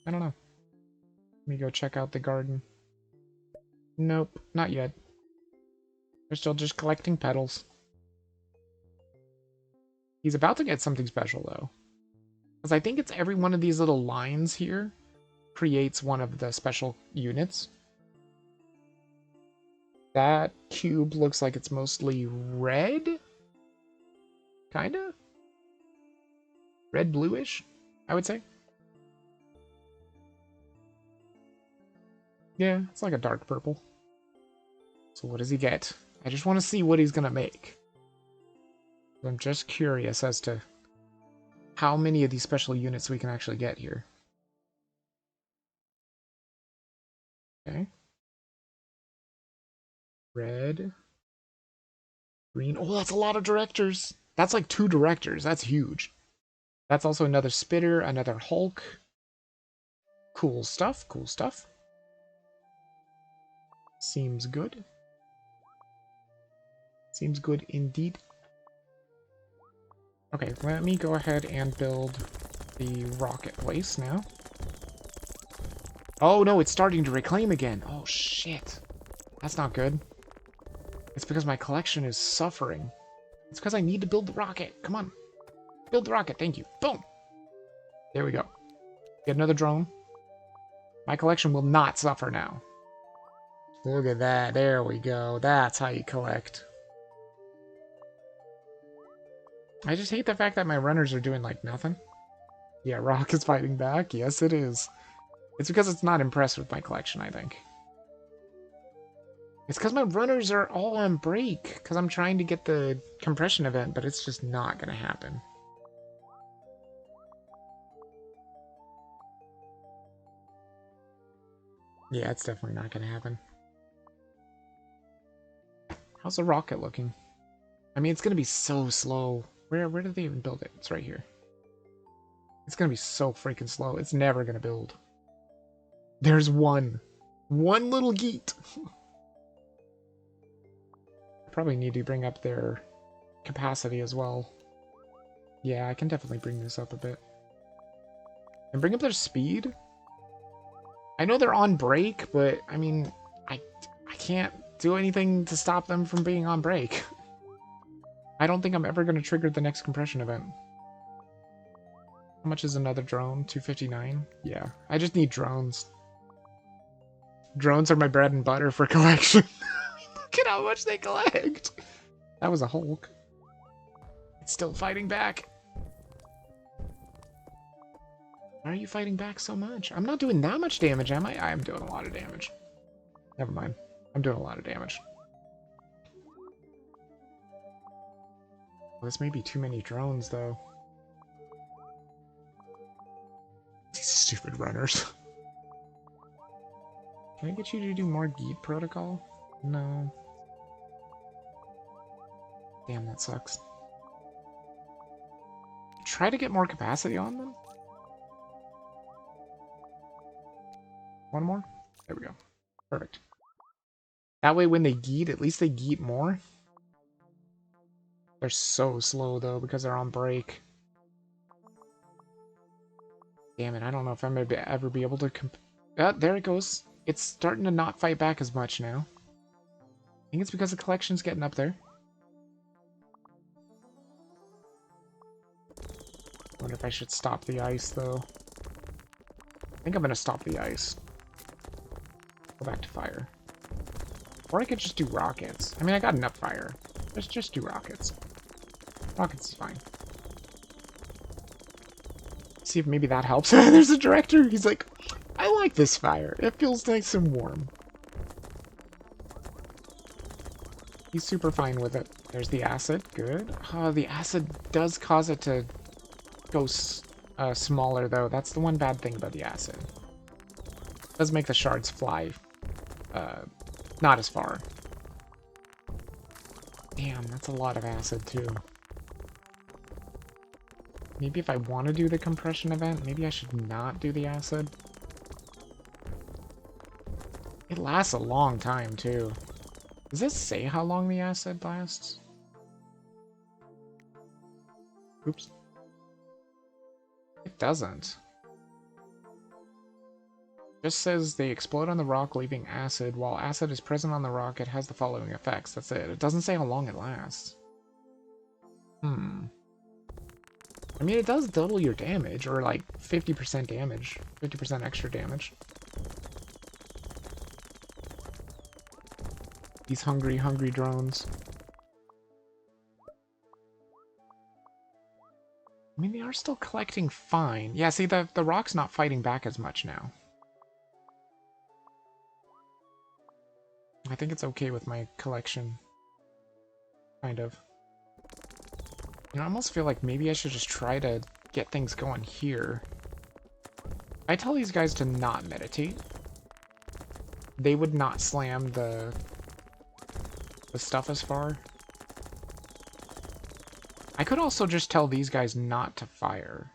I don't know. Let me go check out the garden. Nope, not yet. We're still just collecting petals. He's about to get something special, though. Because I think it's every one of these little lines here creates one of the special units. That cube looks like it's mostly red? Kinda? Red-bluish, I would say. Yeah, it's like a dark purple. So what does he get? I just want to see what he's going to make. I'm just curious as to how many of these special units we can actually get here. Okay. Red. Green. Oh, that's a lot of directors. That's like 2 directors. That's huge. That's also another spitter, another Hulk. Cool stuff, cool stuff. Seems good. Seems good indeed. Okay, let me go ahead and build the rocket place now. Oh no, it's starting to reclaim again. Oh shit. That's not good. It's because my collection is suffering. It's because I need to build the rocket. Come on. Build the rocket, thank you. Boom! There we go. Get another drone. My collection will not suffer now. Look at that. There we go. That's how you collect. I just hate the fact that my runners are doing, like, nothing. Yeah, Rock is fighting back. Yes, it is. It's because it's not impressed with my collection, I think. It's because my runners are all on break. Because I'm trying to get the compression event, but it's just not going to happen. Yeah, it's definitely not going to happen. How's the rocket looking? I mean, it's going to be so slow. Where did they even build it? It's right here. It's going to be so freaking slow. It's never going to build. There's one. One little geet. Probably need to bring up their capacity as well. Yeah, I can definitely bring this up a bit. And bring up their speed. I know they're on break, but I mean, I can't do anything to stop them from being on break. I don't think I'm ever going to trigger the next compression event. How much is another drone? 259? Yeah, I just need drones. Drones are my bread and butter for collection. Look at how much they collect. That was a Hulk. It's still fighting back. Why are you fighting back so much? I'm not doing that much damage, am I? I'm doing a lot of damage. Never mind. I'm doing a lot of damage. Well, this may be too many drones, though. These stupid runners. Can I get you to do more Geet protocol? No. Damn, that sucks. Try to get more capacity on them? One more? There we go. Perfect. That way when they Geet, at least they Geet more. They're so slow, though, because they're on break. Damn it, I don't know if I'm going to ever be able to there it goes. It's starting to not fight back as much now. I think it's because the collection's getting up there. Wonder if I should stop the ice, though. I think I'm going to stop the ice. Go back to fire. Or I could just do rockets. I mean, I got enough fire. Just do rockets. Rockets is fine. See if maybe that helps. There's a director. He's like, I like this fire. It feels nice and warm. He's super fine with it. There's the acid. Good. The acid does cause it to go smaller, though. That's the one bad thing about the acid. It does make the shards fly not as far. Damn, that's a lot of acid, too. Maybe if I want to do the compression event, maybe I should not do the acid. It lasts a long time, too. Does this say how long the acid lasts? Oops. It doesn't. It just says they explode on the rock, leaving acid. While acid is present on the rock, it has the following effects. That's it. It doesn't say how long it lasts. I mean, it does double your damage, or like 50% damage. 50% extra damage. These hungry, hungry drones. I mean, they are still collecting fine. Yeah, see, the rock's not fighting back as much now. I think it's okay with my collection. Kind of. You know, I almost feel like maybe I should just try to get things going here. I tell these guys to not meditate. They would not slam the stuff as far. I could also just tell these guys not to fire.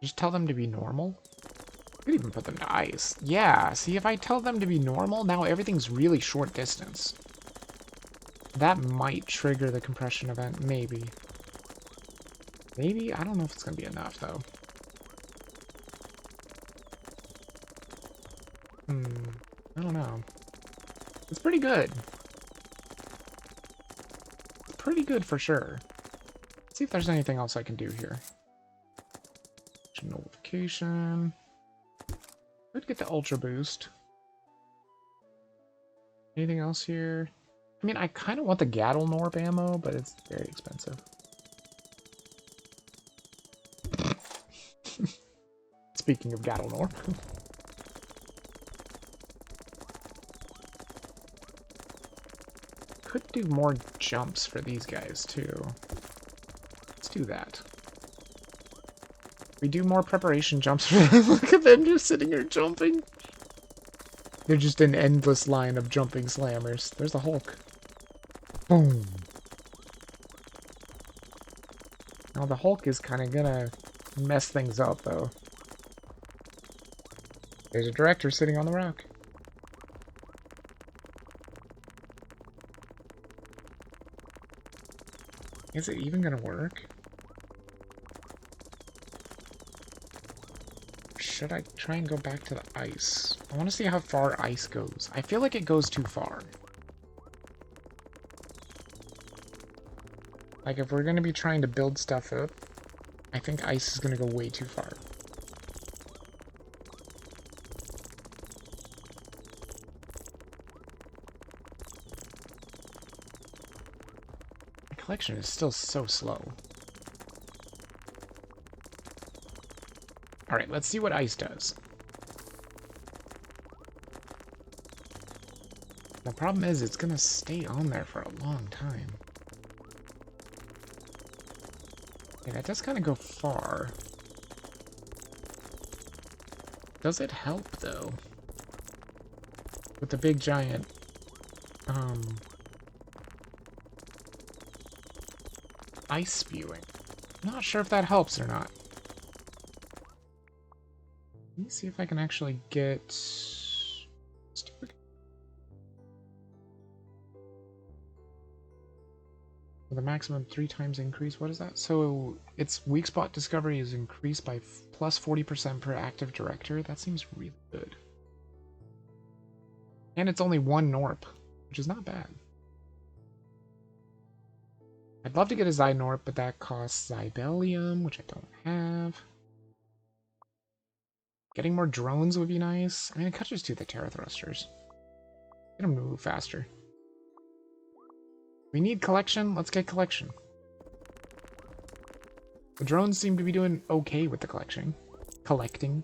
Just tell them to be normal. I could even put them to ice. Yeah, see, if I tell them to be normal, now everything's really short distance. That might trigger the compression event, maybe. Maybe? I don't know if it's going to be enough, though. I don't know. It's pretty good. It's pretty good for sure. See if there's anything else I can do here. Notification. Could get the Ultra Boost. Anything else here? I mean, I kind of want the Gnorp ammo, but it's very expensive. Speaking of Gnorp. Could do more jumps for these guys, too. Let's do that. We do more preparation jumps. Look at them just sitting here jumping. They're just an endless line of jumping slammers. There's a Hulk. Boom. Now the Hulk is kind of gonna mess things up, though. There's a director sitting on the rock. Is it even gonna work? Should I try and go back to the ice? I want to see how far ice goes. I feel like it goes too far. Like, if we're going to be trying to build stuff up, I think ice is going to go way too far. My collection is still so slow. Alright, let's see what ice does. The problem is it's gonna stay on there for a long time. Yeah, that does kind of go far. Does it help, though? With the big giant, ice spewing. I'm not sure if that helps or not. Let me see if I can actually get... With a maximum 3 times increase, what is that? So its weak spot discovery is increased by plus 40% per active director. That seems really good. And it's only 1 Gnorp, which is not bad. I'd love to get a Gnorp, but that costs Zybellium, which I don't have. Getting more drones would be nice. I mean, I could just do the Terra Thrusters. Get them to move faster. We need collection. Let's get collection. The drones seem to be doing okay with the collecting.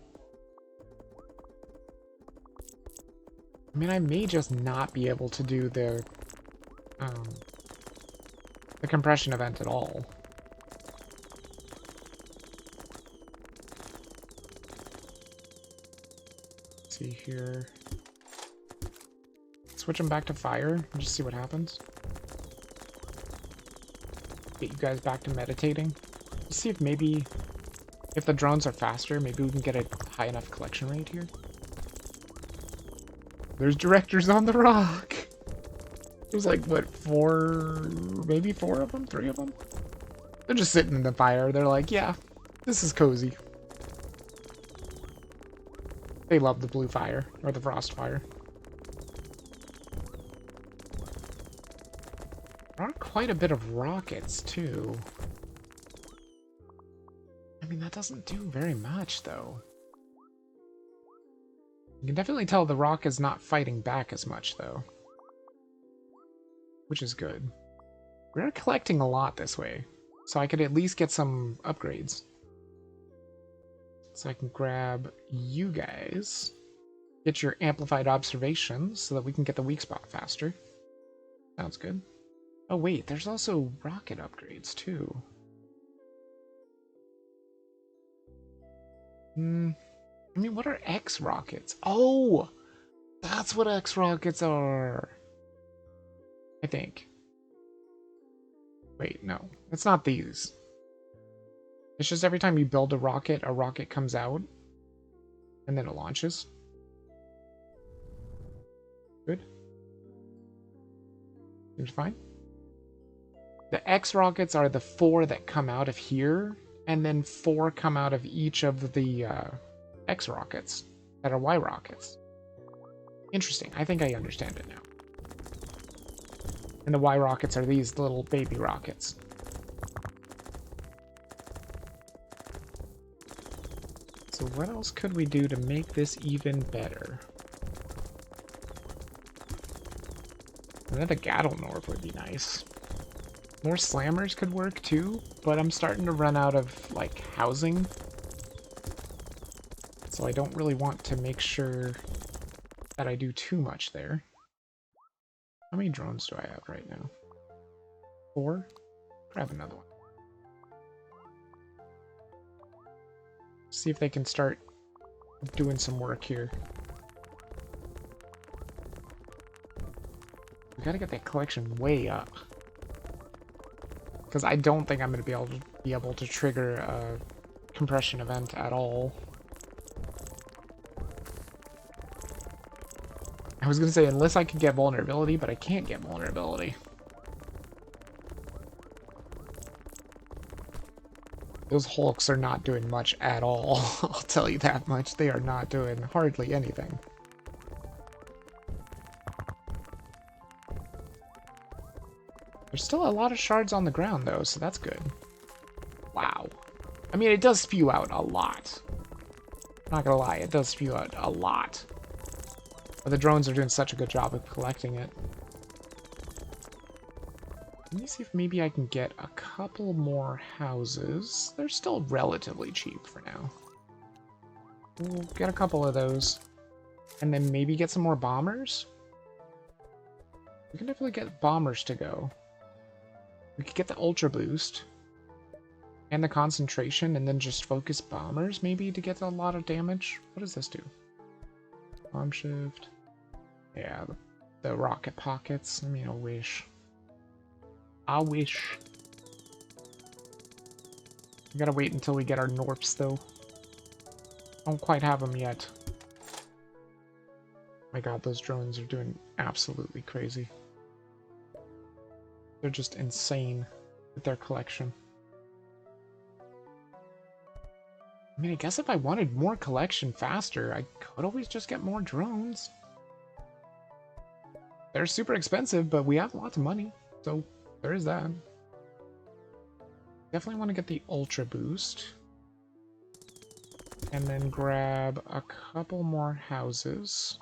I mean, I may just not be able to do the compression event at all. Let's see here. Switch them back to fire and just see what happens. Get you guys back to meditating. Let's see if maybe, if the drones are faster, maybe we can get a high enough collection rate here. There's directors on the rock. There's like, what, 4, maybe 4 of them? 3 of them? They're just sitting in the fire. They're like, yeah, this is cozy. They love the blue fire, or the frost fire. There are quite a bit of rockets, too. I mean, that doesn't do very much, though. You can definitely tell the rock is not fighting back as much, though. Which is good. We're collecting a lot this way, so I could at least get some upgrades. So I can grab you guys, get your amplified observations so that we can get the weak spot faster. Sounds good. Oh wait, there's also rocket upgrades too. I mean, what are X rockets? Oh, that's what X rockets are. I think. Wait, no, it's not these. It's just every time you build a rocket comes out, and then it launches. Good. Seems fine. The X rockets are the 4 that come out of here, and then 4 come out of each of the X rockets that are Y rockets. Interesting. I think I understand it now. And the Y rockets are these little baby rockets. So what else could we do to make this even better? Another Gnorp would be nice. More slammers could work too, but I'm starting to run out of, like, housing. So I don't really want to make sure that I do too much there. How many drones do I have right now? 4? Grab another one. See if they can start doing some work here. We gotta get that collection way up. Because I don't think I'm gonna be able to trigger a compression event at all. I was gonna say unless I could get vulnerability, but I can't get vulnerability. Those Hulks are not doing much at all. I'll tell you that much. They are not doing hardly anything. There's still a lot of shards on the ground, though, so that's good. Wow. I mean, it does spew out a lot. Not gonna lie, it does spew out a lot. But the drones are doing such a good job of collecting it. Let me see if maybe I can get a couple more houses. They're still relatively cheap for now. We'll get a couple of those. And then maybe get some more bombers? We can definitely get bombers to go. We could get the Ultra Boost. And the concentration, and then just focus bombers, maybe, to get a lot of damage. What does this do? Bomb shift. Yeah, the rocket pockets. I mean, I wish. I wish. We gotta wait until we get our Gnorps, though. Don't quite have them yet. My god, those drones are doing absolutely crazy. They're just insane with their collection. I mean, I guess if I wanted more collection faster, I could always just get more drones. They're super expensive, but we have lots of money, so there is that. Definitely want to get the Ultra Boost. And then grab a couple more houses.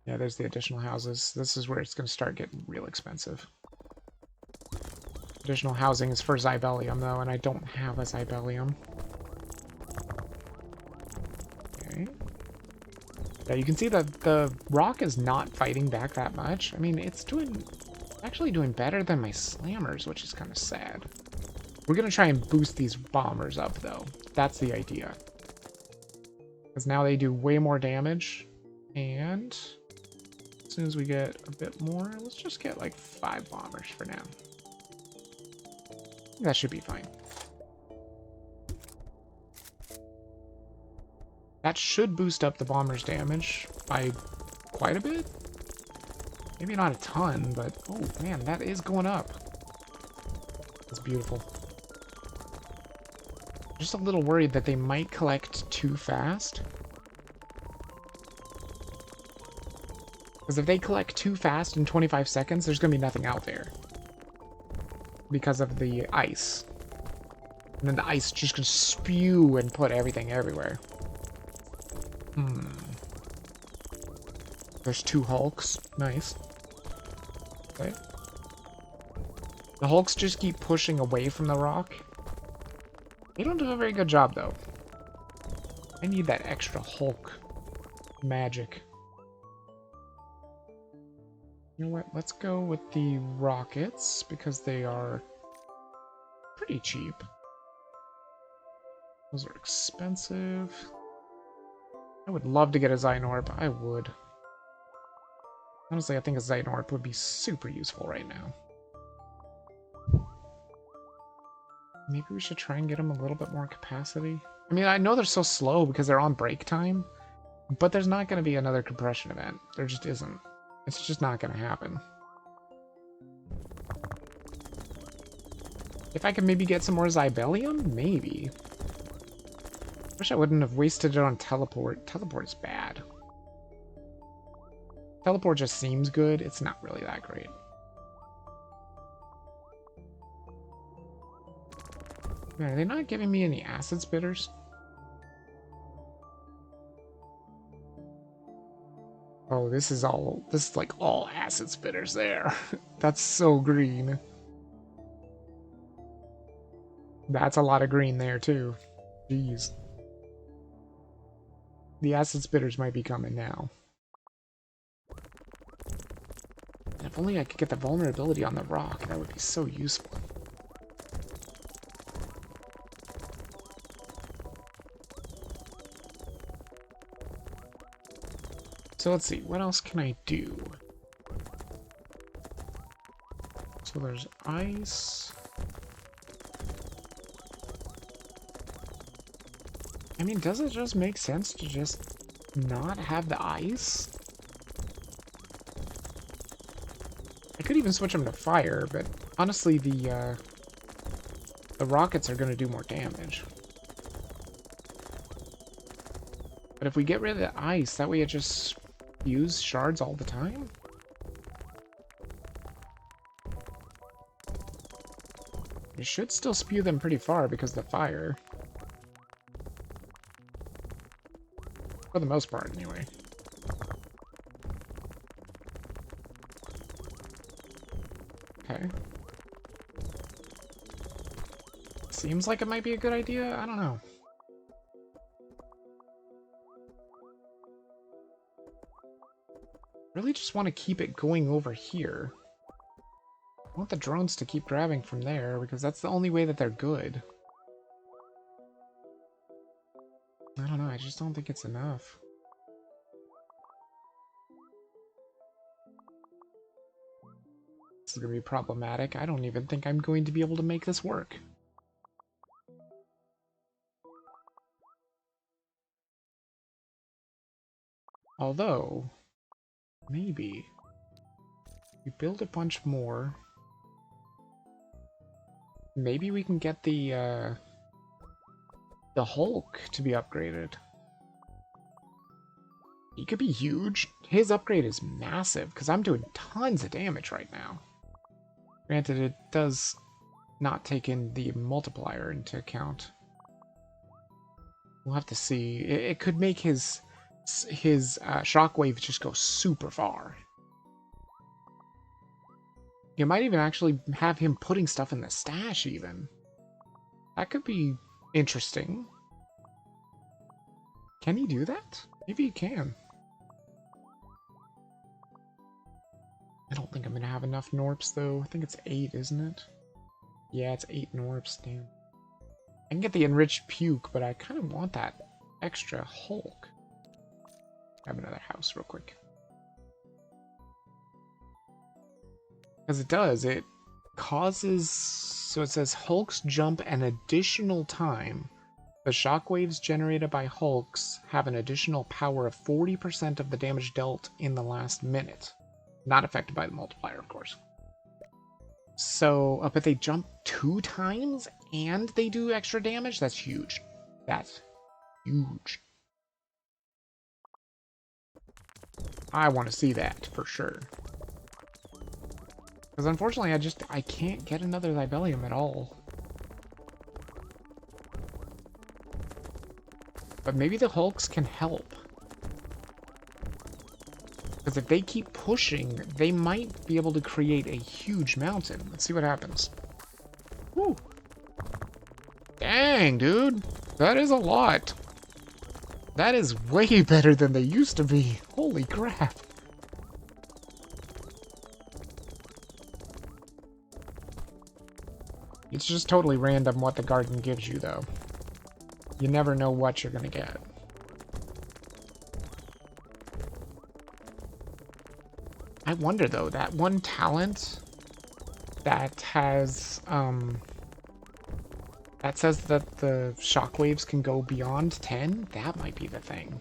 Yeah, there's the additional houses. This is where it's going to start getting real expensive. Additional housing is for Zybelium, though, and I don't have a Zybelium. Okay. Yeah, you can see that the rock is not fighting back that much. I mean, it's actually doing better than my slammers, which is kind of sad. We're going to try and boost these bombers up, though. That's the idea. Because now they do way more damage. And as soon as we get a bit more, let's just get like 5 bombers for now. That should be fine. That should boost up the bomber's damage by quite a bit. Maybe not a ton, but oh man, that is going up. That's beautiful. Just a little worried that they might collect too fast. Because if they collect too fast in 25 seconds, there's going to be nothing out there. Because of the ice. And then the ice just going to spew and put everything everywhere. There's 2 Hulks. Nice. Okay. The Hulks just keep pushing away from the rock. They don't do a very good job, though. I need that extra Hulk magic. You know what? Let's go with the rockets, because they are pretty cheap. Those are expensive. I would love to get a Gnorp. I would. Honestly, I think a Gnorp would be super useful right now. Maybe we should try and get them a little bit more capacity. I mean, I know they're so slow because they're on break time, but there's not going to be another compression event. There just isn't. It's just not going to happen. If I could maybe get some more Zybelium? Maybe. Wish I wouldn't have wasted it on Teleport. Teleport is bad. Teleport just seems good. It's not really that great. Man, are they not giving me any acid spitters? Oh, this is like all acid spitters there. That's so green. That's a lot of green there too. Jeez. The acid spitters might be coming now. And if only I could get the vulnerability on the rock, that would be so useful. So let's see, what else can I do? So there's ice. I mean, does it just make sense to just not have the ice? I could even switch them to fire, but honestly, the rockets are going to do more damage. But if we get rid of the ice, that way it just spews shards all the time? It should still spew them pretty far because of the fire. For the most part, anyway. Okay. Seems like it might be a good idea. I don't know. Really just want to keep it going over here. I want the drones to keep grabbing from there because that's the only way that they're good. I don't know, I just don't think it's enough. This is going to be problematic. I don't even think I'm going to be able to make this work. Although, maybe we build a bunch more. Maybe we can get the Hulk to be upgraded. He could be huge. His upgrade is massive because I'm doing tons of damage right now. Granted, it does not take in the multiplier into account. We'll have to see. It could make his shockwave just go super far. You might even actually have him putting stuff in the stash even. That could be interesting. Can he do that? Maybe he can. I don't think I'm going to have enough Gnorps though. I think it's 8, isn't it? Yeah, it's 8 Gnorps, damn. I can get the enriched puke, but I kind of want that extra Hulk. Grab another house real quick. Because it causes, so it says Hulks jump an additional time. The shockwaves generated by Hulks have an additional power of 40% of the damage dealt in the last minute. Not affected by the multiplier, of course. So, but they jump 2 times and they do extra damage? That's huge. That's huge. I want to see that, for sure. Because unfortunately, I can't get another Libellium at all. But maybe the Hulks can help. Because if they keep pushing, they might be able to create a huge mountain. Let's see what happens. Woo! Dang, dude! That is a lot. That is way better than they used to be. Holy crap. It's just totally random what the garden gives you, though. You never know what you're gonna get. I wonder, though, that one talent that has, that says that the shockwaves can go beyond 10? That might be the thing.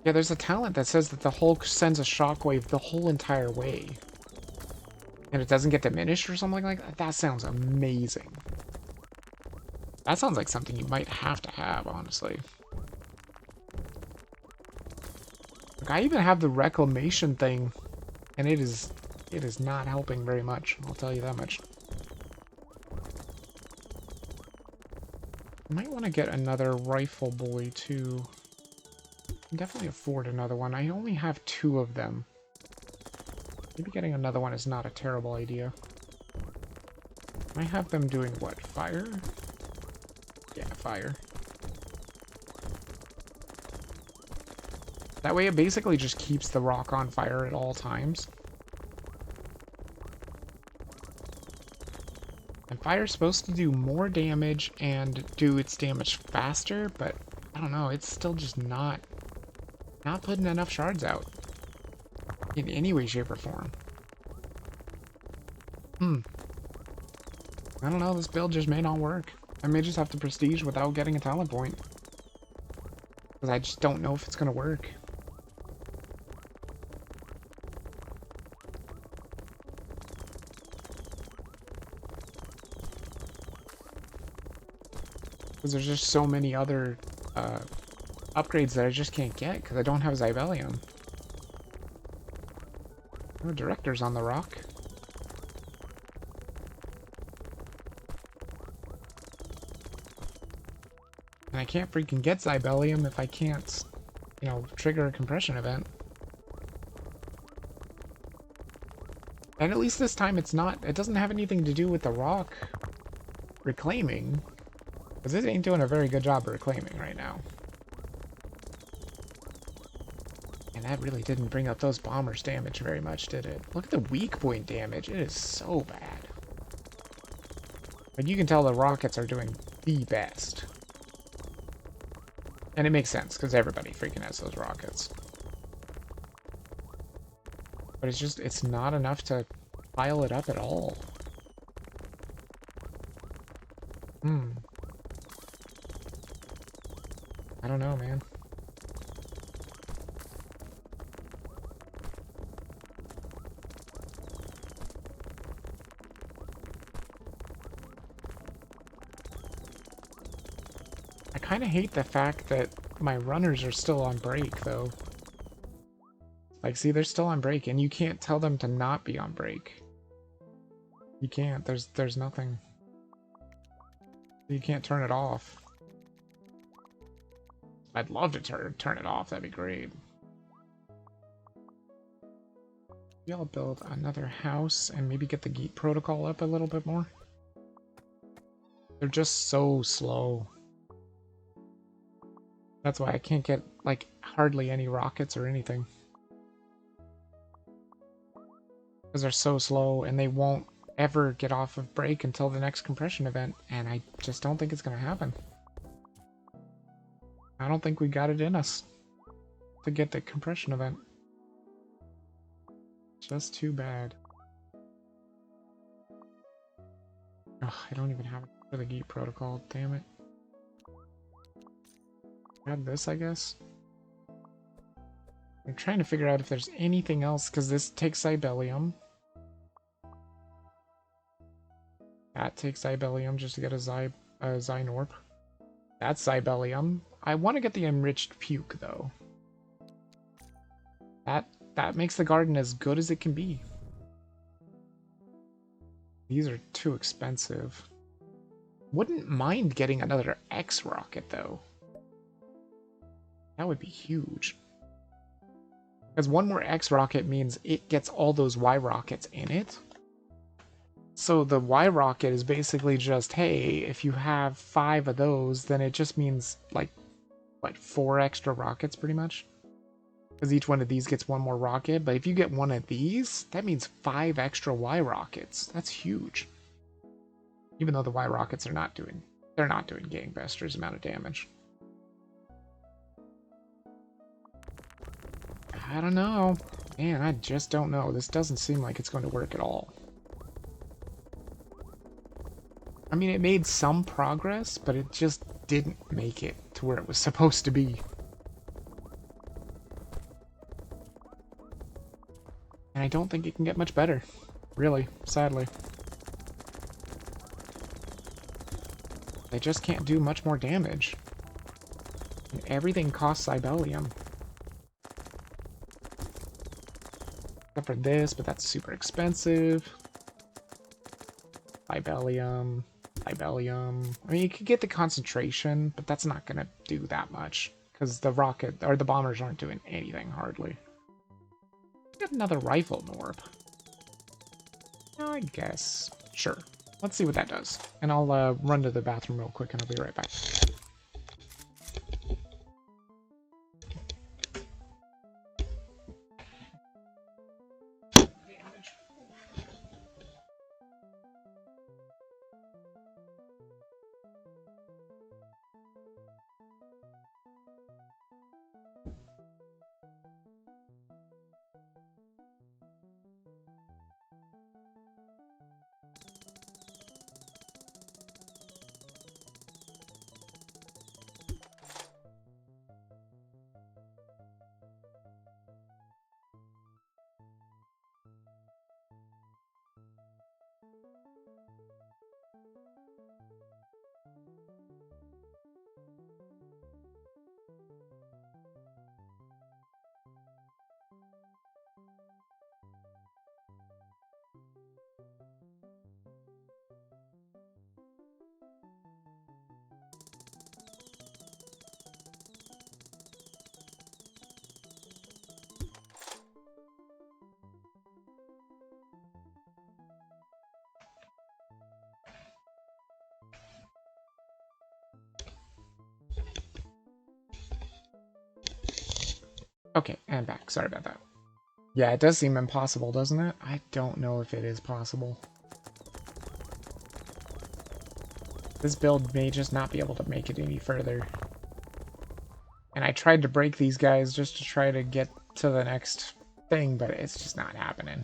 Yeah, there's a talent that says that the Hulk sends a shockwave the whole entire way. And it doesn't get diminished or something like that? That sounds amazing. That sounds like something you might have to have, honestly. Look, I even have the reclamation thing, and it is not helping very much, I'll tell you that much. I might want to get another rifle boy, too. can definitely afford another one. I only have 2 of them. Maybe getting another one is not a terrible idea. I have them doing what? Fire? Yeah, fire. That way it basically just keeps the rock on fire at all times. And fire's supposed to do more damage and do its damage faster, but I don't know, it's still just not putting enough shards out. In any way, shape, or form. I don't know, this build just may not work. I may just have to prestige without getting a talent point. Because I just don't know if it's going to work. Because there's just so many other upgrades that I just can't get because I don't have Zybellium. Oh, Director's on the rock. And I can't freaking get Zybellium if I can't, you know, trigger a compression event. And at least this time it doesn't have anything to do with the rock reclaiming. Because it ain't doing a very good job of reclaiming right now. And that really didn't bring up those bombers' damage very much, did it? Look at the weak point damage. It is so bad. But you can tell the rockets are doing the best. And it makes sense, because everybody freaking has those rockets. But it's not enough to pile it up at all. I don't know, man. I kind of hate the fact that my runners are still on break, though. Like, see, they're still on break, and you can't tell them to not be on break. You can't. There's nothing. You can't turn it off. I'd love to turn it off. That'd be great. Maybe I'll build another house and maybe get the Geek protocol up a little bit more. They're just so slow. That's why I can't get, like, hardly any rockets or anything. Because they're so slow and they won't ever get off of break until the next compression event. And I just don't think it's going to happen. I don't think we got it in us to get the compression event. Just too bad. Ugh, I don't even have it for the Geek protocol, damn it. Add this, I guess. I'm trying to figure out if there's anything else, because this takes Zybellium. That takes Zybellium just to get a Gnorp. That's Zybellium. I want to get the enriched puke, though. That makes the garden as good as it can be. These are too expensive. Wouldn't mind getting another X rocket, though. That would be huge. Because one more X rocket means it gets all those Y rockets in it. So the Y rocket is basically just, hey, if you have 5 of those, then it just means, like, what, 4 extra rockets, pretty much? Because each one of these gets 1 more rocket, but if you get 1 of these, that means 5 extra Y rockets. That's huge. Even though the Y rockets are not doing, they're not doing gangbusters amount of damage. I don't know. Man, I just don't know. This doesn't seem like it's going to work at all. I mean, it made some progress, but it just didn't make it to where it was supposed to be. And I don't think it can get much better. Really, sadly. They just can't do much more damage. And everything costs Zybellium. Except for this, but that's super expensive. Zybellium. I mean, you could get the concentration, but that's not going to do that much. because the rocket or the bombers aren't doing anything hardly. Get another rifle, Gnorp. I guess. Sure. Let's see what that does. And I'll run to the bathroom real quick and I'll be right back. Okay, and back. Sorry about that. Yeah, it does seem impossible, doesn't it? I don't know if it is possible. This build may just not be able to make it any further. And I tried to break these guys just to try to get to the next thing, but it's just not happening.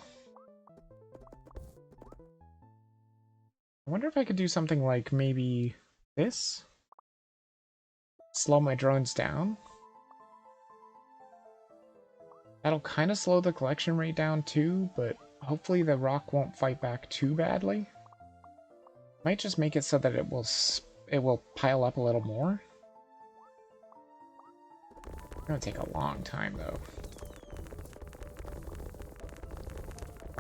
I wonder if I could do something like maybe this? Slow my drones down? That'll kind of slow the collection rate down too, but hopefully the rock won't fight back too badly. Might just make it so that it will pile up a little more. It's gonna take a long time though.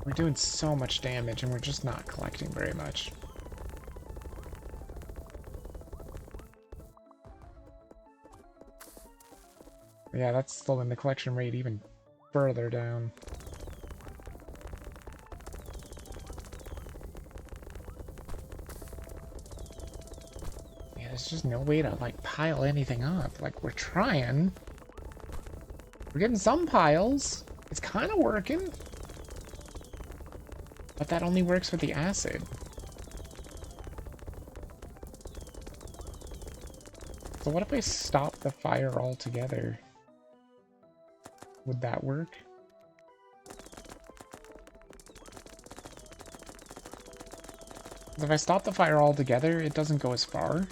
We're doing so much damage and we're just not collecting very much. Yeah, that's slowing the collection rate even further down. Yeah, there's just no way to, like, pile anything up. Like, we're trying. We're getting some piles. It's kind of working. But that only works with the acid. So what if I stop the fire altogether? Would that work? If I stop the fire altogether, it doesn't go as far.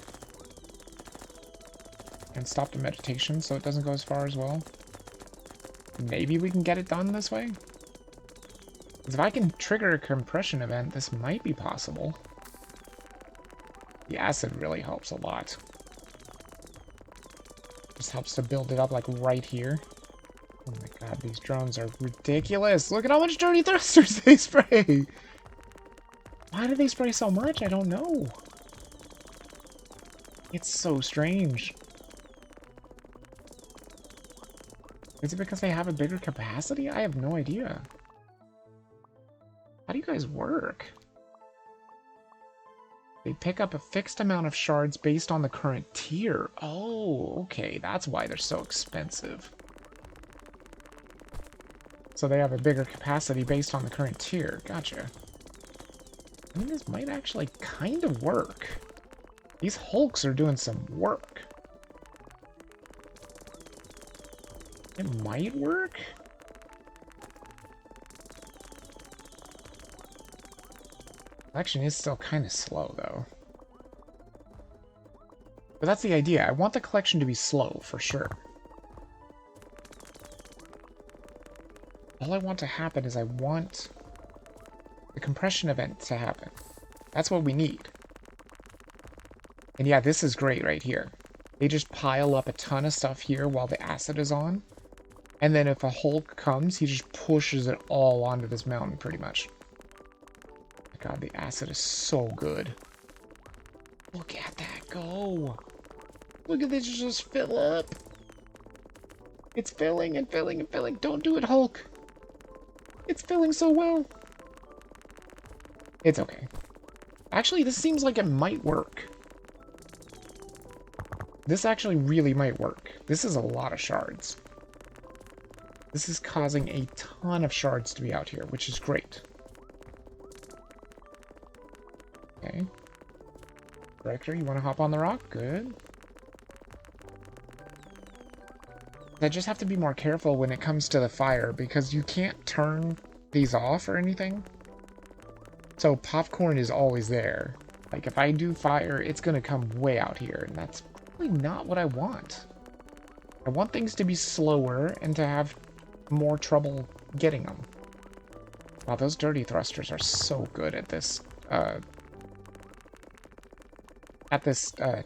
And stop the meditation so it doesn't go as far as well. Maybe we can get it done this way? Because if I can trigger a compression event, this might be possible. The acid really helps a lot. Just helps to build it up like right here. Oh my god, these drones are ridiculous! Look at how much dirty thrusters they spray! Why do they spray so much? I don't know. It's so strange. Is it because they have a bigger capacity? I have no idea. How do you guys work? They pick up a fixed amount of shards based on the current tier. Oh, okay. That's why they're so expensive. So they have a bigger capacity based on the current tier. Gotcha. I mean, this might actually kind of work. These hulks are doing some work. It might work? Collection is still kind of slow, though. But that's the idea. I want the collection to be slow, for sure. All I want to happen is I want the compression event to happen. That's what we need. And yeah, this is great right here. They just pile up a ton of stuff here while the acid is on. And then if a Hulk comes, he just pushes it all onto this mountain, pretty much. My god, the acid is so good. Look at that go. Look at this just fill up. It's filling and filling and filling. Don't do it, Hulk. It's filling so well. It's okay. Actually, this seems like it might work. This actually really might work. This is a lot of shards. This is causing a ton of shards to be out here, which is great. Okay. Director, you want to hop on the rock? Good. I just have to be more careful when it comes to the fire, because you can't turn these off or anything. So popcorn is always there. Like, if I do fire, it's going to come way out here, and that's probably not what I want. I want things to be slower and to have more trouble getting them. Wow, those dirty thrusters are so good at this,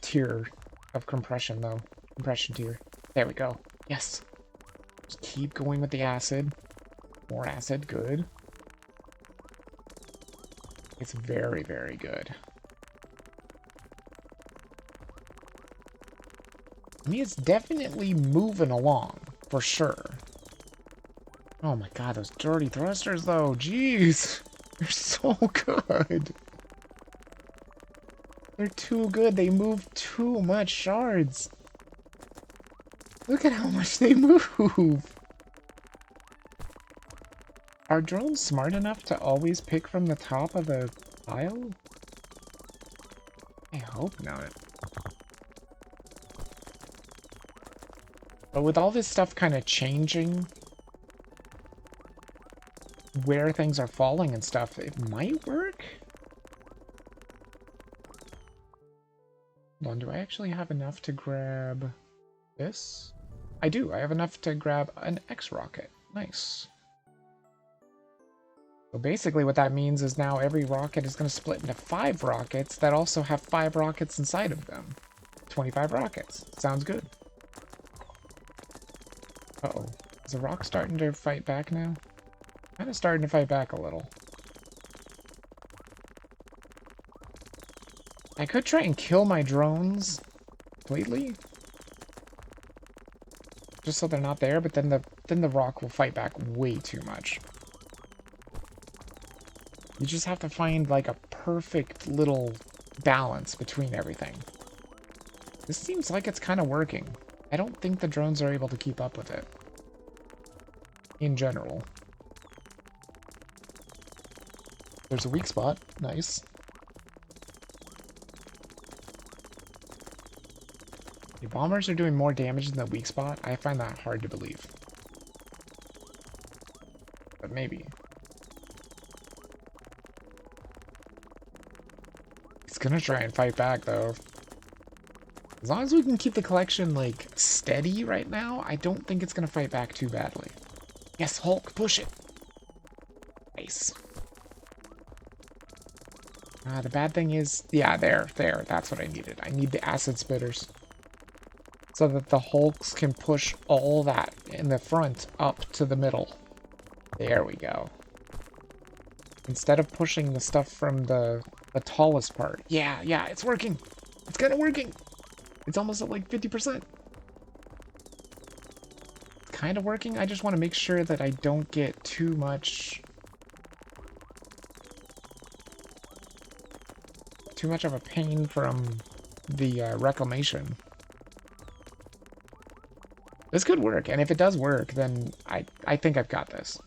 tier of compression, though. Compression tier. There we go. Yes. Just keep going with the acid. More acid, good. It's very, very good. I mean, it's definitely moving along, for sure. Oh my god, those dirty thrusters, though. Jeez. They're so good. They're too good. They move too much shards. Look at how much they move. Are drones smart enough to always pick from the top of the pile? I hope not. But with all this stuff kind of changing where things are falling and stuff, it might work? Hold on, do I actually have enough to grab this? I do. I have enough to grab an X-rocket. Nice. So basically what that means is now every rocket is going to split into 5 rockets that also have 5 rockets inside of them. 25 rockets. Sounds good. Uh-oh. Is the rock starting to fight back now? Kind of starting to fight back a little. I could try and kill my drones completely, just so they're not there, but then the rock will fight back way too much. You just have to find like a perfect little balance between everything. This seems like it's kind of working. I don't think the drones are able to keep up with it. In general. There's a weak spot. Nice. The bombers are doing more damage than the weak spot. I find that hard to believe. But maybe. He's gonna try and fight back, though. As long as we can keep the collection, like, steady right now, I don't think it's gonna fight back too badly. Yes, Hulk, push it! Nice. The bad thing is... Yeah, there. That's what I needed. I need the acid spitters. So that the Hulks can push all that in the front up to the middle. There we go. Instead of pushing the stuff from the tallest part. Yeah, it's working. It's kind of working. It's almost at like 50%. It's kind of working. I just want to make sure that I don't get too much of a pain from the reclamation. This could work, and if it does work, then I think I've got this.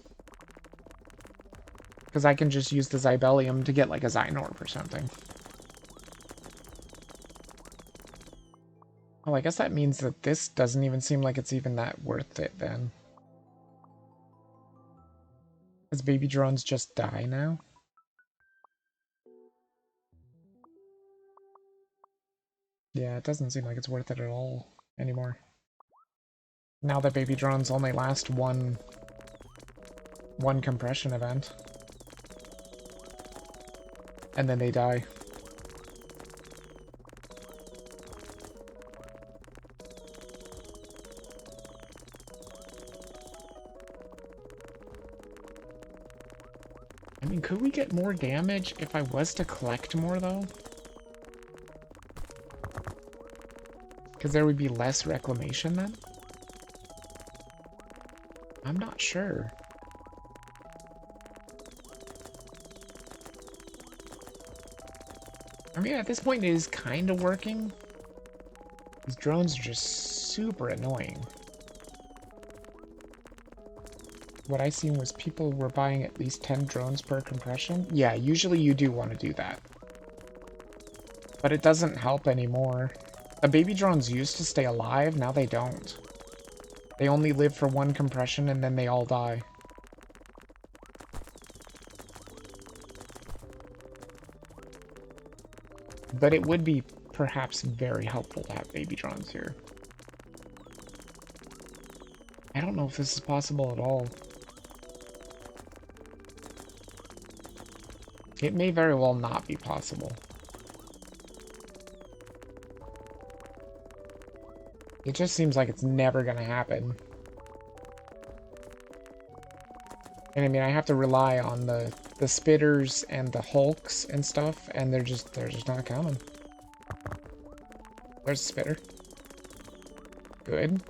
Because I can just use the Zybellium to get like a Gnorp or something. Well, I guess that means that this doesn't even seem like it's even that worth it then. Does baby drones just die now? Yeah, it doesn't seem like it's worth it at all anymore. Now that baby drones only last one compression event. And then they die. I mean, could we get more damage if I was to collect more, though? Because there would be less reclamation then? I'm not sure. I mean, at this point, it is kind of working. These drones are just super annoying. What I seen was people were buying at least 10 drones per compression. Yeah, usually you do want to do that. But it doesn't help anymore. The baby drones used to stay alive, now they don't. They only live for one compression and then they all die. But it would be perhaps very helpful to have baby drones here. I don't know if this is possible at all. It may very well not be possible. It just seems like it's never gonna happen. And I mean, I have to rely on the spitters and the hulks and stuff, and they're just not coming. There's a spitter. Good.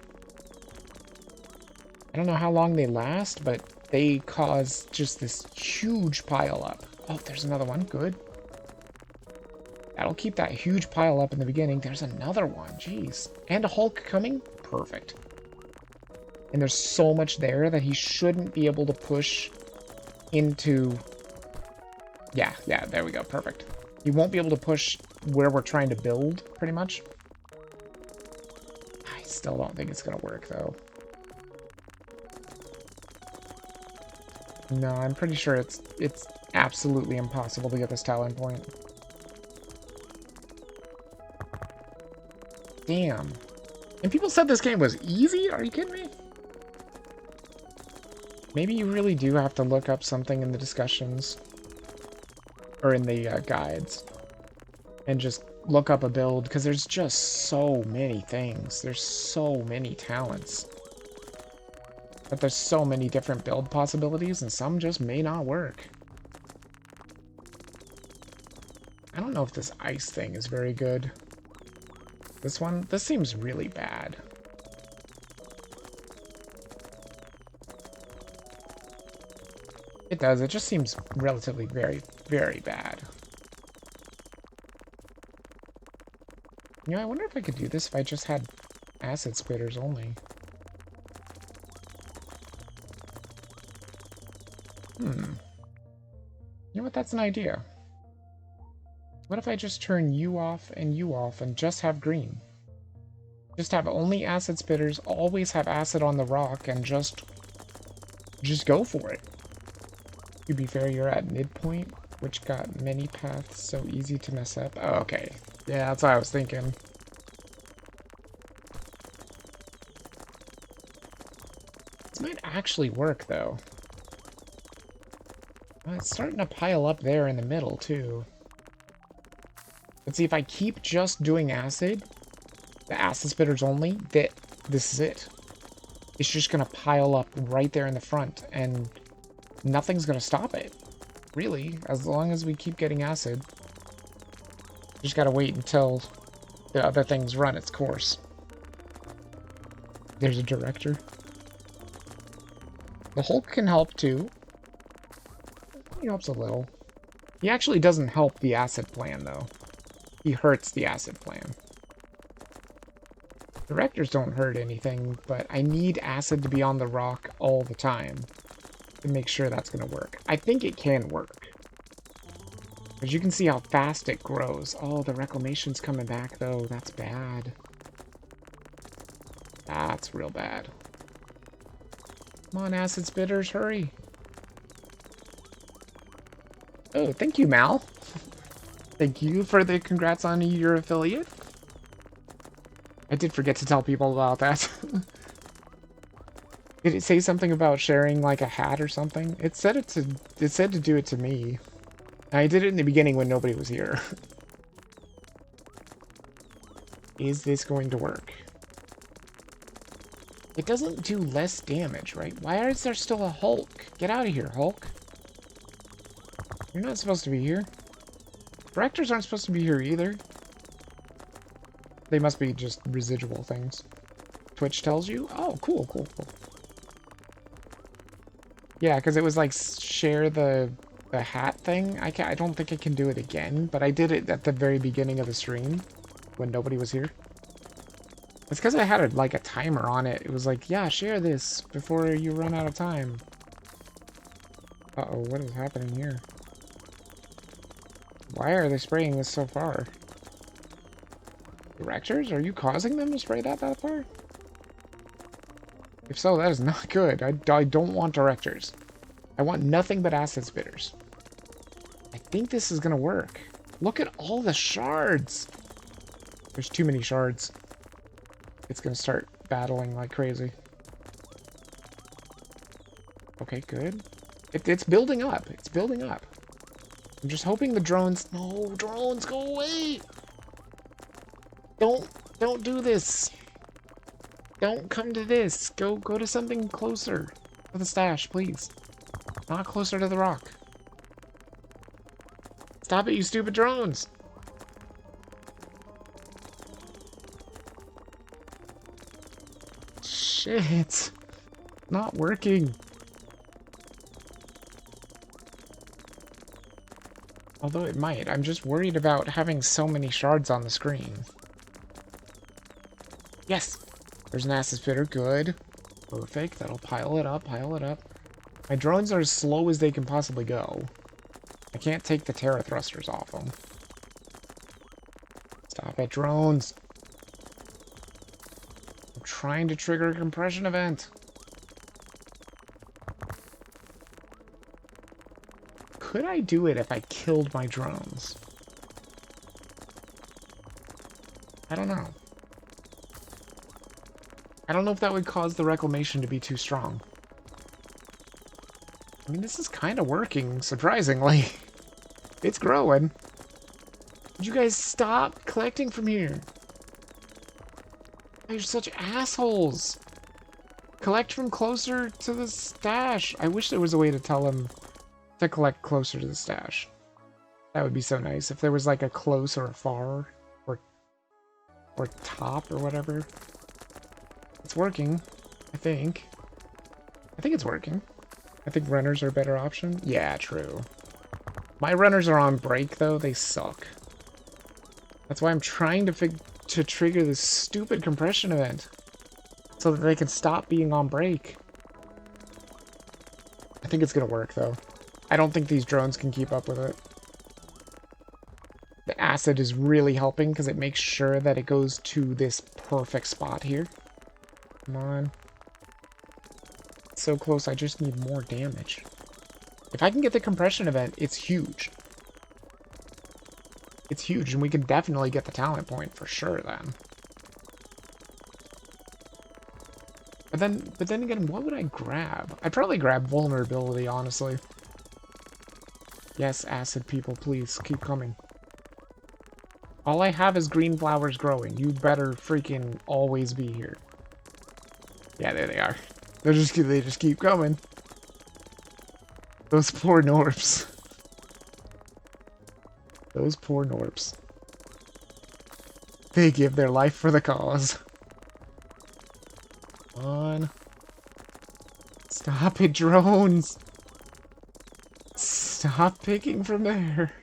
I don't know how long they last, but they cause just this huge pile up. Oh, there's another one. Good. That'll keep that huge pile up in the beginning. There's another one. Jeez. And a Hulk coming? Perfect. And there's so much there that he shouldn't be able to push into... Yeah, there we go. Perfect. He won't be able to push where we're trying to build, pretty much. I still don't think it's going to work, though. No, I'm pretty sure it's absolutely impossible to get this talent point. Damn. And people said this game was easy? Are you kidding me? Maybe you really do have to look up something in the discussions. Or in the guides. And just look up a build, because there's just so many things. There's so many talents. But there's so many different build possibilities, and some just may not work. I don't know if this ice thing is very good. This seems really bad. It does, it just seems relatively very, very bad. You know, I wonder if I could do this if I just had acid spitters only. You know what, that's an idea. What if I just turn you off and just have green? Just have only acid spitters, always have acid on the rock, and just go for it. To be fair, you're at midpoint, which got many paths so easy to mess up. Oh, okay. Yeah, that's what I was thinking. This might actually work, though. Well, it's starting to pile up there in the middle, too. But see, if I keep just doing acid, the acid spitters only, this is it. It's just gonna pile up right there in the front, and nothing's gonna stop it. Really, as long as we keep getting acid. Just gotta wait until the other things run its course. There's a director. The Hulk can help too. He helps a little. He actually doesn't help the acid plan, though. He hurts the acid plan. Directors don't hurt anything, but I need acid to be on the rock all the time to make sure that's going to work. I think it can work. As you can see how fast it grows. Oh, the reclamation's coming back, though. That's bad. That's real bad. Come on, acid spitters, hurry. Oh, thank you, Mal. Thank you for the congrats on your affiliate. I did forget to tell people about that. Did it say something about sharing like a hat or something? It said to do it to me. I did it in the beginning when nobody was here. Is this going to work? It doesn't do less damage, right? Why is there still a Hulk? Get out of here, Hulk. You're not supposed to be here. Directors aren't supposed to be here either. They must be just residual things. Twitch tells you? Oh, cool. Yeah, because it was like share the hat thing. I don't think I can do it again, but I did it at the very beginning of the stream when nobody was here. It's because I had like a timer on it. It was like, yeah, share this before you run out of time. Uh-oh, what is happening here? Why are they spraying this so far? Directors? Are you causing them to spray that far? If so, that is not good. I don't want directors. I want nothing but acid spitters. I think this is gonna work. Look at all the shards! There's too many shards. It's gonna start battling like crazy. Okay, good. It's building up. It's building up. I'm just hoping the drones... No, drones, go away! Don't do this. Don't come to this. Go to something closer to the stash, please. Not closer to the rock. Stop it, you stupid drones! Shit. Not working. Although it might. I'm just worried about having so many shards on the screen. Yes! There's an acid spitter. Good. Perfect. That'll pile it up, pile it up. My drones are as slow as they can possibly go. I can't take the Terra thrusters off them. Stop it, drones! I'm trying to trigger a compression event. Could I do it if I killed my drones? I don't know. I don't know if that would cause the reclamation to be too strong. I mean, this is kind of working, surprisingly. It's growing. Would you guys stop collecting from here? You're such assholes. Collect from closer to the stash. I wish there was a way to tell them to collect closer to the stash. That would be so nice. If there was like a close or a far or top or whatever. It's working, I think. I think it's working. I think runners are a better option. Yeah, true. My runners are on break, though. They suck. That's why I'm trying to trigger this stupid compression event. So that they can stop being on break. I think it's gonna work, though. I don't think these drones can keep up with it. The acid is really helping because it makes sure that it goes to this perfect spot here. Come on. It's so close, I just need more damage. If I can get the compression event, it's huge. It's huge, and we can definitely get the talent point for sure then. But then again, what would I grab? I'd probably grab vulnerability, honestly. Yes, acid people, please, keep coming. All I have is green flowers growing. You better freaking always be here. Yeah, there they are. They just keep coming. Those poor Gnorps. Those poor Gnorps. They give their life for the cause. Come on. Stop it, drones. Stop picking from there.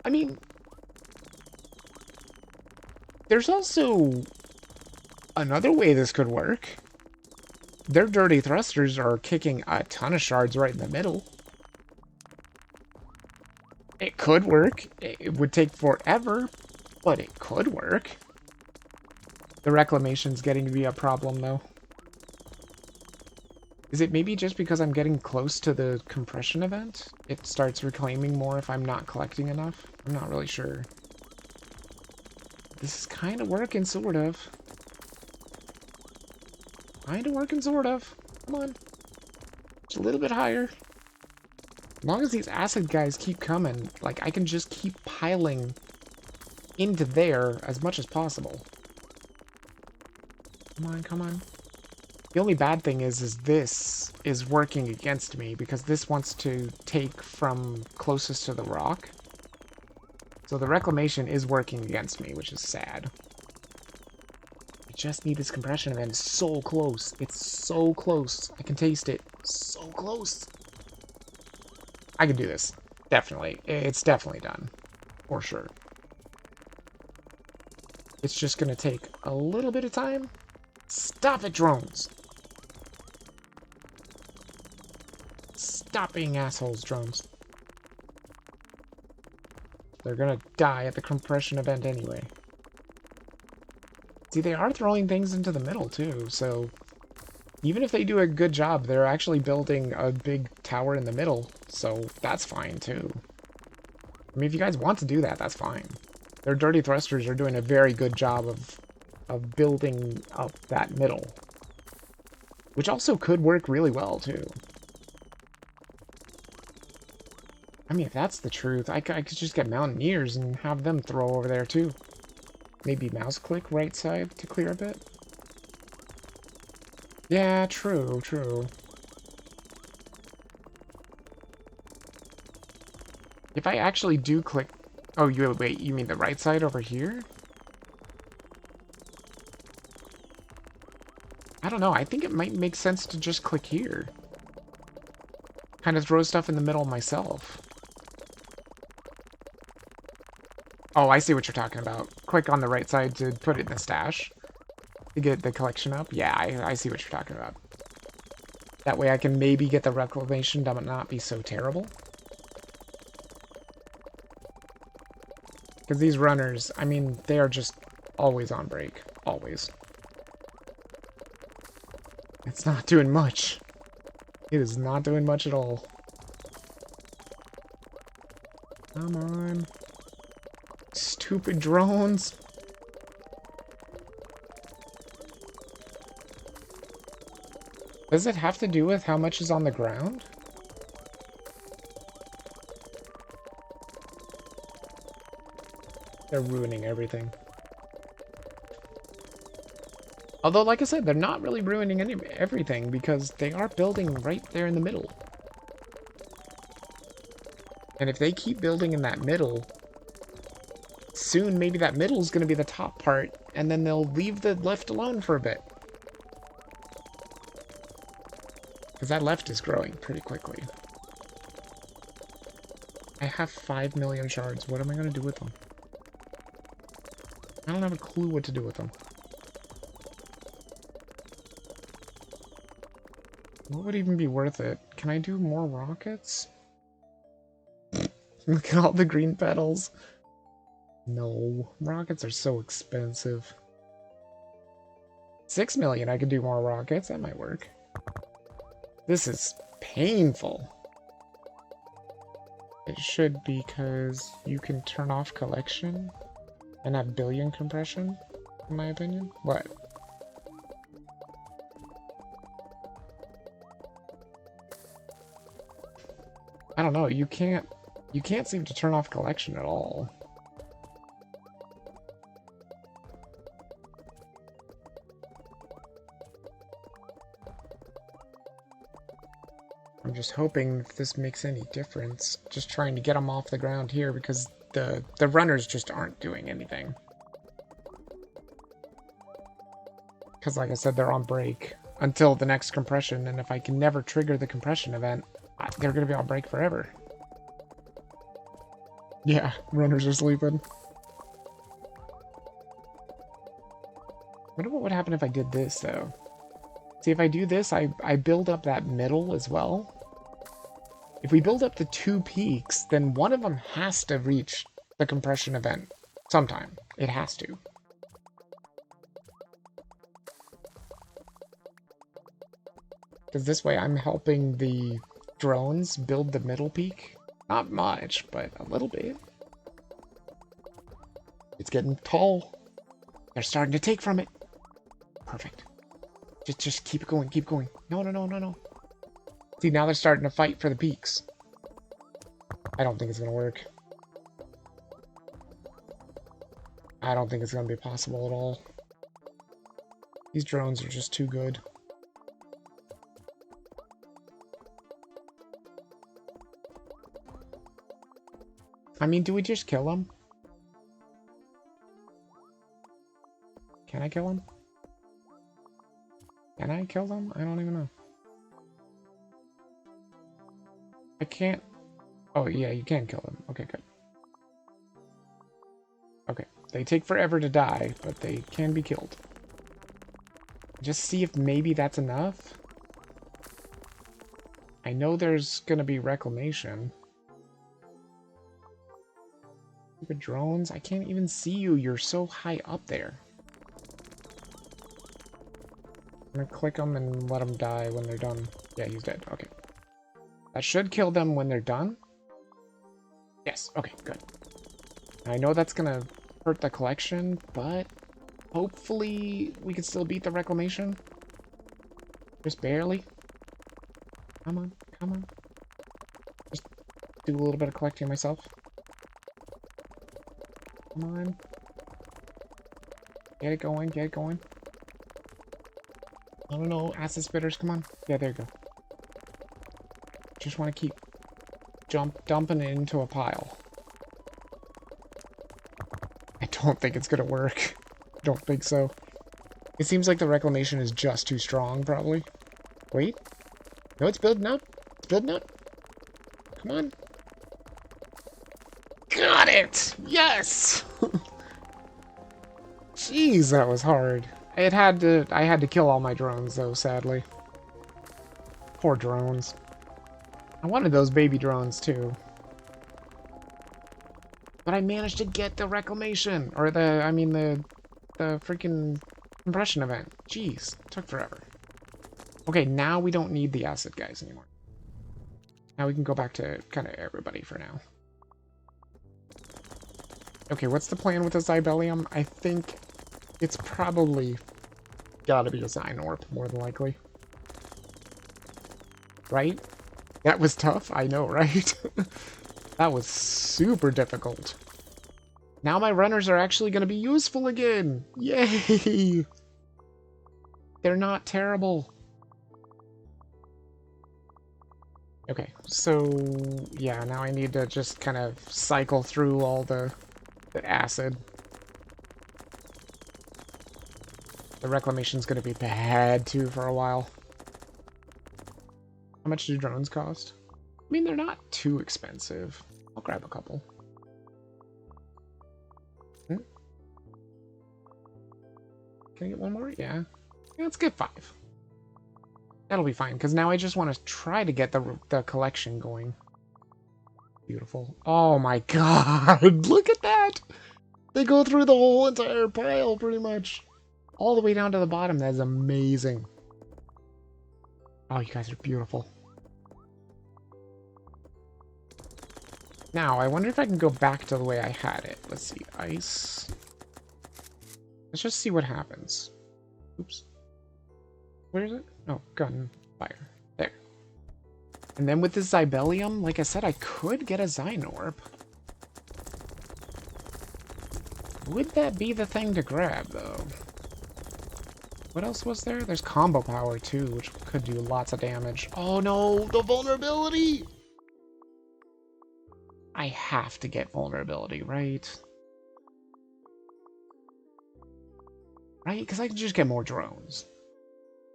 I mean, there's also another way this could work. Their dirty thrusters are kicking a ton of shards right in the middle. It could work. It would take forever, but it could work. The reclamation's getting to be a problem, though. Is it maybe just because I'm getting close to the compression event? It starts reclaiming more if I'm not collecting enough? I'm not really sure. This is kind of working, sort of. Kind of working, sort of. Come on. Just a little bit higher. As long as these acid guys keep coming, like, I can just keep piling into there as much as possible. Come on, come on. The only bad thing is this is working against me because this wants to take from closest to the rock. So the reclamation is working against me, which is sad. I just need this compression event. It's so close. It's so close. I can taste it. So close. I can do this. Definitely. It's definitely done. For sure. It's just gonna take a little bit of time. Stop it, drones! Stop being assholes, drones. They're gonna die at the compression event anyway. See, they are throwing things into the middle, too, so... Even if they do a good job, they're actually building a big tower in the middle, so that's fine, too. I mean, if you guys want to do that, that's fine. Their dirty thrusters are doing a very good job of building up that middle. Which also could work really well, too. I mean, if that's the truth, I could just get Mountaineers and have them throw over there, too. Maybe mouse click right side to clear a bit? Yeah, true, true. If I actually do click... Oh, wait, you mean the right side over here? I don't know, I think it might make sense to just click here. Kind of throw stuff in the middle myself. Oh, I see what you're talking about. Click on the right side to put it in the stash. To get the collection up? Yeah, I see what you're talking about. That way I can maybe get the reclamation to not be so terrible. Because these runners, I mean, they are just always on break. Always. It's not doing much. It is not doing much at all. Come on. Stupid drones. Does it have to do with how much is on the ground? They're ruining everything. Although, like I said, they're not really ruining everything because they are building right there in the middle. And if they keep building in that middle, soon maybe that middle is going to be the top part, and then they'll leave the left alone for a bit. Because that left is growing pretty quickly. I have 5 million shards. What am I going to do with them? I don't have a clue what to do with them. What would even be worth it? Can I do more rockets? Look at all the green petals. No, rockets are so expensive. 6 million, I could do more rockets. That might work. This is painful. It should, because you can turn off collection and have billion compression, in my opinion. What? I don't know, you can't seem to turn off collection at all. I'm just hoping if this makes any difference. Just trying to get them off the ground here because the runners just aren't doing anything. Because like I said, they're on break until the next compression, and if I can never trigger the compression event, they're going to be on break forever. Yeah, runners are sleeping. I wonder what would happen if I did this, though. See, if I do this, I build up that middle as well. If we build up the 2 peaks, then one of them has to reach the compression event sometime. It has to. Because this way I'm helping the drones build the middle peak. Not much, but a little bit. It's getting tall. They're starting to take from it. Perfect. Just keep it going, keep going. No, no, no, no, no. See, now they're starting to fight for the peaks. I don't think it's going to work. I don't think it's going to be possible at all. These drones are just too good. I mean, do we just kill them? Can I kill him? Can I kill them? I don't even know. I can't. Oh, yeah, you can kill them. Okay, good. Okay, they take forever to die, but they can be killed. Just see if maybe that's enough. I know there's gonna be reclamation. Stupid drones, I can't even see you. You're so high up there. I'm gonna click them and let them die when they're done. Yeah, he's dead. Okay. That should kill them when they're done. Yes, okay, good. I know that's gonna hurt the collection, but hopefully we can still beat the reclamation. Just barely. Come on, come on. Just do a little bit of collecting myself. Come on. Get it going, get it going. I don't know, acid spitters, come on. Yeah, there you go. Just want to keep dumping it into a pile. I don't think it's gonna work. Don't think so. It seems like the reclamation is just too strong, probably. Wait. No, it's building up. It's building up. Come on. Got it! Yes! Jeez, that was hard. I had to kill all my drones, though, sadly. Poor drones. I wanted those baby drones, too. But I managed to get the reclamation! Or the freaking compression event. Jeez, took forever. Okay, now we don't need the acid guys anymore. Now we can go back to kind of everybody for now. Okay, what's the plan with the Zybellium? I think it's probably gotta be a Gnorp, more than likely. Right? That was tough, I know, right? That was super difficult. Now my runners are actually gonna be useful again! Yay! They're not terrible. Okay, so yeah, now I need to just kind of cycle through all the acid. The reclamation's gonna be bad too for a while. How much do drones cost? I mean, they're not too expensive. I'll grab a couple. Hmm? Can I get one more? Yeah. Let's get 5. That'll be fine, because now I just want to try to get the collection going. Beautiful. Oh my god! Look at that! They go through the whole entire pile, pretty much. All the way down to the bottom. That is amazing. Oh, you guys are beautiful. Now, I wonder if I can go back to the way I had it. Let's see. Ice. Let's just see what happens. Oops. Where is it? Oh, gunfire. There. And then with this Zybellium, like I said, I could get a Gnorp. Would that be the thing to grab, though? What else was there? There's combo power, too, which could do lots of damage. Oh, no! The vulnerability! I have to get vulnerability, right? Right? Because I can just get more drones.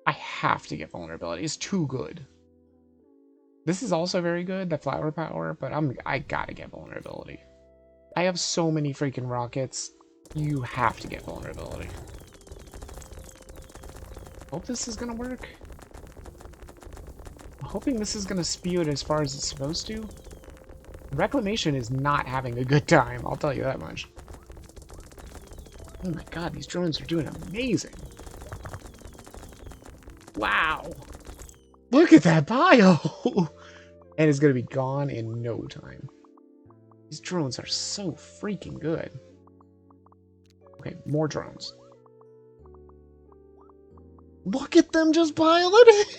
I have to get vulnerability. It's too good. This is also very good, the flower power, but I gotta get vulnerability. I have so many freaking rockets. You have to get vulnerability. Hope this is gonna work. I'm hoping this is gonna spew it as far as it's supposed to. Reclamation is not having a good time, I'll tell you that much. Oh my god, these drones are doing amazing. Wow. Look at that pile! And it's gonna be gone in no time. These drones are so freaking good. Okay, more drones. Look at them just piling it!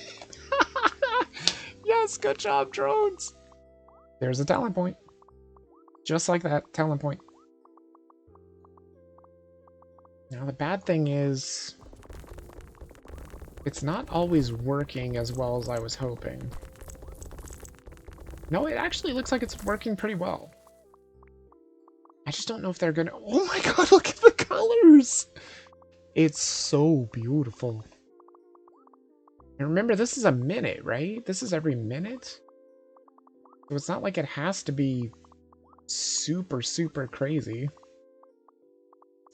Yes, good job, drones! There's a talent point. Just like that, talent point. Now the bad thing is, it's not always working as well as I was hoping. No, it actually looks like it's working pretty well. I just don't know if they're gonna... Oh my god, look at the colors! It's so beautiful. And remember, this is a minute, right? This is every minute? So it's not like it has to be super, super crazy.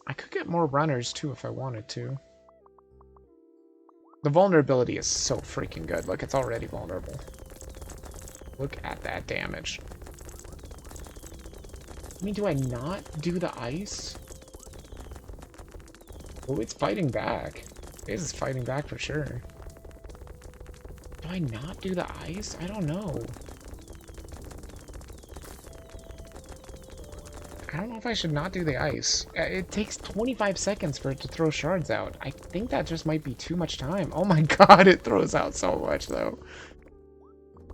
I could get more runners, too, if I wanted to. The vulnerability is so freaking good. Look, it's already vulnerable. Look at that damage. I mean, do I not do the ice? Oh, it's fighting back. This is fighting back for sure. Do I not do the ice? I don't know. I don't know if I should not do the ice. It takes 25 seconds for it to throw shards out. I think that just might be too much time. Oh my god, it throws out so much, though.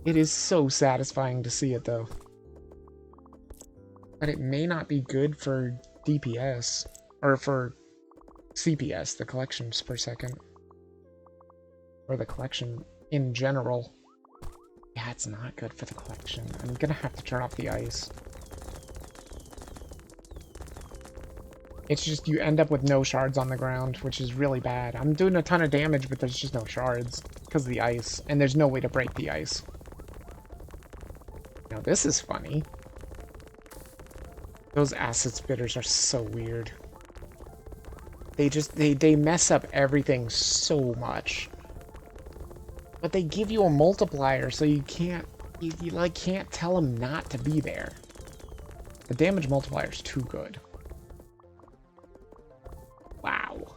It is so satisfying to see it, though. But it may not be good for DPS. Or for CPS, the collections per second. Or the collection in general. Yeah, it's not good for the collection. I'm gonna have to turn off the ice. It's just you end up with no shards on the ground, which is really bad. I'm doing a ton of damage, but there's just no shards because of the ice, and there's no way to break the ice. Now this is funny. Those acid spitters are so weird. They mess up everything so much. But they give you a multiplier, so you can't like can't tell them not to be there. The damage multiplier is too good. Wow.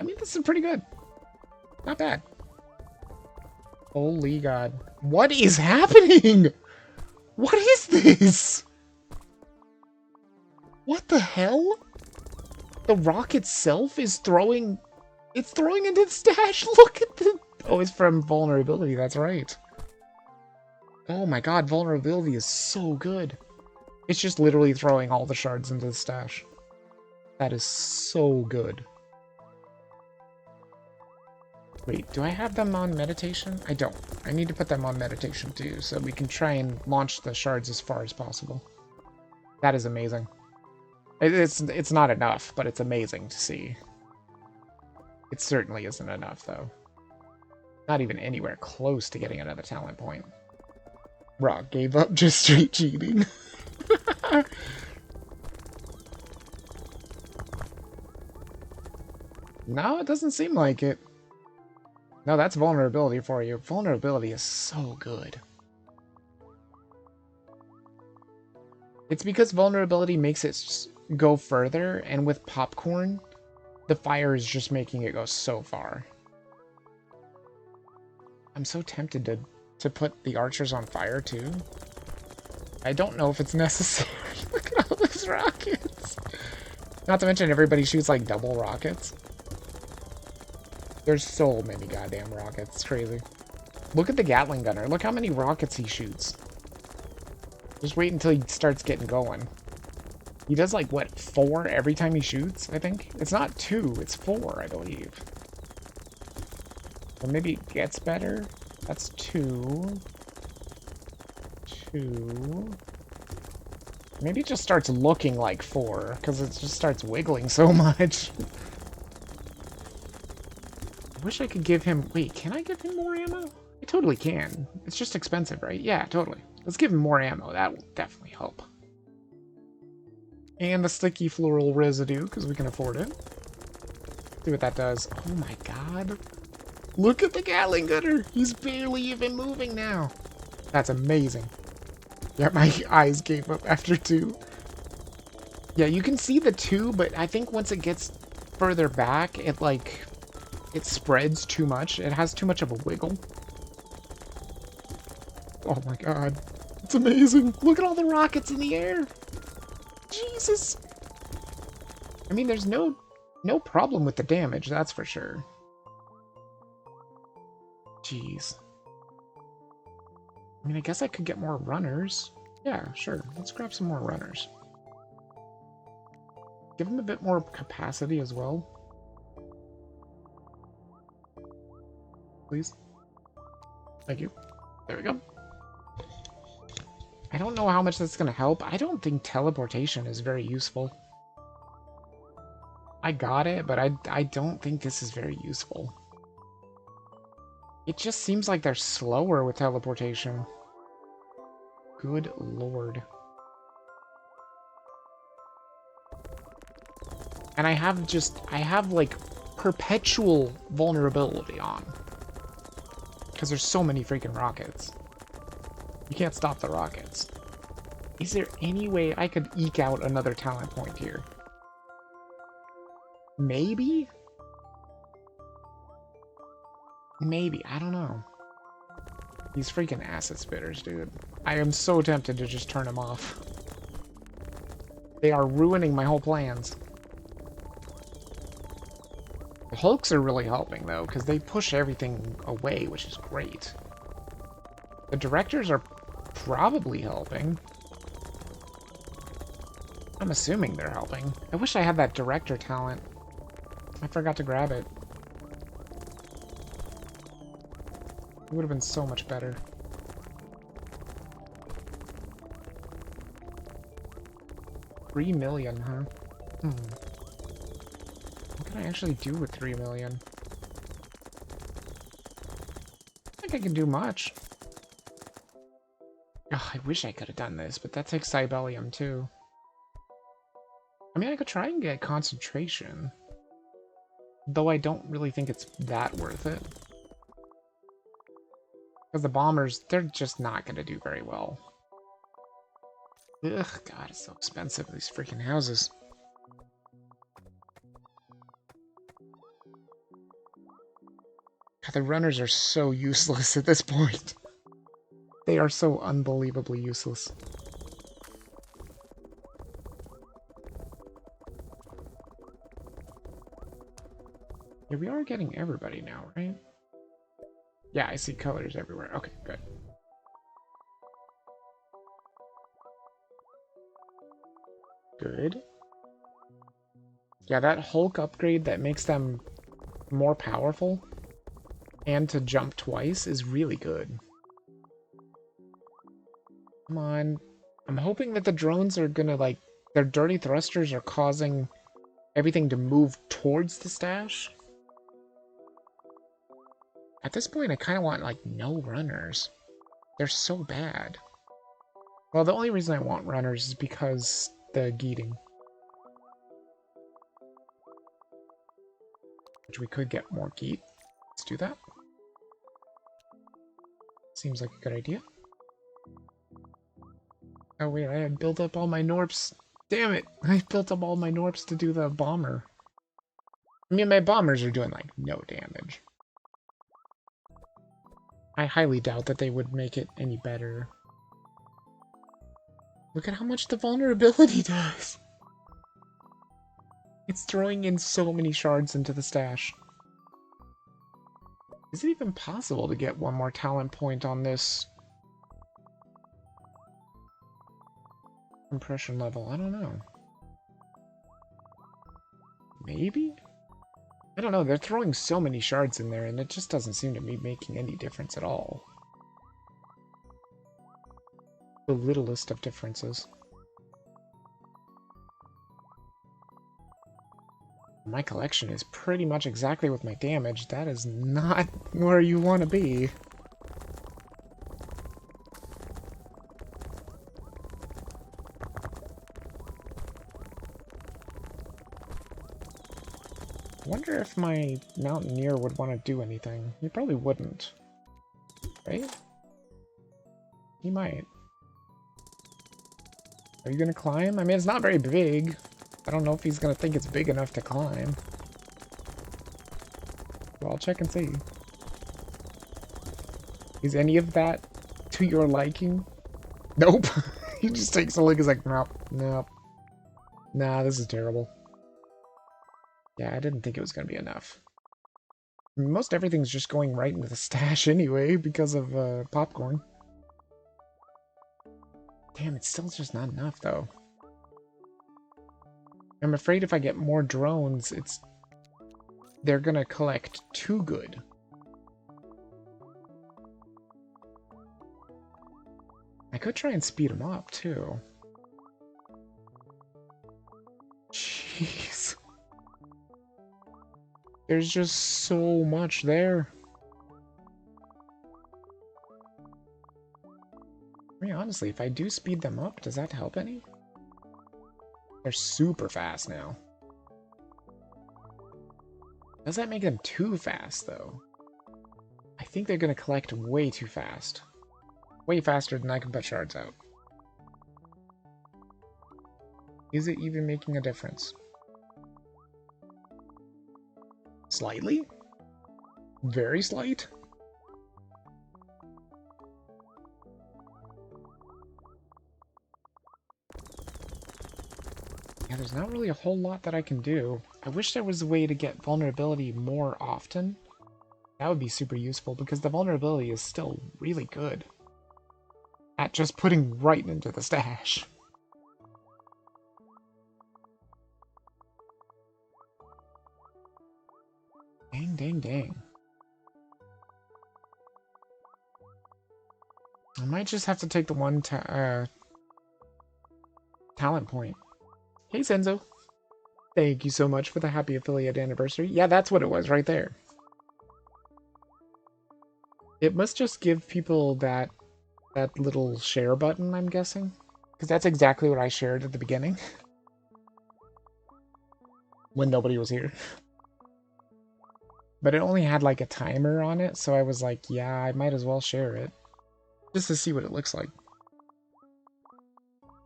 I mean, this is pretty good. Not bad. Holy God. What is happening? What is this? What the hell? The rock itself is throwing... It's throwing into the stash. Look at the... Oh, it's from vulnerability. That's right. Oh my god, vulnerability is so good. It's just literally throwing all the shards into the stash. That is so good. Wait, do I have them on meditation? I don't. I need to put them on meditation too, so we can try and launch the shards as far as possible. That is amazing. It's not enough, but it's amazing to see. It certainly isn't enough, though. Not even anywhere close to getting another talent point. Rock gave up just straight cheating. No, it doesn't seem like it. No, that's vulnerability for you. Vulnerability is so good. It's because vulnerability makes it go further, and with popcorn, the fire is just making it go so far. I'm so tempted to put the archers on fire, too. I don't know if it's necessary. Look at all those rockets. Not to mention everybody shoots like double rockets. There's so many goddamn rockets. It's crazy. Look at the Gatling gunner. Look how many rockets he shoots. Just wait until he starts getting going. He does like, what, 4 every time he shoots, I think? It's not 2, it's 4, I believe. Or maybe it gets better. That's 2. 2. Maybe it just starts looking like 4, because it just starts wiggling so much. I wish I could give him... Wait, can I give him more ammo? I totally can. It's just expensive, right? Yeah, totally. Let's give him more ammo. That will definitely help. And the sticky floral residue, because we can afford it. See what that does. Oh my god. Look at the Gatling gunner. He's barely even moving now. That's amazing. Yeah, my eyes gave up after 2. Yeah, you can see the 2, but I think once it gets further back, it spreads too much. It has too much of a wiggle. Oh my god. It's amazing. Look at all the rockets in the air. Jesus. I mean, there's no problem with the damage, that's for sure. Jeez. I mean, I guess I could get more runners. Yeah, sure. Let's grab some more runners. Give them a bit more capacity as well. Please. Thank you. There we go. I don't know how much that's going to help. I don't think teleportation is very useful. I got it, but I don't think this is very useful. It just seems like they're slower with teleportation. Good lord. And I have like perpetual vulnerability on. Because there's so many freaking rockets. You can't stop the rockets. Is there any way I could eke out another talent point here? Maybe? Maybe. I don't know. These freaking acid spitters, dude. I am so tempted to just turn them off. They are ruining my whole plans. The Hulks are really helping, though, because they push everything away, which is great. The directors are probably helping. I'm assuming they're helping. I wish I had that director talent. I forgot to grab it. It would have been so much better. $3 million, huh? What can I actually do with 3 million? I think I can do much. Oh, I wish I could have done this, but that takes Cybelium too. I mean, I could try and get concentration. Though I don't really think it's that worth it. Because the bombers, they're just not going to do very well. Ugh, God, it's so expensive, these freaking houses. God, the runners are so useless at this point. They are so unbelievably useless. Yeah, we are getting everybody now, right? Yeah, I see colors everywhere. Okay, good. Good. Yeah, that Hulk upgrade that makes them more powerful and to jump twice is really good. Come on. I'm hoping that the drones are gonna, like, their dirty thrusters are causing everything to move towards the stash. At this point, I kind of want, like, no runners. They're so bad. Well, the only reason I want runners is because the geeting. Which we could get more geet. Let's do that. Seems like a good idea. Oh wait, I had built up all my Gnorps. Damn it! I built up all my Gnorps to do the bomber. I mean, my bombers are doing, like, no damage. I highly doubt that they would make it any better. Look at how much the vulnerability does! It's throwing in so many shards into the stash. Is it even possible to get one more talent point on this compression level? I don't know. Maybe? I don't know, they're throwing so many shards in there and it just doesn't seem to be making any difference at all. The littlest of differences. My collection is pretty much exactly with my damage. That is not where you want to be. I wonder if my Mountaineer would want to do anything. He probably wouldn't. Right? He might. Are you gonna climb? I mean, it's not very big. I don't know if he's gonna think it's big enough to climb. Well, I'll check and see. Is any of that to your liking? Nope. He just takes a look, he's like, nope, nope. Nah, this is terrible. Yeah, I didn't think it was gonna be enough. Most everything's just going right into the stash anyway, because of popcorn. Damn, it's still just not enough, though. I'm afraid if I get more drones, they're gonna collect too good. I could try and speed them up, too. Jeez. There's just so much there. honestly, if I do speed them up, does that help any? They're super fast now. Does that make them too fast, though? I think they're going to collect way too fast. Way faster than I can put shards out. Is it even making a difference? Slightly? Very slight? Yeah, there's not really a whole lot that I can do. I wish there was a way to get vulnerability more often. That would be super useful, because the vulnerability is still really good at just putting right into the stash. Dang, dang, dang. I might just have to take the one talent point. Hey, Senzo. Thank you so much for the happy affiliate anniversary. Yeah, that's what it was right there. It must just give people that little share button, I'm guessing. Because that's exactly what I shared at the beginning. When nobody was here. But it only had like a timer on it, so I was like, yeah, I might as well share it. Just to see what it looks like.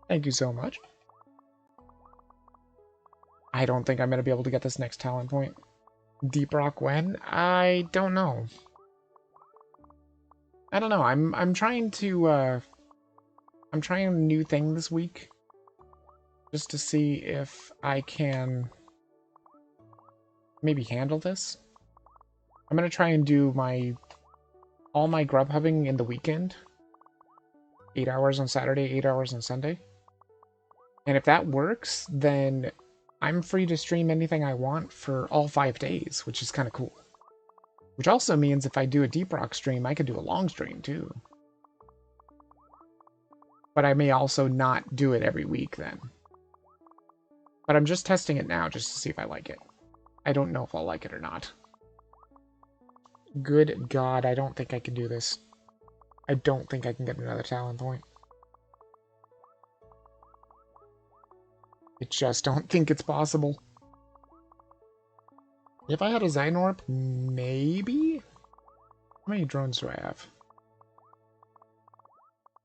Thank you so much. I don't think I'm going to be able to get this next talent point. Deep Rock when? I don't know. I don't know. I'm trying to I'm trying a new thing this week. Just to see if I can maybe handle this. I'm going to try and do all my grub hubbing in the weekend. 8 hours on Saturday, 8 hours on Sunday. And if that works, then I'm free to stream anything I want for all 5 days, which is kind of cool. Which also means if I do a Deep Rock stream, I could do a long stream too. But I may also not do it every week then. But I'm just testing it now just to see if I like it. I don't know if I'll like it or not. Good God, I don't think I can do this. I don't think I can get another talent point. I just don't think it's possible. If I had a Gnorp, maybe? How many drones do I have?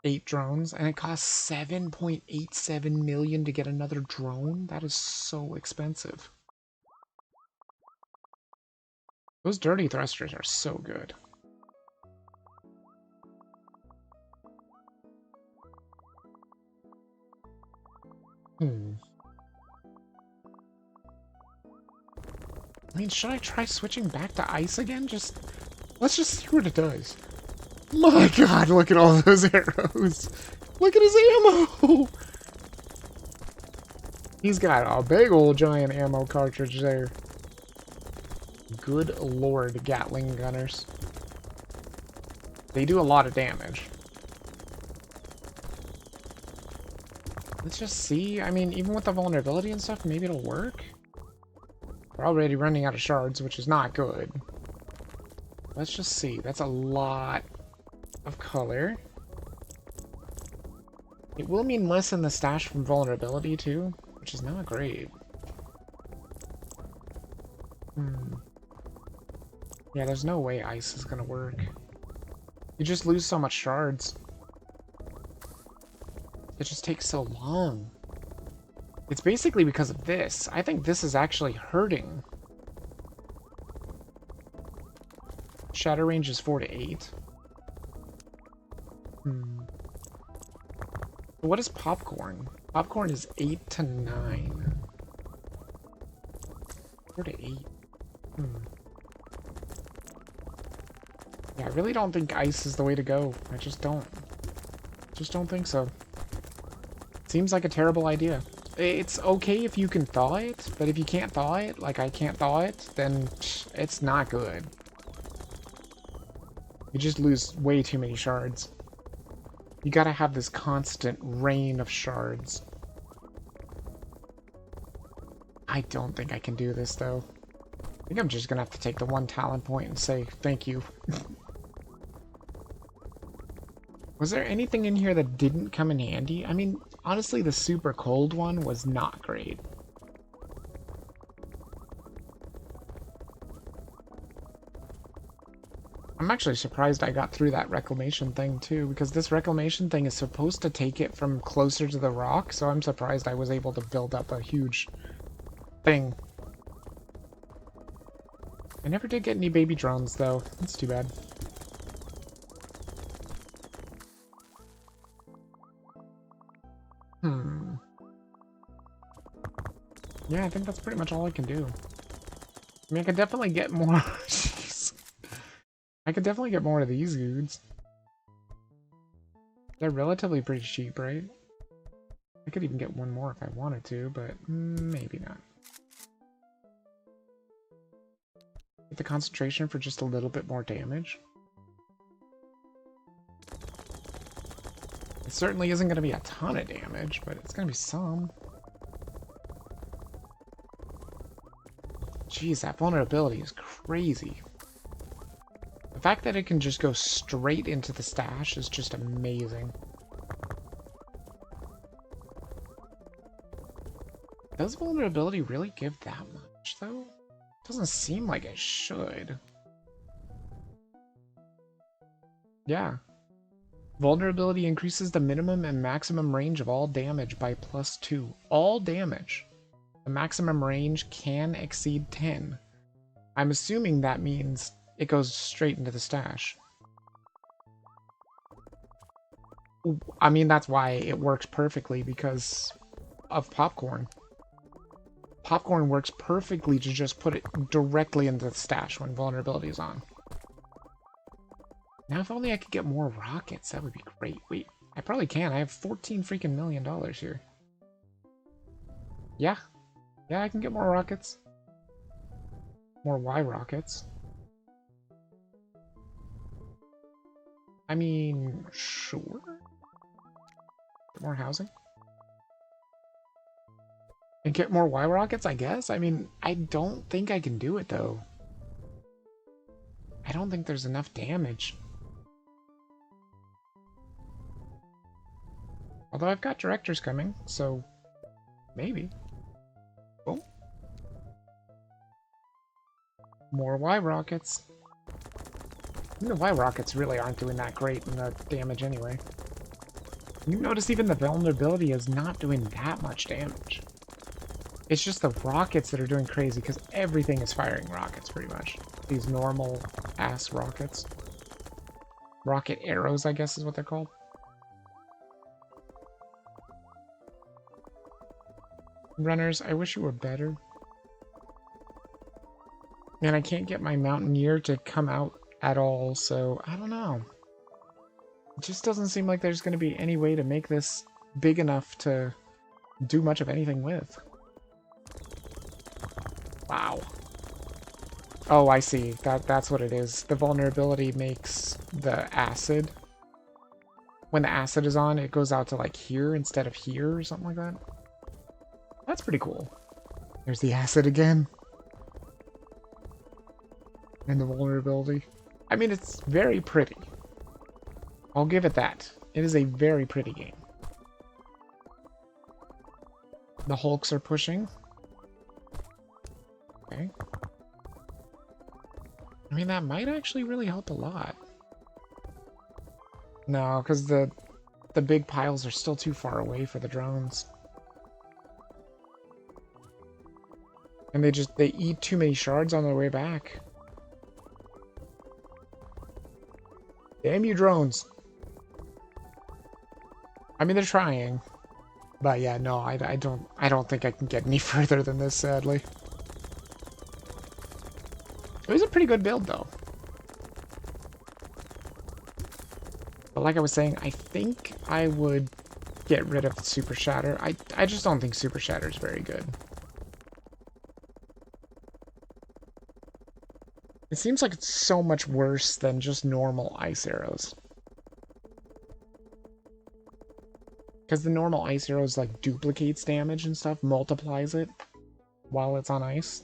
8 drones, and it costs 7.87 million to get another drone? That is so expensive. Those dirty thrusters are so good. I mean, should I try switching back to ice again? Let's just see what it does. My God, look at all those arrows. Look at his ammo. He's got a big old giant ammo cartridge there. Good Lord, Gatling gunners. They do a lot of damage. Let's just see. I mean, even with the vulnerability and stuff, maybe it'll work. We're already running out of shards, which is not good. Let's just see. That's a lot of color. It will mean less in the stash from vulnerability, too, which is not great. Yeah, there's no way ice is gonna work. You just lose so much shards. It just takes so long. It's basically because of this. I think this is actually hurting. Shatter range is 4 to 8. What is popcorn? Popcorn is 8 to 9. 4 to 8. Yeah, I really don't think ice is the way to go. I just don't. Just don't think so. Seems like a terrible idea. It's okay if you can thaw it, but if you can't thaw it, like I can't thaw it, then it's not good. You just lose way too many shards. You gotta have this constant rain of shards. I don't think I can do this, though. I think I'm just gonna have to take the one talent point and say thank you. Was there anything in here that didn't come in handy? I mean, honestly, the super cold one was not great. I'm actually surprised I got through that reclamation thing too, because this reclamation thing is supposed to take it from closer to the rock, so I'm surprised I was able to build up a huge thing. I never did get any baby drones though. That's too bad. Yeah, I think that's pretty much all I can do. I mean, I could definitely get more. Jeez. I could definitely get more of these dudes. They're relatively pretty cheap, right? I could even get one more if I wanted to, but maybe not. Get the concentration for just a little bit more damage. It certainly isn't going to be a ton of damage, but it's going to be some. Jeez, that vulnerability is crazy. The fact that it can just go straight into the stash is just amazing. Does vulnerability really give that much, though? Doesn't seem like it should. Yeah. Vulnerability increases the minimum and maximum range of all damage by +2. All damage. The maximum range can exceed 10. I'm assuming that means it goes straight into the stash. I mean, that's why it works perfectly, because of popcorn. Popcorn works perfectly to just put it directly into the stash when vulnerability is on. Now, if only I could get more rockets, that would be great. Wait, I probably can. I have $14 freaking million here. Yeah. Yeah, I can get more rockets. More Y rockets. I mean, sure. Get more housing. And get more Y rockets, I guess? I mean, I don't think I can do it, though. I don't think there's enough damage. Although I've got directors coming, so maybe. Oh. More Y rockets. I mean, the Y rockets really aren't doing that great in the damage anyway. You notice even the vulnerability is not doing that much damage. It's just the rockets that are doing crazy, because everything is firing rockets, pretty much. These normal-ass rockets. Rocket arrows, I guess is what they're called. Runners, I wish you were better. And I can't get my Mountaineer to come out at all, so I don't know. It just doesn't seem like there's going to be any way to make this big enough to do much of anything with. Wow. Oh, I see. That's what it is. The vulnerability makes the acid. When the acid is on, it goes out to like here instead of here or something like that. That's pretty cool. There's the acid again. And the vulnerability. I mean, it's very pretty. I'll give it that. It is a very pretty game. The Hulks are pushing. Okay. I mean, that might actually really help a lot. No, because the big piles are still too far away for the drones. And they eat too many shards on their way back. Damn you, drones. I mean, they're trying. But yeah, no, I don't think I can get any further than this, sadly. It was a pretty good build, though. But like I was saying, I think I would get rid of Super Shatter. I just don't think Super Shatter is very good. It seems like it's so much worse than just normal ice arrows. Because the normal ice arrows, like, duplicates damage and stuff, multiplies it while it's on ice.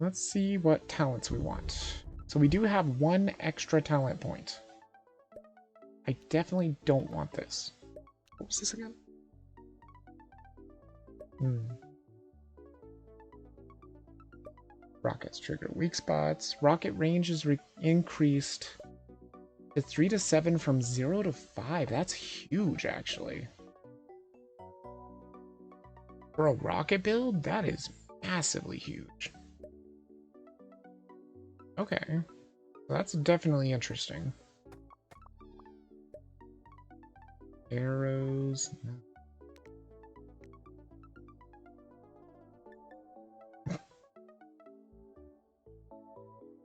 Let's see what talents we want. So we do have one extra talent point. I definitely don't want this. What was this again? Rockets trigger weak spots. Rocket range is increased to 3 to 7 from 0 to 5. That's huge, actually. For a rocket build, that is massively huge. Okay. Well, that's definitely interesting. Arrows. No.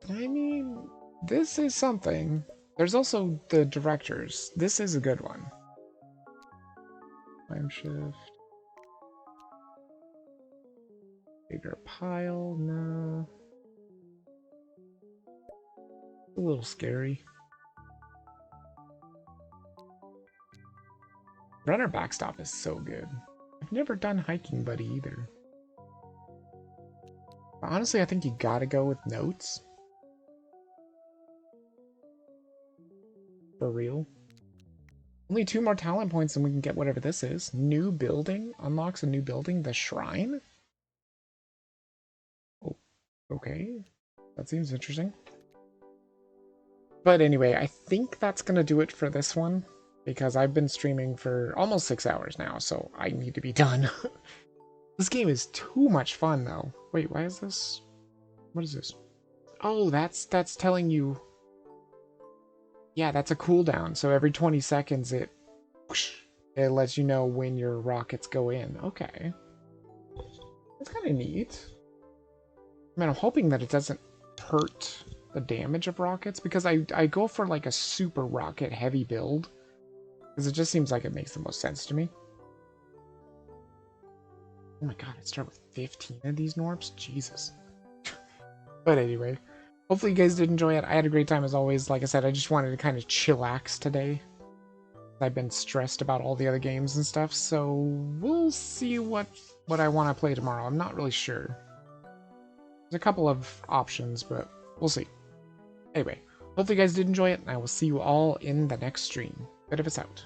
I mean, this is something. There's also the directors. This is a good one. Time shift. Bigger pile, no. A little scary. Runner backstop is so good. I've never done Hiking Buddy either. But honestly, I think you gotta go with notes. For real. Only 2 more talent points and we can get whatever this is. New building unlocks a new building. The shrine? Oh, okay. That seems interesting. But anyway, I think that's gonna do it for this one. Because I've been streaming for almost 6 hours now, so I need to be done. This game is too much fun, though. Wait, why is this? What is this? Oh, that's telling you... Yeah, that's a cooldown. So every 20 seconds, it lets you know when your rockets go in. Okay. That's kind of neat. I mean, I'm hoping that it doesn't hurt the damage of rockets, because I go for like a super rocket heavy build. Because it just seems like it makes the most sense to me. Oh my god, I start with 15 of these Gnorps? Jesus. But anyway, hopefully you guys did enjoy it. I had a great time as always. Like I said, I just wanted to kind of chillax today. I've been stressed about all the other games and stuff, so we'll see what I want to play tomorrow. I'm not really sure. There's a couple of options, but we'll see. Anyway, hopefully you guys did enjoy it, and I will see you all in the next stream. Bit of us out.